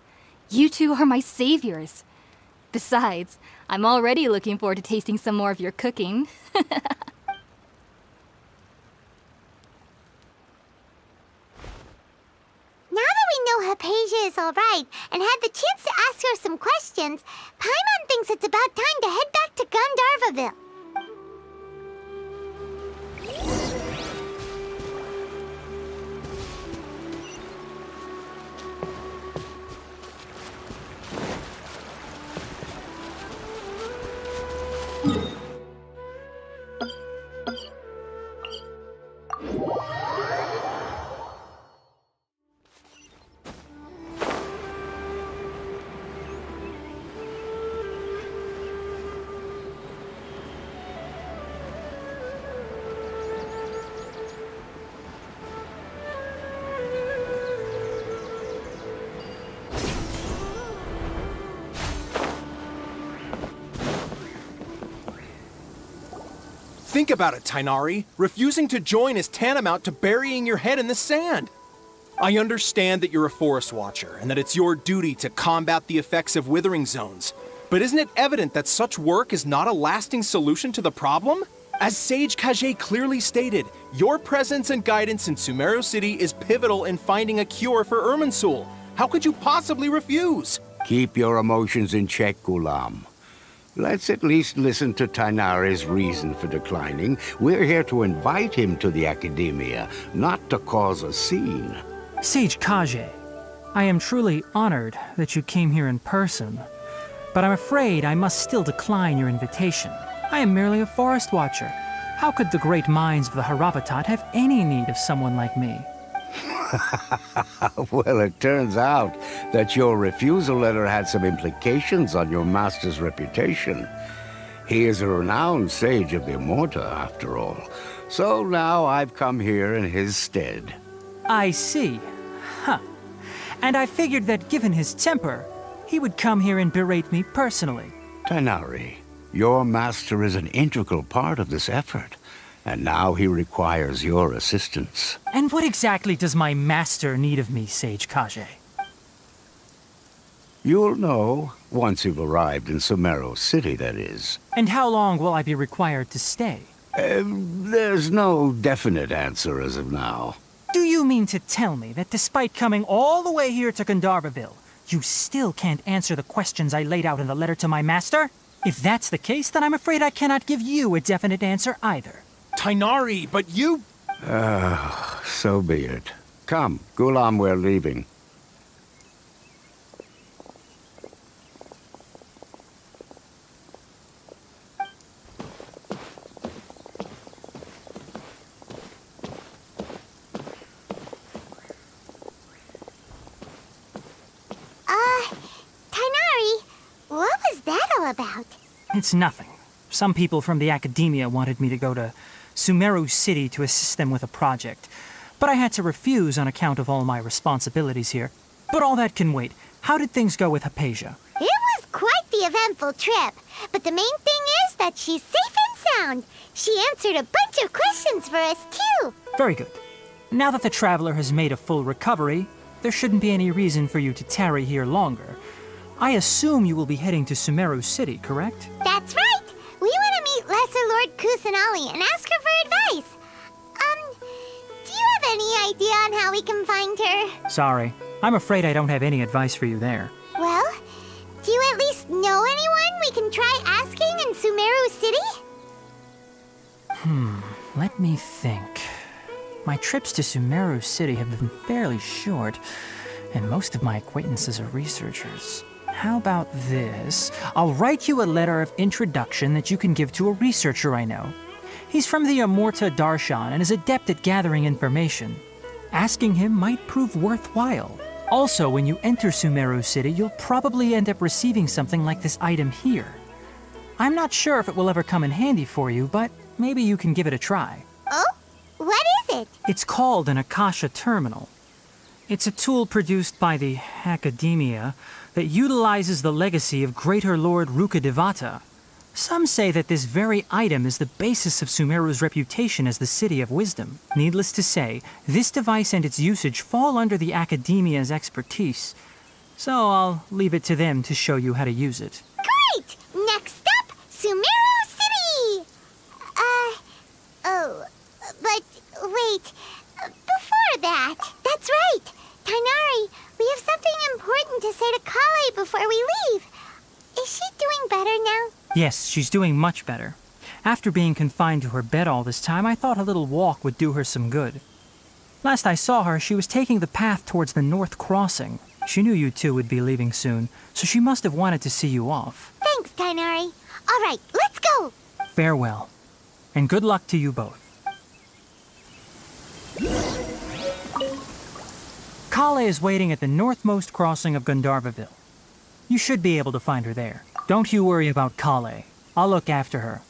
You two are my saviors. Besides, I'm already looking forward to tasting some more of your cooking. Now that we know Hypatia is alright and had the chance to ask her some questions, Paimon thinks it's about time to head back to Gandharvaville. Think about it, Tainari. Refusing to join is tantamount to burying your head in the sand. I understand that you're a forest watcher and that it's your duty to combat the effects of withering zones. But isn't it evident that such work is not a lasting solution to the problem? As Sage Kage clearly stated, your presence and guidance in Sumeru City is pivotal in finding a cure for Irminsul. How could you possibly refuse? Keep your emotions in check, Ghulam. Let's at least listen to Tainari's reason for declining. We're here to invite him to the Academia, not to cause a scene. Sage Kage, I am truly honored that you came here in person, but I'm afraid I must still decline your invitation. I am merely a forest watcher. How could the great minds of the Haravatat have any need of someone like me? Well, it turns out that your refusal letter had some implications on your master's reputation. He is a renowned sage of the Immorta, after all. So now I've come here in his stead. I see. Huh. And I figured that given his temper, he would come here and berate me personally. Tainari, your master is an integral part of this effort, and now he requires your assistance. And what exactly does my master need of me, Sage Kage? You'll know once you've arrived in Sumeru City, that is. And how long will I be required to stay? There's no definite answer as of now. Do you mean to tell me that despite coming all the way here to Gandharvaville, you still can't answer the questions I laid out in the letter to my master? If that's the case, then I'm afraid I cannot give you a definite answer either. Tainari, but you... So be it. Come, Ghulam, we're leaving. Tainari, what was that all about? It's nothing. Some people from the Academia wanted me to go to Sumeru City to assist them with a project, but I had to refuse on account of all my responsibilities here. But all that can wait. How did things go with Hypatia? It was quite the eventful trip. But the main thing is that she's safe and sound. She answered a bunch of questions for us, too. Very good. Now that the traveler has made a full recovery, there shouldn't be any reason for you to tarry here longer. I assume you will be heading to Sumeru City, correct? That's right. We want to meet Lesser Lord Kusanali and ask her for advice. Do you have any idea on how we can find her? Sorry. I'm afraid I don't have any advice for you there. Well, do you at least know anyone we can try asking in Sumeru City? Let me think. My trips to Sumeru City have been fairly short, and most of my acquaintances are researchers. How about this? I'll write you a letter of introduction that you can give to a researcher I know. He's from the Amorta Darshan and is adept at gathering information. Asking him might prove worthwhile. Also, when you enter Sumeru City, you'll probably end up receiving something like this item here. I'm not sure if it will ever come in handy for you, but maybe you can give it a try. Oh? What is it? It's called an Akasha Terminal. It's a tool produced by the Academia that utilizes the legacy of Greater Lord Rukadevata. Some say that this very item is the basis of Sumeru's reputation as the City of Wisdom. Needless to say, this device and its usage fall under the Academia's expertise, so I'll leave it to them to show you how to use it. Great! Next up, Sumeru City! But wait, before that, that's right! Tainari, we have something important to say to Kale before we leave. Is she doing better now? Yes, she's doing much better. After being confined to her bed all this time, I thought a little walk would do her some good. Last I saw her, she was taking the path towards the North Crossing. She knew you two would be leaving soon, so she must have wanted to see you off. Thanks, Tainari. All right, let's go! Farewell, and good luck to you both. Kale is waiting at the northmost crossing of Gandharvaville. You should be able to find her there. Don't you worry about Kale. I'll look after her.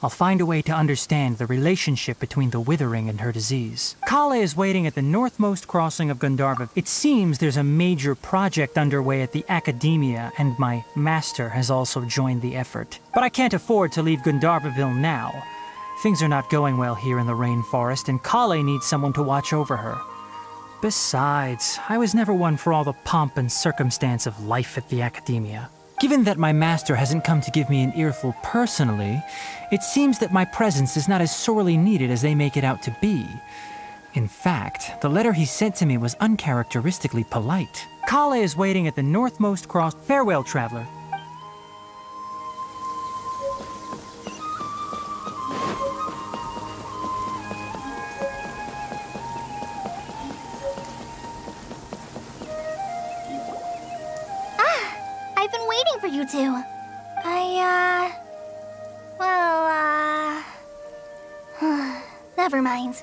I'll find a way to understand the relationship between the withering and her disease. Kale is waiting at the northmost crossing of Gandharvaville. It seems there's a major project underway at the Academia, and my master has also joined the effort. But I can't afford to leave Gandharvaville now. Things are not going well here in the rainforest, and Kale needs someone to watch over her. Besides, I was never one for all the pomp and circumstance of life at the Academia. Given that my master hasn't come to give me an earful personally, it seems that my presence is not as sorely needed as they make it out to be. In fact, the letter he sent to me was uncharacteristically polite. Kale is waiting at the northmost cross. Farewell, traveler. I've been waiting for you two. Never mind.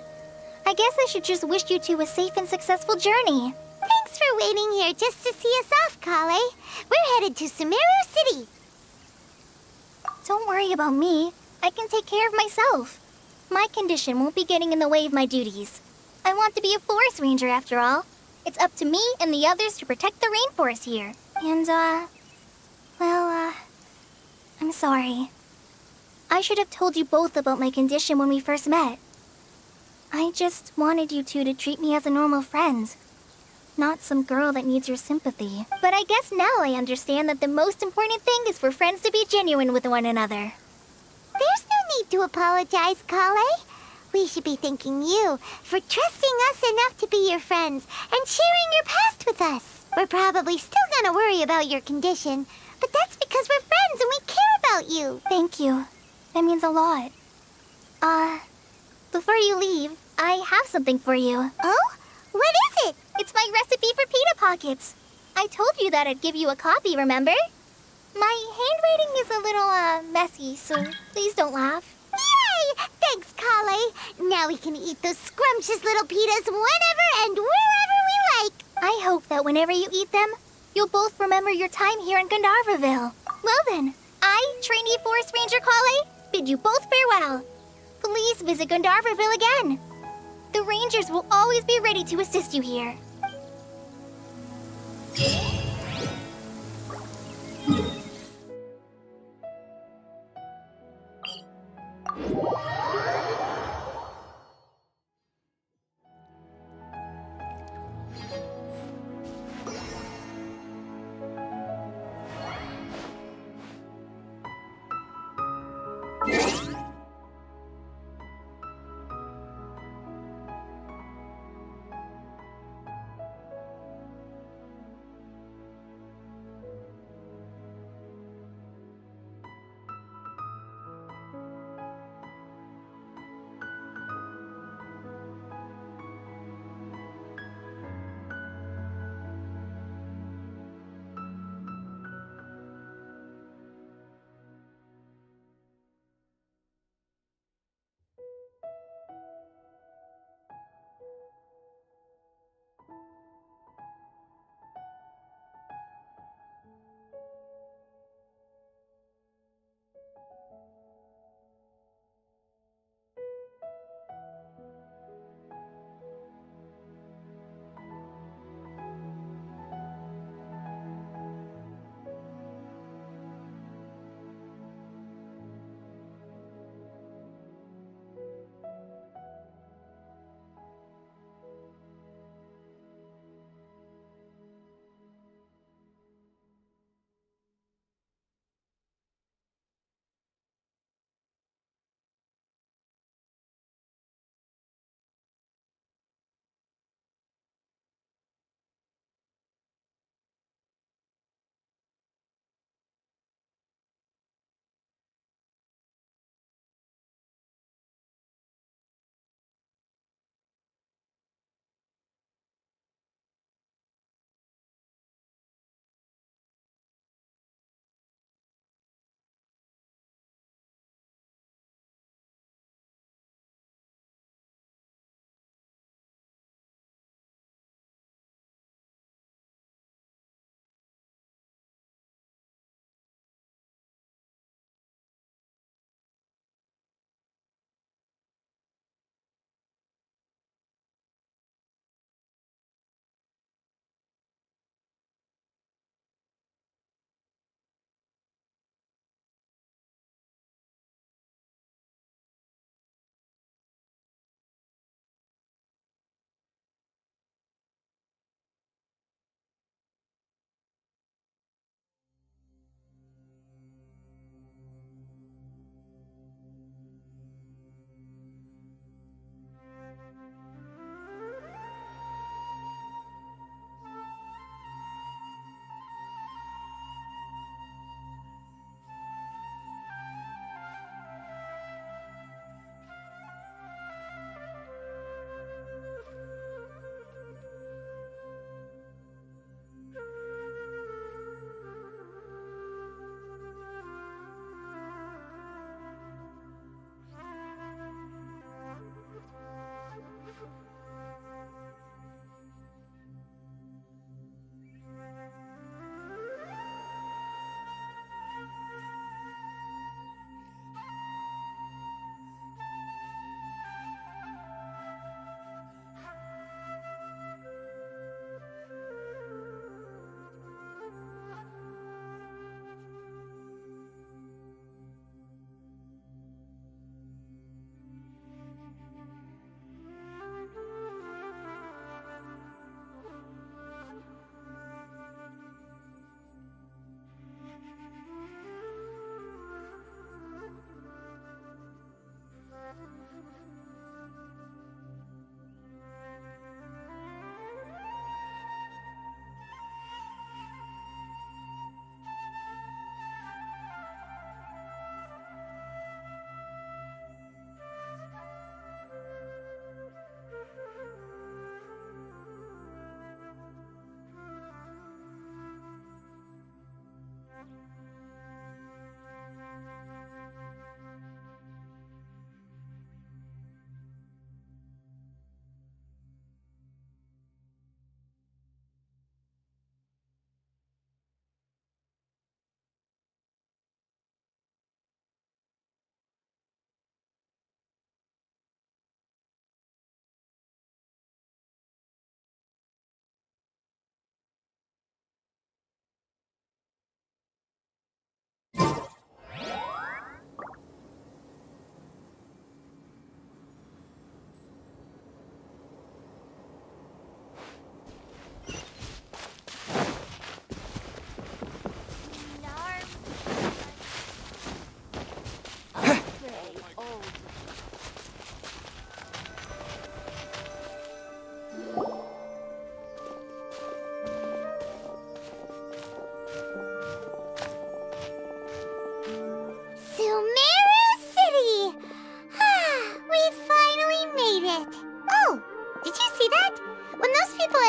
I guess I should just wish you two a safe and successful journey. Thanks for waiting here just to see us off, Kale. We're headed to Sumeru City. Don't worry about me. I can take care of myself. My condition won't be getting in the way of my duties. I want to be a forest ranger after all. It's up to me and the others to protect the rainforest here. And, I'm sorry. I should have told you both about my condition when we first met. I just wanted you two to treat me as a normal friend. Not some girl that needs your sympathy. But I guess now I understand that the most important thing is for friends to be genuine with one another. There's no need to apologize, Kale. We should be thanking you for trusting us enough to be your friends and sharing your past with us. We're probably still gonna worry about your condition, but that's because we're friends and we care about you. Thank you. That means a lot. Before you leave, I have something for you. Oh? What is it? It's my recipe for pita pockets. I told you that I'd give you a copy, remember? My handwriting is a little, messy, so please don't laugh. Yay! Thanks, Kale. Now we can eat those scrumptious little pitas whenever and wherever we like. I hope that whenever you eat them, you'll both remember your time here in Gandharvaville. Well then, I, trainee Forest Ranger Kale, bid you both farewell. Please visit Gandharvaville again. The Rangers will always be ready to assist you here.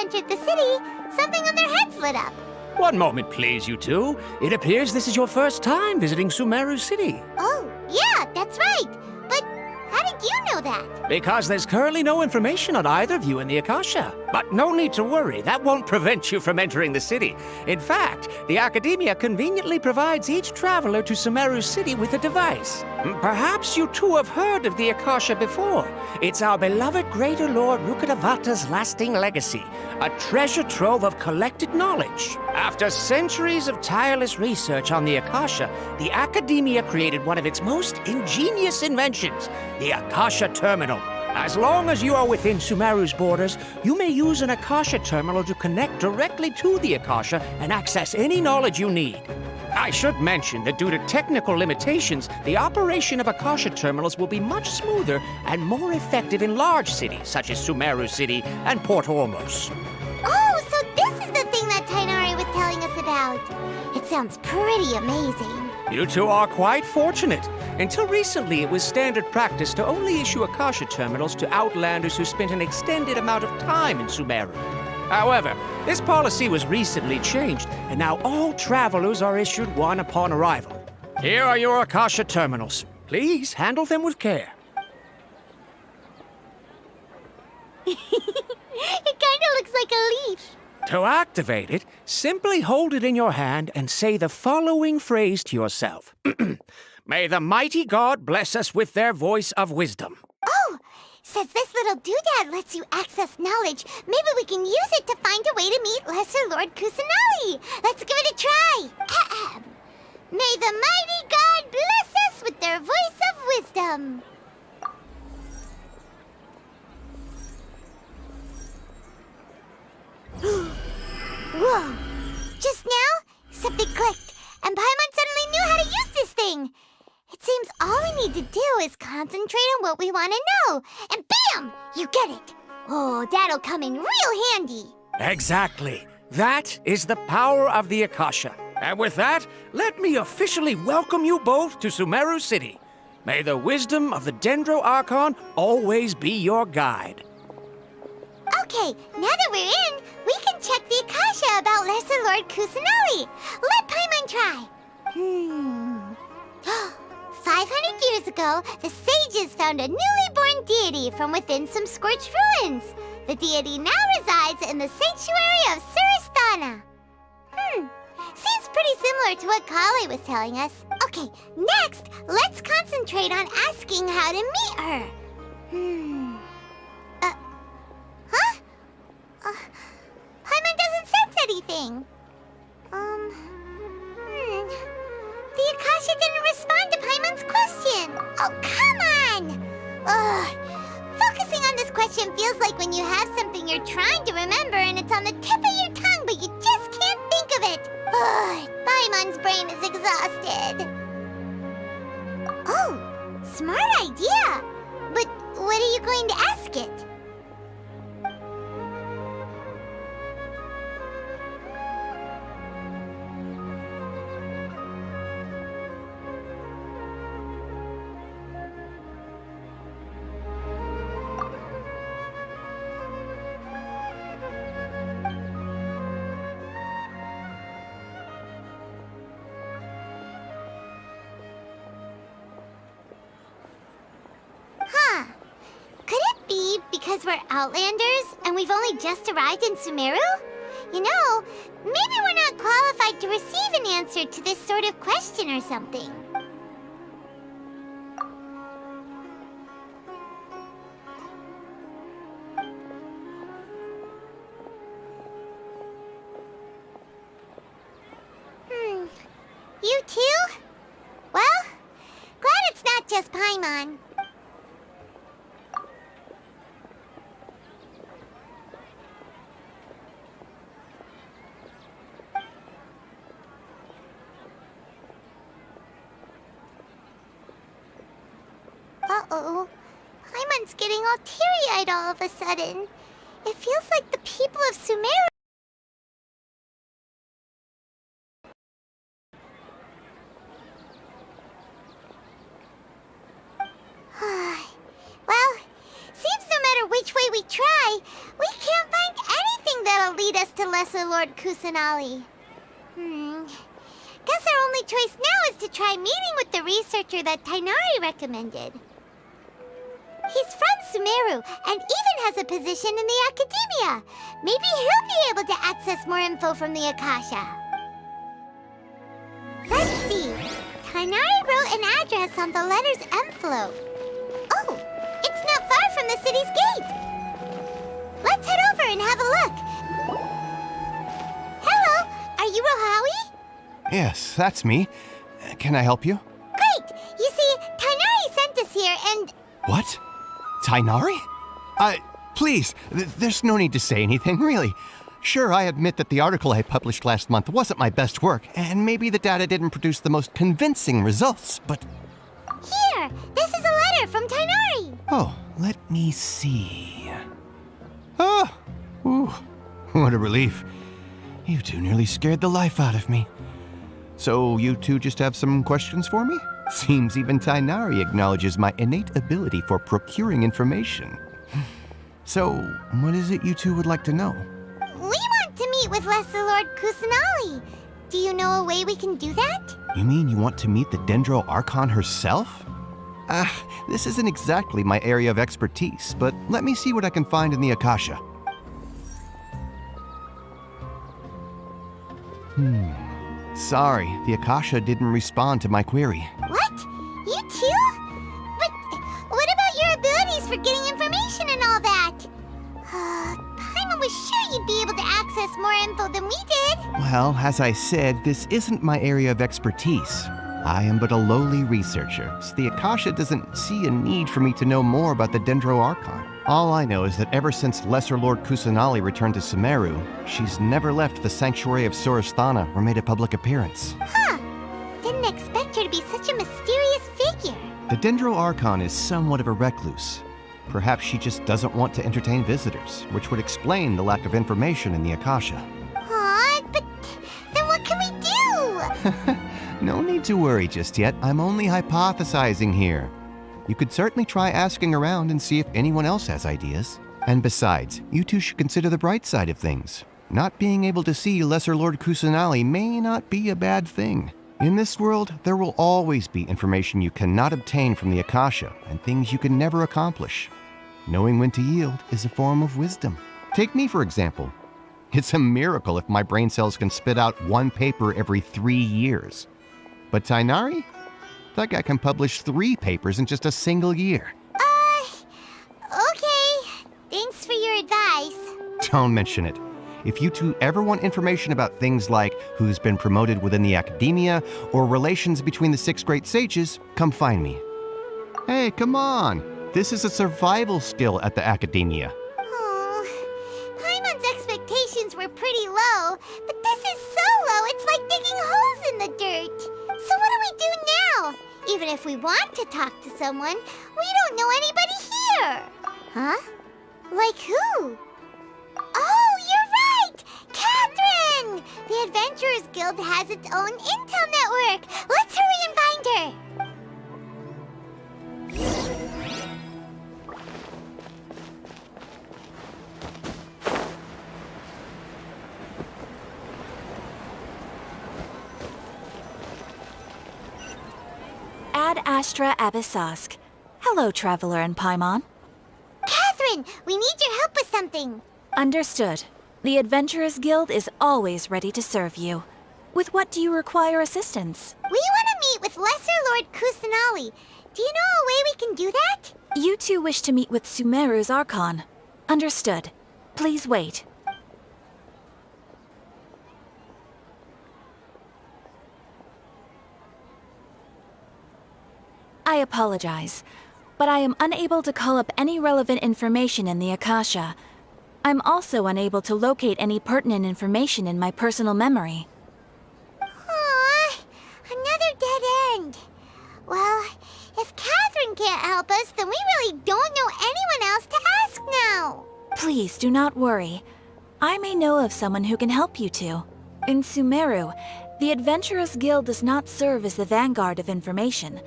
entered the city, something on their heads lit up. One moment, please, you two. It appears this is your first time visiting Sumeru City. Oh, yeah, that's right. But how did you know that? Because there's currently no information on either of you in the Akasha. But no need to worry, that won't prevent you from entering the city. In fact, the Academia conveniently provides each traveler to Sumeru City with a device. Perhaps you two have heard of the Akasha before. It's our beloved Greater Lord Rukkhadevata's lasting legacy, a treasure trove of collected knowledge. After centuries of tireless research on the Akasha, the Academia created one of its most ingenious inventions, the Akasha Terminal. As long as you are within Sumeru's borders, you may use an Akasha terminal to connect directly to the Akasha and access any knowledge you need. I should mention that due to technical limitations, the operation of Akasha terminals will be much smoother and more effective in large cities such as Sumeru City and Port Ormos. Oh, so this is the thing that Tainari was telling us about. It sounds pretty amazing. You two are quite fortunate. Until recently, it was standard practice to only issue Akasha terminals to outlanders who spent an extended amount of time in Sumeru. However, this policy was recently changed, and now all travelers are issued one upon arrival. Here are your Akasha terminals. Please handle them with care. It kinda looks like a leaf. To activate it, simply hold it in your hand and say the following phrase to yourself. May the mighty God bless us with their voice of wisdom. Oh, says this little doodad lets you access knowledge. Maybe we can use it to find a way to meet Lesser Lord Kusanali. Let's give it a try. Ahem. May the mighty God bless us with their voice of wisdom. Whoa! Just now, something clicked, and Paimon suddenly knew how to use this thing. It seems all we need to do is concentrate on what we want to know, and bam! You get it. Oh, that'll come in real handy. Exactly. That is the power of the Akasha. And with that, let me officially welcome you both to Sumeru City. May the wisdom of the Dendro Archon always be your guide. Okay, now that we're in, we can check the Akasha about Lesser Lord Kusanali. Let Paimon try. 500 years ago, the sages found a newly born deity from within some scorched ruins. The deity now resides in the sanctuary of Suristana. Seems pretty similar to what Kale was telling us. Okay, next, let's concentrate on asking how to meet her. Paimon doesn't sense anything. The Akasha didn't respond to Paimon's question. Oh, come on! Ugh. Focusing on this question feels like when you have something you're trying to remember and it's on the tip of your tongue, but you just can't think of it. Ugh. Paimon's brain is exhausted. Oh, smart idea. But what are you going to ask it? Because we're Outlanders and we've only just arrived in Sumeru? You know, maybe we're not qualified to receive an answer to this sort of question or something. You too? Well, glad it's not just Paimon. Uh-oh. Paimon's getting all teary-eyed all of a sudden. It feels like the people of Sumeru... Well, seems no matter which way we try, we can't find anything that Lesser Lord Kusanali. Guess our only choice now is to try meeting with the researcher that Tainari recommended. He's from Sumeru and even has a position in the Academia. Maybe he'll be able to access more info from the Akasha. Let's see. Tainari wrote an address on the letter's envelope. Oh, it's not far from the city's gate. Let's head over and have a look. Hello, are you Rohawi? Yes, that's me. Can I help you? Great! You see, Tainari sent us here and... What? Tainari? Please, there's no need to say anything, really. Sure, I admit that the article I published last month wasn't my best work, and maybe the data didn't produce the most convincing results, but... Here! This is a letter from Tainari! Oh, let me see... Oh! Ooh, what a relief. You two nearly scared the life out of me. So you two just have some questions for me? Seems even Tainari acknowledges my innate ability for procuring information. So, what is it you two would like to know? We want to meet with Lesser Lord Kusanali. Do you know a way we can do that? You mean you want to meet the Dendro Archon herself? This isn't exactly my area of expertise, but let me see what I can find in the Akasha. Sorry, the Akasha didn't respond to my query. What? You too? But what about your abilities for getting information and all that? Paimon was sure you'd be able to access more info than we did. Well, as I said, this isn't my area of expertise. I am but a lowly researcher, so the Akasha doesn't see a need for me to know more about the Dendro Archon. All I know is that ever since Lesser Lord Kusanali returned to Sumeru, she's never left the Sanctuary of Sorasthana or made a public appearance. Huh. Didn't expect her to be such a mysterious figure. The Dendro Archon is somewhat of a recluse. Perhaps she just doesn't want to entertain visitors, which would explain the lack of information in the Akasha. But then what can we do? No need to worry just yet. I'm only hypothesizing here. You could certainly try asking around and see if anyone else has ideas. And besides, you two should consider the bright side of things. Not being able to see Lesser Lord Kusanali may not be a bad thing. In this world, there will always be information you cannot obtain from the Akasha and things you can never accomplish. Knowing when to yield is a form of wisdom. Take me, for example. It's a miracle if my brain cells can spit out one paper every 3 years. But Tainari? That guy can publish 3 papers in just a single year. Okay. Thanks for your advice. Don't mention it. If you two ever want information about things like who's been promoted within the Academia or relations between the 6 great sages, come find me. Hey, come on. This is a survival skill at the Academia. Paimon's expectations were pretty low, but this is so low it's like digging holes in the dirt. So what do we do now? Even if we want to talk to someone, we don't know anybody here. Huh? Like who? Oh, you're right! Catherine! The Adventurers Guild has its own intel network. Let's hurry and find her. Ad Astra Abyssosk. Hello, Traveler and Paimon. Catherine, we need your help with something. Understood. The Adventurers Guild is always ready to serve you. With what do you require assistance? We want to meet with Lesser Lord Kusanali. Do you know a way we can do that? You two wish to meet with Sumeru's Archon. Understood. Please wait. I apologize, but I am unable to call up any relevant information in the Akasha. I'm also unable to locate any pertinent information in my personal memory. Aww, another dead end. Well, if Catherine can't help us, then we really don't know anyone else to ask now. Please do not worry. I may know of someone who can help you two. In Sumeru, the Adventurers Guild does not serve as the vanguard of information.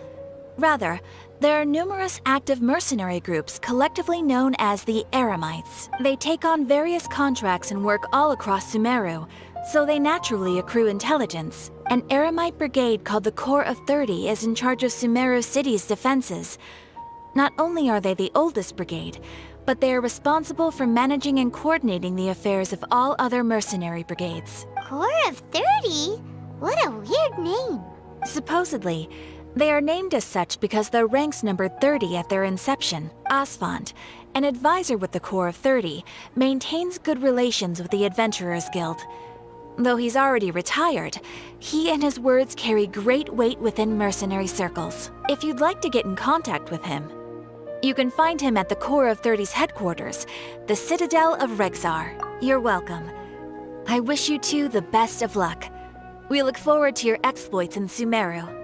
Rather, There are numerous active mercenary groups collectively known as the Eremites. They take on various contracts and work all across Sumeru, so they naturally accrue intelligence. An Eremite brigade called the Corps of 30 is in charge of Sumeru City's defenses. Not only are they the oldest brigade, but they are responsible for managing and coordinating the affairs of all other mercenary brigades. Corps of 30? What a weird name. Supposedly, they are named as such because their ranks numbered 30 at their inception. Asfand, an advisor with the Corps of 30, maintains good relations with the Adventurers Guild. Though he's already retired, he and his words carry great weight within mercenary circles. If you'd like to get in contact with him, you can find him at the Corps of 30's headquarters, the Citadel of Rexar. You're welcome. I wish you two the best of luck. We look forward to your exploits in Sumeru.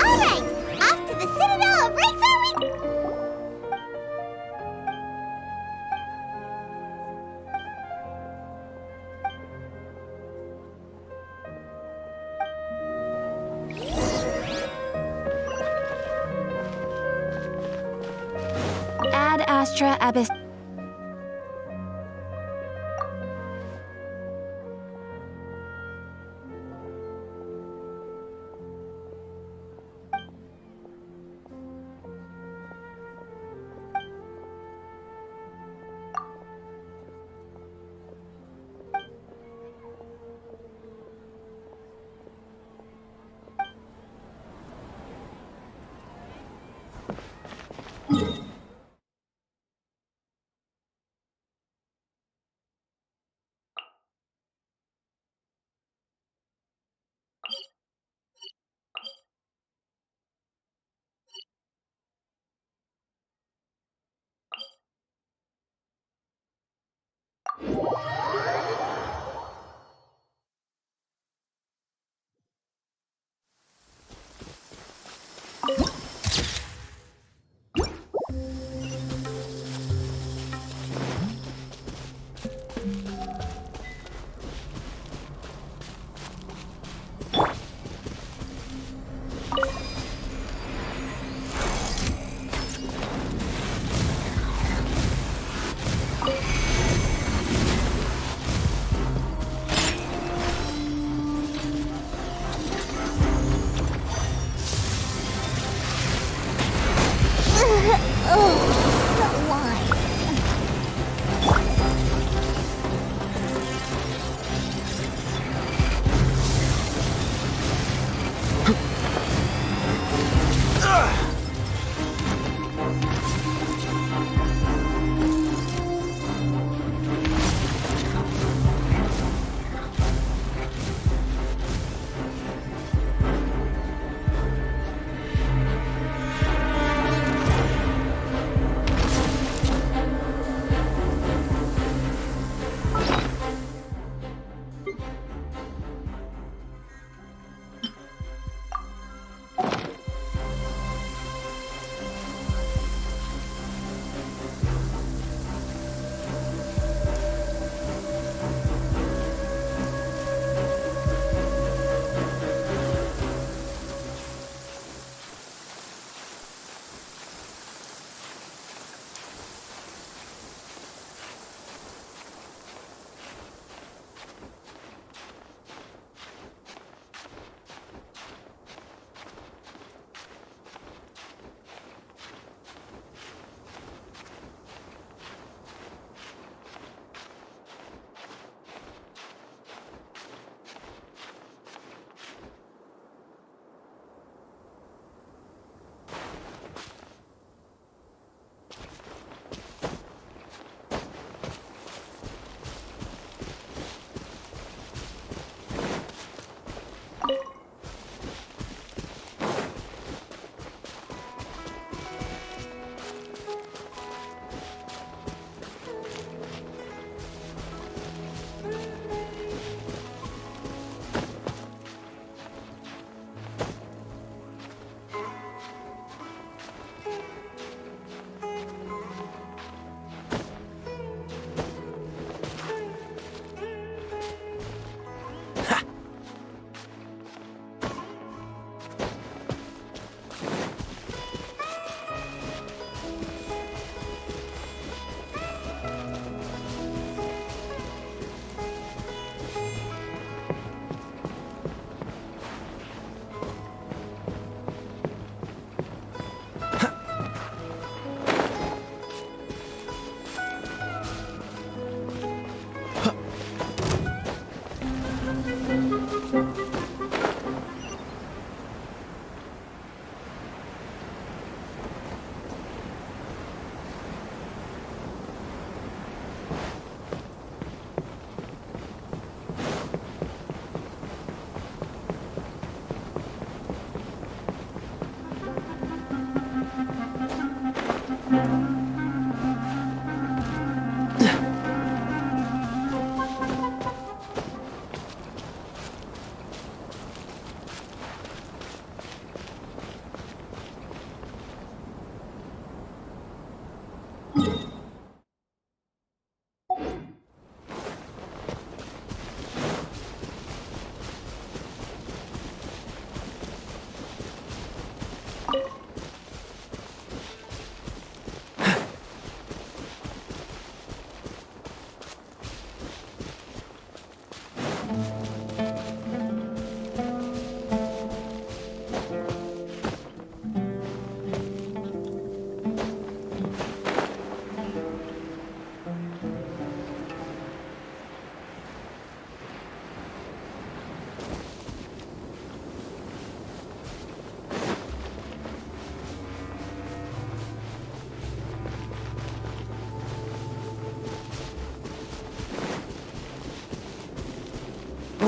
Alright, off to the Citadel of Rexar we... Ad Astra Abyss.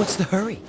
What's the hurry?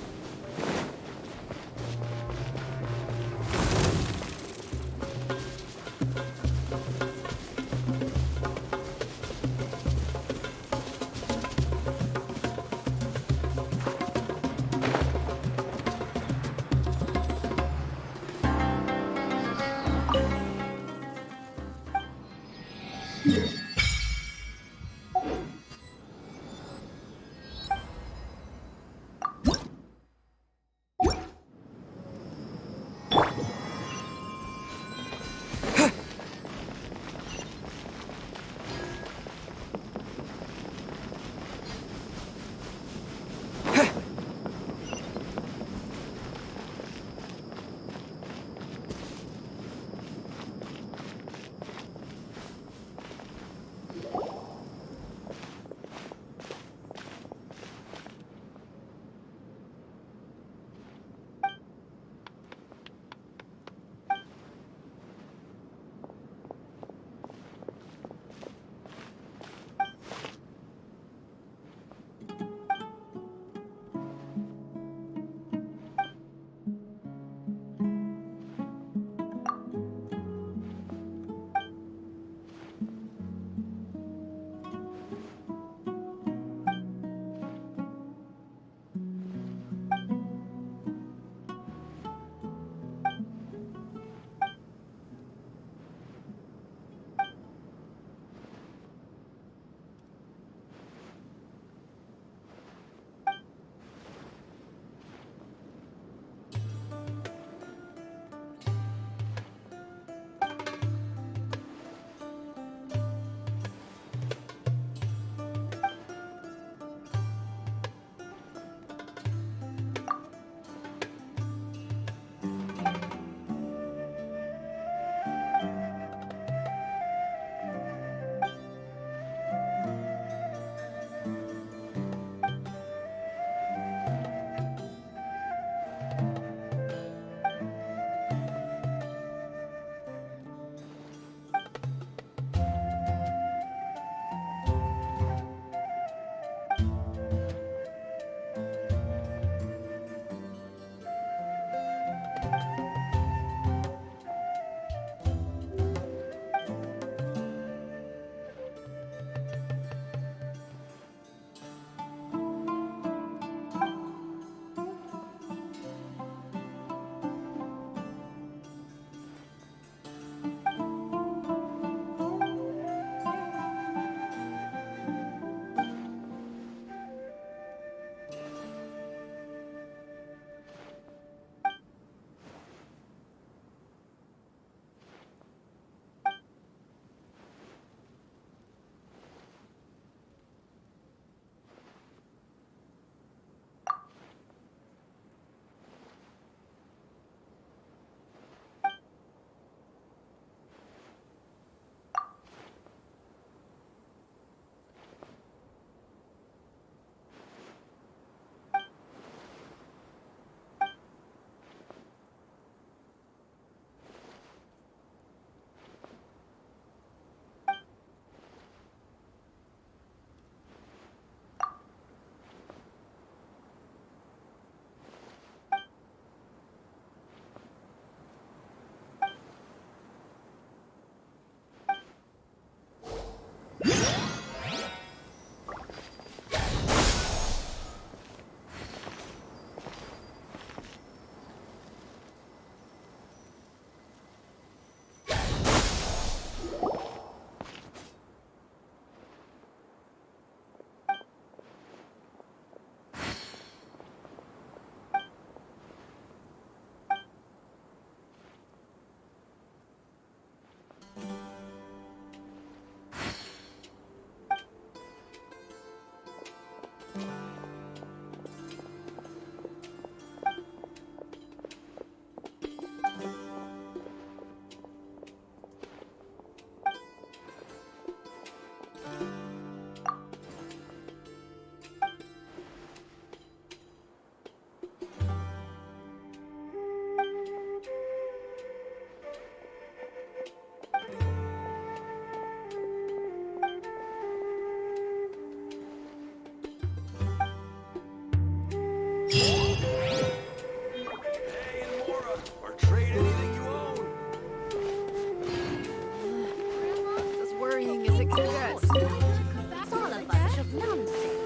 course. It's all a bunch of nonsense.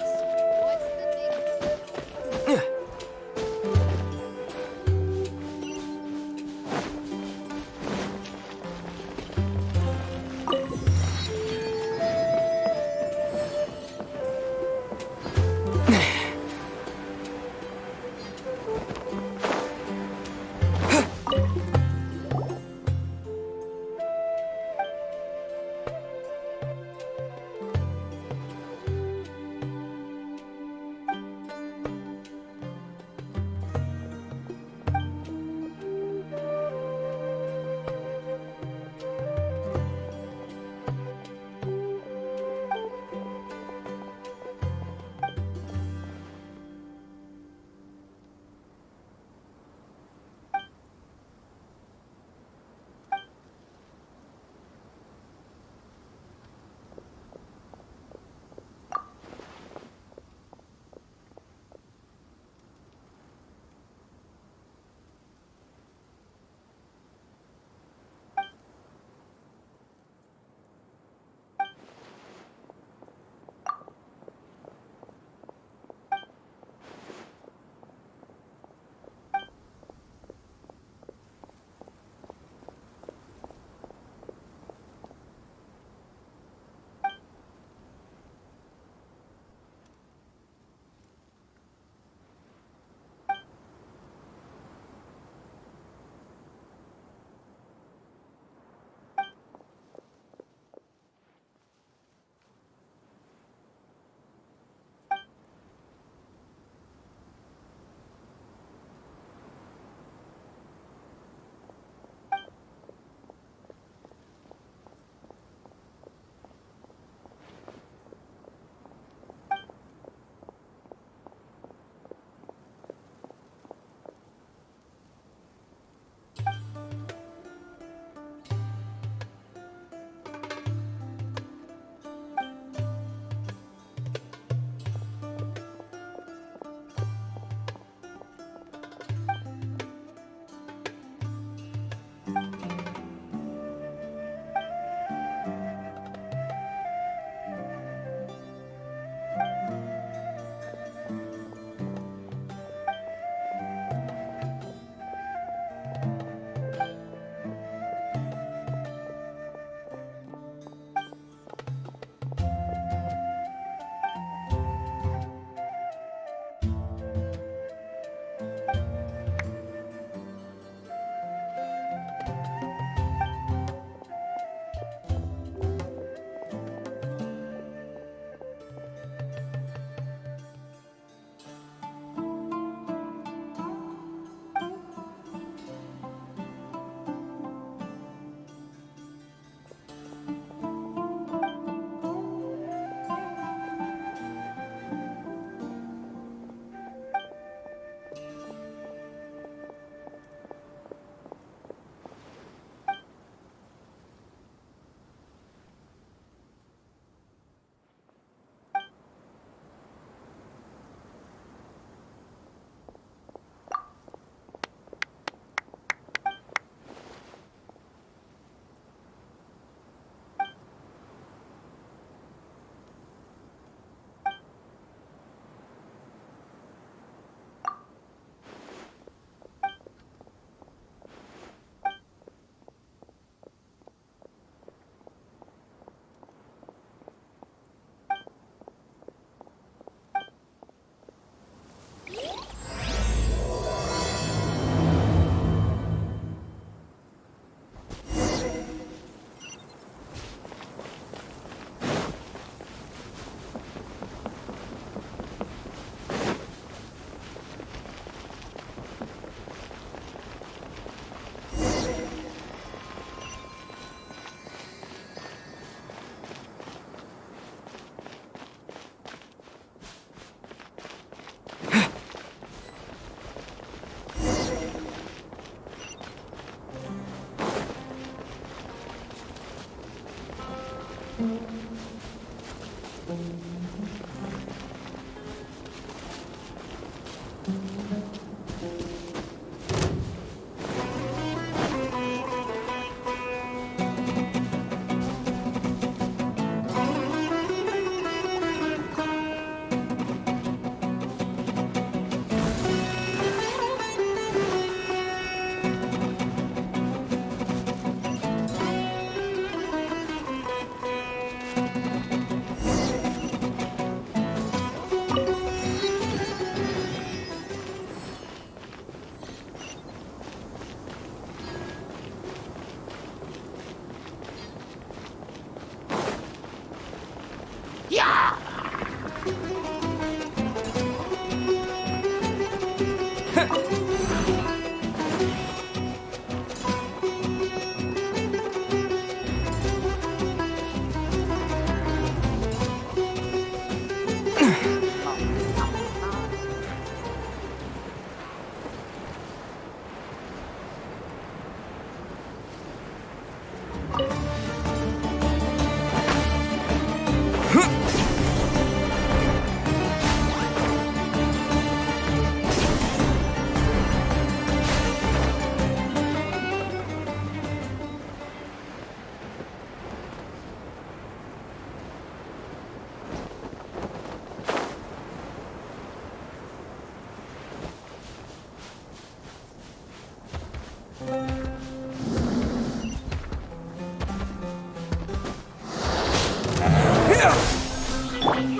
Yeah!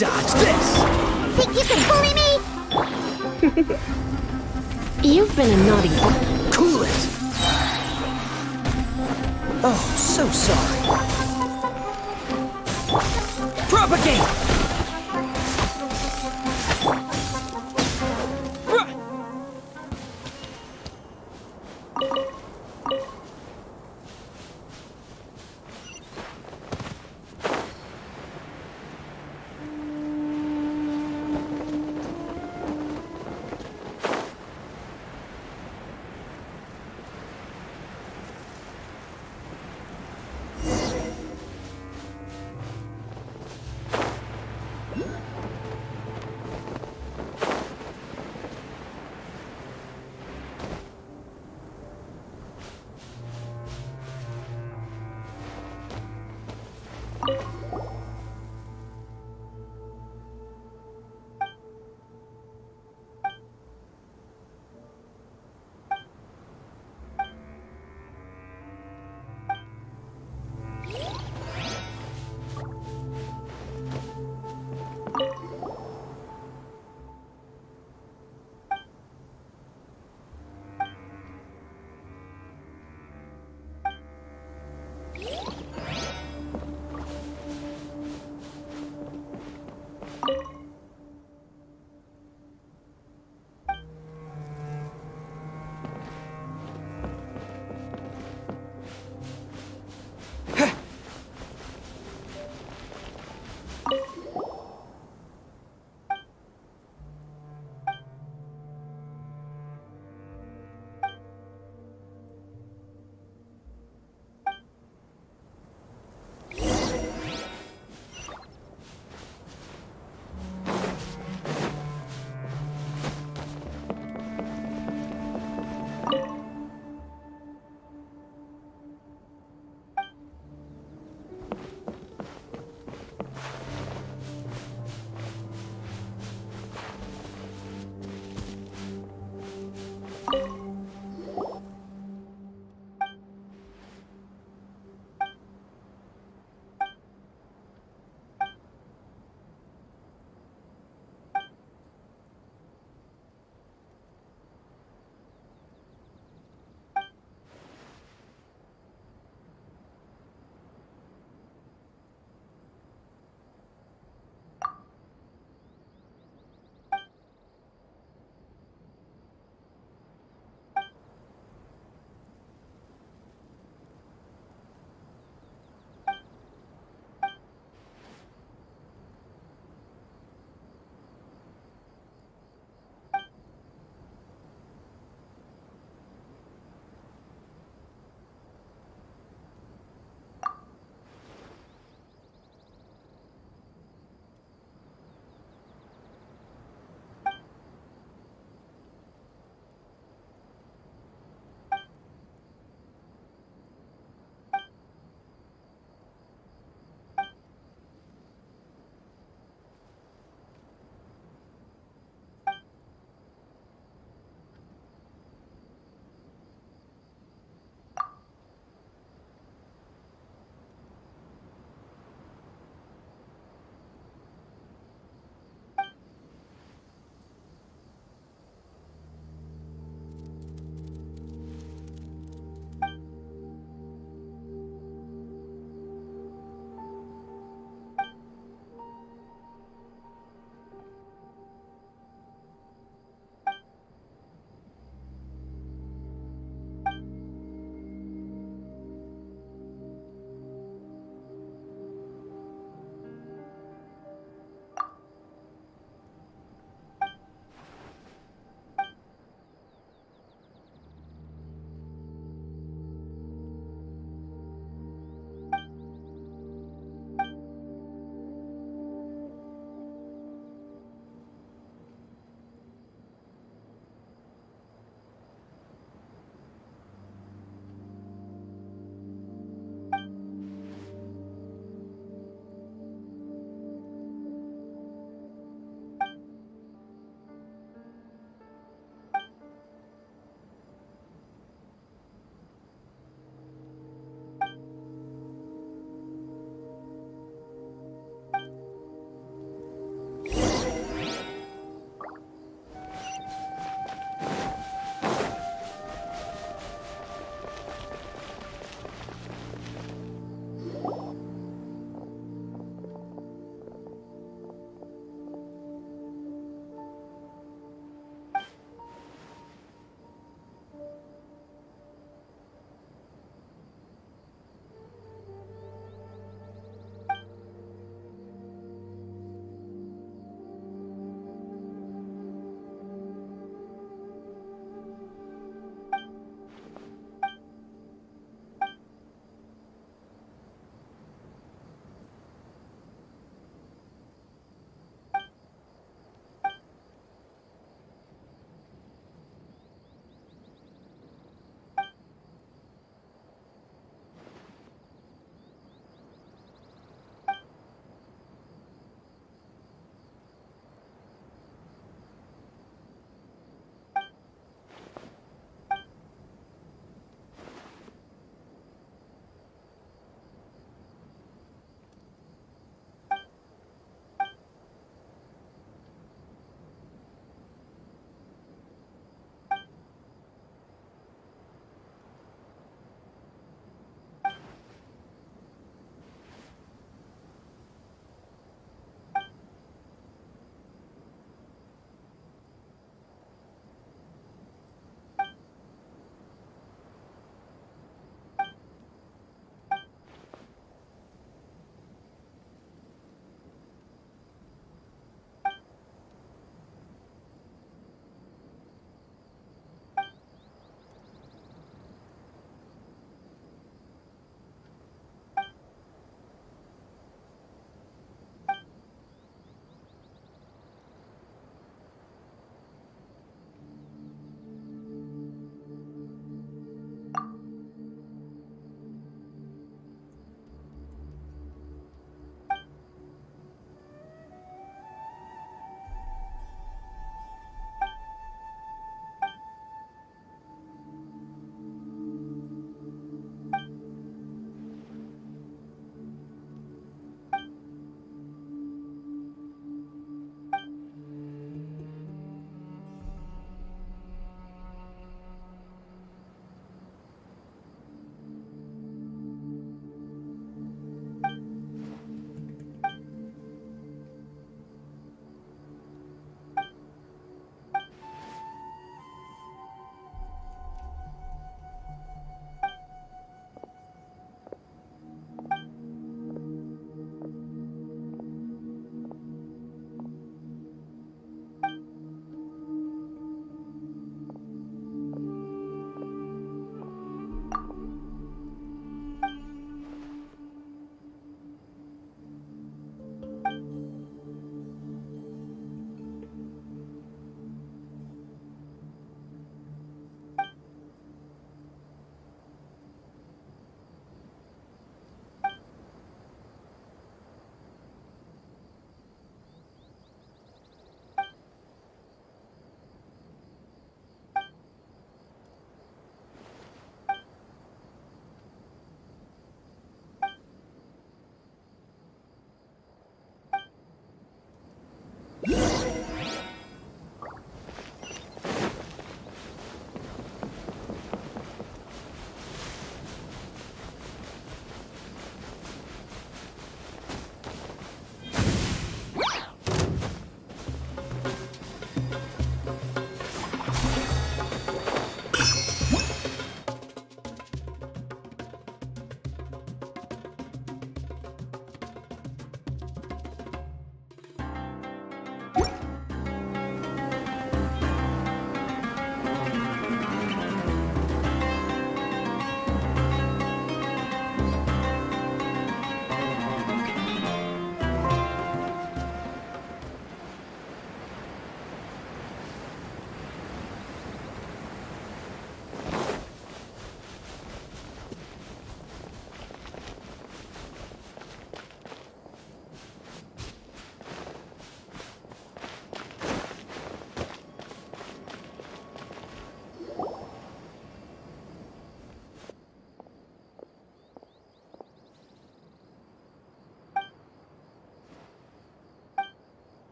Dodge this! Think you can bully me? You've been a naughty boy. Cool it! Oh, so sorry. Propagate!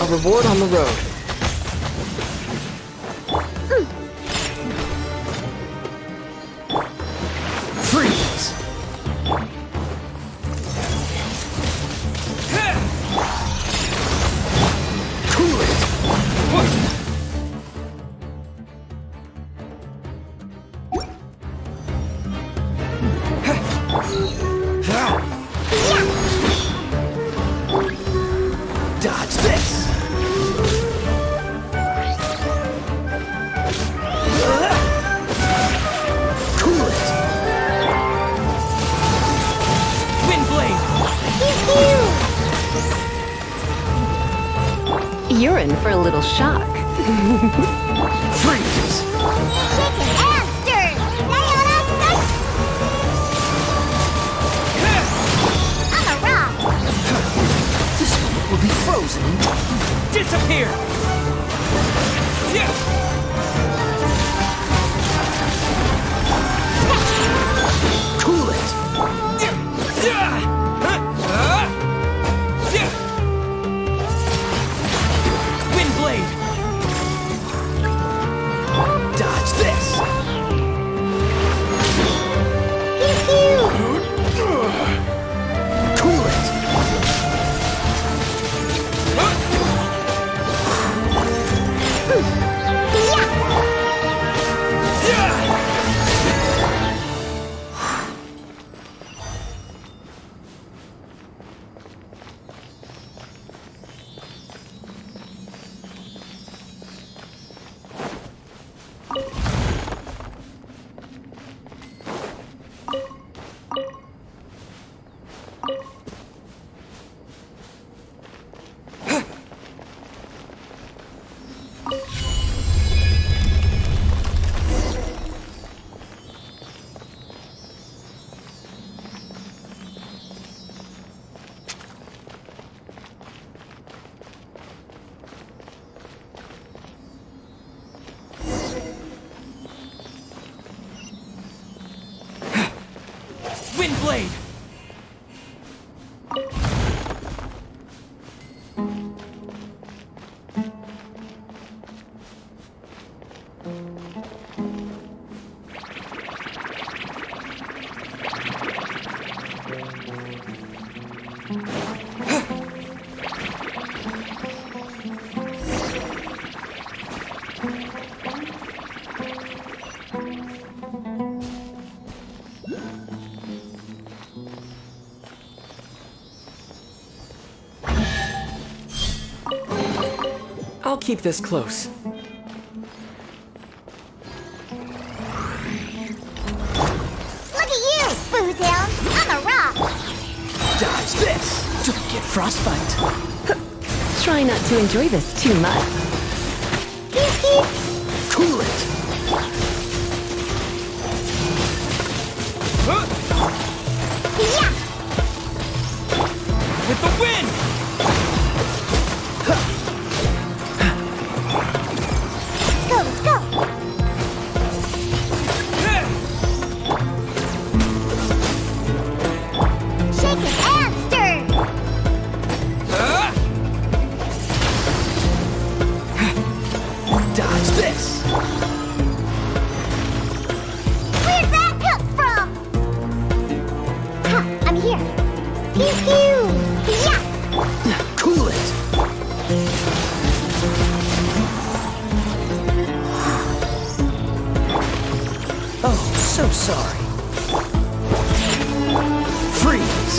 A reward on the road. Freeze! Cool it! Dodge this! Cool it! Windblade! You're in for a little shock. Freeze! This one will be frozen. Disappear! Cool it! Windblade! Dodge this! Cool it! Windblade! I'll keep this close. Look at you, Boozound! I'm a rock! Dodge this! Don't get frostbite. Try not to enjoy this too much. Cool it! With the wind! Let's go! Shake it and stir! I'm here. Pew pew! Yeah! Cool it! Oh, so sorry. Freeze!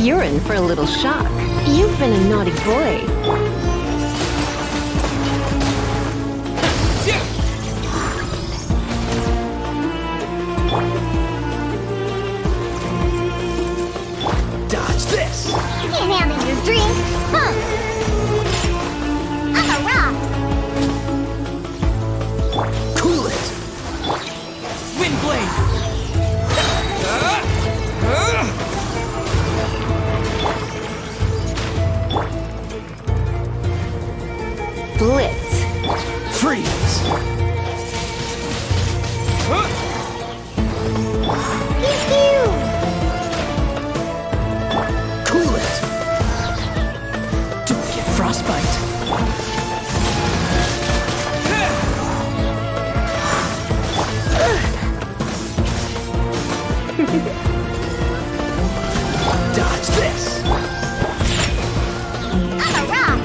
You're in for a little shock. You've been a naughty boy. Dodge this! You can't handle your drink, huh? I'm a rock! Cool it! Wind blade! Blitz. Freeze! Pew pew! Cool it! Don't get frostbite! Dodge this! I'm a rock!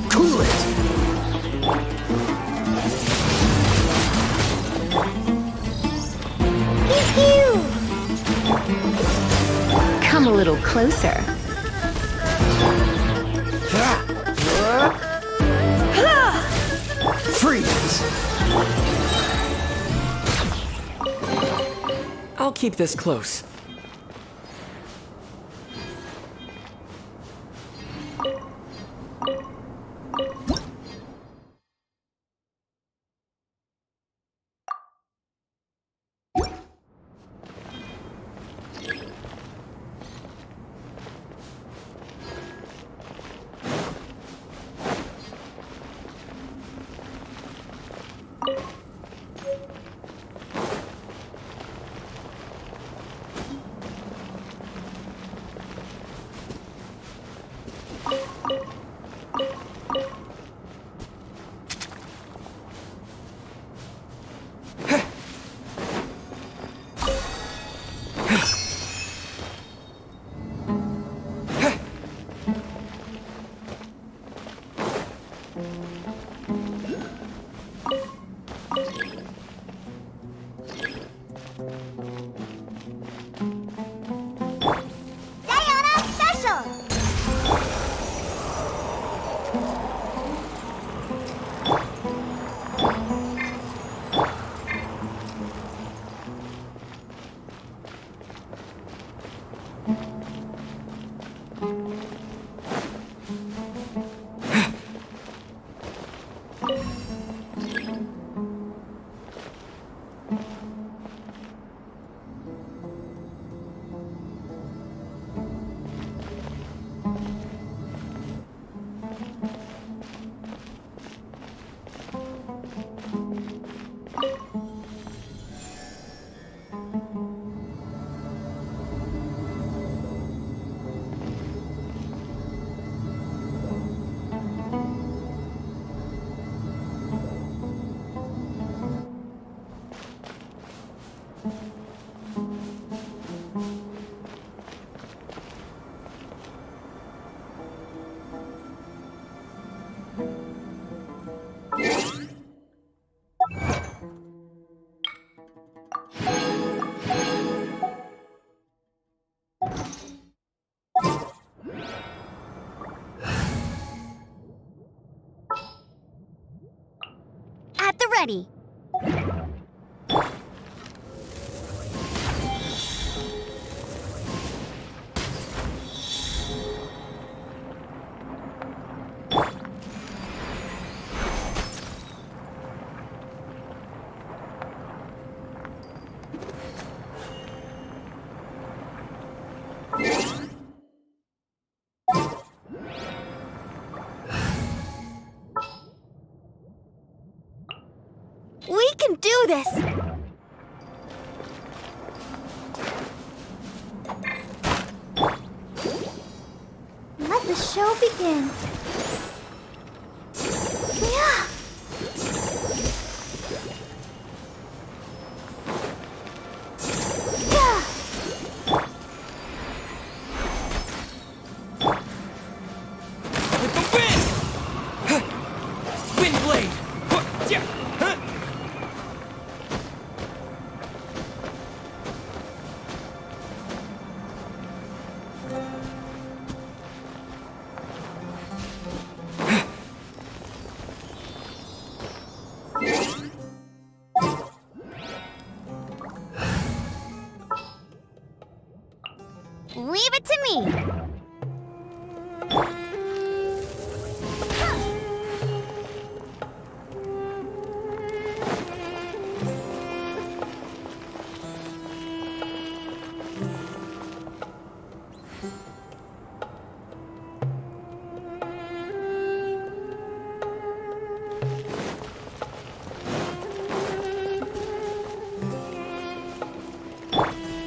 Cool it! Pew pew! Come a little closer. Freeze! I'll keep this close. At the ready. We can do this! Let the show begins. Yeah. With the wind! Wind blade! Leave it to me.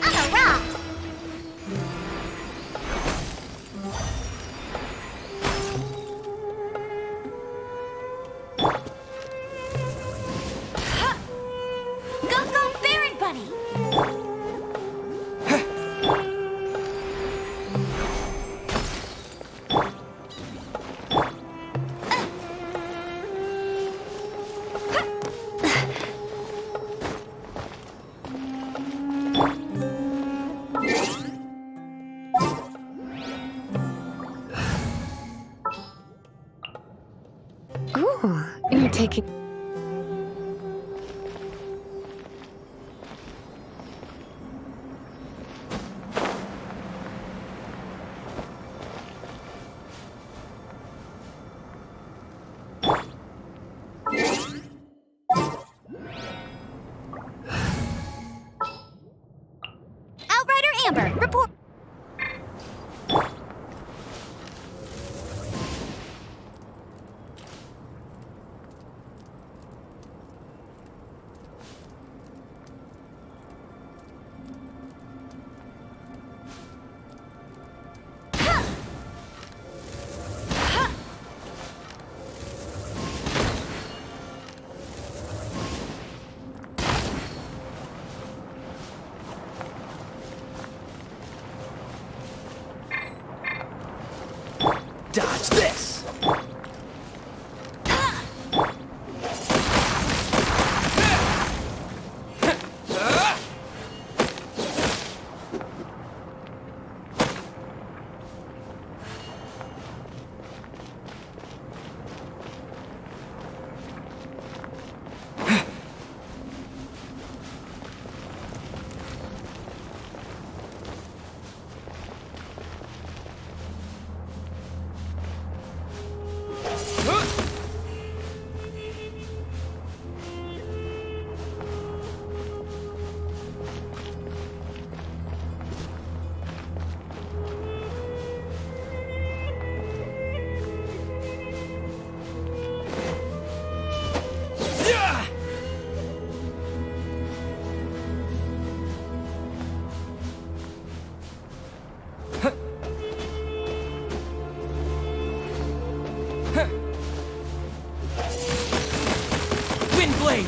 On the rocks. Go, go, Baron Bunny! Ooh, you're taking... Outrider Amber, report. Dodge this! Wind blade!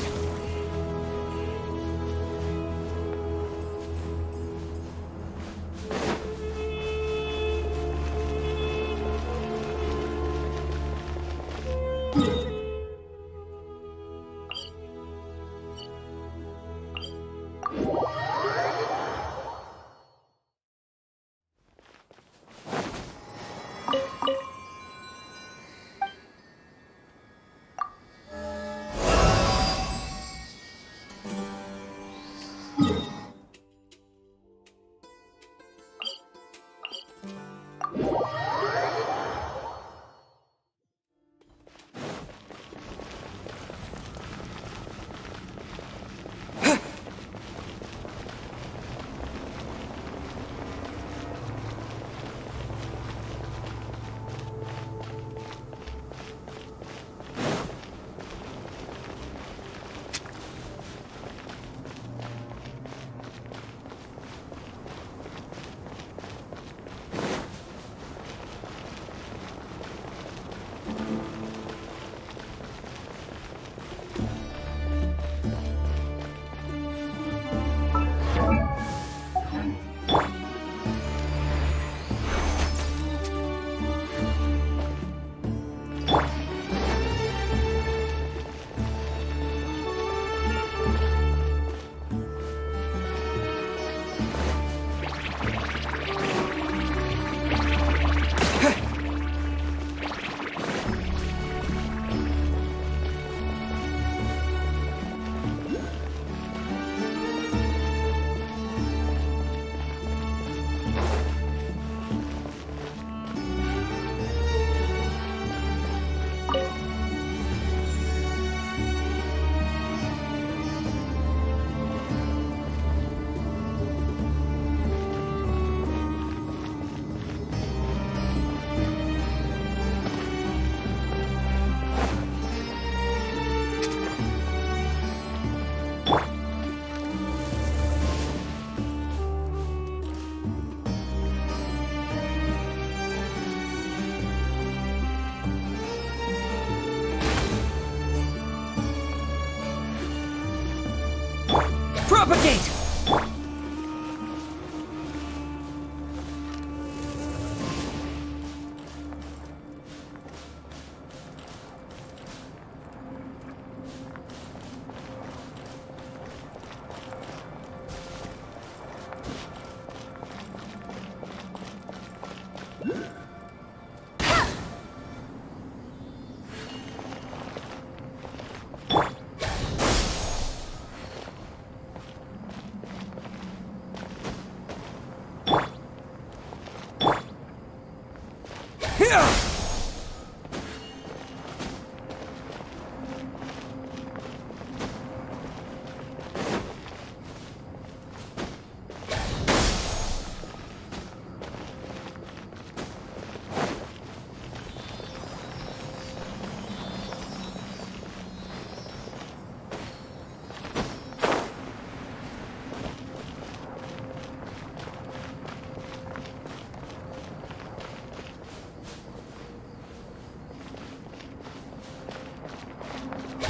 Propagate!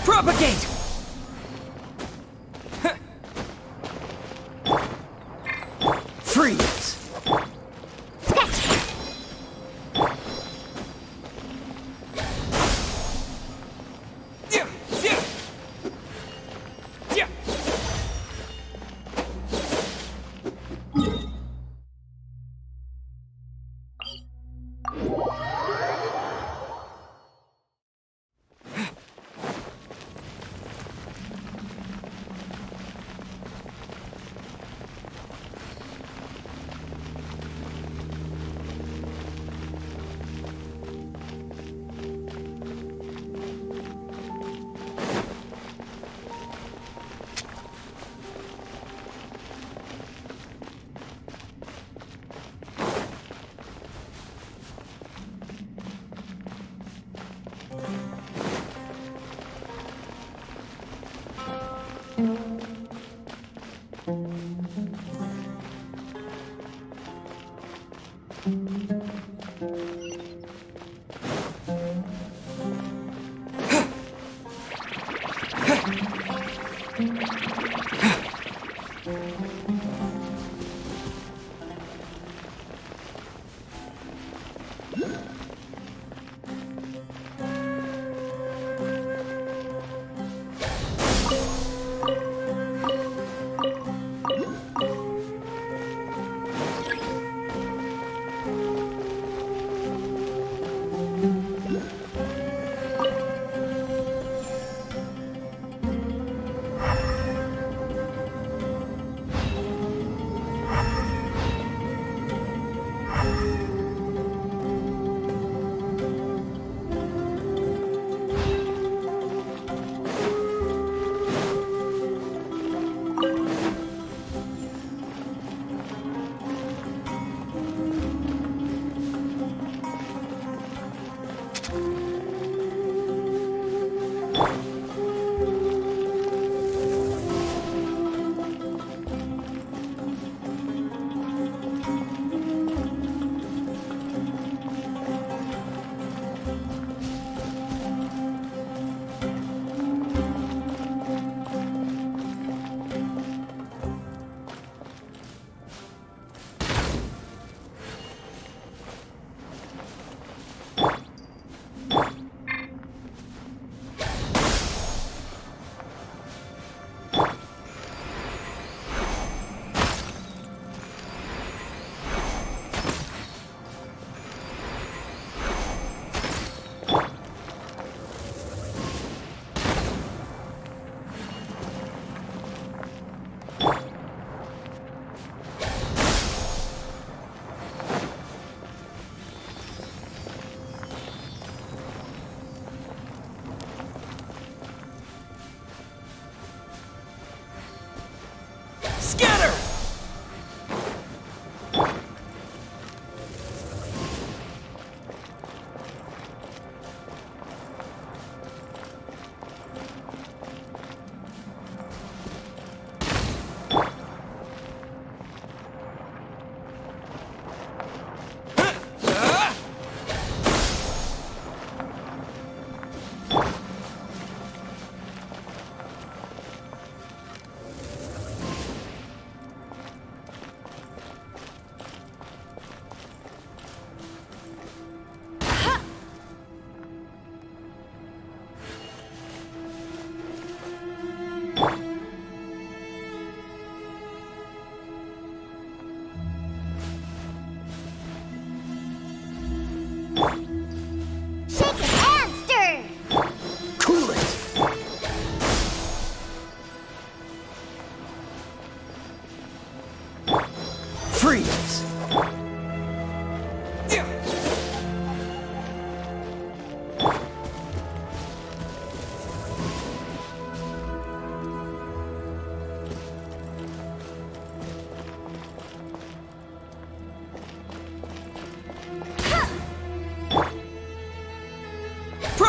Propagate! Freeze!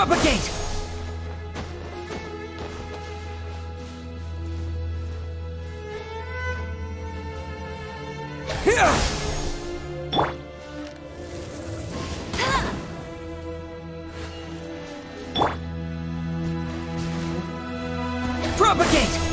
Propagate! Propagate!